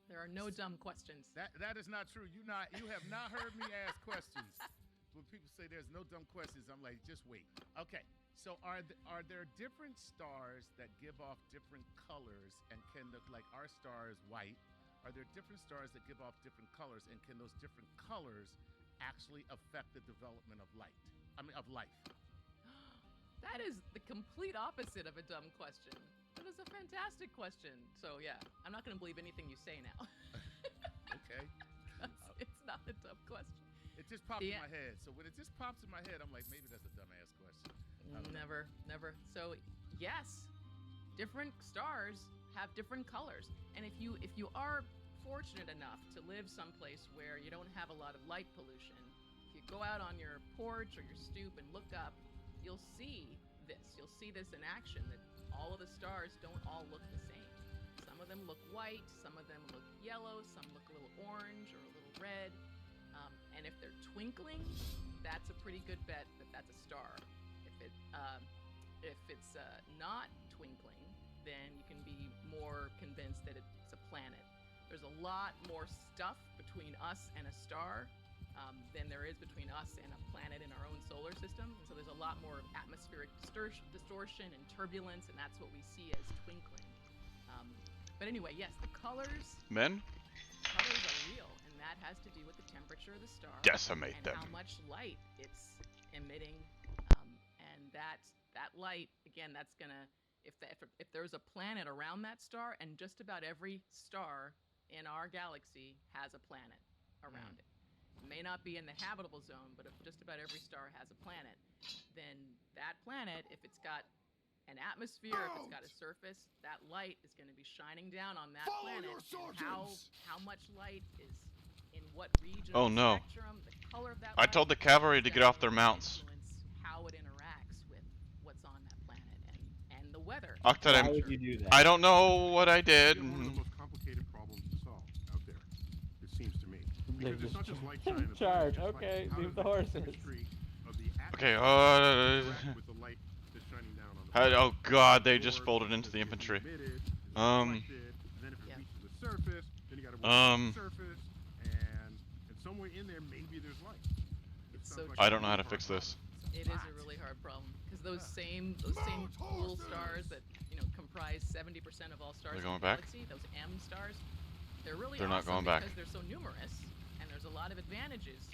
There are no dumb questions. That is not true. You have not heard me ask questions. When people say there's no dumb questions, I'm like, just wait. Okay, so are there different stars that give off different colors and can look like our star is white? Are there different stars that give off different colors, and can those different colors actually affect the development of life? That is the complete opposite of a dumb question. That is a fantastic question. So yeah, I'm not going to believe anything you say now. Okay. It's not a dumb question. It just popped in my head. So when it just pops in my head, I'm like, maybe that's a dumbass question. Never. So yes, different stars have different colors. And if you are fortunate enough to live someplace where you don't have a lot of light pollution, if you go out on your porch or your stoop and look up, you'll see this. You'll see this in action, that all of the stars don't all look the same. Some of them look white, some of them look yellow, some look a little orange or a little red. And if they're twinkling, that's a pretty good bet that that's a star. If it's not twinkling, then you can be more convinced that it's a planet. There's a lot more stuff between us and a star than there is between us and a planet in our own solar system. And so there's a lot more atmospheric distortion and turbulence, and that's what we see as twinkling. But anyway, yes, the colors. Men? Colors are real, and that has to do with the temperature of the star. Decimate and them. how much light it's emitting. And that light, again, that's gonna, if there's a planet around that star, and just about every star in our galaxy has a planet around it. It may not be in the habitable zone, but if just about every star has a planet, then that planet, if it's got an atmosphere, if it's got a surface, that light is going to be shining down on that planet. And how much light is in what region of the spectrum, the color of that light. I told the cavalry to get off their mounts. Influence how it interacts with what's on that planet and the weather. Why would you do that? I don't know what I did. One of the most complicated problems to solve out there, it seems to me. They Because it's not just just light shining. charge. Okay, leave the horses. Okay, with the light that's shining down on the oh god, they just folded into the infantry. then if it reaches the surface, then you got to work on the surface, and somewhere in there maybe there's light. I don't know how to fix this. It is a really hard problem because those same cool stars that comprise 70% of all stars in the galaxy, those M stars, they're really They're awesome not going back. because they're so numerous, and there's a lot of advantages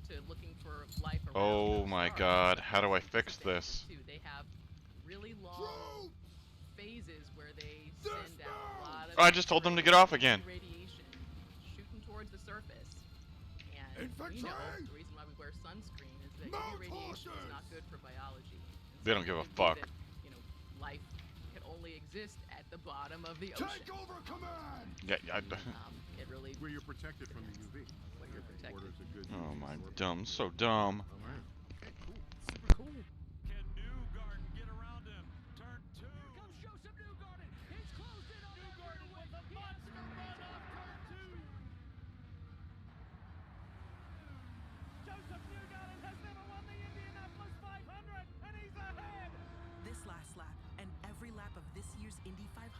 to looking for life around. Oh my god, how do I fix this? They have really long phases where they send out a lot of I just told them to get off again. radiation shooting towards the surface. And we know the reason why we wear sunscreen is that UV radiation is not good for biology. And They don't give a fuck. That, life can only exist at the bottom of the ocean. Take over command! Yeah, it really where you're protected from the UV. Where you're protected. A good oh my dumb, so dumb. All right. Super cool.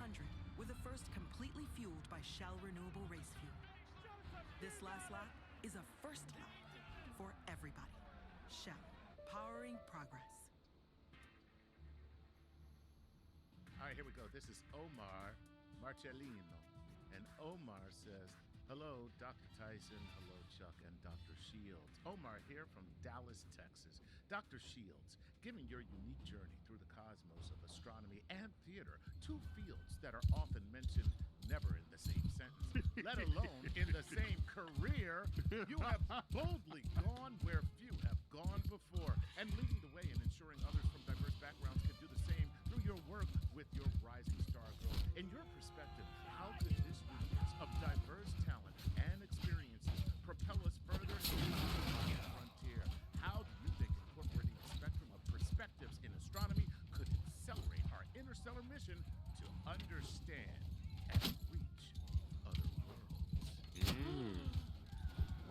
100 were the first completely fueled by Shell renewable race fuel. This last lap is a first lap for everybody. Shell, powering progress. All right, here we go. This is Omar Marcellino. And Omar says, hello, Dr. Tyson. Hello, Chuck and Dr. Shields. Omar here from Dallas, Texas. Dr. Shields, given your unique journey through the cosmos of astronomy and theater, two fields that are often mentioned never in the same sentence, let alone in the same career, you have boldly gone where few have gone before, and leading the way in ensuring others from diverse backgrounds can do the same through your work with your Rising Star Girl. In your perspective, how could this universe of diverse talent and experiences propel us further into the frontier? How do you think incorporating a spectrum of perspectives in astronomy could accelerate our interstellar mission to understand and reach other worlds?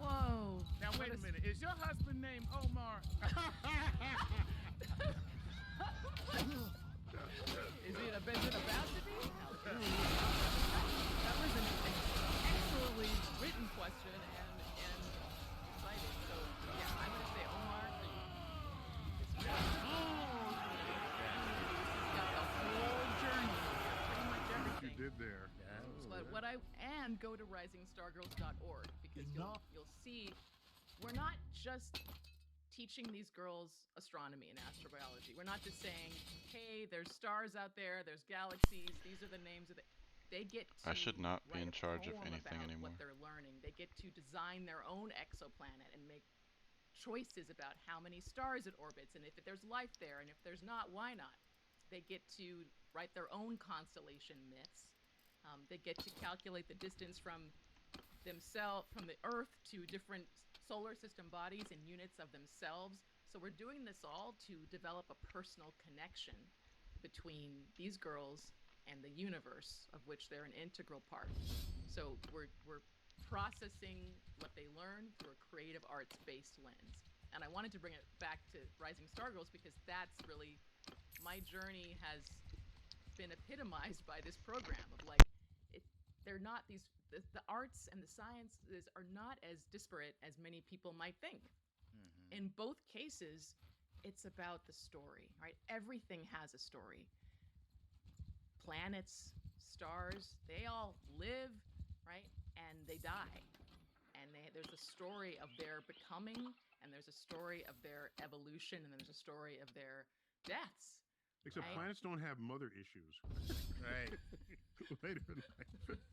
Whoa. Now, wait a minute. Is your husband named Omar? Is it about to be? That was an excellently written question and exciting. So, yeah, I'm going to say Omar. He's got the whole journey. Pretty much everything. You did there. But and go to risingstargirls.org because you'll see we're not just teaching these girls astronomy and astrobiology. We're not just saying, hey, there's stars out there, there's galaxies, these are the names of the... They get to I should not be write in a charge of poem anything about anymore. what they're learning. They get to design their own exoplanet and make choices about how many stars it orbits and if there's life there, and if there's not, why not? They get to write their own constellation myths. They get to calculate the distance from themselves, from the Earth to different solar system bodies and units of themselves. So we're doing this all to develop a personal connection between these girls and the universe, of which they're an integral part. So we're processing what they learn through a creative arts-based lens. And I wanted to bring it back to Rising Star Girls because that's really, my journey has been epitomized by this program of like, they're not these, the arts and the sciences are not as disparate as many people might think. In both cases, it's about the story, right? Everything has a story. Planets, stars, they all live, right? And they die. And there's a story of their becoming, and there's a story of their evolution, and there's a story of their deaths. Except right? planets don't have mother issues. Right. Later in life.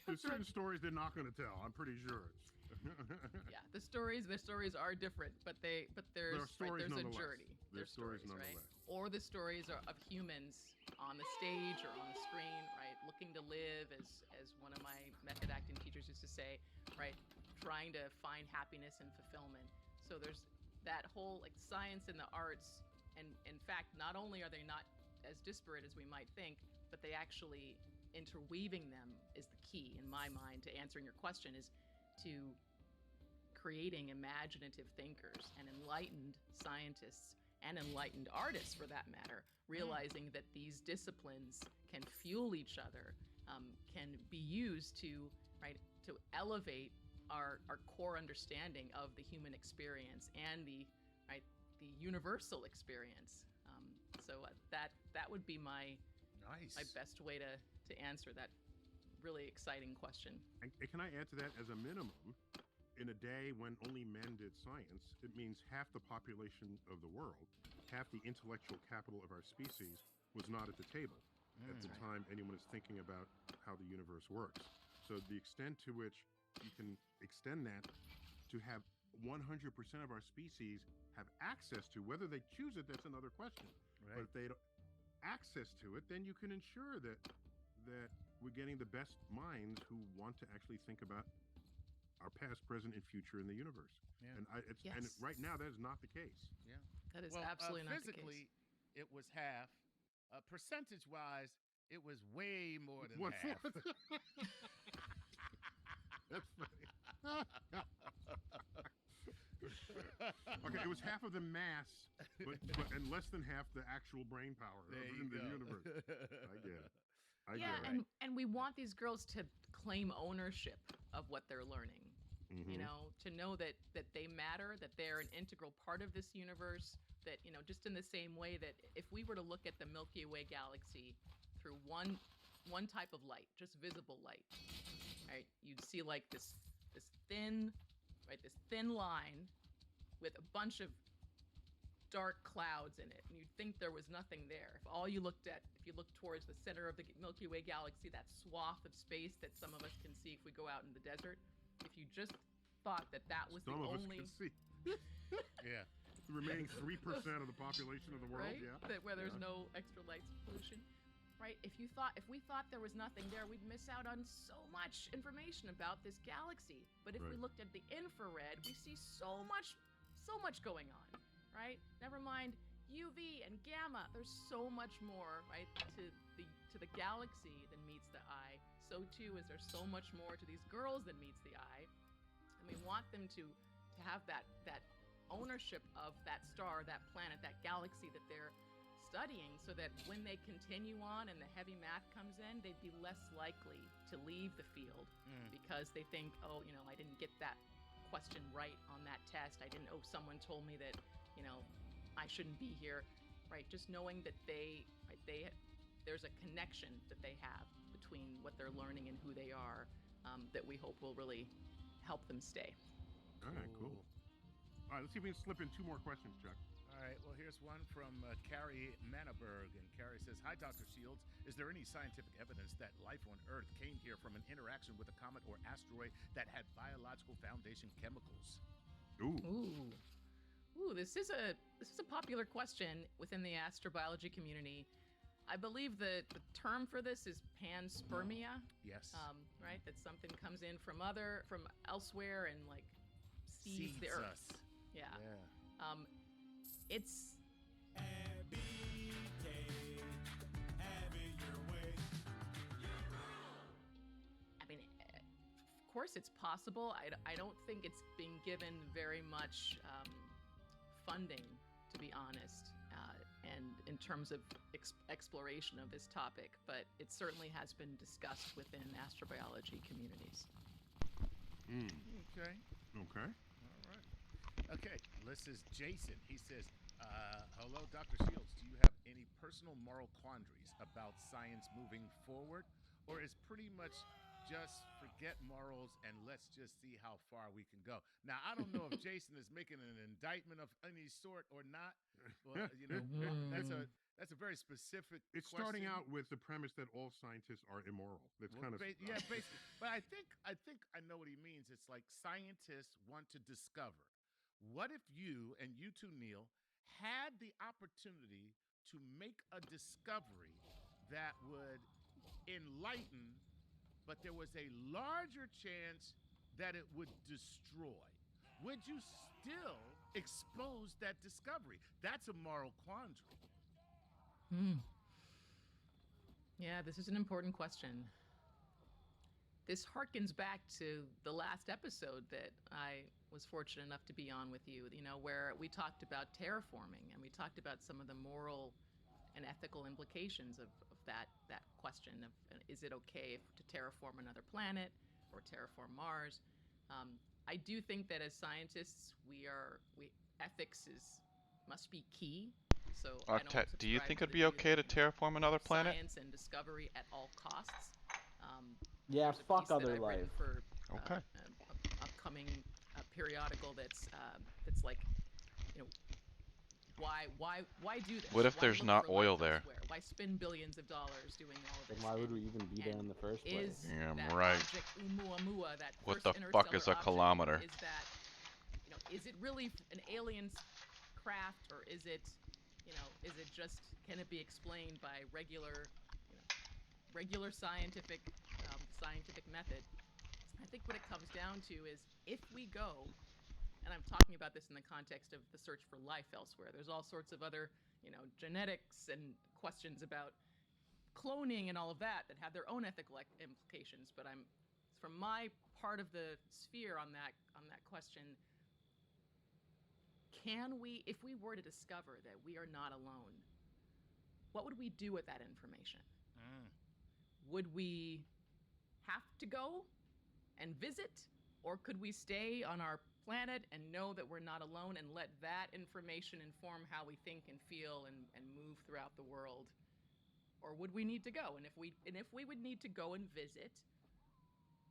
There's certain stories they're not going to tell. I'm pretty sure. Yeah, the stories are different, but there's stories there's a nonetheless. journey. There's stories right? nonetheless. Or the stories are of humans on the stage or on the screen, right? Looking to live, as one of my method acting teachers used to say, right? Trying to find happiness and fulfillment. So there's that whole like science and the arts, and in fact, not only are they not as disparate as we might think, but they actually interweaving them is the key in my mind to answering your question, is to creating imaginative thinkers and enlightened scientists and enlightened artists for that matter, realizing that these disciplines can fuel each other, can be used to elevate our core understanding of the human experience and the universal experience. So that would be my best way to answer that really exciting question. And can I add to that, as a minimum, in a day when only men did science, it means half the population of the world, half the intellectual capital of our species, was not at the table at the time anyone is thinking about how the universe works. So the extent to which you can extend that to have 100% of our species have access to, whether they choose it, that's another question. Right. But if they don't access to it, then you can ensure that we're getting the best minds who want to actually think about our past, present, and future in the universe. Yeah. And right now, that is not the case. Yeah. That is absolutely not the physically, case. it was half. Percentage-wise, it was way more than One half. fourth. That's funny. Okay, it was half of the mass, and less than half the actual brain power in the universe. I get it. And we want these girls to claim ownership of what they're learning. Mm-hmm. You know, to know that they matter, that they're an integral part of this universe. That, you know, just in the same way that if we were to look at the Milky Way galaxy through one type of light, just visible light, right? You'd see like this thin line with a bunch of dark clouds in it, and you'd think there was nothing there. If you look towards the center of the Milky Way galaxy, that swath of space that some of us can see if we go out in the desert, if you just thought that was some the of only... us can see. Yeah. The remaining 3% of the population of the world, right? Where there's no extra light pollution. Right? If we thought there was nothing there, we'd miss out on so much information about this galaxy. But if we looked at the infrared, we see so much going on, right? Never mind UV and gamma. There's so much more, right, to the galaxy than meets the eye. So too is there so much more to these girls than meets the eye. And we want them to have that ownership of that star, that planet, that galaxy that they're studying, so that when they continue on and the heavy math comes in, they'd be less likely to leave the field because they think, oh, you know, I didn't get that question right on that test. Someone told me that, you know, I shouldn't be here, right? Just knowing that there's a connection that they have between what they're learning and who they are, that we hope will really help them stay. All right, cool. All right, let's see if we can slip in 2 more questions, Chuck. All right, well, here's one from Carrie Manneberg. And Carrie says, "Hi, Dr. Shields. Is there any scientific evidence that life on Earth came here from an interaction with a comet or asteroid that had biological foundation chemicals?" Ooh, this is a popular question within the astrobiology community. I believe the term for this is panspermia. Yes. Right? That something comes in from elsewhere and like seeds the Earth. Us. Yeah. It's I mean, of course it's possible. I don't think it's being given very much funding, to be honest, and in terms of exploration of this topic, but it certainly has been discussed within astrobiology communities. Okay. All right. Okay, this is Jason. He says, hello, Dr. Shields. Do you have any personal moral quandaries about science moving forward? Or is pretty much just forget morals and let's just see how far we can go? Now, I don't know if Jason is making an indictment of any sort or not. But, you know, that's a very specific It's question. starting out with the premise that all scientists are immoral. That's kind of... Yeah, basically. But I think I know what he means. It's like scientists want to discover. What if you, and you too, Neil, had the opportunity to make a discovery that would enlighten, but there was a larger chance that it would destroy? Would you still expose that discovery? That's a moral quandary. Yeah, this is an important question. This harkens back to the last episode that I was fortunate enough to be on with you, where we talked about terraforming and we talked about some of the moral and ethical implications of that question of, is it okay to terraform another planet or terraform Mars? I do think that as scientists, ethics must be key. So do you think it'd be okay to terraform another planet? Science and discovery at all costs. Yeah, fuck other life. For, okay. Upcoming periodical that's like, why do this? What if there's not oil there? Why spend billions of dollars doing all of this? Then why would we even be there in the first place? Yeah, that right. Object, Oumuamua, that what first the fuck is a object, kilometer? Is that, is it really an alien craft, or is it, can it be explained by regular scientific method? I think what it comes down to is, if we go, and I'm talking about this in the context of the search for life elsewhere, there's all sorts of other, genetics and questions about cloning and all of that have their own ethical implications. But from my part of the sphere on that question, if we were to discover that we are not alone, what would we do with that information? Would we have to go and visit? Or could we stay on our planet and know that we're not alone and let that information inform how we think and feel and move throughout the world? Or would we need to go? And if we would need to go and visit,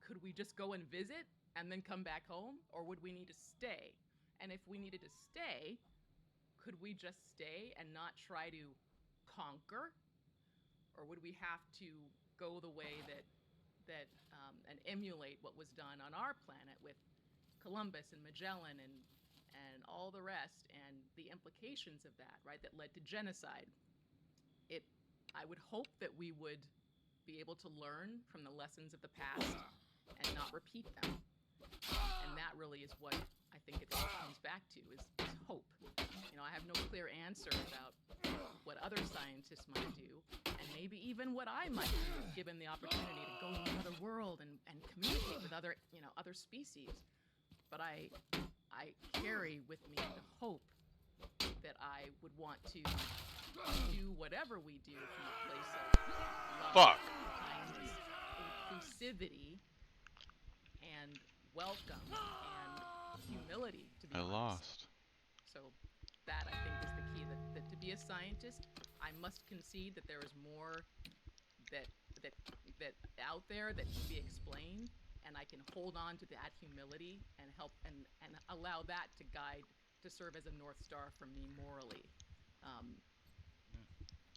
could we just go and visit and then come back home? Or would we need to stay? And if we needed to stay, could we just stay and not try to conquer? Or would we have to go the way that and emulate what was done on our planet with Columbus and Magellan and all the rest and the implications of that, right? That led to genocide. I would hope that we would be able to learn from the lessons of the past and not repeat them. And that really is what I think it all comes back to is hope. I have no clear answer about what other scientists might do, and maybe even what I might do, given the opportunity to go to another world and communicate with other species. But I carry with me the hope that I would want to do whatever we do from a place of love, kindness, inclusivity, and welcome, and humility, to be honest. lost. So that, I think, is the key, that to be a scientist, I must concede that there is more that out there that can be explained, and I can hold on to that humility and help and allow that to serve as a North Star for me morally.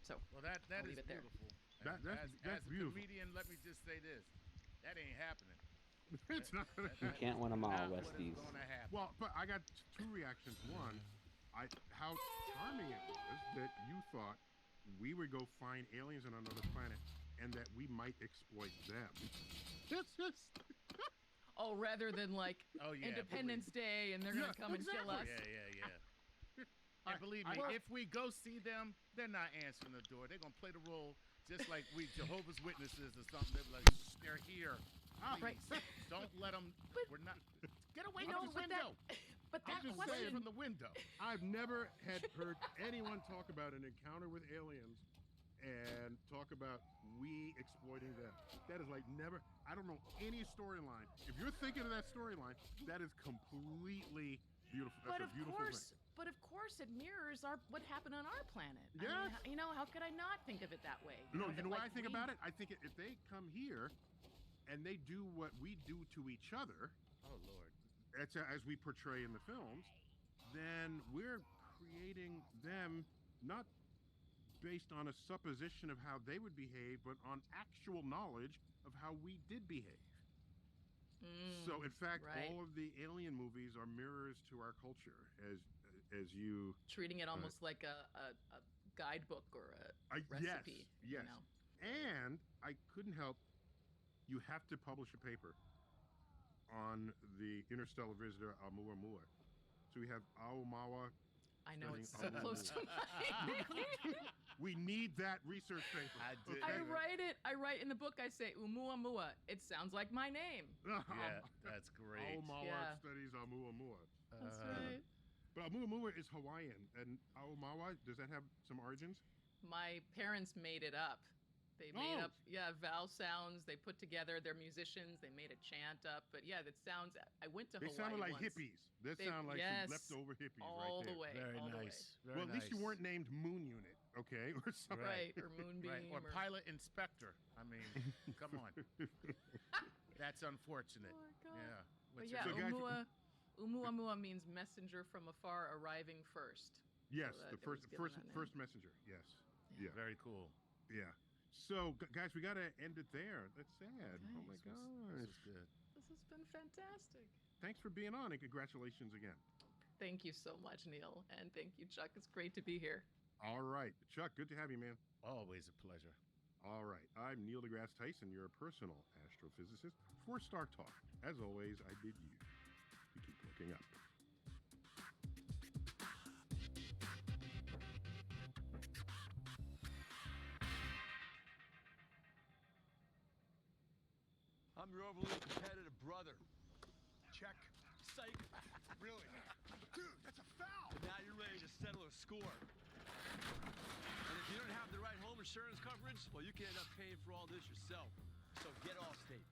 So well, that I'll is leave it there. beautiful. That's as beautiful. a comedian, let me just say this: that ain't happening. It's not. You can't win them all, Westies. Well, but I got two reactions. One, how charming it was that you thought we would go find aliens on another planet and that we might exploit them. It's just. Oh, rather than Independence Day and they're gonna come and kill us. Yeah. And believe me, if we go see them, they're not answering the door. They're gonna play the role just like we Jehovah's Witnesses or something. They're like, they're here. Please, don't let them. We're not. Get away from the window. But I'm that just question saying from the window. I've never had heard anyone talk about an encounter with aliens and talk about we exploiting them. That is like never. I don't know any storyline. If you're thinking of that storyline, that is completely beautiful. That's a beautiful thing. But of course, it mirrors what happened on our planet. Yes. I mean, how could I not think of it that way? You know what I think about it? I think if they come here and they do what we do to each other, oh Lord, as we portray in the films, then we're creating them not based on a supposition of how they would behave, but on actual knowledge of how we did behave. So, in fact, all of the alien movies are mirrors to our culture, as you treating it almost like a guidebook or a recipe. Yes. And I couldn't help. You have to publish a paper on the interstellar visitor Oumuamua. So we have Aomawa. I know it's so close to mine. We need that research paper. I write in the book. I say Oumuamua. It sounds like my name. Yeah, that's great. Aomawa studies Oumuamua. That's right. But Oumuamua is Hawaiian, and Aomawa, does that have some origins? My parents made it up. They made up, vowel sounds. They put together. They're musicians. They made a chant up. But yeah, that sounds. I went to Hawaii. They sounded like once. hippies. They sound like some leftover hippies all right there. The way. Very all nice. The way. Very at least you weren't named Moon Unit, okay, or something. Right, or Moonbeam, right. Or Pilot Inspector. I mean, come on. That's unfortunate. Oh my God. Yeah. But yeah, Oumuamua means messenger from afar arriving first. Yes, so the first messenger. Yes. Yeah. Very cool. Yeah. So, guys, we got to end it there. That's sad. Okay. Oh my gosh. This is good. This has been fantastic. Thanks for being on, and congratulations again. Thank you so much, Neil, and thank you, Chuck. It's great to be here. All right, Chuck. Good to have you, man. Always a pleasure. All right, I'm Neil deGrasse Tyson, your personal astrophysicist for Star Talk. As always, I bid you to keep looking up. I'm your overly competitive brother. Check. Psych. Really? Dude, that's a foul! a score. And if you don't have the right home insurance coverage, well, you can end up paying for all this yourself. So get Allstate.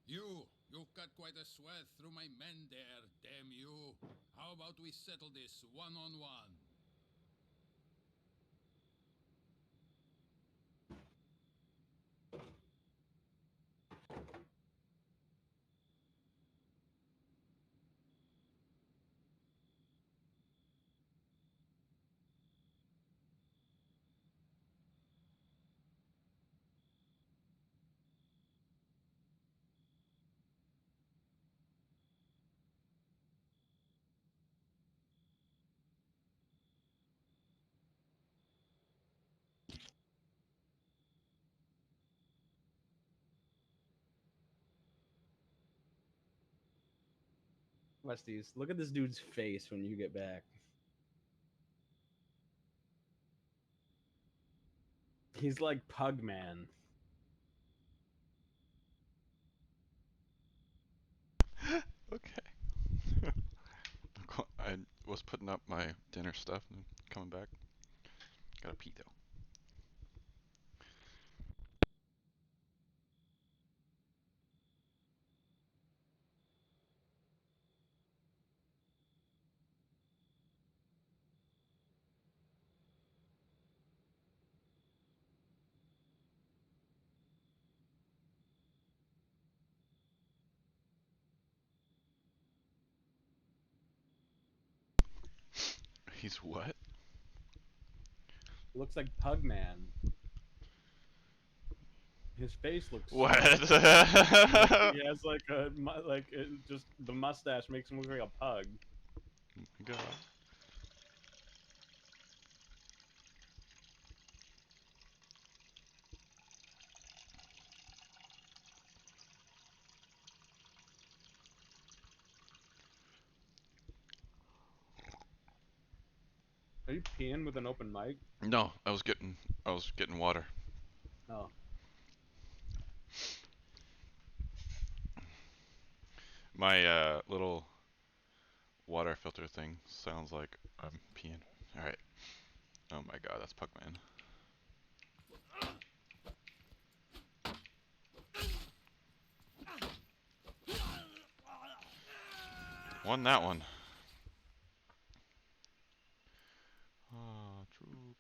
You've got quite a swath through my men there, damn you. How about we settle this one-on-one? Westies, look at this dude's face when you get back. He's like Pugman. Okay. I was putting up my dinner stuff and coming back. Gotta pee though. He's what? Looks like Pugman. His face looks. What? He has like just the mustache makes him look like a pug. God. Are you peeing with an open mic? No, I was getting water. Oh. My little water filter thing sounds like I'm peeing. All right. Oh my God, that's Pugman. Won that one. Ah, troop.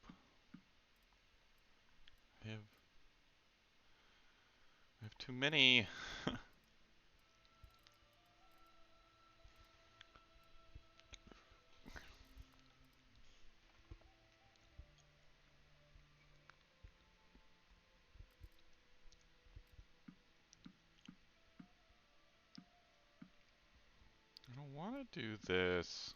I have too many. I don't want to do this.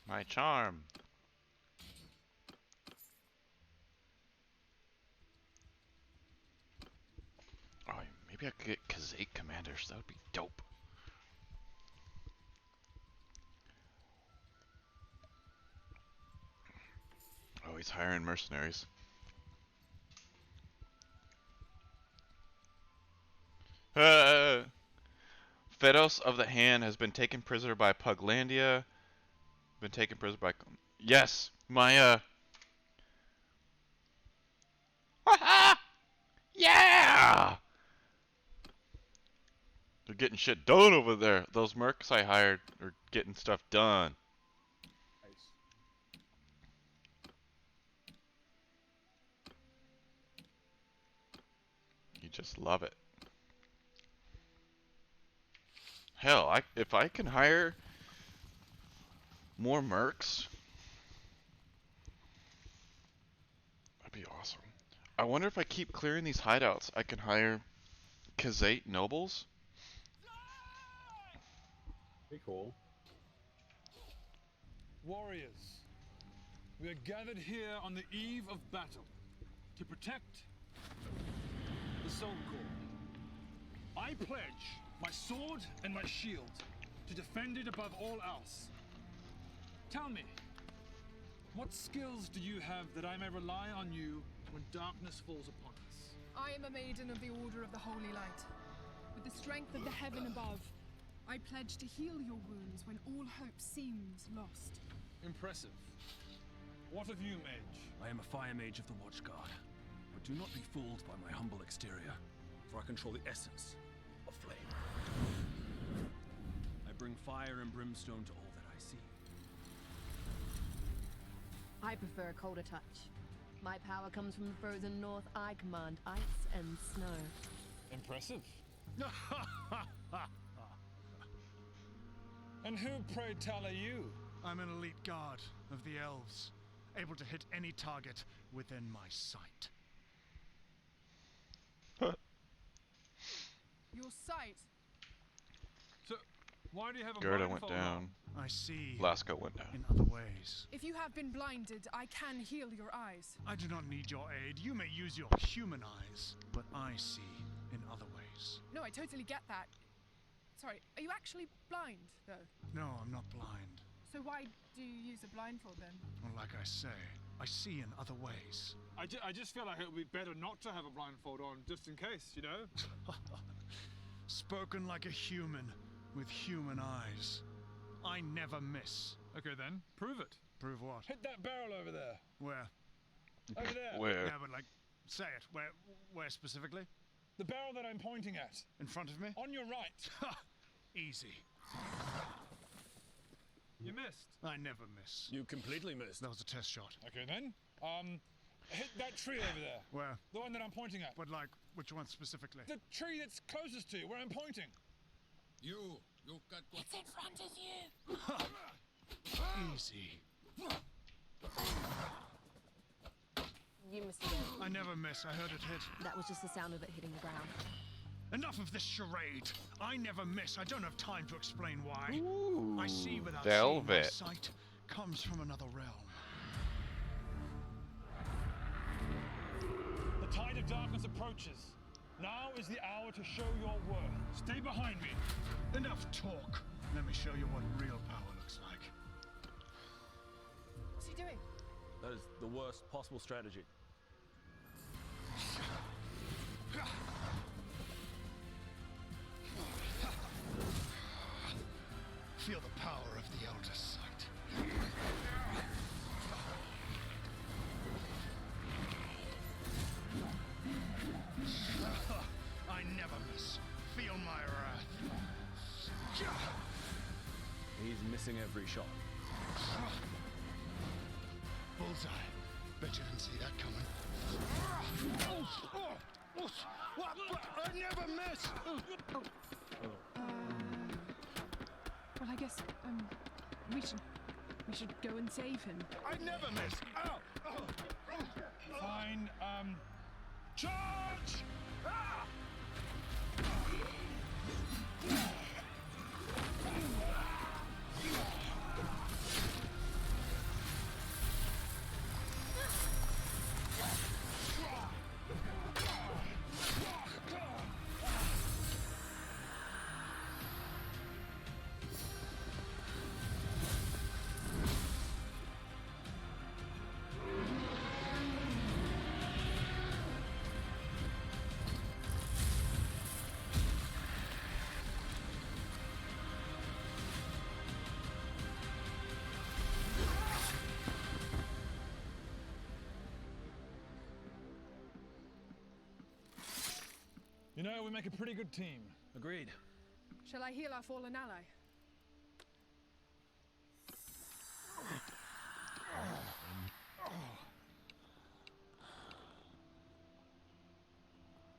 My charm. Oh, maybe I could get Kazake commanders. That would be dope. Oh, he's hiring mercenaries. Fedos of the Hand has been taken prisoner by Puglandia. Been taken prisoner by... Yes! My, Yeah! They're getting shit done over there. Those mercs I hired are getting stuff done. Nice. You just love it. Hell, if I can hire more mercs, that'd be awesome. I wonder if I keep clearing these hideouts, I can hire Kazate nobles? Be cool. Warriors, we are gathered here on the eve of battle to protect the Soul Core. I pledge my sword and my shield to defend it above all else. Tell me, what skills do you have that I may rely on you when darkness falls upon us? I am a maiden of the Order of the Holy Light. With the strength of the heaven above, I pledge to heal your wounds when all hope seems lost. Impressive. What of you, mage? I am a fire mage of the Watchguard, but do not be fooled by my humble exterior, for I control the essence of flame. I bring fire and brimstone to all that I see. I prefer a colder touch. My power comes from the frozen north. I command ice and snow. Impressive. And who, pray tell, are you? I'm an elite guard of the elves, able to hit any target within my sight. Your sight? So, why do you have a Gerda went blindfold down. on? I see Laska went down. in other ways. If you have been blinded, I can heal your eyes. I do not need your aid. You may use your human eyes, but I see in other ways. No, I totally get that. Sorry, are you actually blind, though? No, I'm not blind. So why do you use a blindfold, then? Well, like I say, I see in other ways. I just feel like it would be better not to have a blindfold on, just in case, you know? Spoken like a human, with human eyes. I never miss. Okay then, prove it. Prove what? Hit that barrel over there. Where? Over there. Where? Yeah, but like, say it. Where specifically? The barrel that I'm pointing at. In front of me? On your right. Easy. You missed. I never miss. You completely missed. That was a test shot. Okay then. Hit that tree over there. Where? The one that I'm pointing at. But like, which one specifically? The tree that's closest to you, where I'm pointing. You got what? It's in front of you. Easy. You missed again. I never miss. I heard it hit. That was just the sound of it hitting the ground. Enough of this charade. I never miss. I don't have time to explain why. Ooh, I see without velvet. seeing. My sight comes from another realm. The tide of darkness approaches. Now is the hour to show your worth. Stay behind me. Enough talk. Let me show you what real power looks like. What's he doing? That is the worst possible strategy. Feel the power of the Elder Sight. I never miss. Feel my wrath. He's missing every shot. Bullseye. Bet you didn't see that coming. I never miss. Well, I guess we should go and save him. I never miss. Ow! Fine. Charge! You know, we make a pretty good team. Agreed. Shall I heal our fallen ally?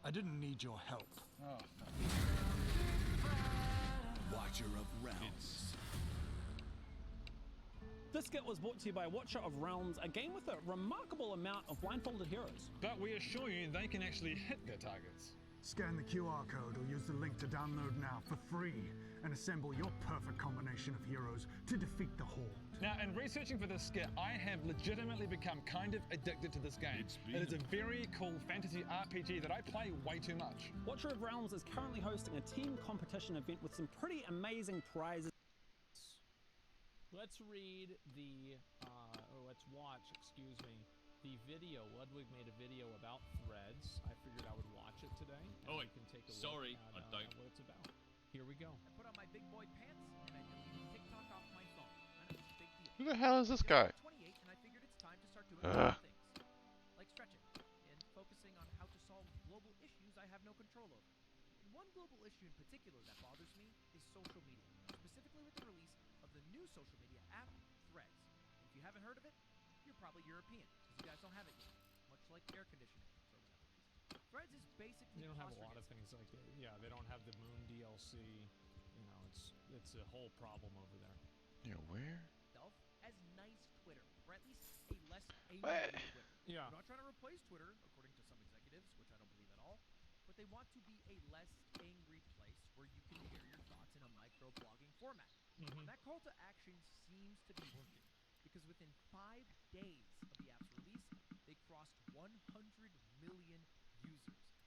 I didn't need your help. Oh. Watcher of Realms. This skit was brought to you by Watcher of Realms, a game with a remarkable amount of blindfolded heroes. But we assure you they can actually hit their targets. Scan the QR code or use the link to download now for free and assemble your perfect combination of heroes to defeat the Horde. Now, in researching for this skit, I have legitimately become kind of addicted to this game. It is a very cool fantasy RPG that I play way too much. Watcher of Realms is currently hosting a team competition event with some pretty amazing prizes. let's read the, or let's watch, excuse me, the video. Ludwig made a video about Threads. I figured I would watch it today. And we can take a look at what it's about. Here we go. I put on my big boy pants and I deleted TikTok off my phone. I know it's a big deal. Who the hell is this guy? I'm 28 and I figured it's time to start doing other things, like stretching and focusing on how to solve global issues I have no control over. And one global issue in particular that bothers me is social media, specifically with the release of the new social media app, Threads. And if you haven't heard of it, you're probably European, because you guys don't have it yet, much like air conditioning for whatever reason. Threads is basically They don't have a lot of things like that. Yeah, they don't have the Moon DLC. You know, it's a whole problem over there. Yeah, where? As nice Twitter, or at least a less angry Twitter. Yeah. They're not trying to replace Twitter, according to some executives, which I don't believe at all, but they want to be a less angry place where you can share your thoughts in a micro-blogging format. And that call to action seems to be working, because within 5 days of the app's release, they crossed 100 million users,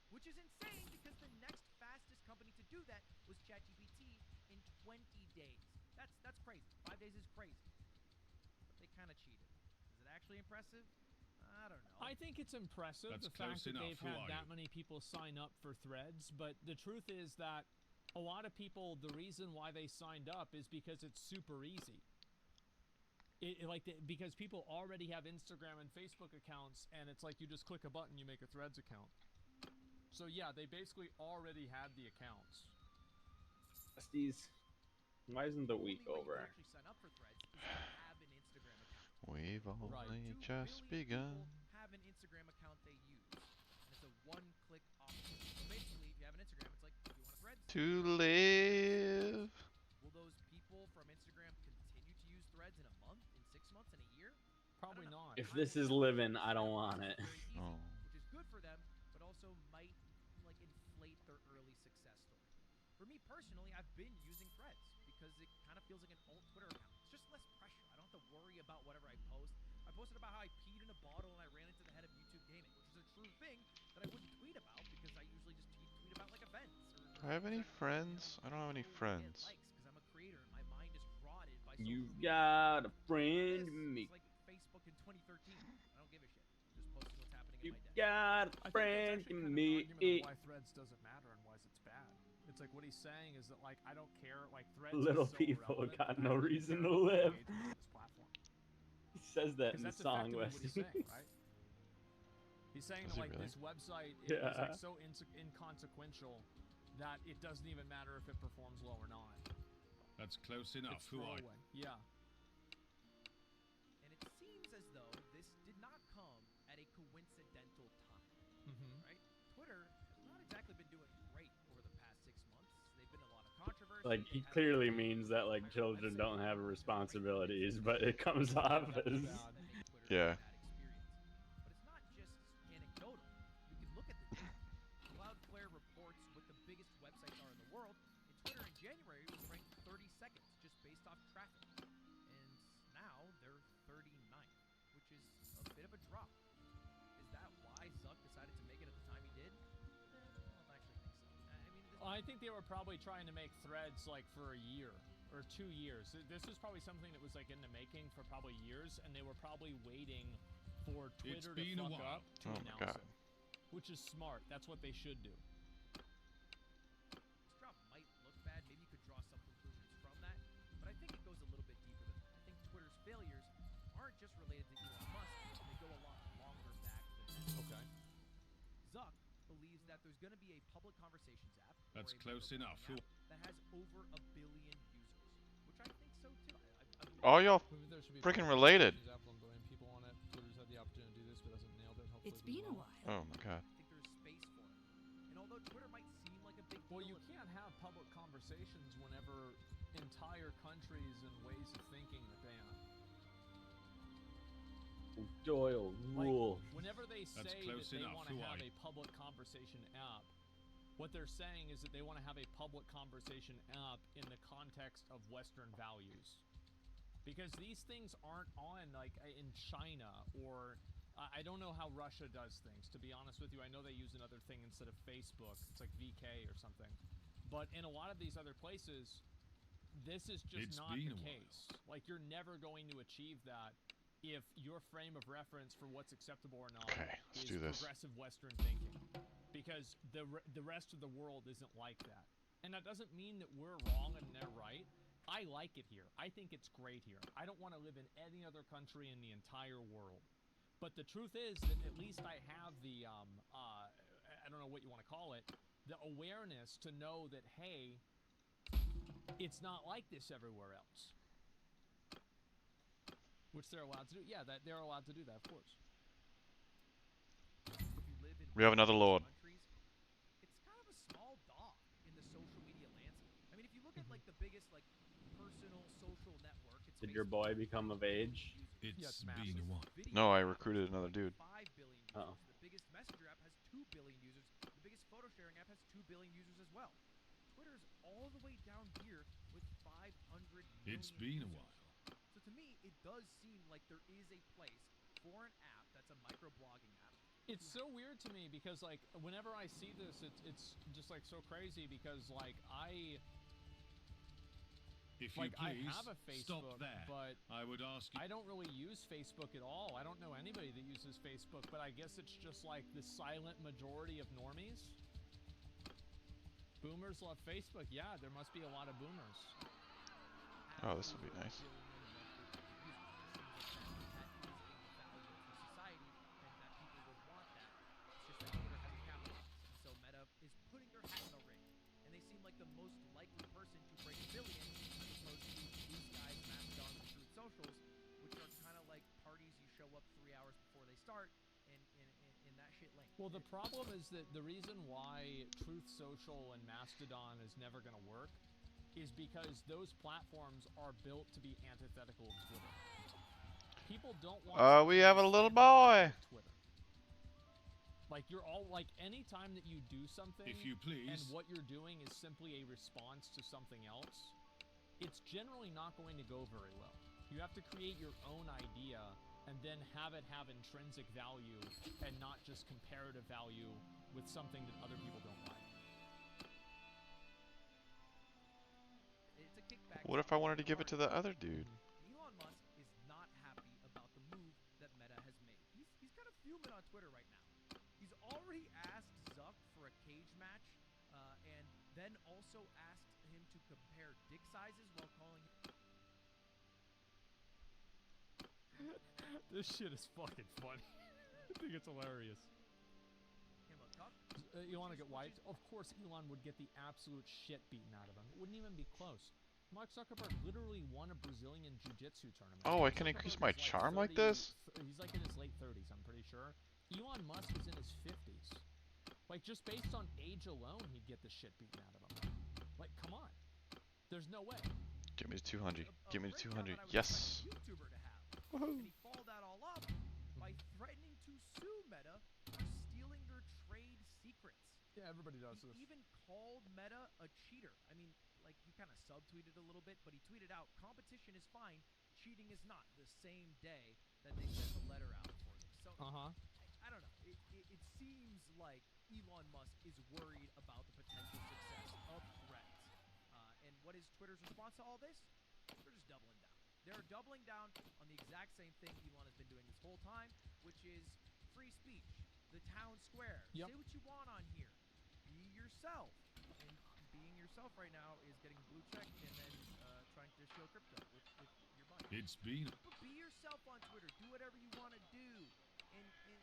which is insane because the next fastest company to do that was ChatGPT in 20 days. That's crazy. 5 days is crazy. But they kind of cheated. Is it actually impressive? I don't know. I think it's impressive, That's the fact that close they've enough. had that many people sign up for Threads, but the truth is that a lot of people, the reason why they signed up is because it's super easy. Because people already have Instagram and Facebook accounts, and it's like you just click a button, you make a Threads account. So yeah, they basically already had the accounts. Besties, why isn't the week over? We've only just begun. Have an Instagram account they use, and it's a one-click option. So basically, if you have an Instagram, it's like, do you want a Threads? To live. Will those people from Instagram continue to use Threads in a month, in 6 months, in a year? Probably not. If this is living, I don't want it. Oh. Which is good for them, but also might inflate their early success story. For me personally, I've been using Threads because it kind of feels like an old Twitter account. It's just less pressure. I don't have to worry about whatever I post. I posted about how I peed in a bottle and I ran into the head of YouTube Gaming, which is a true thing that I wouldn't tweet about because I usually just tweet about like events. Do I have any friends? I don't have any friends. Because I'm a creator and my mind is rotted by social You media. got a friend, me. It's like Facebook in 2013. I don't give a shit. I'm just posting what's happening You in my day. got a friend, me. Why Threads doesn't matter and why it's bad. It's like what he's saying is that like I don't care. Like Threads. Little is so people relevant got that no I don't reason care to about live. engagement on this platform. He says that in the That's song, effectively what he's Westy. saying, right? He's saying Is that he like really? this website is Yeah. like so inconsequential that it doesn't even matter if it performs low or not. That's close enough. It's Who are you? throwaway. Yeah. And it seems as though this did not come at a coincidental time, right? Twitter has not exactly been doing great over the past 6 months. They've been a lot of controversy. Like, he clearly means that, like, children don't have responsibilities, but it comes off as... Yeah. But it's not just anecdotal. You can look at the data. Cloudflare reports what the biggest websites are in the world, and Twitter in January was ranked 32nd just based off traffic. And now they're 39th, which is a bit of a drop. Is that why Zuck decided to make it at the time he did? I don't actually think so. I think they were probably trying to make Threads like for a year or 2 years. This was probably something that was like in the making for probably years, and they were probably waiting for Twitter to fuck up to announce it, which is smart. That's what they should do. This drop might look bad. Maybe you could draw some conclusions from that, but I think it goes a little bit deeper than that. I think Twitter's failures aren't just related to Elon Musk. They go a lot longer back than that. Okay. Zuck believes that there's going to be a public conversations app. That's close enough. Who? That has over 1 billion users, which I think so too. All y'all freaking related. People on it. Twitter's had the opportunity to do this, but hasn't nailed it. Hopefully It's been a while. Oh my god. I think there's space for it. And although Twitter might seem like a big deal, Well, you can't have public conversations whenever entire countries and ways of thinking are banned. Doyle, rule. Whenever they say that they want to have a public conversation app, what they're saying is that they want to have a public conversation app in the context of Western values. Because these things aren't on, like, in China, or I don't know how Russia does things, to be honest with you. I know they use another thing instead of Facebook. It's like VK or something. But in a lot of these other places, this is just It's not been the a while. case. Like, you're never going to achieve that if your frame of reference for what's acceptable or not let's is do this. progressive Western thinking. Because the rest of the world isn't like that. And that doesn't mean that we're wrong and they're right. I like it here. I think it's great here. I don't want to live in any other country in the entire world. But the truth is that at least I have the, I don't know what you want to call it, the awareness to know that, hey, it's not like this everywhere else. Which they're allowed to do. Yeah, they're allowed to do that, of course. We have another lord. It's kind of a small dog in the social media landscape. I mean, if you look at like the biggest like personal social network, it's Did your boy become of age? It's been a while. No, I recruited another dude. 5 billion users. The biggest messenger app has 2 billion users. The biggest photo sharing app has 2 billion users as well. Twitter's all the way down here with 500 million It's been a users. while. So to me, it does seem like there is a place for an app that's a microblogging app. It's so weird to me because, like, whenever I see this, it's just, like, so crazy because, like, If you I please, have a Facebook, stop there. but I would ask you. I don't really use Facebook at all. I don't know anybody that uses Facebook, but I guess it's just, like, the silent majority of normies. Boomers love Facebook. Yeah, there must be a lot of boomers. Oh, this would be nice. So Meta is putting their hat in the ring, and they seem like the most likely person to break a billion, as opposed to these guys, Mastodon and Truth Socials, which are kind of like parties you show up 3 hours before they start, in that shit lane. Well, the problem is that the reason why Truth Social and Mastodon is never going to work is because those platforms are built to be antithetical of Twitter. People don't want. We have a little boy. Twitter. Like, you're all like, anytime that you do something, If you please. and what you're doing is simply a response to something else, it's generally not going to go very well. You have to create your own idea and then have it have intrinsic value and not just comparative value with something that other people don't like. It's a kickback. What if I wanted to give it to the other dude? Elon Musk is not happy about the move that Meta has made. He's kind of fuming on Twitter right now. He's already asked Zuck for a cage match, and then also asked him to compare dick sizes while calling him. This shit is fucking funny. I think it's hilarious. You want to get wiped? Of course Elon would get the absolute shit beaten out of him. It wouldn't even be close. Mark Zuckerberg literally won a Brazilian jiu-jitsu tournament. Oh, I can increase my charm like this? He's like in his late 30s, I'm pretty sure. Elon Musk is in his 50s. Like, just based on age alone, he'd get the shit beaten out of him. Like, come on. There's no way. Give me the 200. Give me the 200. Yes. And he followed that all up by threatening to sue Meta for stealing their trade secrets. Yeah, everybody does this. He even called Meta a cheater. I mean, like, he kind of subtweeted a little bit, but he tweeted out, "Competition is fine, cheating is not," the same day that they sent the letter out for this. So, I don't know. It seems like Elon Musk is worried about the potential success of Threads. And what is Twitter's response to all this? They're just doubling down. They're doubling down on the exact same thing Elon has been doing this whole time, which is free speech, the town square. Yep. Say what you want on here. Be yourself. And being yourself right now is getting blue check and then trying to show crypto with your money. It's been. But be yourself on Twitter. Do whatever you want to do. And I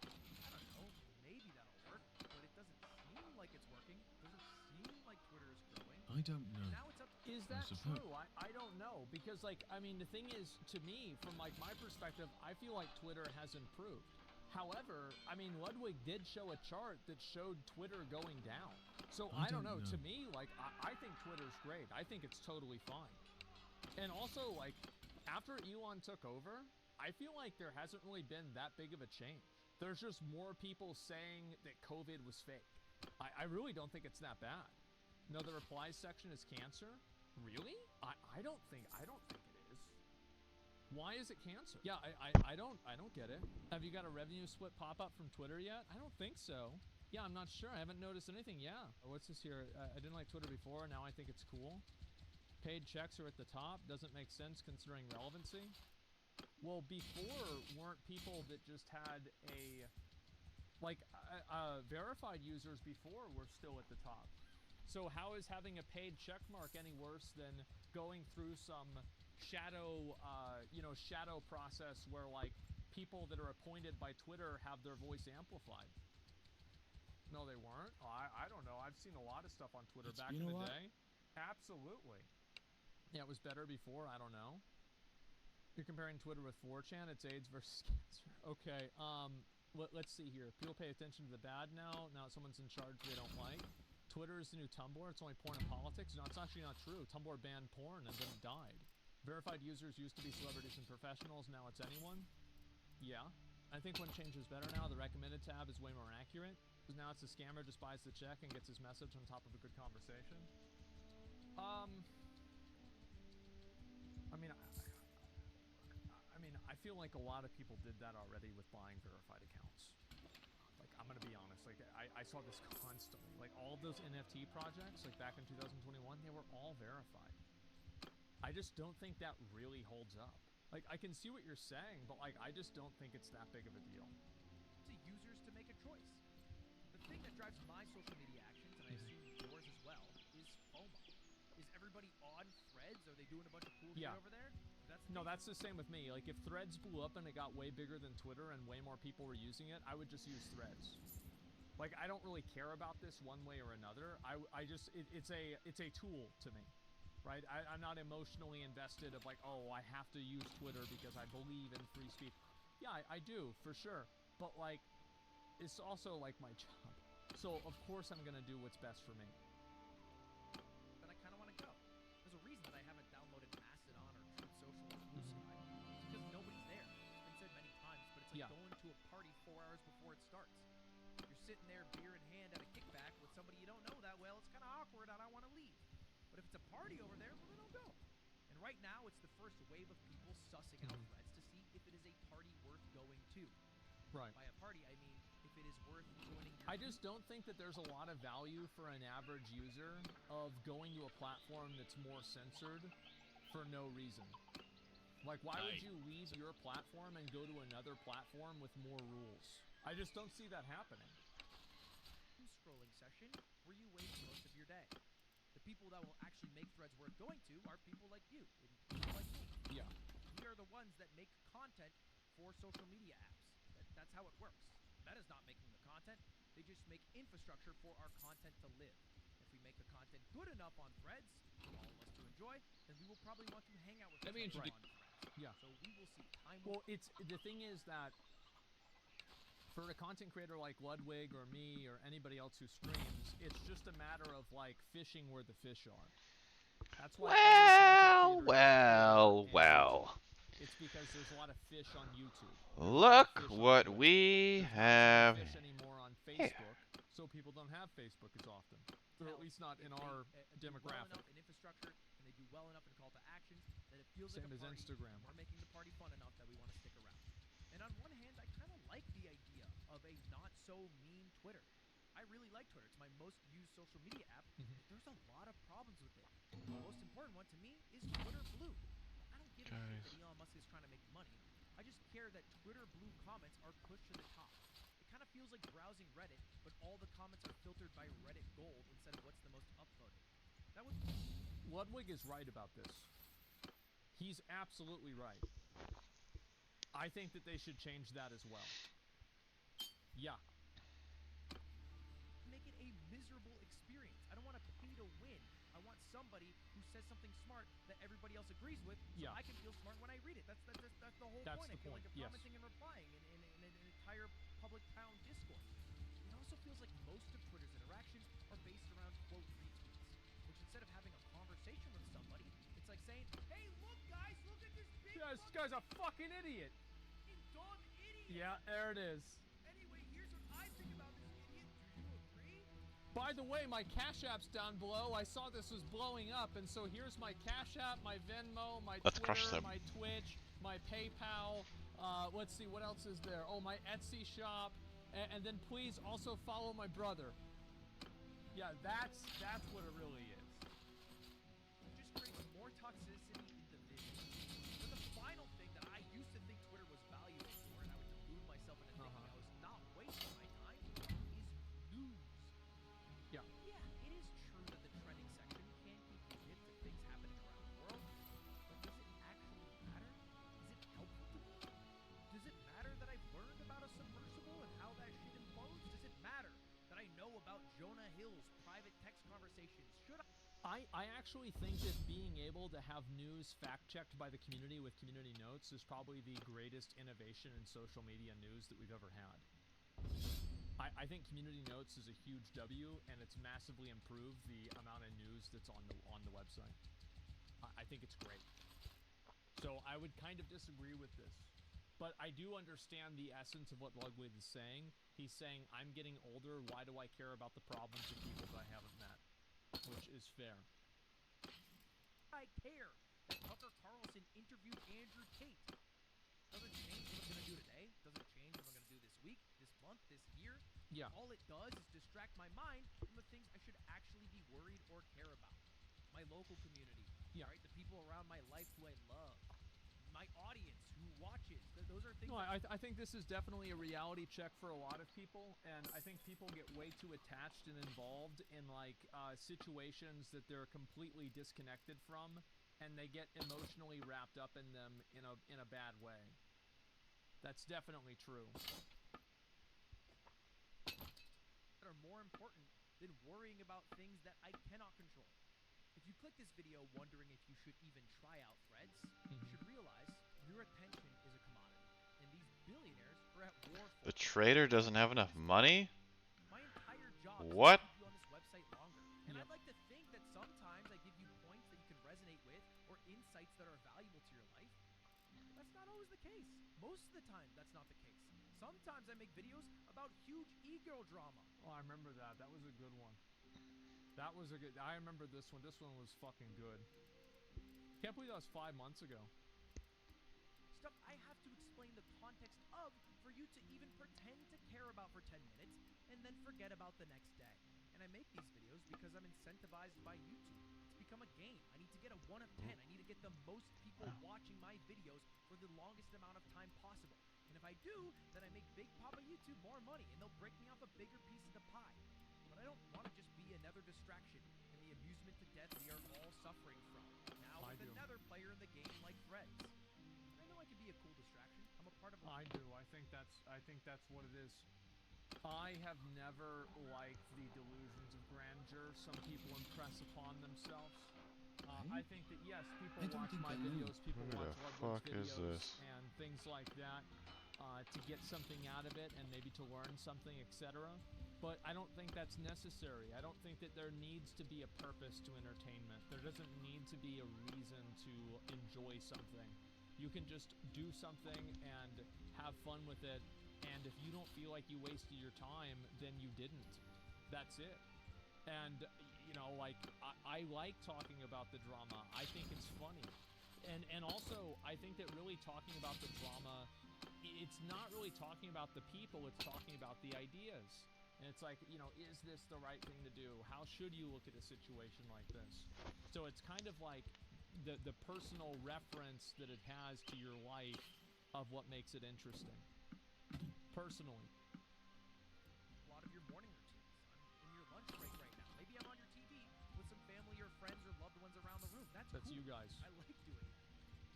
don't know, maybe that'll work, but it doesn't seem like it's working. Doesn't seem like Twitter is growing. I don't know. Now it's up. Is that true? I don't know, because, like, I mean, the thing is, to me, from, like, my perspective, I feel like Twitter has improved. However, I mean, Ludwig did show a chart that showed Twitter going down. So I don't know. To me, like, I think Twitter's great. I think it's totally fine. And also, like, after Elon took over, I feel like there hasn't really been that big of a change. There's just more people saying that COVID was fake. I really don't think it's that bad. No, the replies section is cancer. Really? I don't think it is. Why is it cancer? Yeah, I don't get it. Have you got a revenue split pop up from Twitter yet? I don't think so. Yeah, I'm not sure. I haven't noticed anything. Yeah. What's this here? I didn't like Twitter before. Now I think it's cool. Paid checks are at the top. Doesn't make sense considering relevancy. Well, before, weren't people that just had a... Like, verified users before were still at the top. So how is having a paid check mark any worse than going through some shadow, shadow process where, like, people that are appointed by Twitter have their voice amplified? No, they weren't? Oh, I don't know. I've seen a lot of stuff on Twitter back in the day. Absolutely. Yeah, it was better before. I don't know. You're comparing Twitter with 4chan. It's AIDS versus cancer. Okay, let's see here. People pay attention to the bad now. Now someone's in charge they don't like. Twitter is the new Tumblr. It's only porn and politics. No, it's actually not true. Tumblr banned porn and then it died. Verified users used to be celebrities and professionals. Now it's anyone. Yeah. I think one change is better now. The recommended tab is way more accurate. Because now it's a scammer just buys the check and gets his message on top of a good conversation. I feel like a lot of people did that already with buying verified accounts. Like, I'm gonna be honest, like, I saw this constantly. Like, all of those NFT projects, like, back in 2021, they were all verified. I just don't think that really holds up. Like, I can see what you're saying, but, like, I just don't think it's that big of a deal. To users to make a choice. The thing that drives my social media actions, and I assume yours as well, is FOMO. Is everybody on Threads? Are they doing a bunch of cool shit over there? That's the same with me. Like, if Threads blew up and it got way bigger than Twitter and way more people were using it, I would just use Threads. Like, I don't really care about this one way or another. It's a tool to me, right? I'm not emotionally invested of like, oh, I have to use Twitter because I believe in free speech. Yeah, I do, for sure. But, like, it's also, like, my job. So, of course I'm gonna do what's best for me. But I kind of want to go. There's a reason that I haven't downloaded Mastodon or Truth Social or Blue Sky. It's because nobody's there. It's been said many times, but it's like going to a party 4 hours before it starts. You're sitting there, beer in hand, at a kickback with somebody you don't know that well. It's kind of awkward, and I want to leave. But if it's a party over there, well, then I'll go. And right now, it's the first wave of people sussing out Threads to see if it is a party worth going to. Right. By a party, I mean if it is worth joining your I just don't think that there's a lot of value for an average user of going to a platform that's more censored for no reason. Like, why would you leave your platform and go to another platform with more rules? I just don't see that happening. Scrolling session where you waste most of your day. The people that will actually make Threads worth going to are people like you and people like me. Yeah. We are the ones that make content for social media apps. That's how it works. Meta's not making the content. They just make infrastructure for our content to live. If we make the content good enough on Threads for all of us to enjoy, then we will probably want to hang out with each other on Threads. Yeah. So we will see time. Well, the thing is that for a content creator like Ludwig or me or anybody else who streams, it's just a matter of, like, fishing where the fish are. That's why Well. It's because there's a lot of fish on YouTube. Look what we have fish anymore on Facebook, so people don't have Facebook as often, or at least not in our demographic. Well enough in infrastructure, and they do well enough in call to actions that it feels Same like a as party. Instagram. We're making the party fun enough that we want to stick around. And on one hand, I kind of like the idea of a not so mean Twitter. I really like Twitter. It's my most used social media app. But there's a lot of problems with it. The most important one to me is Twitter Blue. I don't give a shit that Elon Musk is trying to make money. I just care that Twitter Blue comments are pushed to the top. It kind of feels like browsing Reddit, but all the comments are filtered by Reddit Gold instead of what's the most upvoted. That would... Ludwig is right about this. He's absolutely right. I think that they should change that as well. Yeah. Make it a miserable experience. I don't want to pay to win. I want somebody who says something smart that everybody else agrees with, so I can feel smart when I read it. That's the whole point. I feel like I'm commenting and replying in an entire public town discourse. It also feels like most of Twitter's interactions are based around quote retweets, which instead of having a conversation with somebody, it's like saying, "Hey, look, guys, look at this big." Yeah, this guy's a fucking idiot. You dumb idiot. Yeah, there it is. Anyway, here's what I think about this idiot. Do you agree? By the way, my Cash App's down below. I saw this was blowing up, and so here's my Cash App, my Venmo, my Twitter, my Twitch, my PayPal. Let's see, what else is there? Oh, my Etsy shop. And then please also follow my brother. Yeah, that's what it really is. It just creates I actually think that being able to have news fact-checked by the community with community notes is probably the greatest innovation in social media news that we've ever had. I think community notes is a huge W, and it's massively improved the amount of news that's on the website. I think it's great. So I would kind of disagree with this. But I do understand the essence of what Ludwig is saying. He's saying, I'm getting older, why do I care about the problems of people that I haven't met? Which is fair. I care that Tucker Carlson interviewed Andrew Tate. Doesn't change what I'm going to do today. Doesn't change what I'm going to do this week, this month, this year. Yeah. All it does is distract my mind from the things I should actually be worried or care about. My local community. Yeah. Right? The people around my life who I love. My audience who watches. Those are things. No, I think this is definitely a reality check for a lot of people, and I think people get way too attached and involved in like situations that they're completely disconnected from, and they get emotionally wrapped up in them in a bad way. That's definitely true. That are more important than worrying about things that I cannot control. If you click this video wondering if you should even try out threads, you should realize your attention is a commodity, and these billionaires are at war for The it. trader doesn't have enough money? My entire job What? is to keep you on this website longer, and I'd like to think that sometimes I give you points that you can resonate with or insights that are valuable to your life. But that's not always the case. Most of the time, that's not the case. Sometimes I make videos about huge ego drama. Oh, I remember that. That was a good one. That was a good... I remember this one. This one was fucking good. Can't believe that was 5 months ago. Stuff I have to explain the context of for you to even pretend to care about for 10 minutes and then forget about the next day. And I make these videos because I'm incentivized by YouTube. It's become a game. I need to get a 1 of 10. I need to get the most people watching my videos for the longest amount of time possible. And if I do, then I make Big Papa YouTube more money and they'll break me off a bigger piece of the pie. But I don't want to just be another distraction in the amusement to death we are all suffering from. Now with another player in the game like Threads. I know I can be a cool distraction. I'm a part of I do. I think that's what it is. I have never liked the delusions of grandeur some people impress upon themselves. I think that yes, people watch my videos, people watch Ludwig's videos and things like that to get something out of it and maybe to learn something, etc. But I don't think that's necessary. I don't think that there needs to be a purpose to entertainment. There doesn't need to be a reason to enjoy something. You can just do something and have fun with it, and if you don't feel like you wasted your time, then you didn't. That's it. And, you know, like, I like talking about the drama. I think it's funny. And also, I think that really talking about the drama, it's not really talking about the people, it's talking about the ideas. And it's like, you know, is this the right thing to do? How should you look at a situation like this? So it's kind of like the personal reference that it has to your life of what makes it interesting. Personally. a lot of your morning routines. I'm in your lunch break right now. Maybe I'm on your TV with some family or friends or loved ones around the room. That's cool. you guys. I like doing that.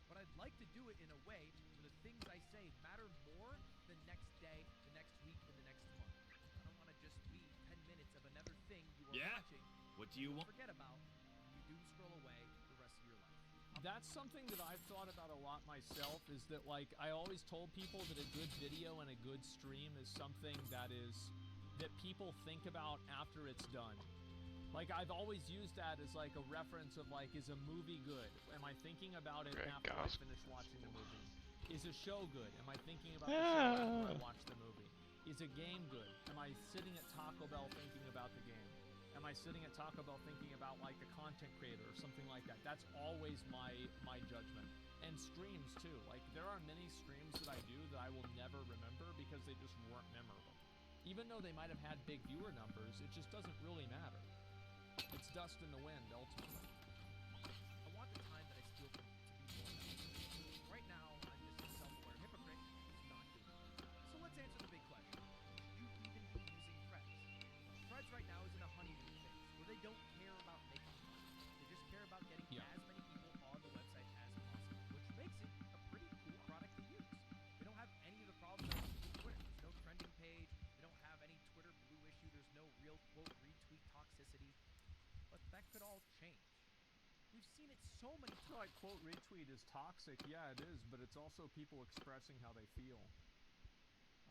But I'd like to do it in a way where the things I say matter more the next day, the next week, and the next month. I don't want to just be 10 minutes of another thing you are watching. What do you want? Forget about, and you doom scroll away the rest of your life. That's something that I've thought about a lot myself, is that, like, I always told people that a good video and a good stream is something that people think about after it's done. Like, I've always used that as, like, a reference of, like, is a movie good? Am I thinking about it after I finish watching the movie? Is a show good? Am I thinking about the show after I watch the movie? Is a game good? Am I sitting at Taco Bell thinking about the game? Am I sitting at Taco Bell thinking about, like, the content creator or something like that? That's always my judgment. And streams, too. Like, there are many streams that I do that I will never remember because they just weren't memorable. Even though they might have had big viewer numbers, it just doesn't really matter. It's dust in the wind, ultimately. I want the time that I steal from to be more valuable. Right now, I'm just a self-aware hypocrite who's not doing it. So let's answer the big question. Should you even be using Threads? Threads right now is in a honeymoon phase, where they don't care about making money. They just care about getting as many people on the website as possible, which makes it a pretty cool product to use. They don't have any of the problems I see with Twitter. There's no trending page. They don't have any Twitter blue issue. There's no real, quote, retweet toxicity. But that could all change. feel like quote retweet is toxic. Yeah, it is, but it's also people expressing how they feel.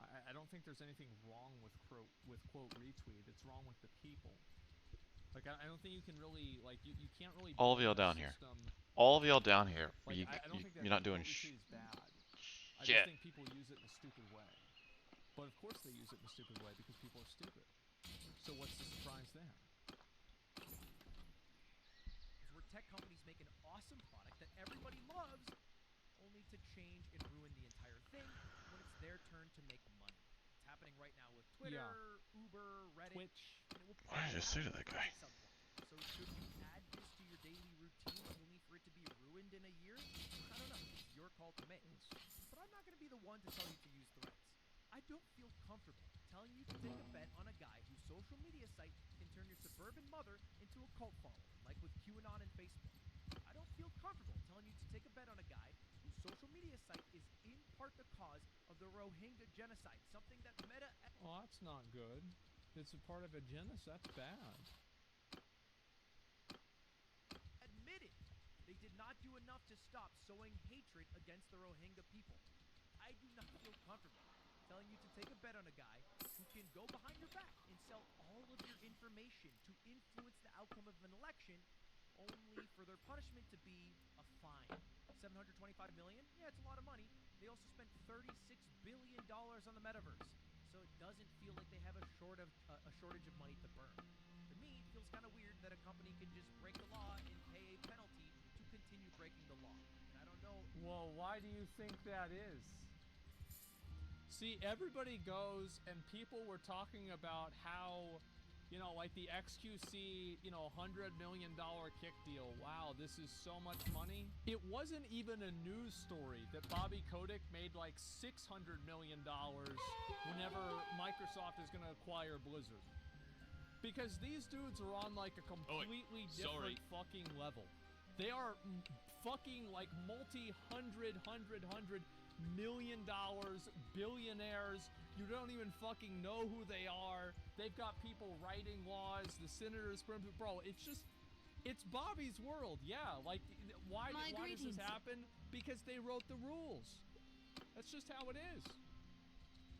I don't think there's anything wrong with quote retweet. It's wrong with the people. Like I don't think you can really you can't really. All of y'all down here. All of y'all down here. Like, I don't think that you're not doing retweet is bad. I shit. just think people use it in a stupid way. But of course they use it in a stupid way because people are stupid. So what's the surprise there? Where tech companies make an awesome product that everybody loves, only to change and ruin the entire thing when it's their turn to make money. It's happening right now with Twitter, Uber, Reddit. Twitch. And it will Why did I just say to that guy? at some point. So should you add this to your daily routine only for it to be ruined in a year? I don't know. It's your call to make. But I'm not going to be the one to tell you to use Threads. I don't feel comfortable telling you to take a bet on a guy whose social media site can turn your suburban mother into a cult follower, like with QAnon and Facebook. I don't feel comfortable telling you to take a bet on a guy whose social media site is in part the cause of the Rohingya genocide, something that Meta... Oh, that's not good. It's a part of a genocide. That's bad. Admitted they did not do enough to stop sowing hatred against the Rohingya people. I do not feel comfortable telling you to take a bet on a guy who can go behind your back and sell all of your information to influence the outcome of an election, only for their punishment to be a fine. $725 million? Yeah, it's a lot of money. They also spent $36 billion on the metaverse, so it doesn't feel like they have a shortage of money to burn. To me, it feels kind of weird that a company can just break the law and pay a penalty to continue breaking the law. And I don't know... Well, why do you think that is? See, everybody goes and people were talking about how, like the XQC, $100 million kick deal. Wow, this is so much money. It wasn't even a news story that Bobby Kotick made like $600 million whenever Microsoft is going to acquire Blizzard. Because these dudes are on like a completely different fucking level. They are fucking like multi-hundred million dollars, billionaires. You don't even fucking know who they are. They've got people writing laws, the senators, bro, it's Bobby's world. Yeah, like, why does this happen? Because they wrote the rules. That's just how it is.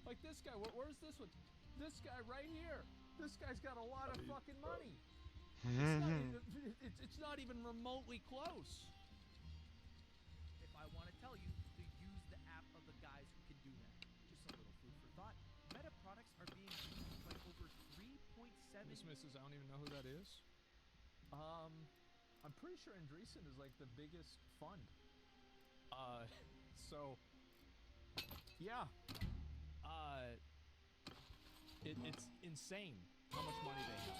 Like this guy, where's this one? This guy right here. This guy's got a lot of fucking money. It's not even remotely close. If I want to tell you to use the app of the guys who can do that, just a little food for thought. Meta products are being used by over 3.7... Miss Mrs. I don't even know who that is. I'm pretty sure Andreessen is like the biggest fund. So yeah. It's insane how much money they have.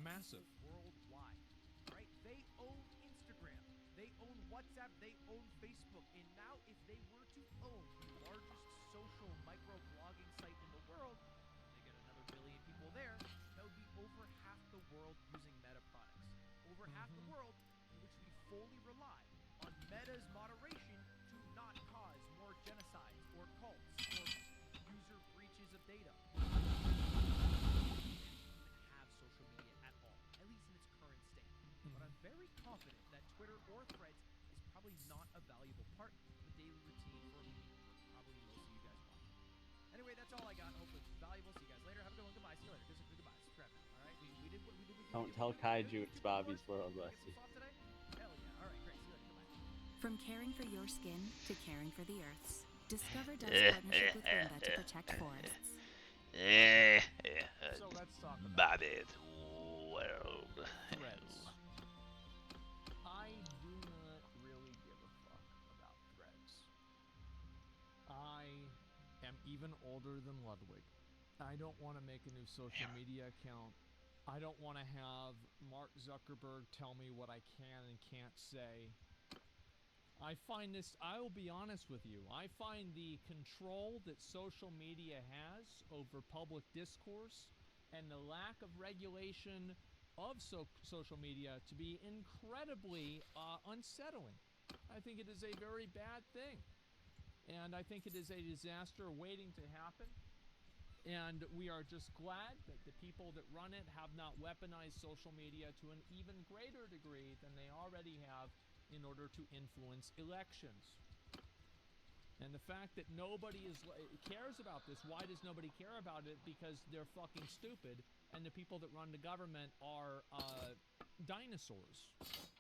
Massive. Worldwide, right? They own Instagram, they own WhatsApp, they own Facebook, and now if they were to own the largest social micro-blogging site in the world, they get another billion people there, that would be over half the world using Meta products. Over half the world in which we fully rely on Meta's moderation to not cause more genocides or cults or user breaches of data. Social media at all, at least in its current state. But I'm very confident that Twitter or Threads is probably not a valuable part of the daily routine for probably most of you guys watching. Anyway, that's all I got. Hopefully it's valuable. See you guys later. Have a good one. Goodbye. See you later. Goodbye. Subscribe now. All right. We did what we did. Don't tell Kaiju it's Bobby's world, Leslie. Hell yeah. All right. Great. See you later. Goodbye. From caring for your skin to caring for the Earth's, Discover does partnership with Winda to protect forests. So let's talk about Bobby's world. Threads. I do not really give a fuck about Threads. I am even older than Ludwig. I don't want to make a new social media account. I don't want to have Mark Zuckerberg tell me what I can and can't say. I find this, I will be honest with you, I find the control that social media has over public discourse and the lack of regulation of social media to be incredibly unsettling. I think it is a very bad thing. And I think it is a disaster waiting to happen. And we are just glad that the people that run it have not weaponized social media to an even greater degree than they already have in order to influence elections. And the fact that nobody cares about this, why does nobody care about it? Because they're fucking stupid, and the people that run the government are dinosaurs.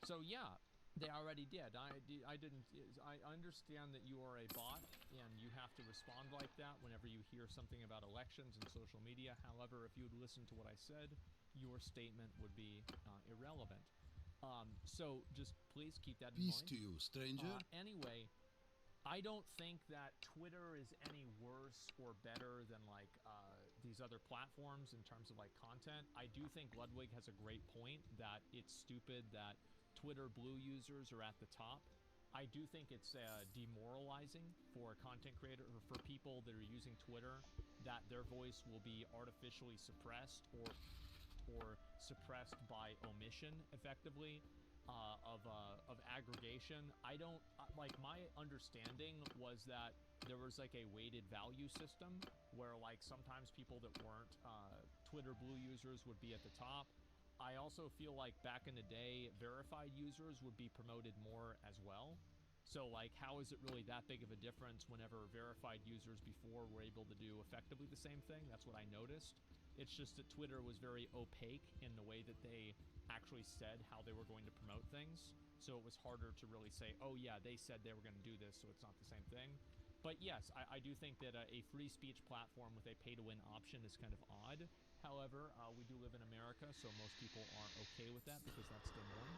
So yeah, they already did. I understand that you are a bot, and you have to respond like that whenever you hear something about elections and social media. However, if you would listen to what I said, your statement would be irrelevant. So just please keep that in mind. Peace to you, stranger. Anyway, I don't think that Twitter is any worse or better than like these other platforms in terms of like content. I do think Ludwig has a great point that it's stupid that Twitter Blue users are at the top. I do think it's demoralizing for a content creator or for people that are using Twitter that their voice will be artificially suppressed or suppressed by omission, effectively. Of aggregation. I don't like, my understanding was that there was like a weighted value system where like sometimes people that weren't Twitter Blue users would be at the top. I also feel like back in the day, verified users would be promoted more as well. So like, how is it really that big of a difference whenever verified users before were able to do effectively the same thing? That's what I noticed. It's just that Twitter was very opaque in the way that they actually said how they were going to promote things. So it was harder to really say, oh yeah, they said they were going to do this, so it's not the same thing. But yes, I do think that a free speech platform with a pay-to-win option is kind of odd. However, we do live in America, so most people aren't okay with that because that's the norm.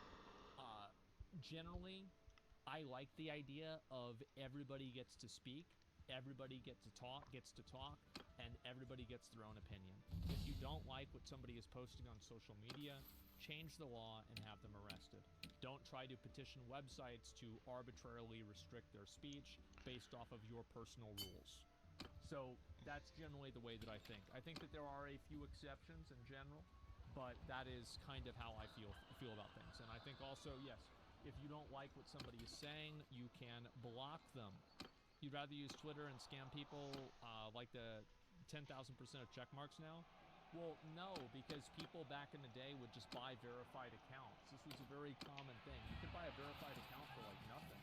Generally, I like the idea of everybody gets to speak, everybody gets to talk, and everybody gets their own opinion. If you don't like what somebody is posting on social media, change the law and have them arrested. Don't try to petition websites to arbitrarily restrict their speech based off of your personal rules. So that's generally the way that I think. I think that there are a few exceptions in general, but that is kind of how I feel about things. And I think also, yes, if you don't like what somebody is saying, you can block them. You'd rather use Twitter and scam people like the 10,000% of check marks now? Well, no, because people back in the day would just buy verified accounts. This was a very common thing. You could buy a verified account for like nothing.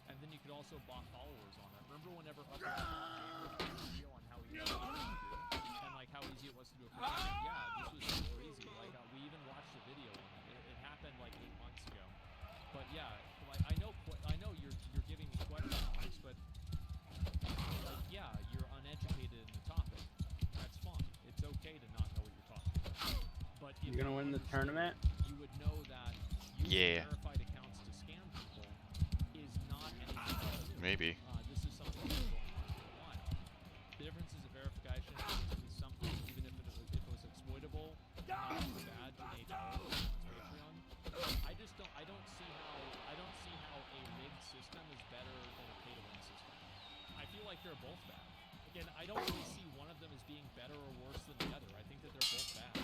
And then you could also buy followers on it. Remember whenever Upper was a deal on how easy it was to do? And like how easy it was to do a program? Yeah, this was super easy. Like we even watched a video on it. It happened like 8 months ago. But yeah, like I know you're giving me question marks, but like yeah, you're uneducated in the topic. That's fine. It's okay to not know what you're talking about. But if you're gonna win the tournament, you would know that using verified accounts to scam people is not anything new. Maybe. This is something that's been going on for a while. The difference is a verification is something, even if it was exploitable, not too bad to Nate on Patreon. I don't see how a rigged system is better than a pay-to-win system. I feel like they're both bad. Again, I don't really see one of them as being better or worse than the other. I think that they're both bad.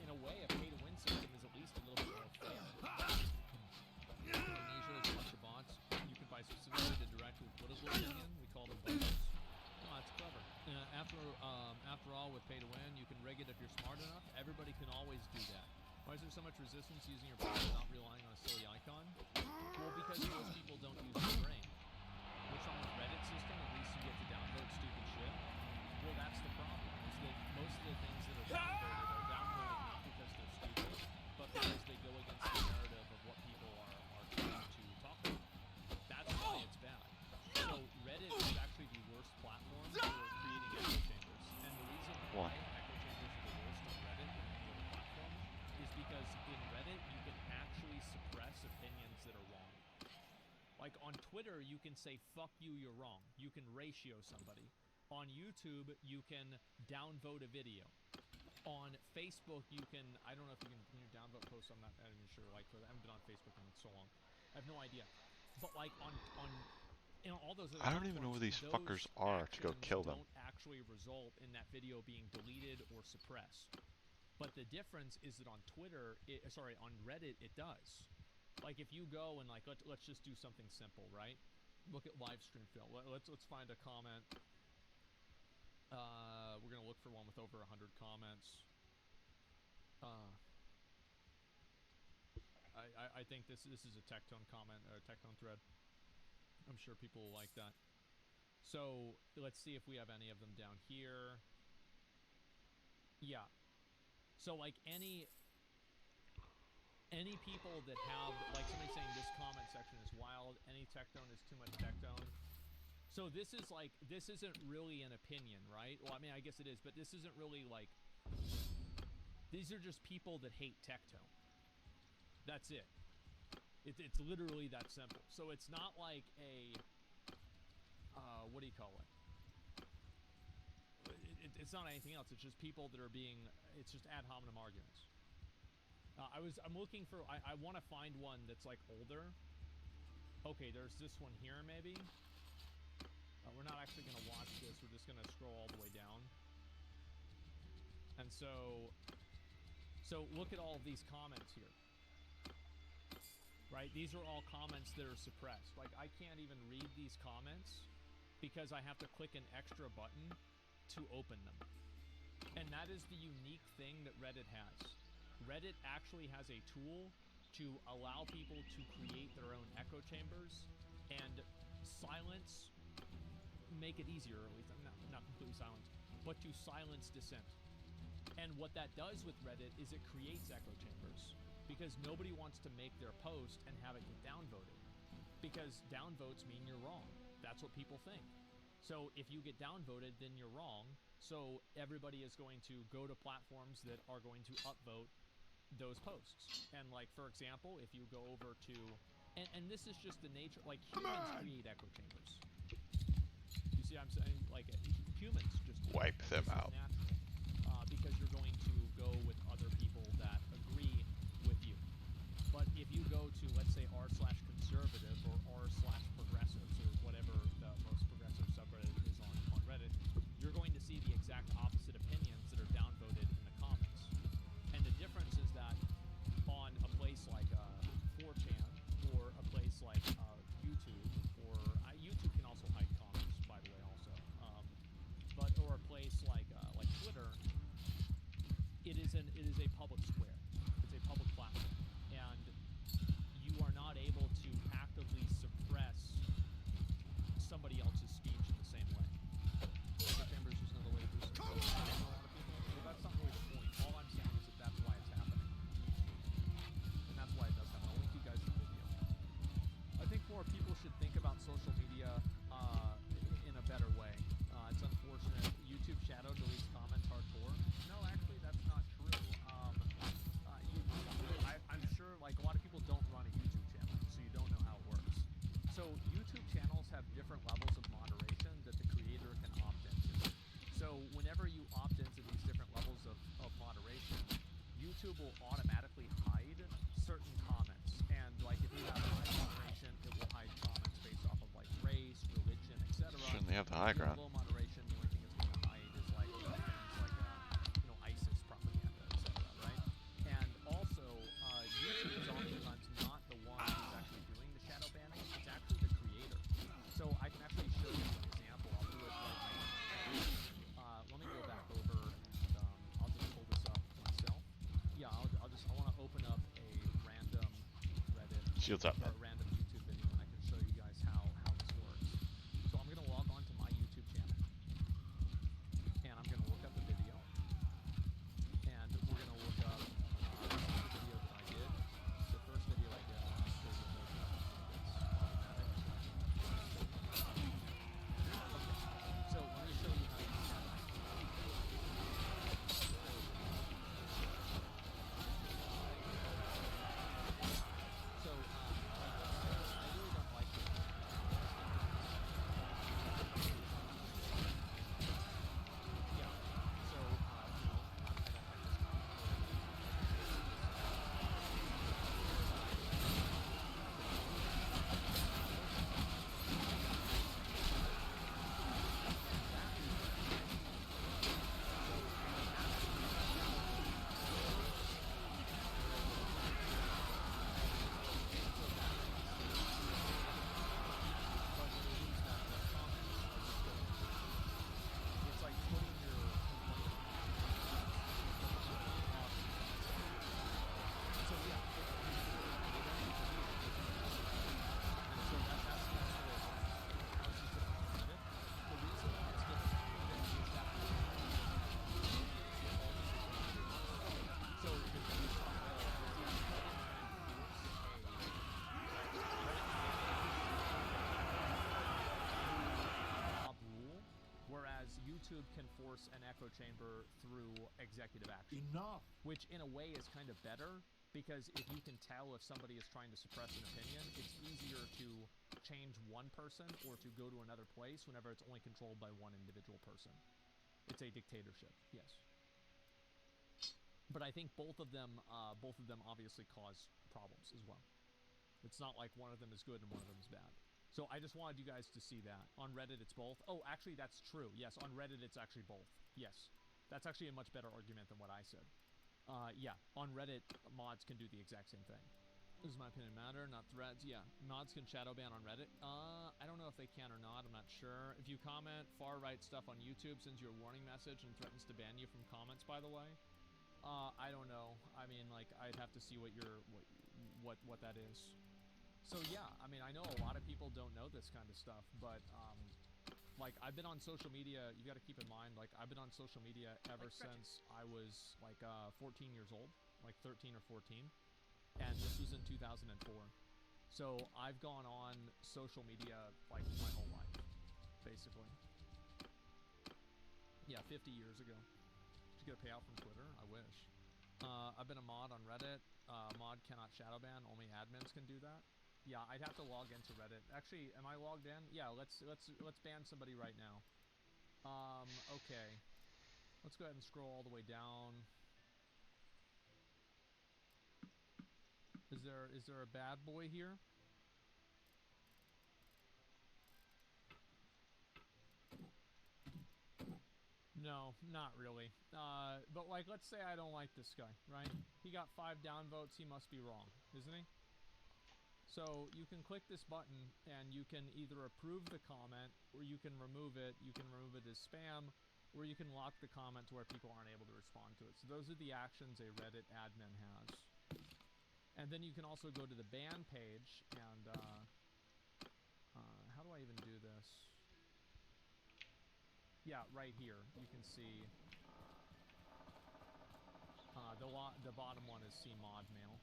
In a way, a pay-to-win system is at least a little bit more fair. Indonesia is a bunch of bots. You can buy specifically to direct with political opinion. We call them bubbles. No, that's clever. After all, with pay-to-win, you can rig it if you're smart enough. Everybody can always do that. Why is there so much resistance using your brain, not relying on a silly icon? Well, because most people don't use their brain. What's wrong with Reddit system? At least you get to download stupid shit. Well, that's the problem. Is that most of the things that are downloaded not because they're stupid, but because they go against the narrative of what people are trying to talk about. That's why it's bad. So Reddit is actually the worst platform for creating echo chambers. And the reason why echo chambers are the worst on Reddit than any other platform is because in Reddit you can actually suppress opinions that are wrong. Like on Twitter, you can say, fuck you, you're wrong. You can ratio somebody. On YouTube, you can downvote a video. On Facebook, you can, I don't know if you can downvote posts, I'm not even sure, like, I haven't been on Facebook in so long. I have no idea. But like on all those other I don't even know where these fuckers are to go kill them. Don't actually result in that video being deleted or suppressed. But the difference is that on Twitter, on Reddit, it does. Like if you go and like let's just do something simple, right? Look at live stream fail. Let's find a comment. We're gonna look for one with over 100 comments. I think this is a Tectone comment or a Tectone thread. I'm sure people will like that. So let's see if we have any of them down here. Yeah. So like any people that have, like somebody saying this comment section is wild, any Tectone is too much Tectone. So this is like, this isn't really an opinion, right? Well, I mean, I guess it is, but this isn't really like, these are just people that hate Tectone. That's it. It's literally that simple. So it's not like a, what do you call it? It's not anything else. It's just people that are being, it's just ad hominem arguments. I'm looking for, I want to find one that's like older. Okay, there's this one here maybe. We're not actually going to watch this. We're just going to scroll all the way down. And so look at all of these comments here. Right? These are all comments that are suppressed. Like, I can't even read these comments because I have to click an extra button to open them. And that is the unique thing that Reddit has. Reddit actually has a tool to allow people to create their own echo chambers and silence, make it easier, at least not completely silence, but to silence dissent. And what that does with Reddit is it creates echo chambers because nobody wants to make their post and have it get downvoted, because downvotes mean you're wrong. That's what people think. So if you get downvoted, then you're wrong. So everybody is going to go to platforms that are going to upvote those posts. And like, for example, if you go over to, and this is just the nature, like humans create echo chambers. You see what I'm saying? Like humans just wipe them out. Natural, because you're going to go with other people that agree with you. But if you go to, let's say, r/conservative or r/progressives or whatever the most progressive subreddit is on Reddit, you're going to see the exact opposite opinions that are downvoted in the comments. And the difference is that on a place like 4chan or a place like YouTube, or YouTube can also hide comments, by the way, also. Or a place like Twitter, it is a public square. It's a public platform, and you are not able to actively suppress somebody else's speech in the same way. Echo chambers is another way to do so. A lot of people. Well, that's not really the point. All I'm saying is that that's why it's happening, and that's why it does happen. I'll link you guys to the video. I think more people should think about social media in a better way. It's unfortunate. YouTube shadow deletes comments hardcore. No, actually, that's not true. I'm sure, like, a lot of people don't run a YouTube channel, so you don't know how it works. So YouTube channels have different levels of moderation that the creator can opt into. So whenever you opt into these different levels of moderation, YouTube will automatically hide certain comments. And like, if you have high moderation, it will hide comments based off of like race, religion, etc. Shouldn't they have the high ground? Low moderation, the only thing it's going to hide is like things like ISIS propaganda, etc. Right? And also, YouTube is oftentimes not the one who's actually doing the shadow banning. It's actually the creator. So I can actually show you an example. I'll do it right now. Let me go back over and I'll just pull this up myself. Yeah, I want to open up a random Reddit Shields up, or a random YouTube video, and I can show you guys how this works. So I'm going to log on to my YouTube channel, and I'm going to look up a video, and we're going to look up the video that I did. The first video I did, I'll show you so let me show you how to use that. So YouTube can force an echo chamber through executive action. Enough. Which, in a way, is kind of better, because if you can tell if somebody is trying to suppress an opinion, it's easier to change one person or to go to another place whenever it's only controlled by one individual person. It's a dictatorship, yes. But I think both of them obviously cause problems as well. It's not like one of them is good and one of them is bad. So I just wanted you guys to see that. On Reddit, it's both. Oh, actually, that's true. Yes, on Reddit, it's actually both. Yes. That's actually a much better argument than what I said. Yeah, on Reddit, mods can do the exact same thing. Does my opinion matter? Not threads? Yeah. Mods can shadow ban on Reddit. I don't know if they can or not. I'm not sure. If you comment far-right stuff on YouTube, sends you a warning message and threatens to ban you from comments, by the way. I don't know. I mean, like, I'd have to see what that is. So yeah, I mean, I know a lot of people don't know this kind of stuff, but like, I've been on social media. You got to keep in mind, like, I've been on social media ever since I was like 14 years old, like 13 or 14, and this was in 2004. So I've gone on social media like my whole life, basically. Yeah, 50 years ago. Did you get a payout from Twitter? I wish. I've been a mod on Reddit. Mod cannot shadow ban. Only admins can do that. Yeah, I'd have to log into Reddit. Actually, am I logged in? Yeah, let's ban somebody right now. Okay. Let's go ahead and scroll all the way down. Is there a bad boy here? No, not really. But like, let's say I don't like this guy, right? He got 5 downvotes. He must be wrong, isn't he? So you can click this button and you can either approve the comment or you can remove it. You can remove it as spam, or you can lock the comment to where people aren't able to respond to it. So those are the actions a Reddit admin has. And then you can also go to the ban page and how do I even do this? Yeah, right here. You can see the bottom one is see mod mail.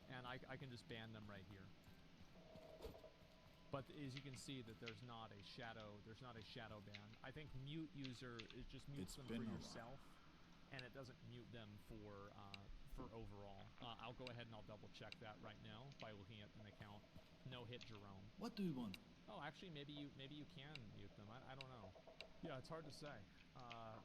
And I can just ban them right here. But as you can see, that there's not a shadow ban. I think mute user, it just mutes them for yourself, and it doesn't mute them for overall. I'll go ahead and I'll double check that right now by looking at an account. No hit Jerome. What do you want? Oh, actually, maybe you can mute them. I don't know. Yeah, it's hard to say.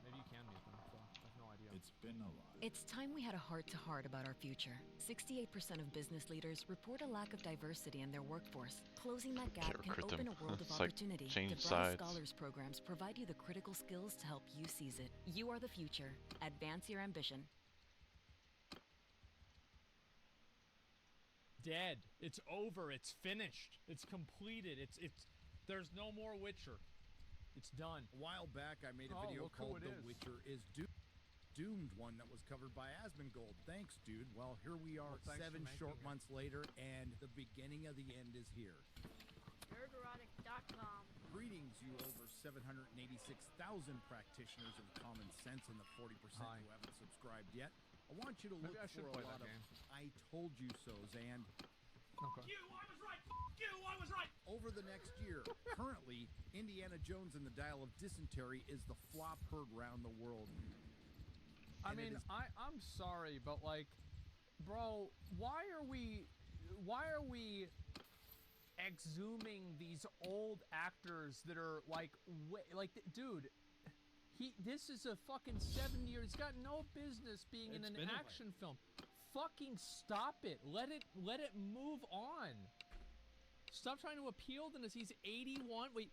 Maybe you can mute them. So I have no idea. It's been a while. It's time we had a heart-to-heart about our future. 68% of business leaders report a lack of diversity in their workforce. Closing that gap can open a world of opportunity. DeVry Scholars programs provide you the critical skills to help you seize it. You are the future. Advance your ambition. Dead. It's over. It's finished. It's completed. There's no more Witcher. It's done. A while back, I made a video called The Witcher is Doomed, one that was covered by Asmongold. Thanks, dude. Well, here we are 7 short months later, and the beginning of the end is here. Nerderotic.com. Greetings, you over 786,000 practitioners of common sense and the 40% who haven't subscribed yet. I want you to look for a lot of I told you so's, and Okay. You, I was right! You, I was right! Over the next year, currently, Indiana Jones and the Dial of Dysentery is the flop heard round the world. I mean, I'm sorry, but like, bro, why are we exhuming these old actors that are like, dude, this is a fucking 7-year, he's got no business being in an action film. Fucking stop it. Let it move on. Stop trying to appeal to this. He's 81. Wait,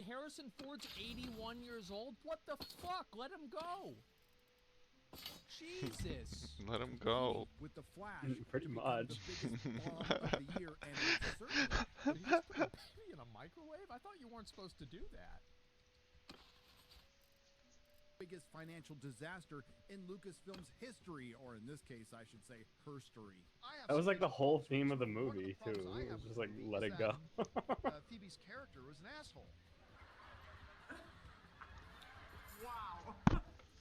Harrison Ford's 81 years old? What the fuck? Let him go. Jesus. Let him go. With the Flash, pretty much. The biggest bomb of the year, and certainly. Did you just put a baby in a microwave? I thought you weren't supposed to do that. Biggest financial disaster in Lucasfilm's history, or in this case, I should say, herstory. That was like the whole theme of the movie too. It was just like let it go. Phoebe's character was an asshole. Wow.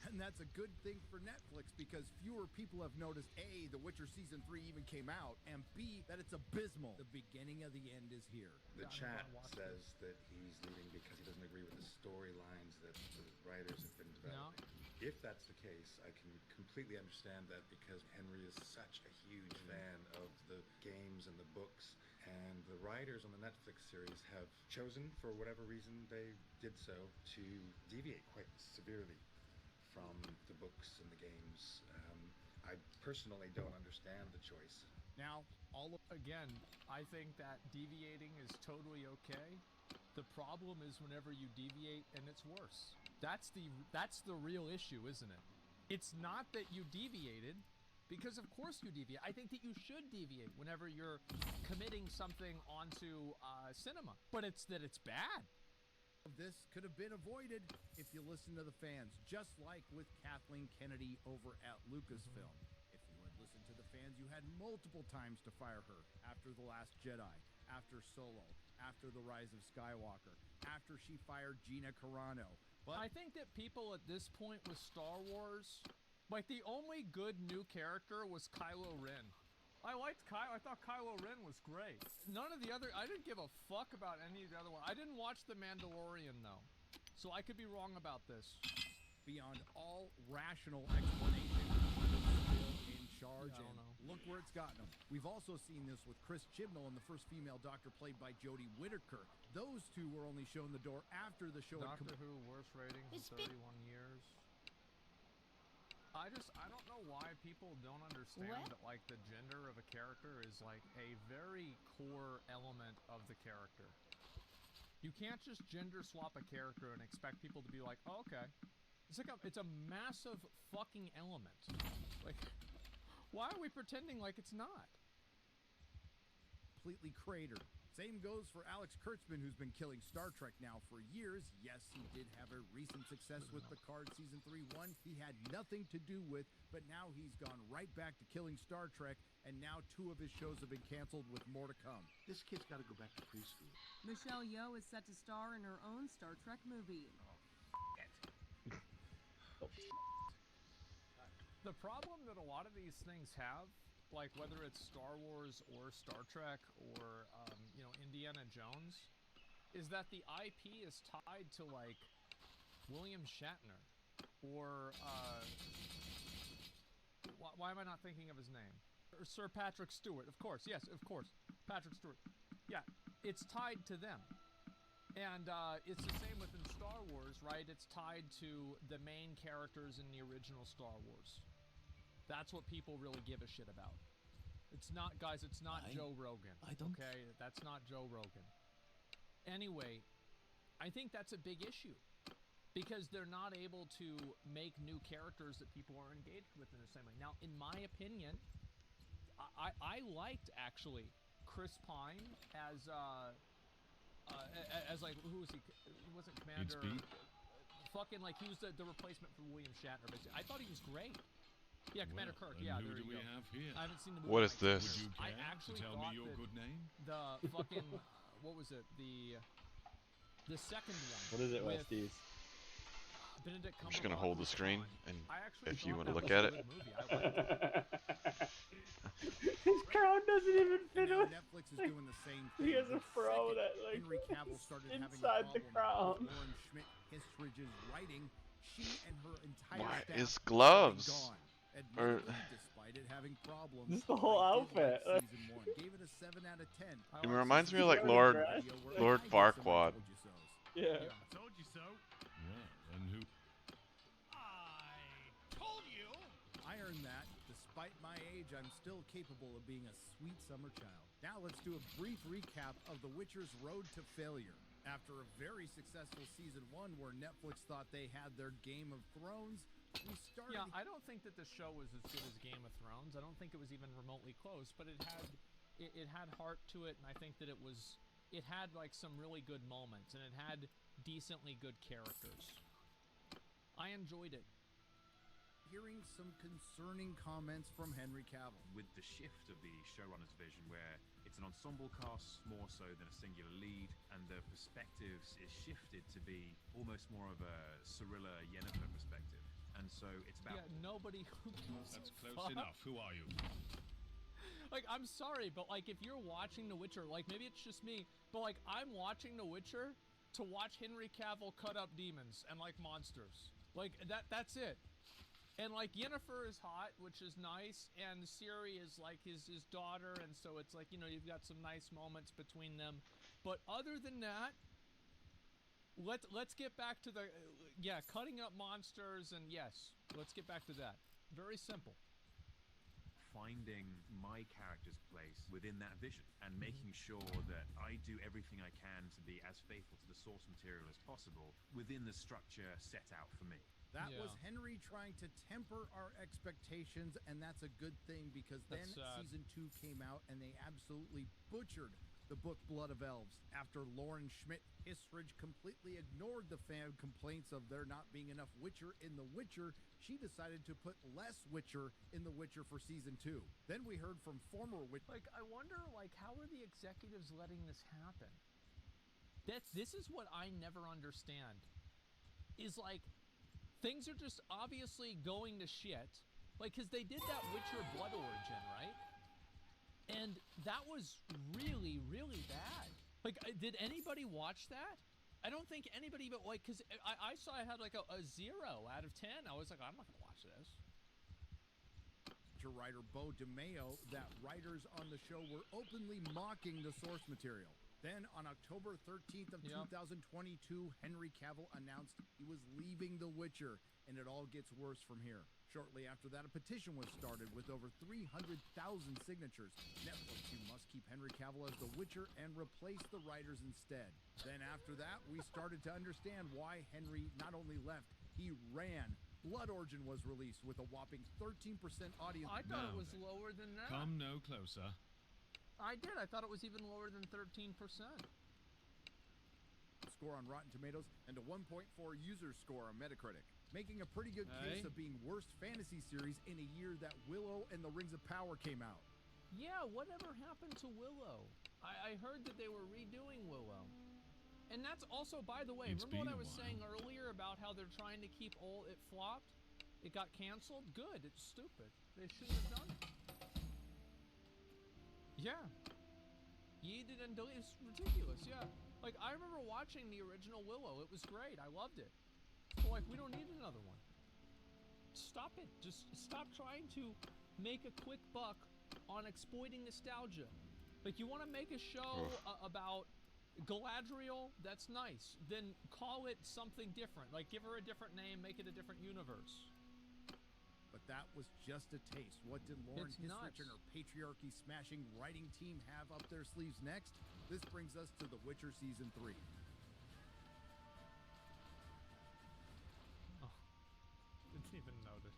And that's a good thing for Netflix because fewer people have noticed A, The Witcher Season 3 even came out, and B, that it's abysmal. The beginning of the end is here. The chat says that he's leaving because he doesn't agree with the storylines that the writers have been developing. If that's the case, I can completely understand that because Henry is such a huge fan of the games and the books, and the writers on the Netflix series have chosen, for whatever reason they did so, to deviate quite severely from the books and the games. I personally don't understand the choice. Now, again, I think that deviating is totally okay. The problem is whenever you deviate and it's worse. That's the real issue, isn't it? It's not that you deviated, because of course you deviate. I think that you should deviate whenever you're committing something onto cinema, but it's that it's bad. This could have been avoided if you listen to the fans, just like with Kathleen Kennedy over at Lucasfilm. If you had listened to the fans, you had multiple times to fire her after The Last Jedi, after Solo, after The Rise of Skywalker, after she fired Gina Carano. But I think that people at this point with Star Wars, like the only good new character was Kylo Ren. I liked I thought Kylo Ren was great. None of the other, I didn't give a fuck about any of the other one. I didn't watch The Mandalorian though, so I could be wrong about this. Beyond all rational explanation, still in charge, I don't and know. look where it's gotten him. We've also seen this with Chris Chibnall and the first female Doctor played by Jodie Whittaker. Those two were only shown the door after the show had Doctor Who worst ratings in 31 years. I don't know why people don't understand that like the gender of a character is like a very core element of the character. You can't just gender swap a character and expect people to be like, oh, okay. It's a massive fucking element. Like, why are we pretending like it's not? Completely cratered. Same goes for Alex Kurtzman, who's been killing Star Trek now for years. Yes, he did have a recent success with Picard Season 3 one he had nothing to do with, but now he's gone right back to killing Star Trek, and now 2 of his shows have been canceled with more to come. This kid's got to go back to preschool. Michelle Yeoh is set to star in her own Star Trek movie. The problem that a lot of these things have, like whether it's Star Wars or Star Trek or Indiana Jones, is that the IP is tied to like William Shatner or why am I not thinking of his name? Or Sir Patrick Stewart, of course. Yes, of course, Patrick Stewart. Yeah, it's tied to them. And it's the same within Star Wars, right? It's tied to the main characters in the original Star Wars. That's what people really give a shit about. It's not, guys, it's not Joe Rogan. Okay? That's not Joe Rogan. Anyway, I think that's a big issue. Because they're not able to make new characters that people are engaged with in the same way. Now, in my opinion, I liked, actually, Chris Pine as like, who was he? He wasn't Commander. Fucking, like, he was the replacement for William Shatner, basically. I thought he was great. Yeah, Commander Kirk. Yeah, there you go. I haven't seen the movie. What is this? Would you care I actually to tell me your good name? The fucking what was it? The second one. What is it, Westies? Benedict I'm just gonna hold the screen, and if you want to look that at was a it. good movie. I liked it. His crown doesn't even fit Now him. Netflix is doing the same thing. He has a The fro second that like Henry Cavill started having a inside the problem crown. with Lauren Schmidt-Histridge's writing, she and her entire Why staff is gloves? gone. Or Admittedly, despite it having problems, This is the whole I did outfit. like season 1. Gave it a 7 out of 10. It reminds me of like Lord Farquaad. Yeah. I told you so. Yeah, and who? Told you. I earned that. Despite my age, I'm still capable of being a sweet summer child. Now let's do a brief recap of The Witcher's road to failure. After a very successful season 1 where Netflix thought they had their Game of Thrones, we started... Yeah, I don't think that the show was as good as Game of Thrones. I don't think it was even remotely close, but it had heart to it, and I think that it had like some really good moments, and it had decently good characters. I enjoyed it. Hearing some concerning comments from Henry Cavill. With the shift of the showrunner's vision, where it's an ensemble cast more so than a singular lead, and the perspectives is shifted to be almost more of a Cirilla Yennefer perspective. and so it's about... Yeah, nobody who gives That's a close fuck. enough. Who are you? Like, I'm sorry, but like, if you're watching The Witcher, like, maybe it's just me, but like, I'm watching The Witcher to watch Henry Cavill cut up demons and like monsters. Like, that's it. And like, Yennefer is hot, which is nice, and Ciri is like his daughter, and so it's like, you know, you've got some nice moments between them. But other than that, let's get back to the yeah, cutting up monsters, and yes, let's get back to that. Very simple. Finding my character's place within that vision and making sure that I do everything I can to be as faithful to the source material as possible within the structure set out for me. That was Henry trying to temper our expectations, and that's a good thing, because then season 2 came out and they absolutely butchered the book Blood of Elves. After Lauren Schmidt Hissridge completely ignored the fan complaints of there not being enough Witcher in The Witcher, she decided to put less Witcher in The Witcher for season 2. Then we heard from former Witcher. Like, I wonder, like, how are the executives letting this happen? This is what I never understand. Is like, things are just obviously going to shit. Like, because they did that Witcher Blood Origin, right? And that was really, really bad. Like, did anybody watch that? I don't think anybody, but like, because I saw I had like a 0 out of 10. I was like, I'm not going to watch this. Writer Bo DeMeo that writers on the show were openly mocking the source material. Then on October 13th of 2022, Henry Cavill announced he was leaving The Witcher, and it all gets worse from here. Shortly after that, a petition was started with over 300,000 signatures. Netflix, you must keep Henry Cavill as The Witcher and replace the writers instead. Then after that, we started to understand why Henry not only left, he ran. Blood Origin was released with a whopping 13% audience. I thought it was lower than that. Come no closer. I did. I thought it was even lower than 13%. Score on Rotten Tomatoes and a 1.4 user score on Metacritic, making a pretty good case of being worst fantasy series in a year that Willow and the Rings of Power came out. Yeah, whatever happened to Willow? I heard that they were redoing Willow. And that's also, by the way, remember what I was saying earlier about how they're trying to keep all it flopped? It got canceled? Good, it's stupid. They shouldn't have done it. Yeah. Yeeted and deleted. It's ridiculous, yeah. Like, I remember watching the original Willow. It was great. I loved it. So, like, we don't need another one. Stop it. Just stop trying to make a quick buck on exploiting nostalgia. Like, you want to make a show about Galadriel? That's nice. Then call it something different. Like, give her a different name, make it a different universe. But that was just a taste. What did Lauren Hissrich and her patriarchy-smashing writing team have up their sleeves next? This brings us to The Witcher Season 3. Oh, didn't even notice.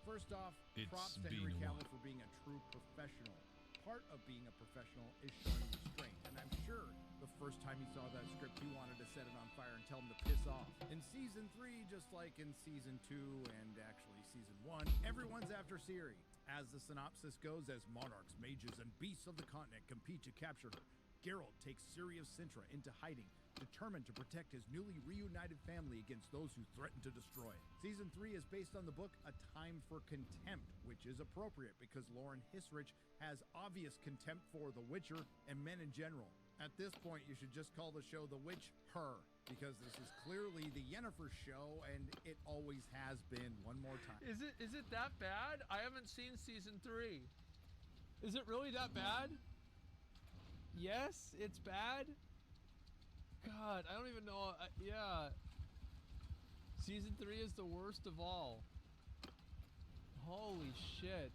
First off, props to Henry Cavill for being a true professional. Part of being a professional is showing restraint, and I'm sure the first time he saw that script, he wanted to set it on fire and tell him to piss off. In Season 3, just like in Season 2 and actually Season 1, everyone's after Ciri. As the synopsis goes, as monarchs, mages, and beasts of the continent compete to capture her, Geralt takes Ciri of Sintra into hiding, determined to protect his newly reunited family against those who threaten to destroy it. Season 3 is based on the book A Time for Contempt, which is appropriate because Lauren Hissrich has obvious contempt for The Witcher and men in general. At this point, you should just call the show The Witch Her, because this is clearly the Yennefer show, and it always has been. One more time. Is it that bad? I haven't seen Season 3. Is it really that bad? Yes, it's bad? God, I don't even know. Yeah. Season 3 is the worst of all. Holy shit.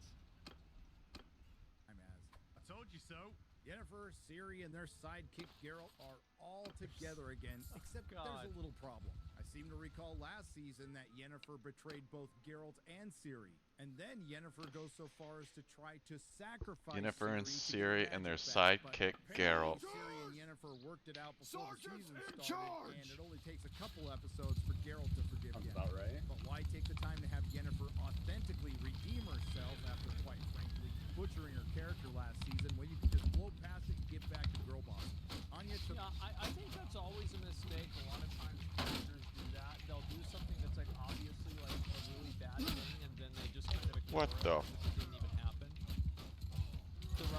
I'm as. I told you so. Yennefer, Ciri, and their sidekick Geralt are all together again, except there's a little problem. I seem to recall last season that Yennefer betrayed both Geralt and Ciri, and then Yennefer goes so far as to try to sacrifice Yennefer and Ciri and their sidekick Geralt. Ciri and Yennefer worked it out before the season started, and it only takes a couple episodes for Geralt to forgive Yennefer. About right. But why take the time to have Yennefer authentically redeem herself after, quite frankly, butchering her character last season when you could just blow past it and get back to girl boss. Anya took... Yeah, I think that's always a mistake. A lot of times characters do that. They'll do something that's like obviously like a really bad thing, and then they just kind of ignore What it the? as if it didn't even happen.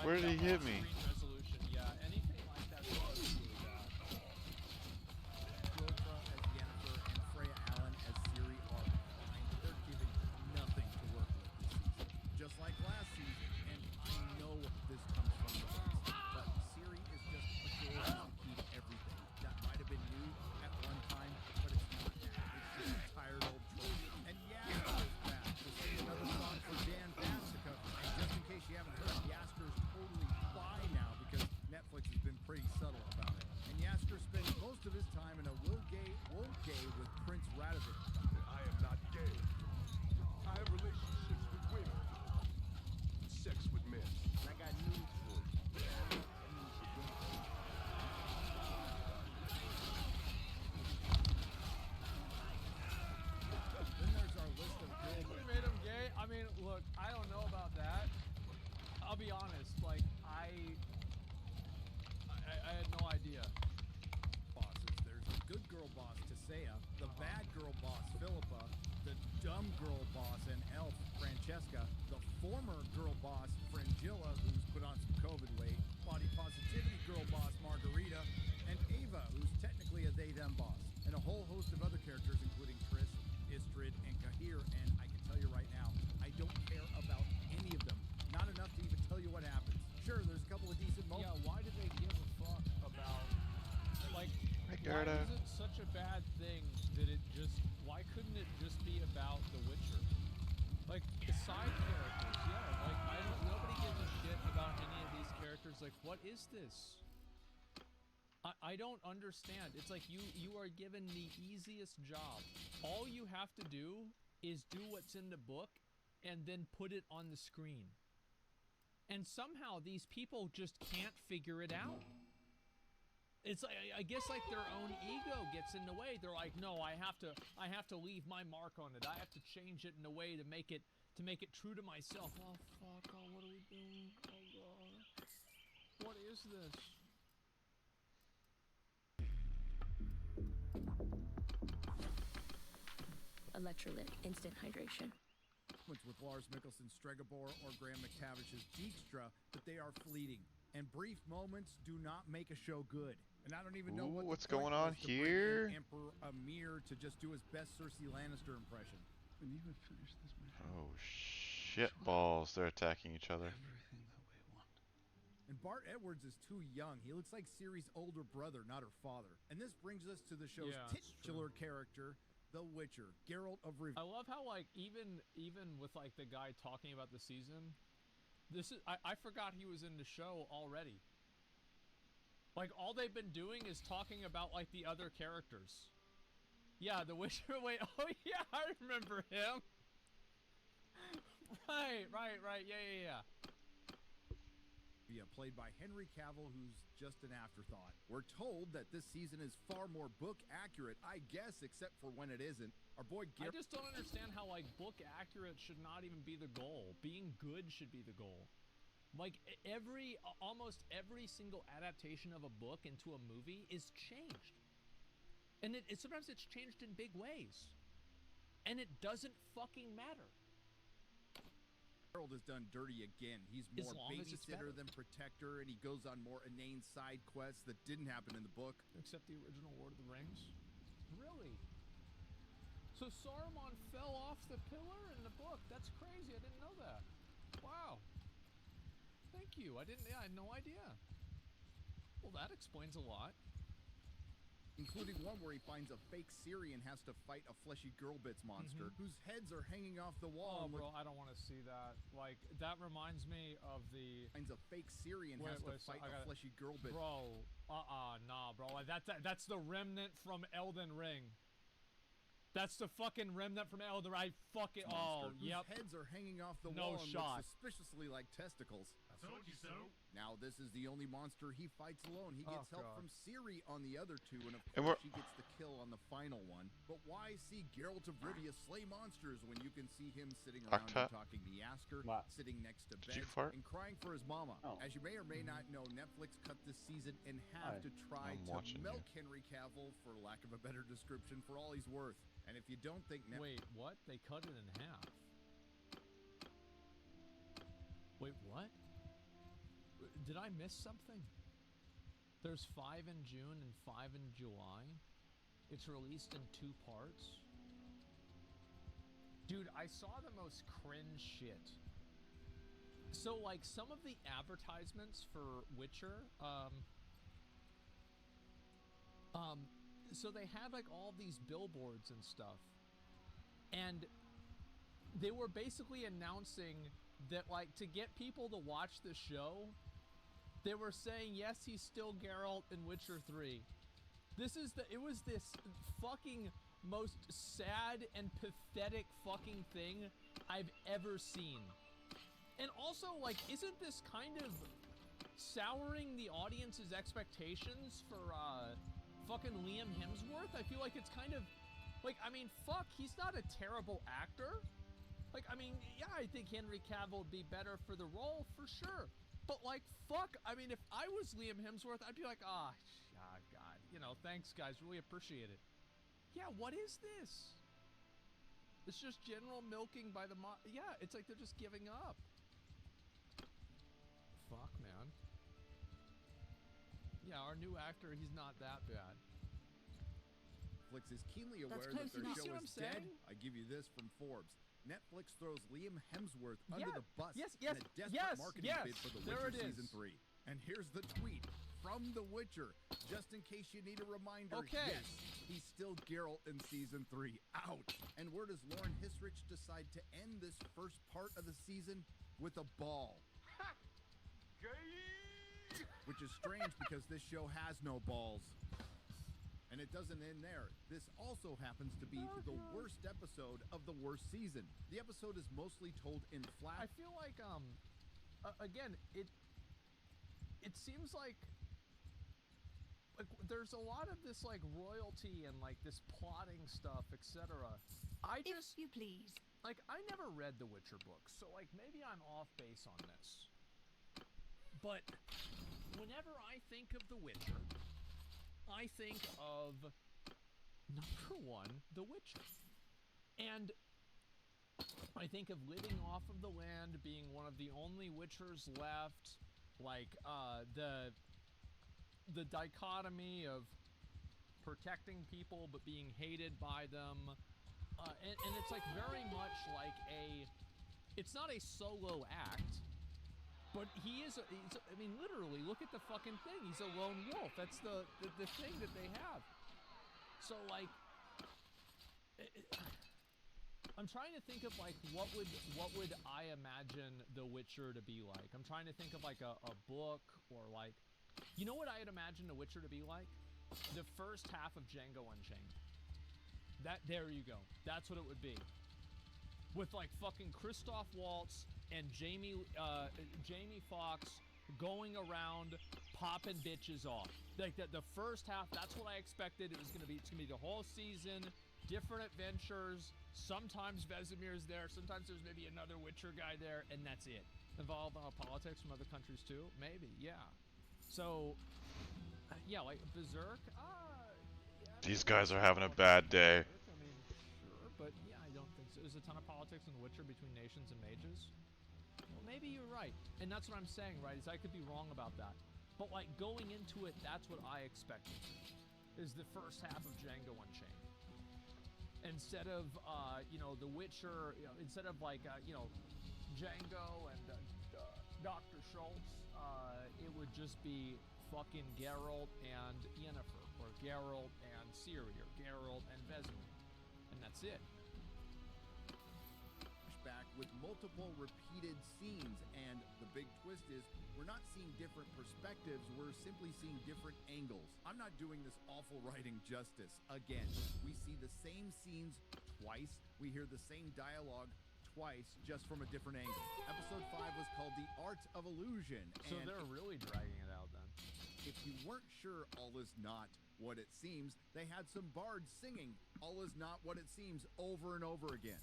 Where did he hit me? Screen resolution, yeah, anything like that is really bad. Rotra as Yennefer and Freya Allen as Ciri are fine. They're giving nothing to work with this season. Just like last season, and I know this comes from the books, but Ciri is just a girl who's key to everything. That might have been new at one time, but it's not now. It's just a tired old trope. And Yasker is back. We'll see another song for Dan Bassica. And just in case you haven't heard, Yasker's totally bi now because Netflix has been pretty subtle about it. And Yasker spends most of his time in a won't gay with Prince Radovid. I am not gay. I have relationships with women. Sex with men. And I got news for you. Then there's our list of girls. We made him gay? I mean, look, I don't know about that. I'll be honest, like, I had no idea. Bosses. There's the good girl boss, Tisea, the bad girl boss, Philippa, the dumb girl boss and elf, Francesca, the former girl boss, Fringilla, who's put on some COVID weight, body positivity girl boss, Margarita, and Ava, who's technically a they-them boss, and a whole host of other characters, including Triss, Istrid, and Kahir, and I can tell you right now, I don't care about any of them. Not enough to even tell you what happens. Sure, there's a couple of decent moments. Yeah, why do they give a fuck about, like, why is it such a bad thing that it just, why couldn't it just be about The Witcher? Like, the side characters, yeah, like, nobody gives a shit about any of these characters. Like, what is this? I don't understand. It's like you are given the easiest job. All you have to do is do what's in the book and then put it on the screen. And somehow these people just can't figure it out. It's like, I guess like their own ego gets in the way. They're like, no, I have to leave my mark on it. I have to change it in a way to make it true to myself. Oh fuck, oh what are we doing? Oh god. What is this? Electrolyte, instant hydration. With Lars Mikkelsen's Stregobor or Graham McTavish's Dijkstra, but they are fleeting. And brief moments do not make a show good. And I don't even know what's going on here. Emperor Amir to just do his best Cersei Lannister impression. When you have finished this mission, oh shit balls! They're attacking each other. Everything that we want. And Bart Edwards is too young. He looks like Ciri's older brother, not her father. And this brings us to the show's titular character, The Witcher, Geralt of Rivia. I love how like even with like the guy talking about the season, this is I forgot he was in the show already. Like all they've been doing is talking about like the other characters. Yeah, The Witcher. Wait, oh yeah, I remember him. Right. Yeah. Played by Henry Cavill, who's just an afterthought. We're told that this season is far more book accurate, I guess, except for when it isn't. Our boy I just don't understand how like book accurate should not even be the goal. Being good should be the goal. Like almost every single adaptation of a book into a movie is changed. And sometimes it's changed in big ways. And it doesn't fucking matter. Geralt is done dirty again. He's more babysitter than protector, and he goes on more inane side quests that didn't happen in the book. Except the original Lord of the Rings? Really? So Saruman fell off the pillar in the book? That's crazy. I didn't know that. Wow. Thank you. I had no idea. Well, that explains a lot. Including one where he finds a fake Ciri and has to fight a fleshy girl bits monster whose heads are hanging off the wall. Oh, bro, I don't want to see that. Like, that reminds me of the... Finds a fake Ciri and has to fight a fleshy girl bit. Bro, nah, bro. That's the remnant from Elden Ring. That's the fucking remnant from Elden Ring. Whose heads are hanging off the wall and look suspiciously like testicles. Told you so. Now this is the only monster he fights alone. He gets help from Ciri on the other two, and of And course she gets the kill on the final one. But why see Geralt of Rivia slay monsters when you can see him sitting around and talking to Yasker, sitting next to beds, and crying for his mama? As you may or may not know, Netflix cut this season in half to try to milk Henry Cavill, for lack of a better description, for all he's worth. And if you don't think Wait, what? They cut it in half? Wait, what? Did I miss something? There's 5 in June and 5 in July. It's released in 2 parts. Dude, I saw the most cringe shit. So, like, some of the advertisements for Witcher, so they had, like, all these billboards and stuff. And they were basically announcing that, like, to get people to watch the show, they were saying, yes, he's still Geralt in Witcher 3. It was this fucking most sad and pathetic fucking thing I've ever seen. And also, like, isn't this kind of souring the audience's expectations for, fucking Liam Hemsworth? I feel like it's kind of, like, I mean, fuck, he's not a terrible actor. Like, I mean, yeah, I think Henry Cavill would be better for the role, for sure. But, like, fuck, I mean, if I was Liam Hemsworth, I'd be like, God, you know, thanks, guys, really appreciate it. Yeah, what is this? It's just general milking by the yeah, it's like they're just giving up. Fuck, man. Yeah, our new actor, he's not that bad. Netflix is keenly aware that their show is dead. I give you this from Forbes. Netflix throws Liam Hemsworth under the bus in a desperate marketing bid for The Witcher Season 3. And here's the tweet from The Witcher, just in case you need a reminder. Yes, he's still Geralt in Season 3. Ouch! And where does Lauren Hisrich decide to end this first part of the season? With a ball. Ha! Which is strange because this show has no balls. And it doesn't end there. This also happens to be the worst episode of the worst season. The episode is mostly told in flat. I feel like, again, it seems like there's a lot of this, like, royalty and, like, this plotting stuff, etc. If you please. Like, I never read the Witcher books, so, like, maybe I'm off base on this. But whenever I think of the Witcher, I think of, number one, The Witcher. And I think of living off of the land, being one of the only Witchers left, like, the dichotomy of protecting people but being hated by them. And it's, like, very much like it's not a solo act. But he is, I mean, literally, look at the fucking thing. He's a lone wolf. That's the thing that they have. So, like, I'm trying to think of, like, what would I imagine The Witcher to be like? I'm trying to think of, like, a book or, like, you know what I'd imagine The Witcher to be like? The first half of Django Unchained. There you go. That's what it would be. With, like, fucking Christoph Waltz and Jamie Foxx going around popping bitches off. Like, the first half, that's what I expected. It's gonna be the whole season, different adventures. Sometimes Vesemir's there, sometimes there's maybe another Witcher guy there, and that's it. Involved politics from other countries too? Maybe, yeah. So, yeah, like Berserk, these guys are having a bad day. I mean, sure, but yeah, I don't think so. There's a ton of politics in The Witcher between nations and mages. Well, maybe you're right. And that's what I'm saying, right, is I could be wrong about that. But, like, going into it, that's what I expected, is the first half of Django Unchained. Instead of, you know, The Witcher, you know, instead of, like, you know, Django and Dr. Schultz, it would just be fucking Geralt and Yennefer, or Geralt and Ciri, or Geralt and Vesemir. And that's it. Back with multiple repeated scenes, and the big twist is we're not seeing different perspectives, we're simply seeing different angles. I'm not doing this awful writing justice. Again, we see the same scenes twice, we hear the same dialogue twice, just from a different angle. Episode 5 was called The Art of Illusion. So they're really dragging it out then. If you weren't sure all is not what it seems, they had some bards singing all is not what it seems over and over again.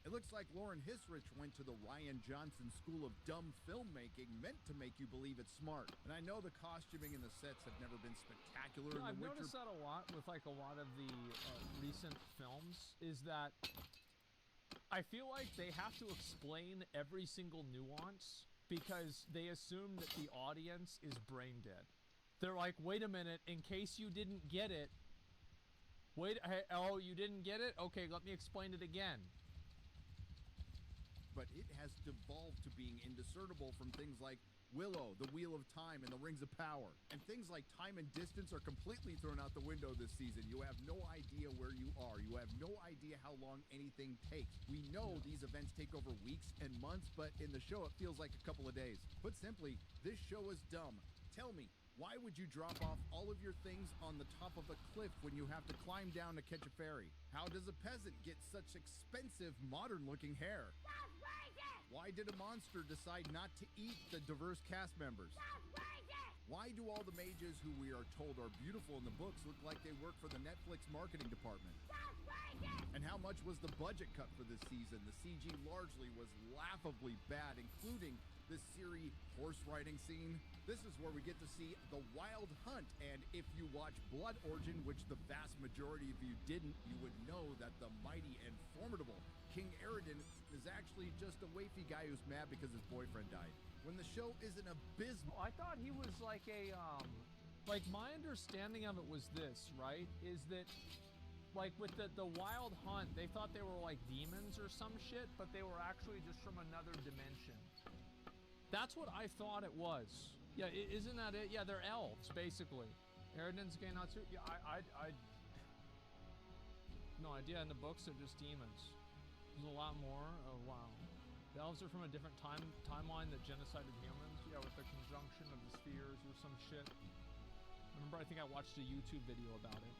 It looks like Lauren Hisrich went to the Ryan Johnson School of Dumb Filmmaking, meant to make you believe it's smart. And I know the costuming and the sets have never been spectacular. I've noticed that a lot with like a lot of the recent films, is that I feel like they have to explain every single nuance because they assume that the audience is brain dead. They're like, wait a minute, in case you didn't get it, you didn't get it? Okay, let me explain it again. But it has devolved to being indiscernible from things like Willow, the Wheel of Time, and the Rings of Power. And things like time and distance are completely thrown out the window this season. You have no idea where you are. You have no idea how long anything takes. We know these events take over weeks and months, but in the show it feels like a couple of days. Put simply, this show is dumb. Tell me, why would you drop off all of your things on the top of a cliff when you have to climb down to catch a ferry? How does a peasant get such expensive, modern-looking hair? Why did a monster decide not to eat the diverse cast members? Why do all the mages who we are told are beautiful in the books look like they work for the Netflix marketing department? And how much was the budget cut for this season? The CG largely was laughably bad, including the Ciri horse riding scene. This is where we get to see the Wild Hunt, and if you watch Blood Origin, which the vast majority of you didn't, you would know that the mighty and formidable King Aradin is actually just a wafy guy who's mad because his boyfriend died. When the show is an abysmal... I thought he was like a, like my understanding of it was this, right? Is that, like with the Wild Hunt, they thought they were like demons or some shit, but they were actually just from another dimension. That's what I thought it was. Yeah, isn't that it? Yeah, they're elves, basically. Aradin's Gainatsu? Yeah, I no idea. In the books, they're just demons. There's a lot more. Oh, wow. The elves are from a different timeline that genocided humans. Yeah, with the conjunction of the spheres or some shit. Remember, I think I watched a YouTube video about it.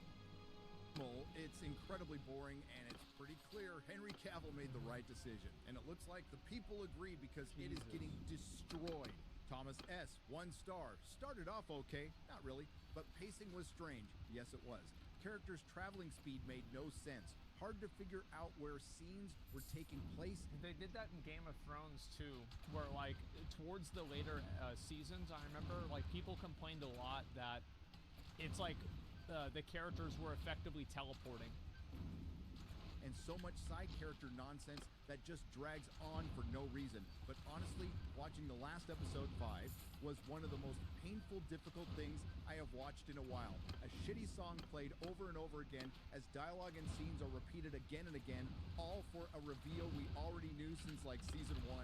Well, it's incredibly boring, and it's pretty clear Henry Cavill made the right decision. And it looks like the people agree because it is getting destroyed. Thomas S., 1 star. Started off okay, not really, but pacing was strange. Yes, it was. Characters' traveling speed made no sense. Hard to figure out where scenes were taking place. They did that in Game of Thrones too, where like towards the later seasons, I remember like people complained a lot that it's like the characters were effectively teleporting. And so much side character nonsense that just drags on for no reason. But honestly, watching the last episode 5 was one of the most painful, difficult things I have watched in a while. A shitty song played over and over again as dialogue and scenes are repeated again and again, all for a reveal we already knew since like season 1.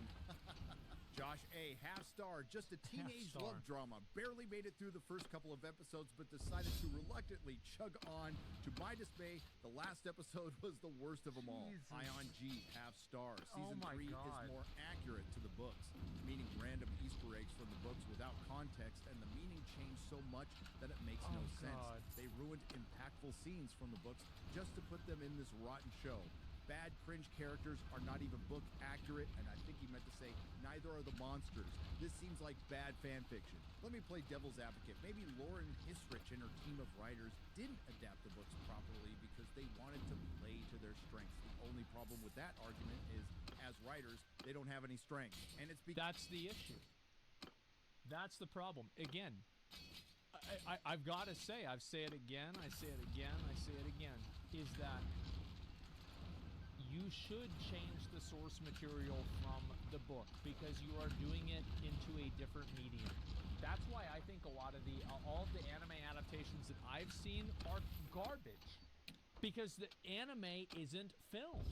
Josh A., half star, just a teenage love drama. Barely made it through the first couple of episodes, but decided to reluctantly chug on. To my dismay, the last episode was the worst of them all. Ion G., half star. Season 3 is more accurate to the books, meaning random Easter eggs from the books without context, and the meaning changed so much that it makes no sense. They ruined impactful scenes from the books just to put them in this rotten show. Bad cringe characters are not even book accurate, and I think he meant to say neither are the monsters. This seems like bad fan fiction. Let me play devil's advocate. Maybe Lauren Hisrich and her team of writers didn't adapt the books properly because they wanted to play to their strengths. The only problem with that argument is, as writers, they don't have any strength. And it's because... That's the issue. That's the problem. Again, I've got to say, I say it again, I say it again, I say it again, is that you should change the source material from the book because you are doing it into a different medium. That's why I think a lot of all of the anime adaptations that I've seen are garbage because the anime isn't film.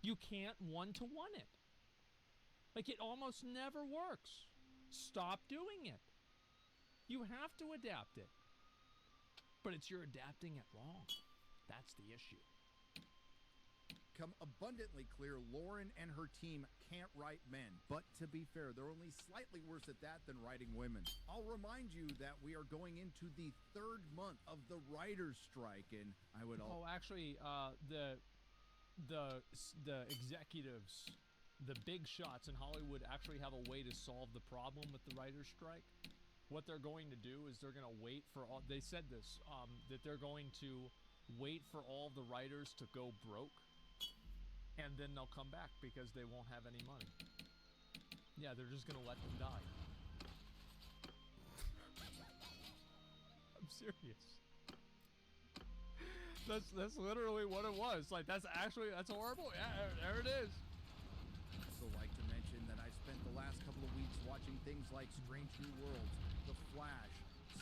You can't one-to-one it. Like, it almost never works. Stop doing it. You have to adapt it. But you're adapting it wrong. That's the issue. become abundantly clear Lauren and her team can't write men. But to be fair, they're only slightly worse at that than writing women. I'll remind you that we are going into the 3rd month of the writer's strike, and I would Oh, actually, the executives, the big shots in Hollywood actually have a way to solve the problem with the writer's strike. What they're going to do is they're going to wait for all, they said this, that they're going to wait for all the writers to go broke, and then they'll come back because they won't have any money. Yeah, they're just going to let them die. I'm serious. That's literally what it was. Like, that's horrible. Yeah, there it is. I'd also like to mention that I spent the last couple of weeks watching things like Strange New Worlds, The Flash,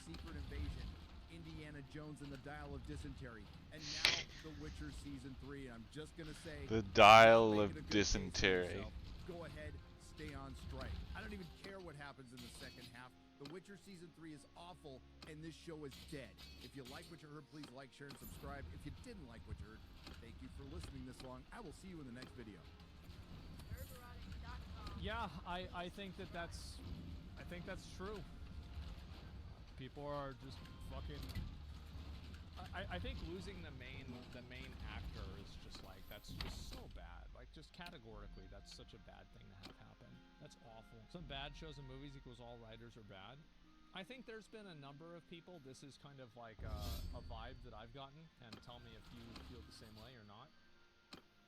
Secret Invasion, Indiana Jones and the Dial of Dysentery, and now The Witcher Season 3. And I'm just going to say... The Dial of Dysentery. Go ahead, stay on strike. I don't even care what happens in the second half. The Witcher Season 3 is awful, and this show is dead. If you like what you heard, please like, share, and subscribe. If you didn't like what you heard, thank you for listening this long. I will see you in the next video. Yeah, I think that's true. People are just fucking... I think losing the main actor is just like, that's just so bad. Like, just categorically, that's such a bad thing to have happen. That's awful. Some bad shows and movies equals all writers are bad. I think there's been a number of people, this is kind of like a vibe that I've gotten, and tell me if you feel the same way or not.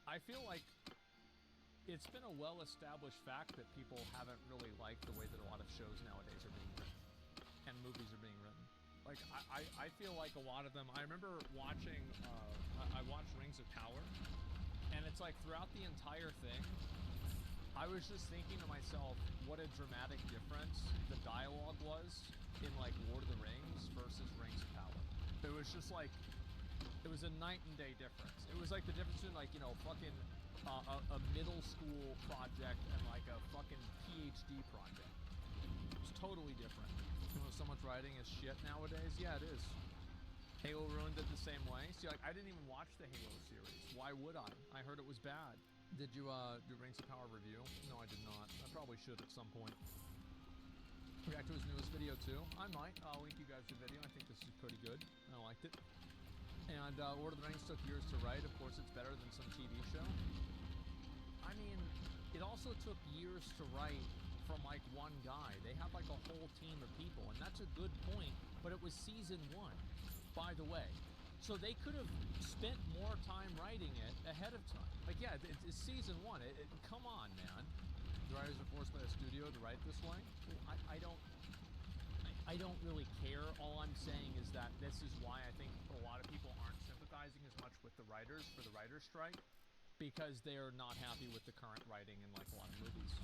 I feel like it's been a well-established fact that people haven't really liked the way that a lot of shows nowadays are being written, and movies are being written. Like, I feel like a lot of them, I remember watching, I watched Rings of Power, and it's like throughout the entire thing, I was just thinking to myself, what a dramatic difference the dialogue was in, like, Lord of the Rings versus Rings of Power. It was just like, it was a night and day difference. It was like the difference between, like, you know, fucking a middle school project and, like, a fucking PhD project. It's totally different. You know, so much writing is shit nowadays. Yeah, it is. Halo ruined it the same way. See, like, I didn't even watch the Halo series. Why would I? I heard it was bad. Did you do Rings of Power review? No, I did not. I probably should at some point. React to his newest video too. I might. I'll link you guys the video. I think this is pretty good. I liked it. And Lord of the Rings took years to write. Of course, it's better than some TV show. I mean, it also took years to write from like one guy. They have like a whole team of people, and that's a good point. But it was season 1, by the way. So they could have spent more time writing it ahead of time. Like, yeah, it's season 1. Come on, man. The writers are forced by the studio to write this way. I don't really care. All I'm saying is that this is why I think a lot of people aren't sympathizing as much with the writers for the writer's strike, because they're not happy with the current writing in like a lot of movies.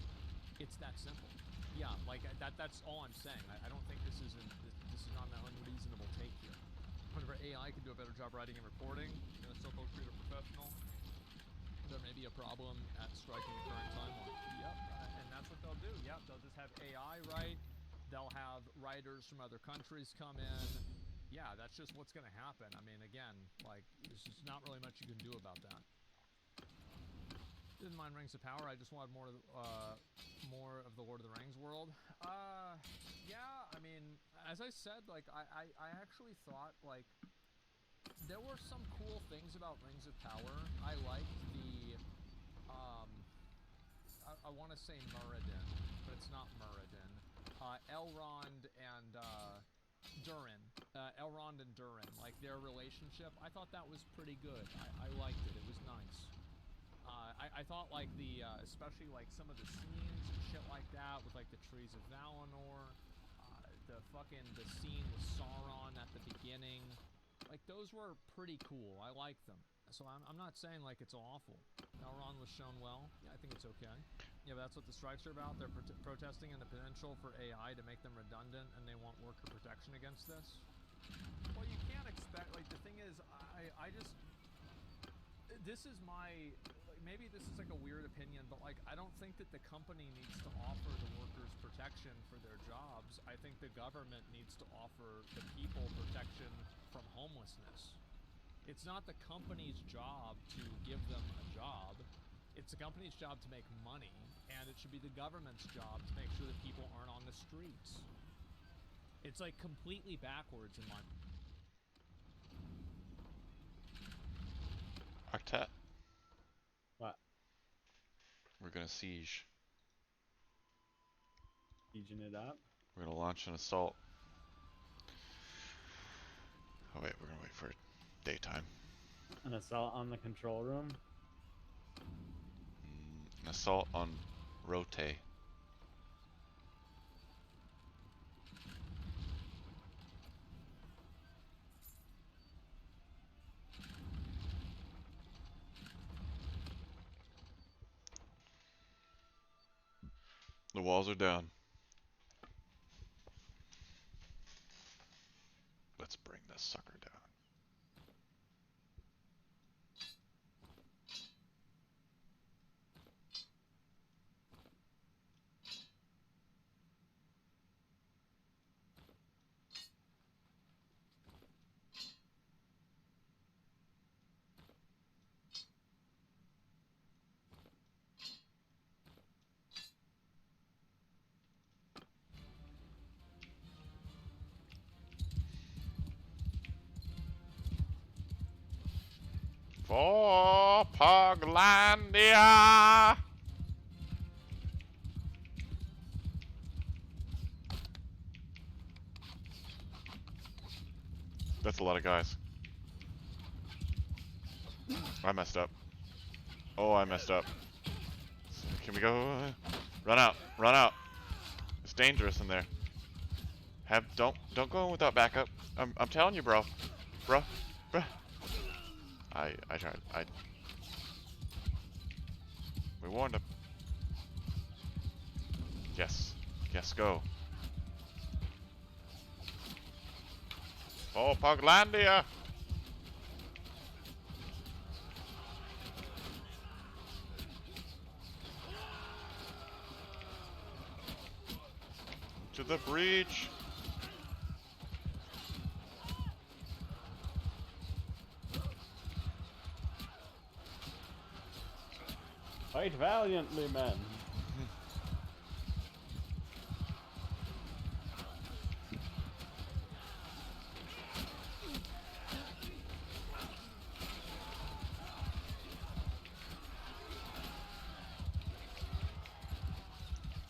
It's that simple. Yeah, like that's all I'm saying. I don't think this is not an unreasonable take here. Whenever AI can do a better job writing and reporting, and a so-called creative professional, there may be a problem at striking the current timeline. Yep, and that's what they'll do. Yep, they'll just have AI write. They'll have writers from other countries come in. Yeah, that's just what's going to happen. I mean, again, like, there's just not really much you can do about that. Didn't mind Rings of Power. I just wanted more of the Lord of the Rings world. Yeah, I mean, as I said, like, I actually thought, like, there were some cool things about Rings of Power. I liked the, I want to say Muradin, but it's not Muradin. Elrond and Durin. Elrond and Durin, like, their relationship, I thought that was pretty good. I liked it. It was nice. I thought, like, the, especially, like, some of the scenes and shit like that with, like, the Trees of Valinor, the scene with Sauron at the beginning, like, those were pretty cool. I liked them. So I'm not saying, like, it's awful. Elrond was shown well. Yeah, I think it's okay. Yeah, but that's what the strikes are about. They're protesting in the potential for AI to make them redundant, and they want worker protection against this. Well, you can't expect, like, the thing is, I just, this is my, like, maybe this is like a weird opinion, but like, I don't think that the company needs to offer the workers protection for their jobs. I think the government needs to offer the people protection from homelessness. It's not the company's job to give them a job. It's the company's job to make money, and it should be the government's job to make sure that people aren't on the streets. It's like completely backwards in my... Octet. What? We're gonna siege. Sieging it up? We're gonna launch an assault. Oh wait, we're gonna wait for daytime. An assault on the control room? An assault on Rote. The walls are down. Let's bring this sucker down. For Puglandia! That's a lot of guys. I messed up. Oh, I messed up. Can we go? Run out. Run out. It's dangerous in there. Don't go in without backup. I'm telling you, bro. Bro. I tried. We warned him. Yes. Yes, go. Oh, Puglandia! To the breach! Fight valiantly, men.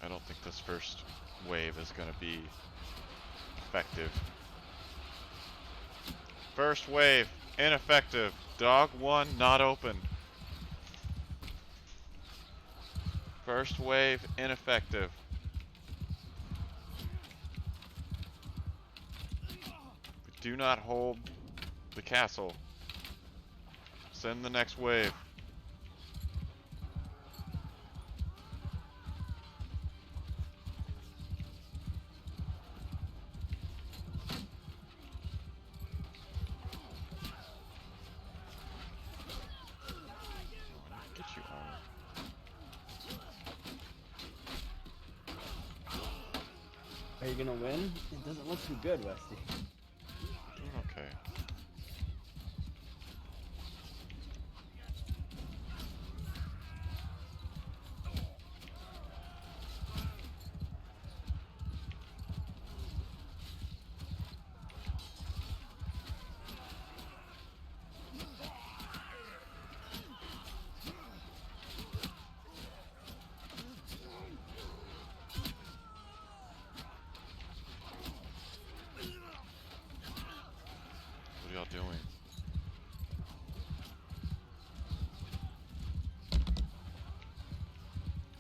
I don't think this first wave is going to be effective. First wave, ineffective. Dog 1 not open. First wave, ineffective. Do not hold the castle. Send the next wave. Get you armor. Are you gonna win? It doesn't look too good, Westy. Doing okay. What are y'all doing?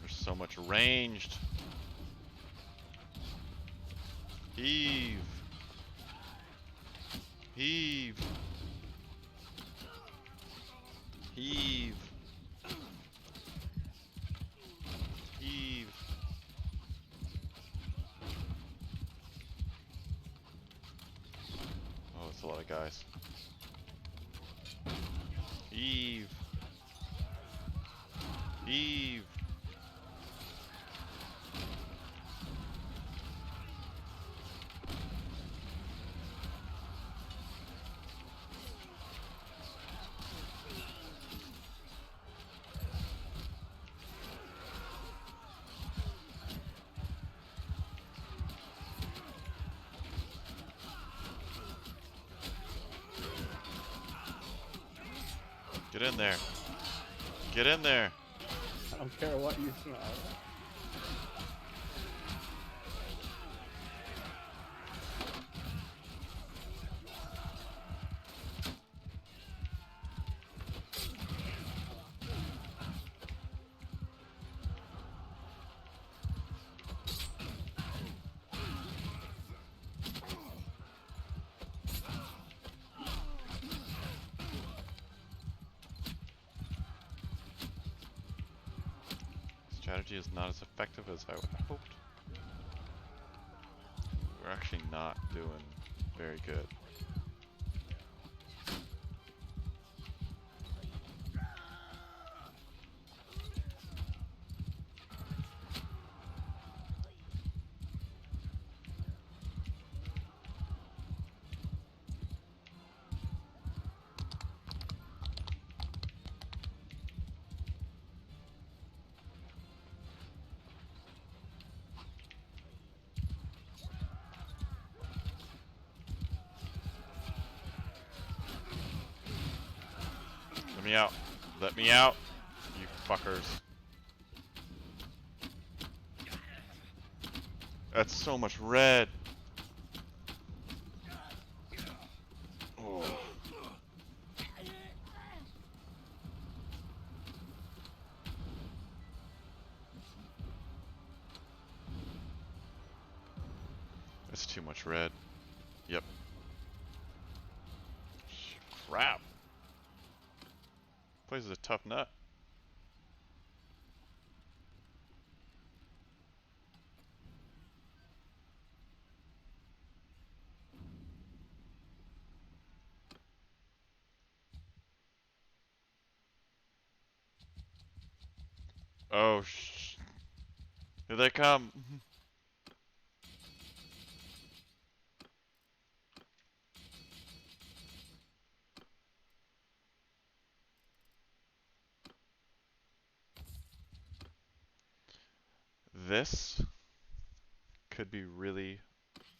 There's so much ranged. Heave. Heave. Heave. Heave. Oh, that's a lot of guys. Heave. Heave. Get in there. Get in there. I don't care what you smell. Strategy is not as effective as I would have hoped. We're actually not doing very good. Let me out. Let me out, you fuckers. That's so much red. Oh. That's too much red. Yep. Crap. Place is a tough nut. Oh, here they come. This could be really,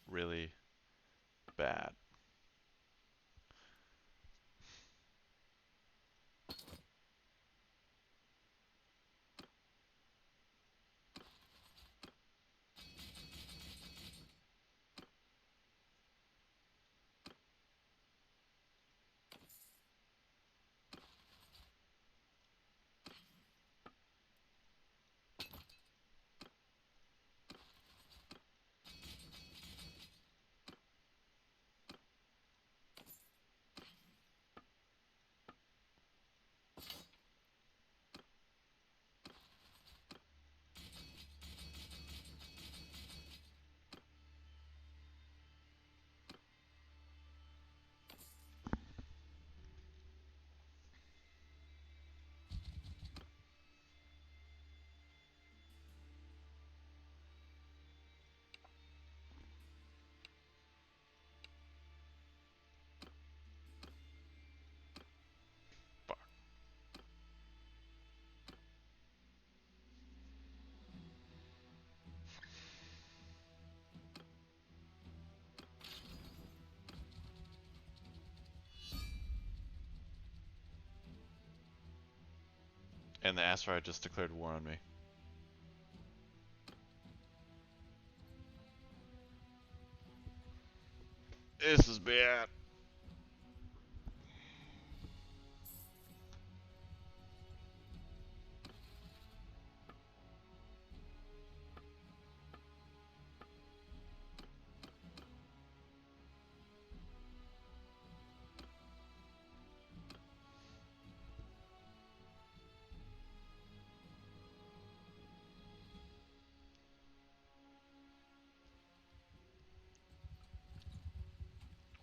really bad. And the asteroid just declared war on me. This is bad.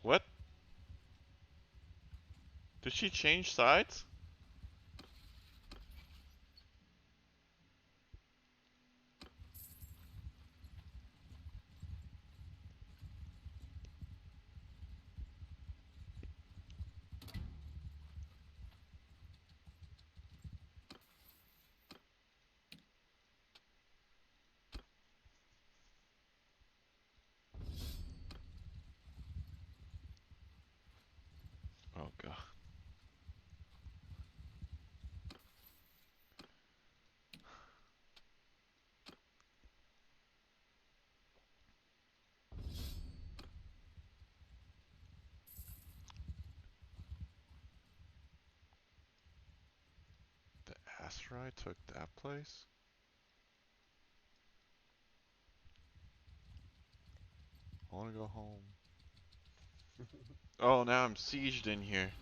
What? Did she change sides? Oh god. After I took that place? I wanna go home. Oh, now I'm sieged in here.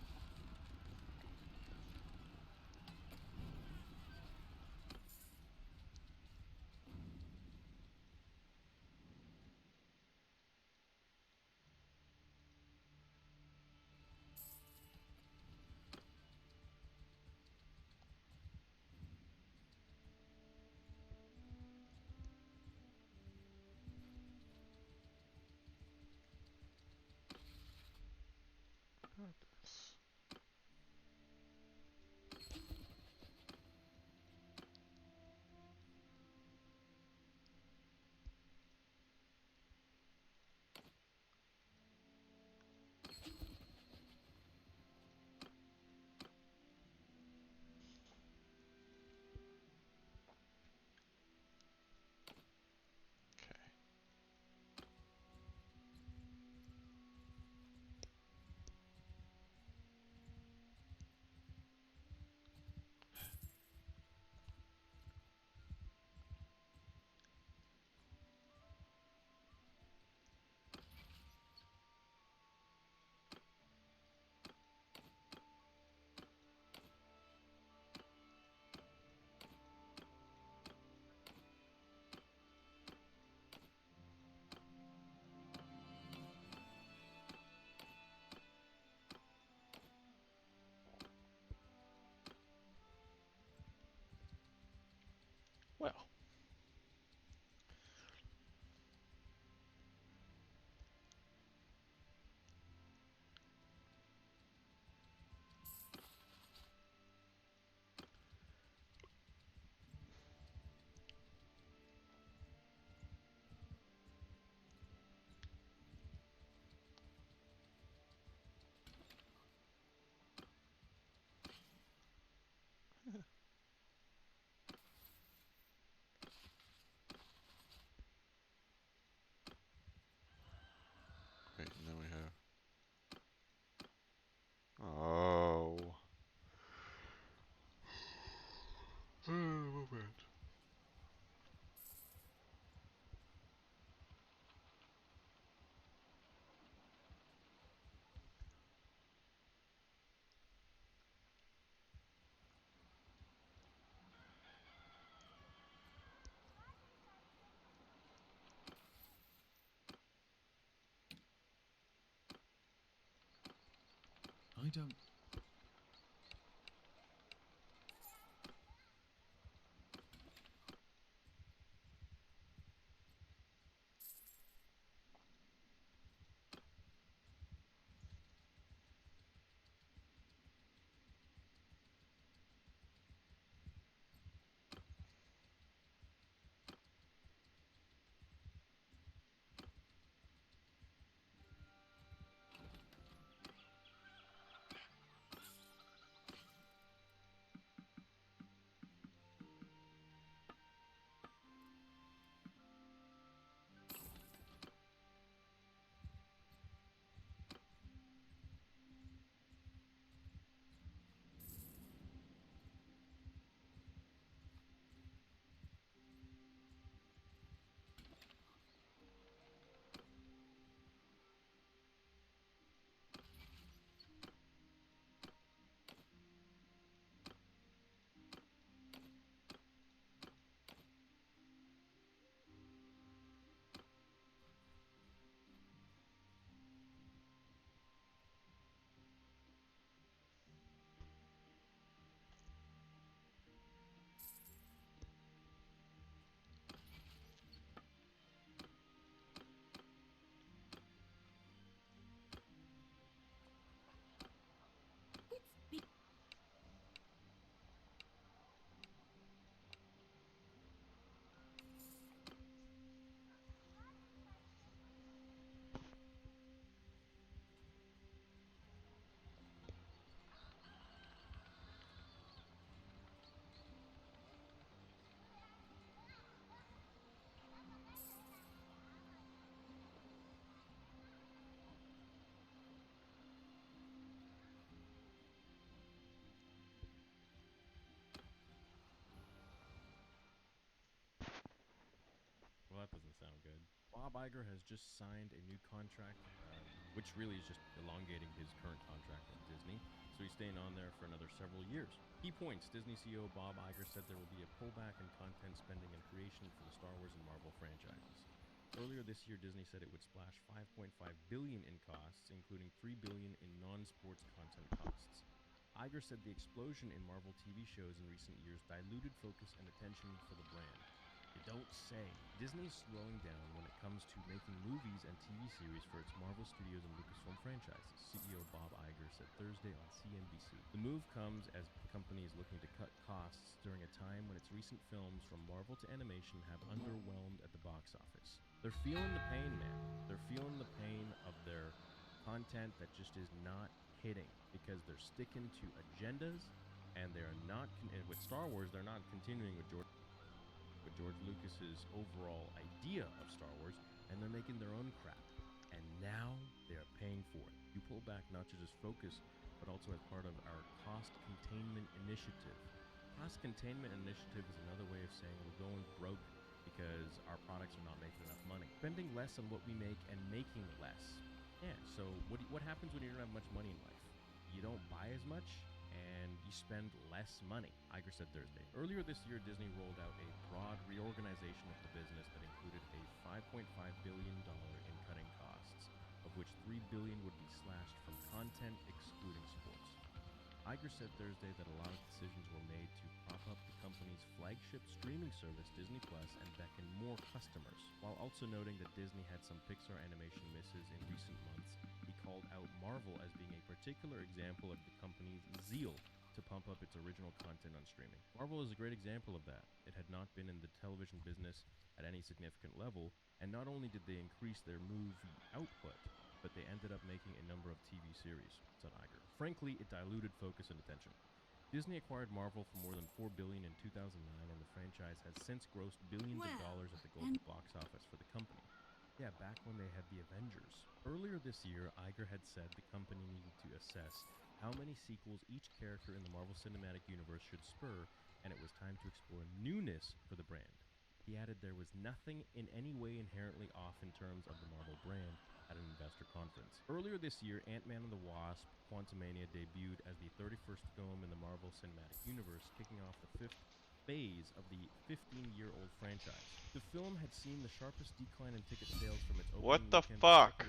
Well. Wait, and then we have... Oh. Moment. I don't... sound good. Bob Iger has just signed a new contract, which really is just elongating his current contract at Disney. So he's staying on there for another several years. Key points: Disney CEO Bob Iger said there will be a pullback in content spending and creation for the Star Wars and Marvel franchises. Earlier this year, Disney said it would splash $5.5 billion in costs, including $3 billion in non-sports content costs. Iger said the explosion in Marvel TV shows in recent years diluted focus and attention for the brand. You don't say. Disney's slowing down when it comes to making movies and TV series for its Marvel Studios and Lucasfilm franchises, CEO Bob Iger said Thursday on CNBC. The move comes as the company is looking to cut costs during a time when its recent films from Marvel to animation have underwhelmed at the box office. They're feeling the pain, man. They're feeling the pain of their content that just is not hitting because they're sticking to agendas and they're not, with Star Wars, they're not continuing with George Lucas's overall idea of Star Wars, and they're making their own crap. And now they're paying for it. You pull back not just as focus, but also as part of our cost containment initiative. Cost containment initiative is another way of saying we're going broke because our products are not making enough money. Spending less on what we make and making less. Yeah, so what happens when you don't have much money in life? You don't buy as much, and you spend less money, Iger said Thursday. Earlier this year, Disney rolled out a broad reorganization of the business that included a $5.5 billion in cutting costs, of which $3 billion would be slashed from content excluding sports. Iger said Thursday that a lot of decisions were made to prop up the company's flagship streaming service, Disney Plus, and beckon more customers, while also noting that Disney had some Pixar animation misses in recent months. He called out Marvel as being a particular example of the company's zeal to pump up its original content on streaming. Marvel is a great example of that. It had not been in the television business at any significant level, and not only did they increase their movie output, but they ended up making a number of TV series, said Iger. Frankly, it diluted focus and attention. Disney acquired Marvel for more than $4 billion in 2009, and the franchise has since grossed billions of dollars at the global box office for the company. Yeah, back when they had the Avengers. Earlier this year, Iger had said the company needed to assess how many sequels each character in the Marvel Cinematic Universe should spur, and it was time to explore newness for the brand. He added there was nothing in any way inherently off in terms of the Marvel brand at an investor conference. Earlier this year, Ant-Man and the Wasp: Quantumania debuted as the 31st film in the Marvel Cinematic Universe, kicking off the 5th phase of the 15-year-old franchise. The film had seen the sharpest decline in ticket sales from its opening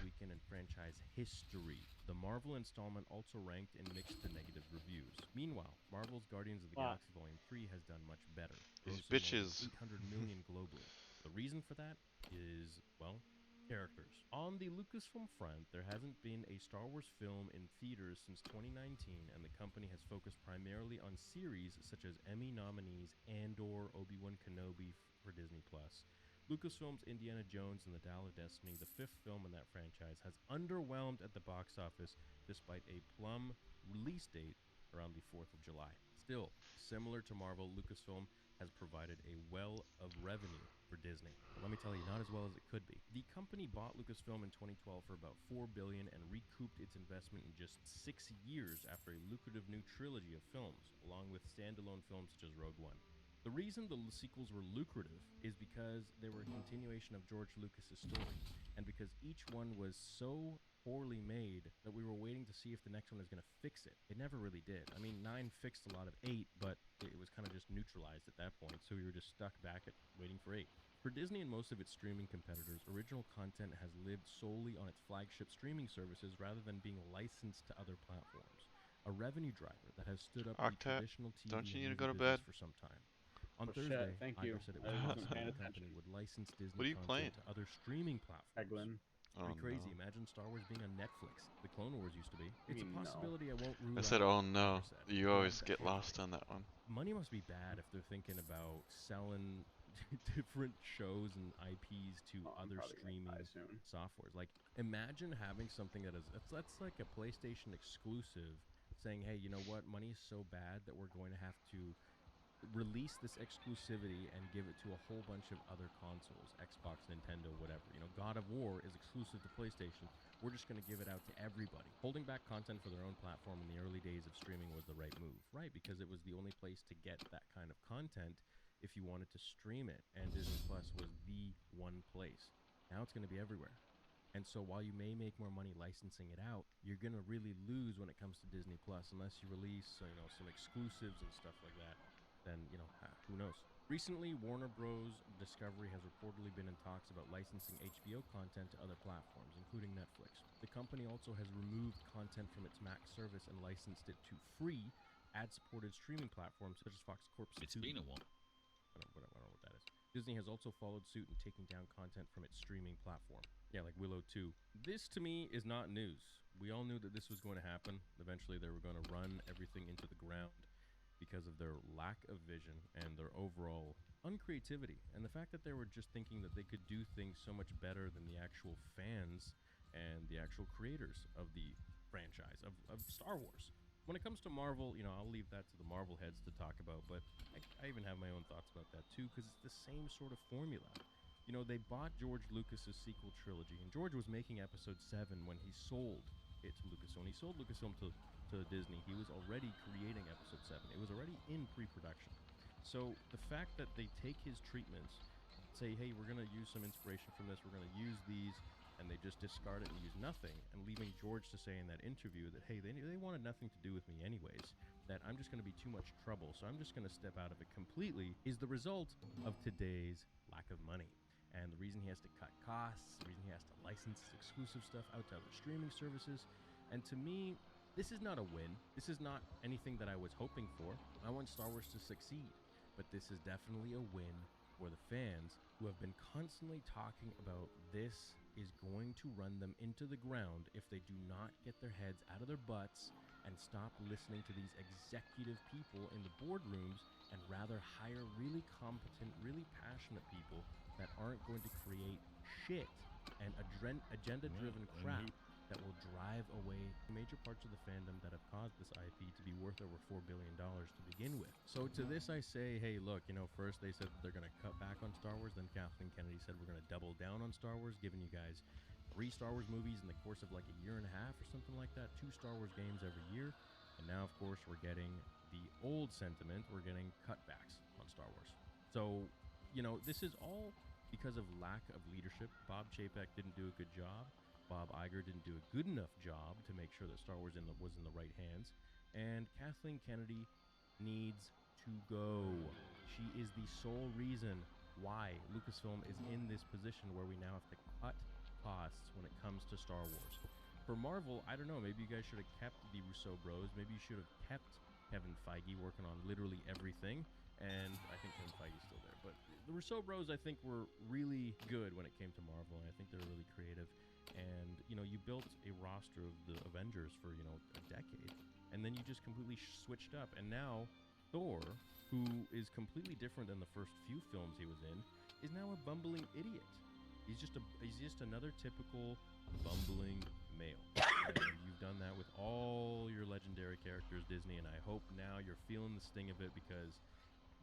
weekend in franchise history. The Marvel installment also ranked in mixed to negative reviews. Meanwhile, Marvel's Guardians of the Galaxy Volume 3 has done much better, These grossing bitches. more than $800 million globally. The reason for that is, well, characters. On the Lucasfilm front, there hasn't been a Star Wars film in theaters since 2019, and the company has focused primarily on series such as Emmy nominees Andor, Obi-Wan Kenobi for Disney+. Lucasfilm's Indiana Jones and the Dial of Destiny, the 5th film in that franchise, has underwhelmed at the box office despite a plum release date around the 4th of July. Still, similar to Marvel, Lucasfilm has provided a well of revenue for Disney. But let me tell you, not as well as it could be. The company bought Lucasfilm in 2012 for about $4 billion and recouped its investment in just 6 years after a lucrative new trilogy of films, along with standalone films such as Rogue One. The reason the sequels were lucrative is because they were a continuation of George Lucas's story, and because each one was so poorly made that we were waiting to see if the next one was going to fix it. It never really did. I mean, 9 fixed a lot of 8, but it was kind of just neutralized at that point, so we were just stuck back at waiting for 8. For Disney and most of its streaming competitors, original content has lived solely on its flagship streaming services rather than being licensed to other platforms, a revenue driver that has stood up the traditional TV don't you need and to go to movie business bed? for some time. On Oh, Thursday, shit, thank Iger you. said it I was wasn't possible paying the company attention. would license Disney What are you content playing? to other streaming platforms. Eglin. Pretty Oh, crazy. no. Imagine Star Wars being on Netflix. The Clone Wars used to be. It's a mean, no. possibility I won't rule I said, out. oh no. Iger said. You Beyond always that, get hey, lost on that one. money must be bad if they're thinking about selling different shows and IPs to other streaming softwares. Like, imagine having something that is that's like a PlayStation exclusive, saying, hey, you know what, money is so bad that we're going to have to release this exclusivity and give it to a whole bunch of other consoles, Xbox, Nintendo, whatever. You know, God of War is exclusive to PlayStation. We're just going to give it out to everybody. Holding back content for their own platform in the early days of streaming was the right move, right? Because it was the only place to get that kind of content if you wanted to stream it, and Disney Plus was the one place. Now it's going to be everywhere. And so while you may make more money licensing it out, you're going to really lose when it comes to Disney Plus unless you release, some exclusives and stuff like that. Then, who knows? Recently, Warner Bros. Discovery has reportedly been in talks about licensing HBO content to other platforms, including Netflix. The company also has removed content from its Max service and licensed it to free, ad-supported streaming platforms such as Fox Corp. It's been a while. I don't know what that is. Disney has also followed suit in taking down content from its streaming platform. Yeah, like Willow 2. This, to me, is not news. We all knew that this was going to happen. Eventually, they were going to run everything into the ground because of their lack of vision and their overall uncreativity. And the fact that they were just thinking that they could do things so much better than the actual fans and the actual creators of the franchise, of Star Wars. When it comes to Marvel, I'll leave that to the Marvel heads to talk about, but I even have my own thoughts about that too, because it's the same sort of formula. They bought George Lucas's sequel trilogy, and George was making Episode 7 when he sold it to Lucasfilm. He sold Lucasfilm to Disney. He was already creating Episode 7. It was already in pre-production. So the fact that they take his treatments, say, hey, we're going to use some inspiration from this, we're going to use these, and they just discard it and use nothing, and leaving George to say in that interview that, hey, they wanted nothing to do with me anyways, that I'm just going to be too much trouble, so I'm just going to step out of it completely, is the result of today's lack of money. And the reason he has to cut costs, the reason he has to license exclusive stuff out to other streaming services, and to me, this is not a win. This is not anything that I was hoping for. I want Star Wars to succeed, but this is definitely a win for the fans who have been constantly talking about this is going to run them into the ground if they do not get their heads out of their butts and stop listening to these executive people in the boardrooms and rather hire really competent, really passionate people that aren't going to create shit and agenda-driven crap that will drive away major parts of the fandom that have caused this IP to be worth over $4 billion to begin with. So to this I say, hey, look, first they said that they're going to cut back on Star Wars, then Kathleen Kennedy said we're going to double down on Star Wars, giving you guys 3 Star Wars movies in the course of like a year and a half or something like that, 2 Star Wars games every year, and now, of course, we're getting the old sentiment, we're getting cutbacks on Star Wars. So, this is all because of lack of leadership. Bob Chapek didn't do a good job. Bob Iger didn't do a good enough job to make sure that Star Wars was in the right hands. And Kathleen Kennedy needs to go. She is the sole reason why Lucasfilm is in this position where we now have to cut costs when it comes to Star Wars. For Marvel, I don't know, maybe you guys should have kept the Russo bros. Maybe you should have kept Kevin Feige working on literally everything. And I think Kevin Feige's still there. But the Russo bros, I think, were really good when it came to Marvel. And I think they're really creative. And, you built a roster of the Avengers for, a decade. And then you just completely switched up. And now Thor, who is completely different than the first few films he was in, is now a bumbling idiot. He's just another typical bumbling male. And you've done that with all your legendary characters, Disney, and I hope now you're feeling the sting of it because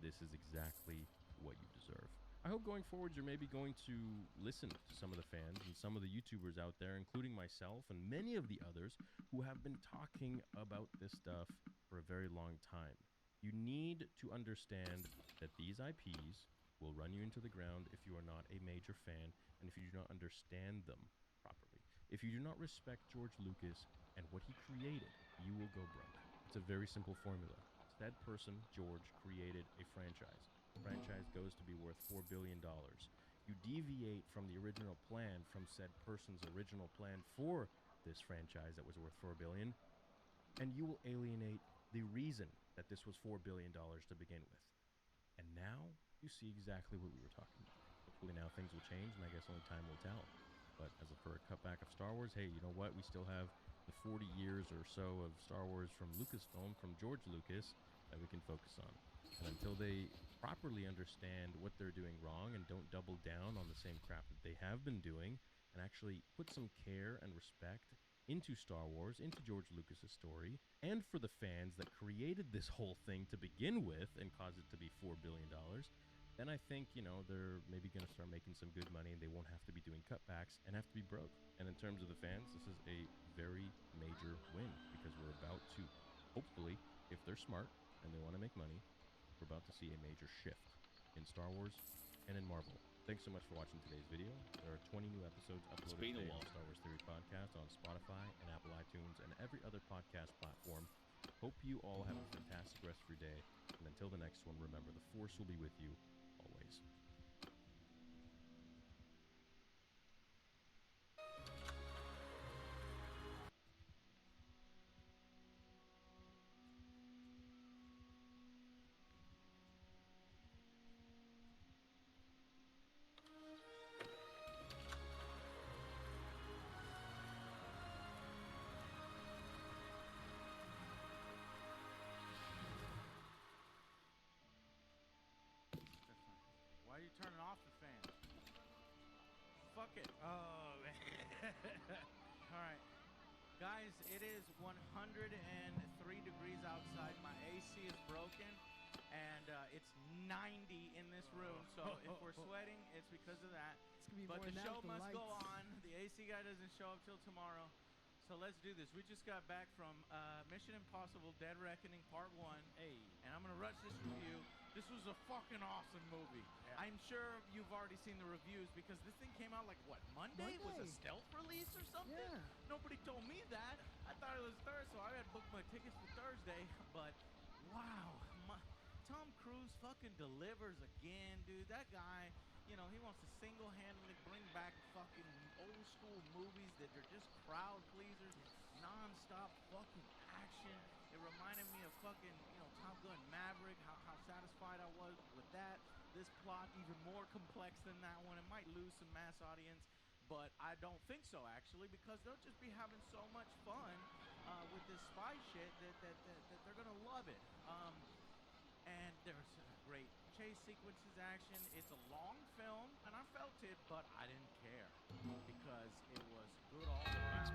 this is exactly what you deserve. I hope going forward you're maybe going to listen to some of the fans and some of the YouTubers out there, including myself and many of the others who have been talking about this stuff for a very long time. You need to understand that these IPs will run you into the ground if you are not a major fan and if you do not understand them properly. If you do not respect George Lucas and what he created, you will go broke. It's a very simple formula. That person, George, created a franchise. The franchise goes to be worth $4 billion. You deviate from the original plan, from said person's original plan for this franchise that was worth $4 billion, and you will alienate the reason that this was $4 billion to begin with. And now you see exactly what we were talking about. Hopefully now things will change, and I guess only time will tell. But for a cutback of Star Wars, hey, you know what? We still have the 40 years or so of Star Wars from Lucasfilm, from George Lucas, that we can focus on. And until they properly understand what they're doing wrong and don't double down on the same crap that they have been doing and actually put some care and respect into Star Wars, into George Lucas's story, and for the fans that created this whole thing to begin with and caused it to be $4 billion, then I think, they're maybe going to start making some good money and they won't have to be doing cutbacks and have to be broke. And in terms of the fans, this is a very major win because we're about to, hopefully, if they're smart and they want to make money, we're about to see a major shift in Star Wars and in Marvel. Thanks so much for watching today's video. There are 20 new episodes uploaded been a today while. on Star Wars Theory Podcast on Spotify and Apple iTunes and every other podcast platform. Hope you all have a fantastic rest of your day. And until the next one, remember, the Force will be with you always. Why are you turning off the fan? Fuck it. Oh, man. All right. Guys, it is 103 degrees outside. My AC is broken, and it's 90 in this room. So if we're sweating, it's because of that. It's gonna be But more the than that show with the must go lights. on. The AC guy doesn't show up till tomorrow. So let's do this. We just got back from Mission Impossible Dead Reckoning Part 1. Hey. And I'm going to rush this review. This was a fucking awesome movie. Yeah. I'm sure you've already seen the reviews because this thing came out like, what, Monday? Was a Monday. stealth release or something? Yeah. Nobody told me that. I thought it was Thursday, so I had booked my tickets for Thursday. But, wow. Tom Cruise fucking delivers again, dude. That guy, you know, he wants to single-handedly bring back fucking old-school movies that are just crowd pleasers, non-stop fucking action. It reminded me of fucking, you know, Top Gun Maverick, how satisfied I was with that. This plot, even more complex than that one. It might lose some mass audience, but I don't think so, actually, because they'll just be having so much fun with this spy shit that they're going to love it. And there's great chase sequences, action. It's a long film, and I felt it, but I didn't care because it was good all around.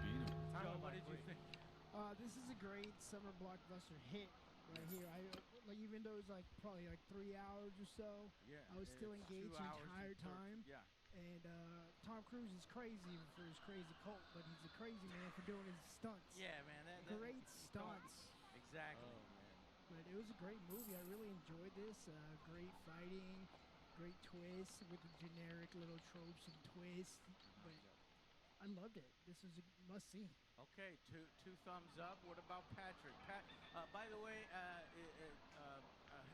Joe, what did you think? This is a great summer blockbuster hit right here. Like even though it's like probably like 3 hours or so, Yeah, I was still it's engaged 2 the hours entire and 13 time. Yeah. And Tom Cruise is crazy for his crazy cult, but he's a crazy man for doing his stunts. Yeah, man. Great he's going- stunts. Exactly. Oh, man. But it was a great movie. I really enjoyed this. Great fighting, great twists with the generic little tropes and twists. But I loved it. This was a must see. Okay, two thumbs up. What about Patrick? By the way,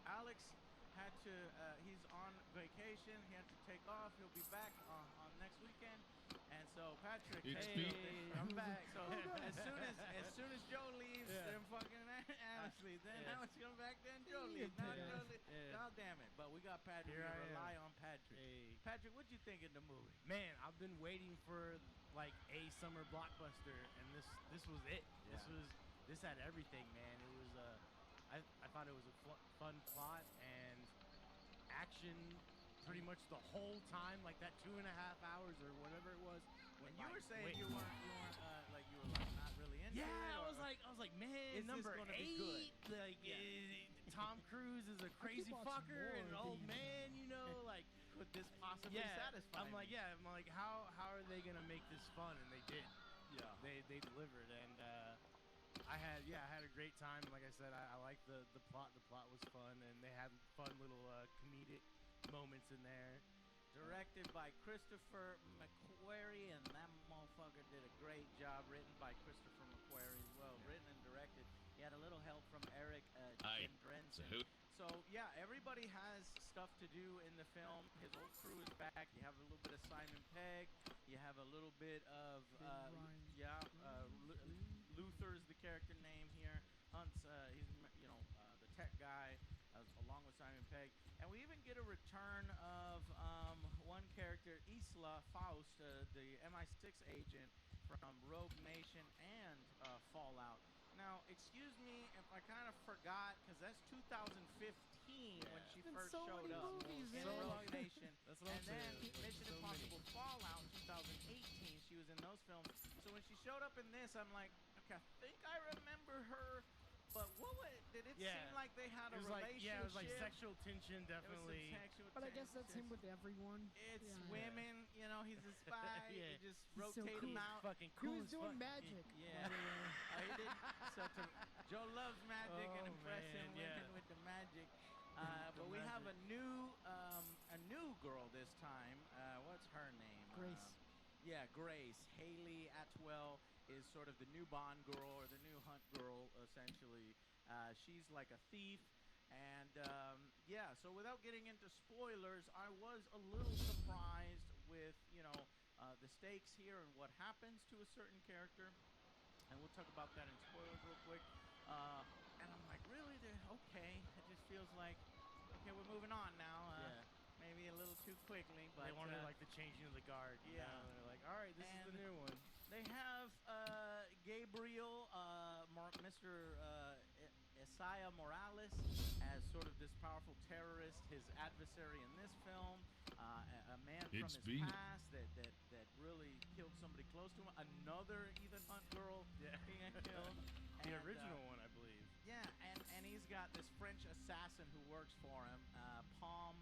Alex had to. He's on vacation. He had to take off. He'll be back on next weekend. And so Patrick, I'm back. So as soon as Joe leaves, then fucking Alex leaves. Then Alex comes back. Then Joe leaves. Now Joe leaves. God damn it! But we got Patrick. Here I We am. rely on Patrick. Hey. Patrick, what'd you think of the movie? Man, I've been waiting for like a summer blockbuster, and this was it. Yeah. This had everything, man. It was I thought it was a fun plot and action pretty much the whole time, like that 2.5 hours or whatever it was. And you were saying you weren't like you were like not really into it. Yeah, or- I was like, man, Is this number gonna 8, be good? like Tom Cruise is a crazy watching fucker and an more of old these. man, you know, like Could this possibly satisfy I'm me? like, yeah, I'm like, how are they gonna make this fun? And they did. Yeah. They delivered, and I had a great time. Like I said, I liked the plot. The plot was fun, and they had fun little comedic moments in there. Directed by Christopher McQuarrie, and that motherfucker did a great job. Written by Christopher McQuarrie as well. Written and directed. He had a little help from Eric Drenson. So yeah, everybody has stuff to do in the film. His old crew is back. You have a little bit of Simon Pegg. You have a little bit of Luther is the character name here. Hunt's he's the tech guy along with Simon Pegg, and we even get a return of one character, Isla Faust, the MI6 agent from Rogue Nation and Fallout. Now, excuse me if I kind of forgot, because that's 2015 when she Been first so showed many up movies, in man. Rogue Nation. That's what I'm And then saying. Mission So Impossible many. Fallout 2018, she was in those films. So when she showed up in this, I'm like, okay, I think I remember her, but did it seem like they had a It was relationship? it was like sexual tension, definitely. But I guess that's him with everyone. It's Yeah. women, you know, he's a spy. Yeah. You just He's so rotate cool. him out. Fucking He cool was as doing fuck. magic. Yeah. by the way. He did. Joe loves magic and Oh, impressing man, women yeah. with the magic. But we have a new girl this time. What's her name? Grace. Yeah, Grace. Haley Atwell is sort of the new Bond girl or the new Hunt girl, essentially. She's like a thief. And, yeah, so without getting into spoilers, I was a little surprised with, the stakes here and what happens to a certain character. And we'll talk about that in spoilers real quick. And I'm like, really? Okay. It just feels like, okay, we're moving on now. Yeah. Maybe a little too quickly, but they wanted like the changing of the guard. Yeah. They're like, all right, this is the new one. They have Gabriel, Mr. Isaiah Morales, as sort of this powerful terrorist, his adversary in this film, a man from his past that really killed somebody close to him. Another Ethan Hunt girl being killed. The original one, I believe. Yeah, and he's got this French assassin who works for him, Palm.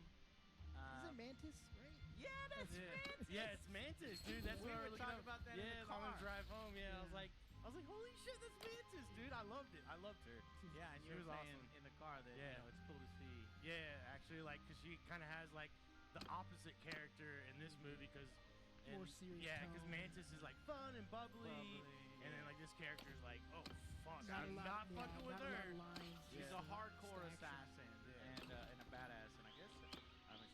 Is it Mantis, right? Yeah, that's Mantis. Yeah, it's Mantis, dude. That's we what were talking about that in the car. on the drive home. Yeah, I was like, holy shit, that's Mantis, dude. I loved it. I loved her. Yeah, and she you was were saying awesome in the car that it's cool to see. Yeah, actually, like, because she kind of has like the opposite character in this movie, because more serious. Yeah, because tone. Mantis is like fun and bubbly, and then like this character is like, oh fuck, I'm not fucking with her. She's a hardcore assassin and a badass, and I guess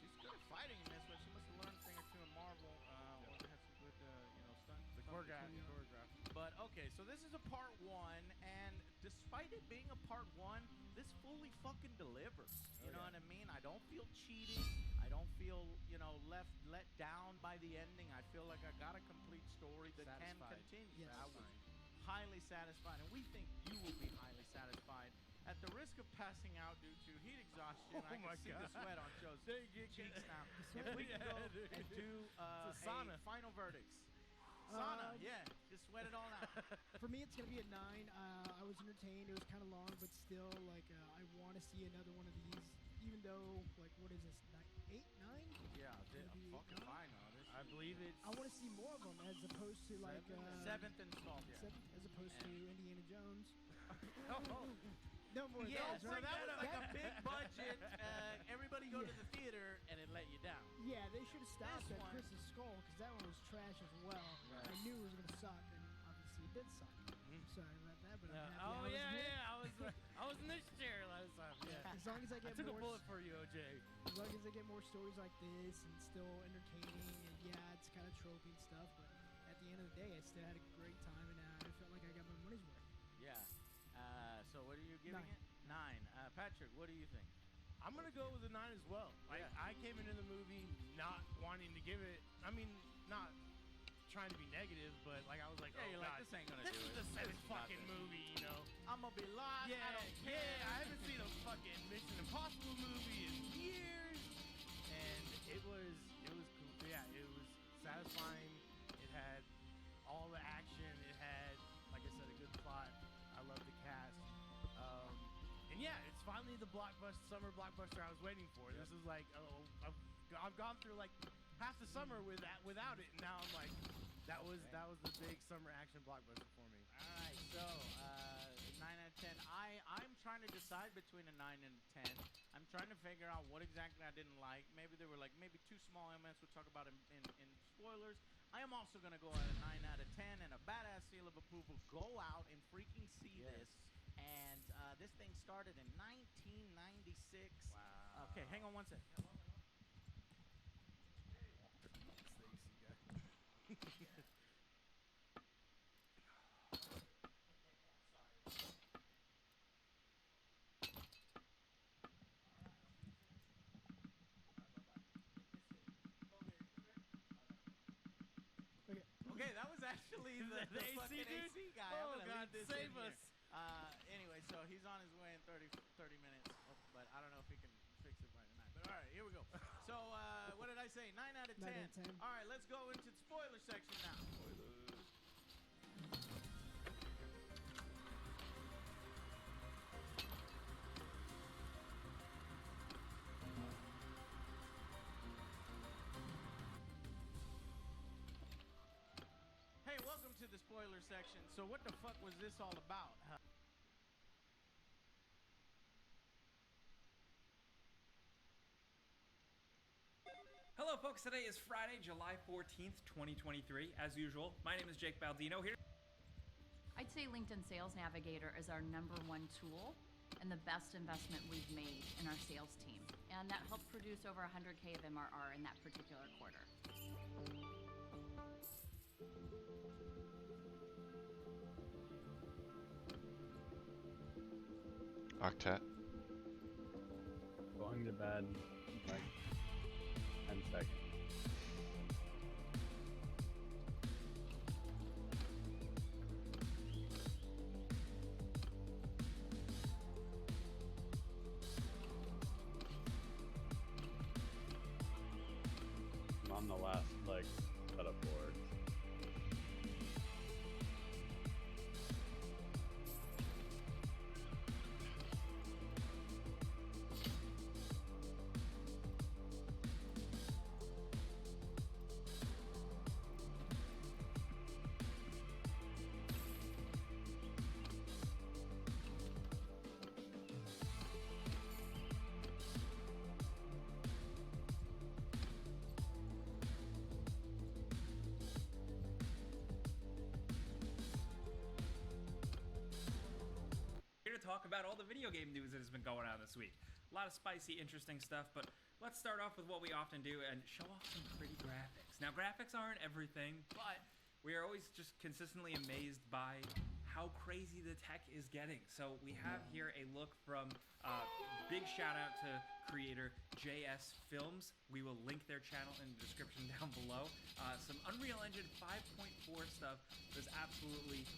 she's good at fighting in this, but she must have learned a thing or two in Marvel, or had some good stunts. The choreography. But okay, so this is a part 1, and despite it being a part 1, this fully fucking delivers. You know what I mean? I don't feel cheated. I don't feel, let down by the ending. I feel like I got a complete story that can continue. Yes. I was highly satisfied, and we think you will be highly satisfied. At the risk of passing out due to heat exhaustion, I can see the sweat on Joe's cheeks now. If we can go and do sauna. Final verdicts. Sauna, just sweat it all out. For me, it's gonna be a 9. I was entertained. It was kind of long, but still, like, I want to see another one of these. Even though, like, what is this? 8, 9? Yeah, fucking fine on this. I believe it's. I want to see more of them, as opposed to like 7th installment. As opposed to Indiana Jones. No more. Yeah, so that was like a big budget. Everybody go to the theater, and it let you down. Yeah, they should have stopped at Chris's Skull, because that one was trash as well. Right. I knew it was gonna suck, and obviously it did suck. Sorry about that, but I'm happy Oh I was here. I was in this chair last time. Yeah. As long as I get I took more, a bullet for you, OJ. As long as I get more stories like this and still entertaining, and it's kind of tropey and stuff, but at the end of the day, I still had a great time, and I felt like I got my money's worth. Yeah. So what are you giving it? 9. Patrick, what do you think? I'm gonna go with a 9 as well. Like, I came into the movie not wanting to give it. I mean, not trying to be negative, but like I was like, you're God, like, this ain't gonna do it. This is the 7th fucking movie, you know. I'm gonna be lost. I don't care. I haven't seen a fucking Mission Impossible movie in years, and it was cool. Yeah, it was satisfying. It had all the action. It had, like I said, a good plot. I love the cast. And yeah, it's finally the summer blockbuster I was waiting for. This is like, I've gone through like half the summer without it, and now I'm like, that was the big summer action blockbuster for me. All right, so 9 out of 10. I'm trying to decide between a 9 and a 10. I'm trying to figure out what exactly I didn't like. Maybe there were like two small elements we'll talk about in spoilers. I am also gonna go at a 9 out of 10 and a badass seal of approval. Go out and freaking see this. And this thing started in 1996. Wow. Okay, hang on one second. Okay, that was actually the fucking AC guy. Oh, I'm gonna God, leave this save in us. Here. Anyway, so he's on his way in 30 minutes, but I don't know if he can fix it by tonight. But all right, here we go. So what did I say? 9 out of 10. 9 out of 10. All right, let's go into the spoiler section now. Hey, welcome to the spoiler section. So what the fuck was this all about? folks, today is Friday, July 14th, 2023. As usual, my name is Jake Baldino here. I'd say LinkedIn Sales Navigator is our #1 tool and the best investment we've made in our sales team. And that helped produce over 100K of MRR in that particular quarter. Octet. Going to bed in like 10 seconds. I'm on the last like setup board. Here to talk about all the video game news that has been going on this week. A lot of spicy, interesting stuff, but let's start off with what we often do and show off some pretty graphics. Now, graphics aren't everything, but we are always just consistently amazed by how crazy the tech is getting. So we have here a look from big shout out to creator JS Films. We will link their channel in the description down below. Some Unreal Engine 5.4 stuff is absolutely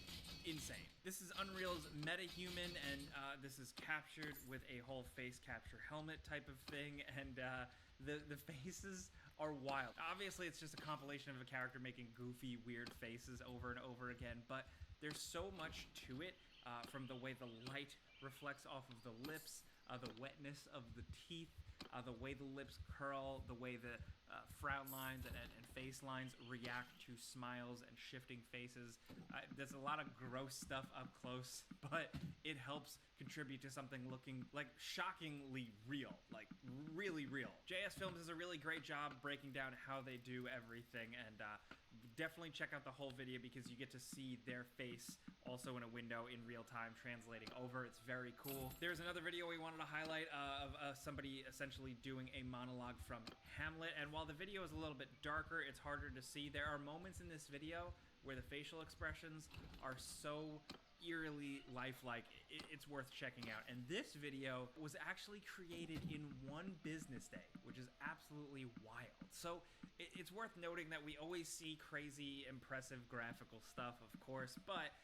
insane. This is Unreal's MetaHuman, and this is captured with a whole face capture helmet type of thing, and the faces are wild. Obviously, it's just a compilation of a character making goofy, weird faces over and over again, but there's so much to it, from the way the light reflects off of the lips, the wetness of the teeth, the way the lips curl, the way the frown lines and face lines react to smiles and shifting faces. There's a lot of gross stuff up close, but it helps contribute to something looking like shockingly real, like really real. JS Films does a really great job breaking down how they do everything, and definitely check out the whole video because you get to see their face also in a window in real time translating over. It's very cool. There's another video we wanted to highlight of somebody essentially doing a monologue from Hamlet, and while the video is a little bit darker, it's harder to see. There are moments in this video where the facial expressions are so eerily lifelike, it's worth checking out. And this video was actually created in one business day, which is absolutely wild. So it's worth noting that we always see crazy, impressive graphical stuff, of course, but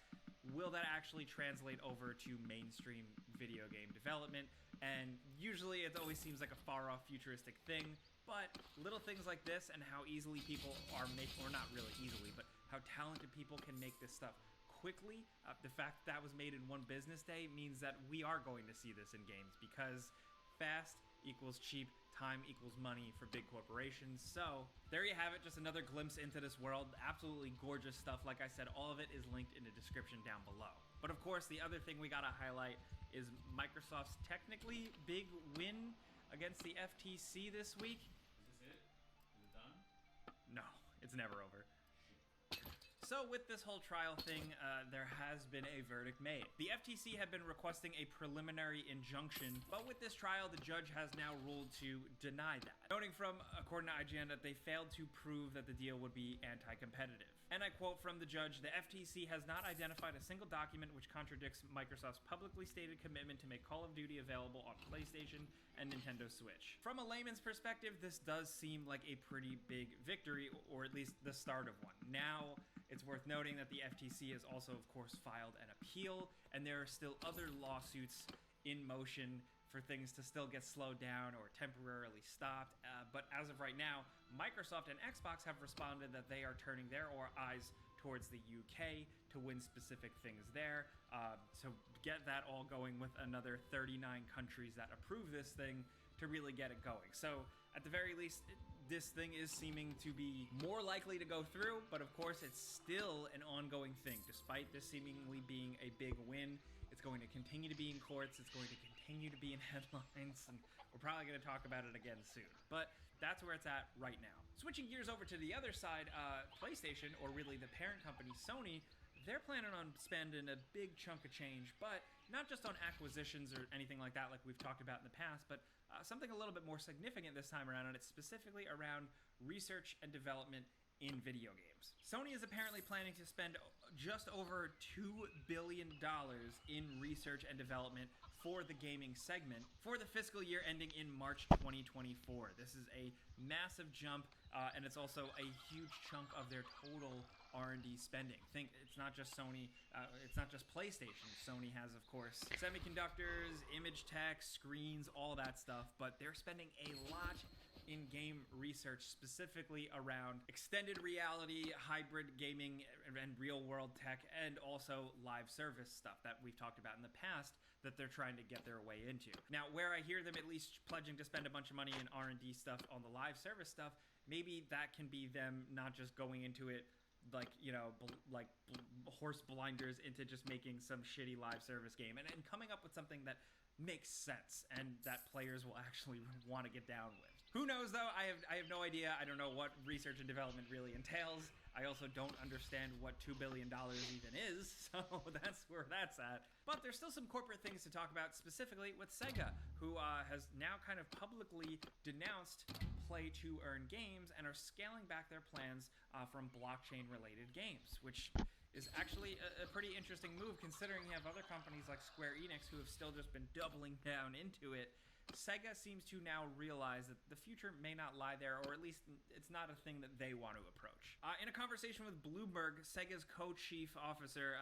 will that actually translate over to mainstream video game development? And usually it always seems like a far-off futuristic thing, but little things like this and how easily people are making, or not really easily, but how talented people can make this stuff quickly, the fact that was made in one business day means that we are going to see this in games, because fast equals cheap, time equals money for big corporations. So there you have it, just another glimpse into this world. Absolutely gorgeous stuff. Like I said, all of it is linked in the description down below. But of course, the other thing we gotta highlight is Microsoft's technically big win against the FTC this week. Is this it? Is it done? No, it's never over. So with this whole trial thing, there has been a verdict made. The FTC had been requesting a preliminary injunction, but with this trial, the judge has now ruled to deny that, noting from, according to IGN, that they failed to prove that the deal would be anti-competitive. And I quote from the judge, "The FTC has not identified a single document which contradicts Microsoft's publicly stated commitment to make Call of Duty available on PlayStation and Nintendo Switch." From a layman's perspective, this does seem like a pretty big victory, or at least the start of one. Now, it's worth noting that the FTC has also, of course, filed an appeal, and there are still other lawsuits in motion for things to still get slowed down or temporarily stopped. But as of right now, Microsoft and Xbox have responded that they are turning their eyes towards the UK to win specific things there. To get that all going with another 39 countries that approve this thing to really get it going. So at the very least, this thing is seeming to be more likely to go through, but of course it's still an ongoing thing. Despite this seemingly being a big win, it's going to continue to be in courts, it's going to continue to be in headlines, and we're probably going to talk about it again soon. But That's where it's at right now. Switching gears over to the other side, PlayStation, or really the parent company Sony, they're planning on spending a big chunk of change, but not just on acquisitions or anything like that like we've talked about in the past, but something a little bit more significant this time around, and it's specifically around research and development in video games. Sony is apparently planning to spend just over $2 billion in research and development for the gaming segment for the fiscal year ending in March 2024. This is a massive jump, and it's also a huge chunk of their total R&D spending. Think it's not just Sony, it's not just PlayStation. Sony has, of course, semiconductors, image tech, screens, all that stuff, but they're spending a lot in game research, specifically around extended reality, hybrid gaming, and real world tech, and also live service stuff that we've talked about in the past that they're trying to get their way into. Now, where I hear them at least pledging to spend a bunch of money in R&D stuff on the live service stuff, maybe that can be them not just going into it like, you know, horse blinders into just making some shitty live service game and coming up with something that makes sense and that players will actually want to get down with. Who knows, though? I have no idea. I don't know what research and development really entails. I also don't understand what $2 billion even is, so that's where that's at. But there's still some corporate things to talk about, specifically with Sega, who has now kind of publicly denounced play-to-earn games and are scaling back their plans from blockchain-related games, which is actually a pretty interesting move, considering you have other companies like Square Enix who have still just been doubling down into it. Sega seems to now realize that the future may not lie there, or at least it's not a thing that they want to approach. In a conversation with Bloomberg, Sega's co-chief officer,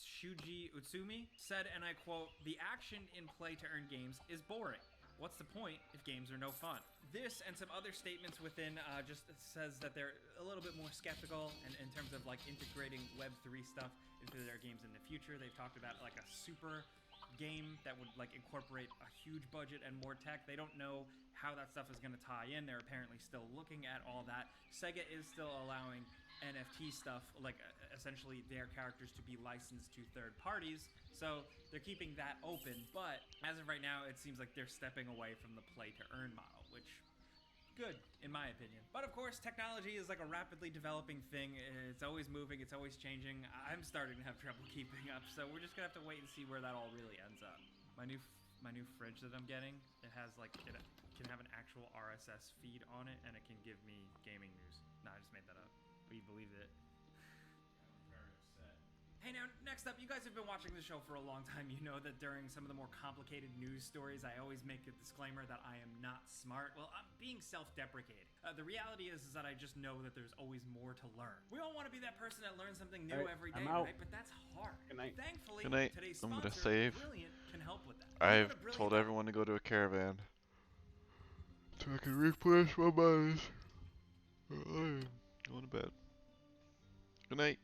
Shuji Utsumi, said, and I quote, "The action in play-to-earn games is boring. What's the point if games are no fun?" This and some other statements within just says that they're a little bit more skeptical in terms of like integrating Web3 stuff into their games in the future. They've talked about like a super game that would like incorporate a huge budget and more tech. They don't know how that stuff is going to tie in. They're apparently still looking at all that. Sega is still allowing NFT stuff, like essentially their characters to be licensed to third parties. So they're keeping that open, but as of right now, it seems like they're stepping away from the play-to-earn model, which good, in my opinion. But of course, technology is like a rapidly developing thing. It's always moving, it's always changing. I'm starting to have trouble keeping up, so we're just gonna have to wait and see where that all really ends up. My new fridge that I'm getting, it has like, it can have an actual RSS feed on it, and it can give me gaming news. No, I just made that up. Will you believe it? I'm very upset. Hey, now, next up, you guys have been watching the show for a long time. You know that during some of the more complicated news stories, I always make a disclaimer that I am not smart. Well, I'm being self-deprecating. The reality is that I just know that there's always more to learn. We all want to be that person that learns something new every day, right? But that's hard. Thankfully, today's sponsor, Brilliant, can help with that. I've told everyone to go to a caravan so I can replenish my monies. I'm going to bed. Good night.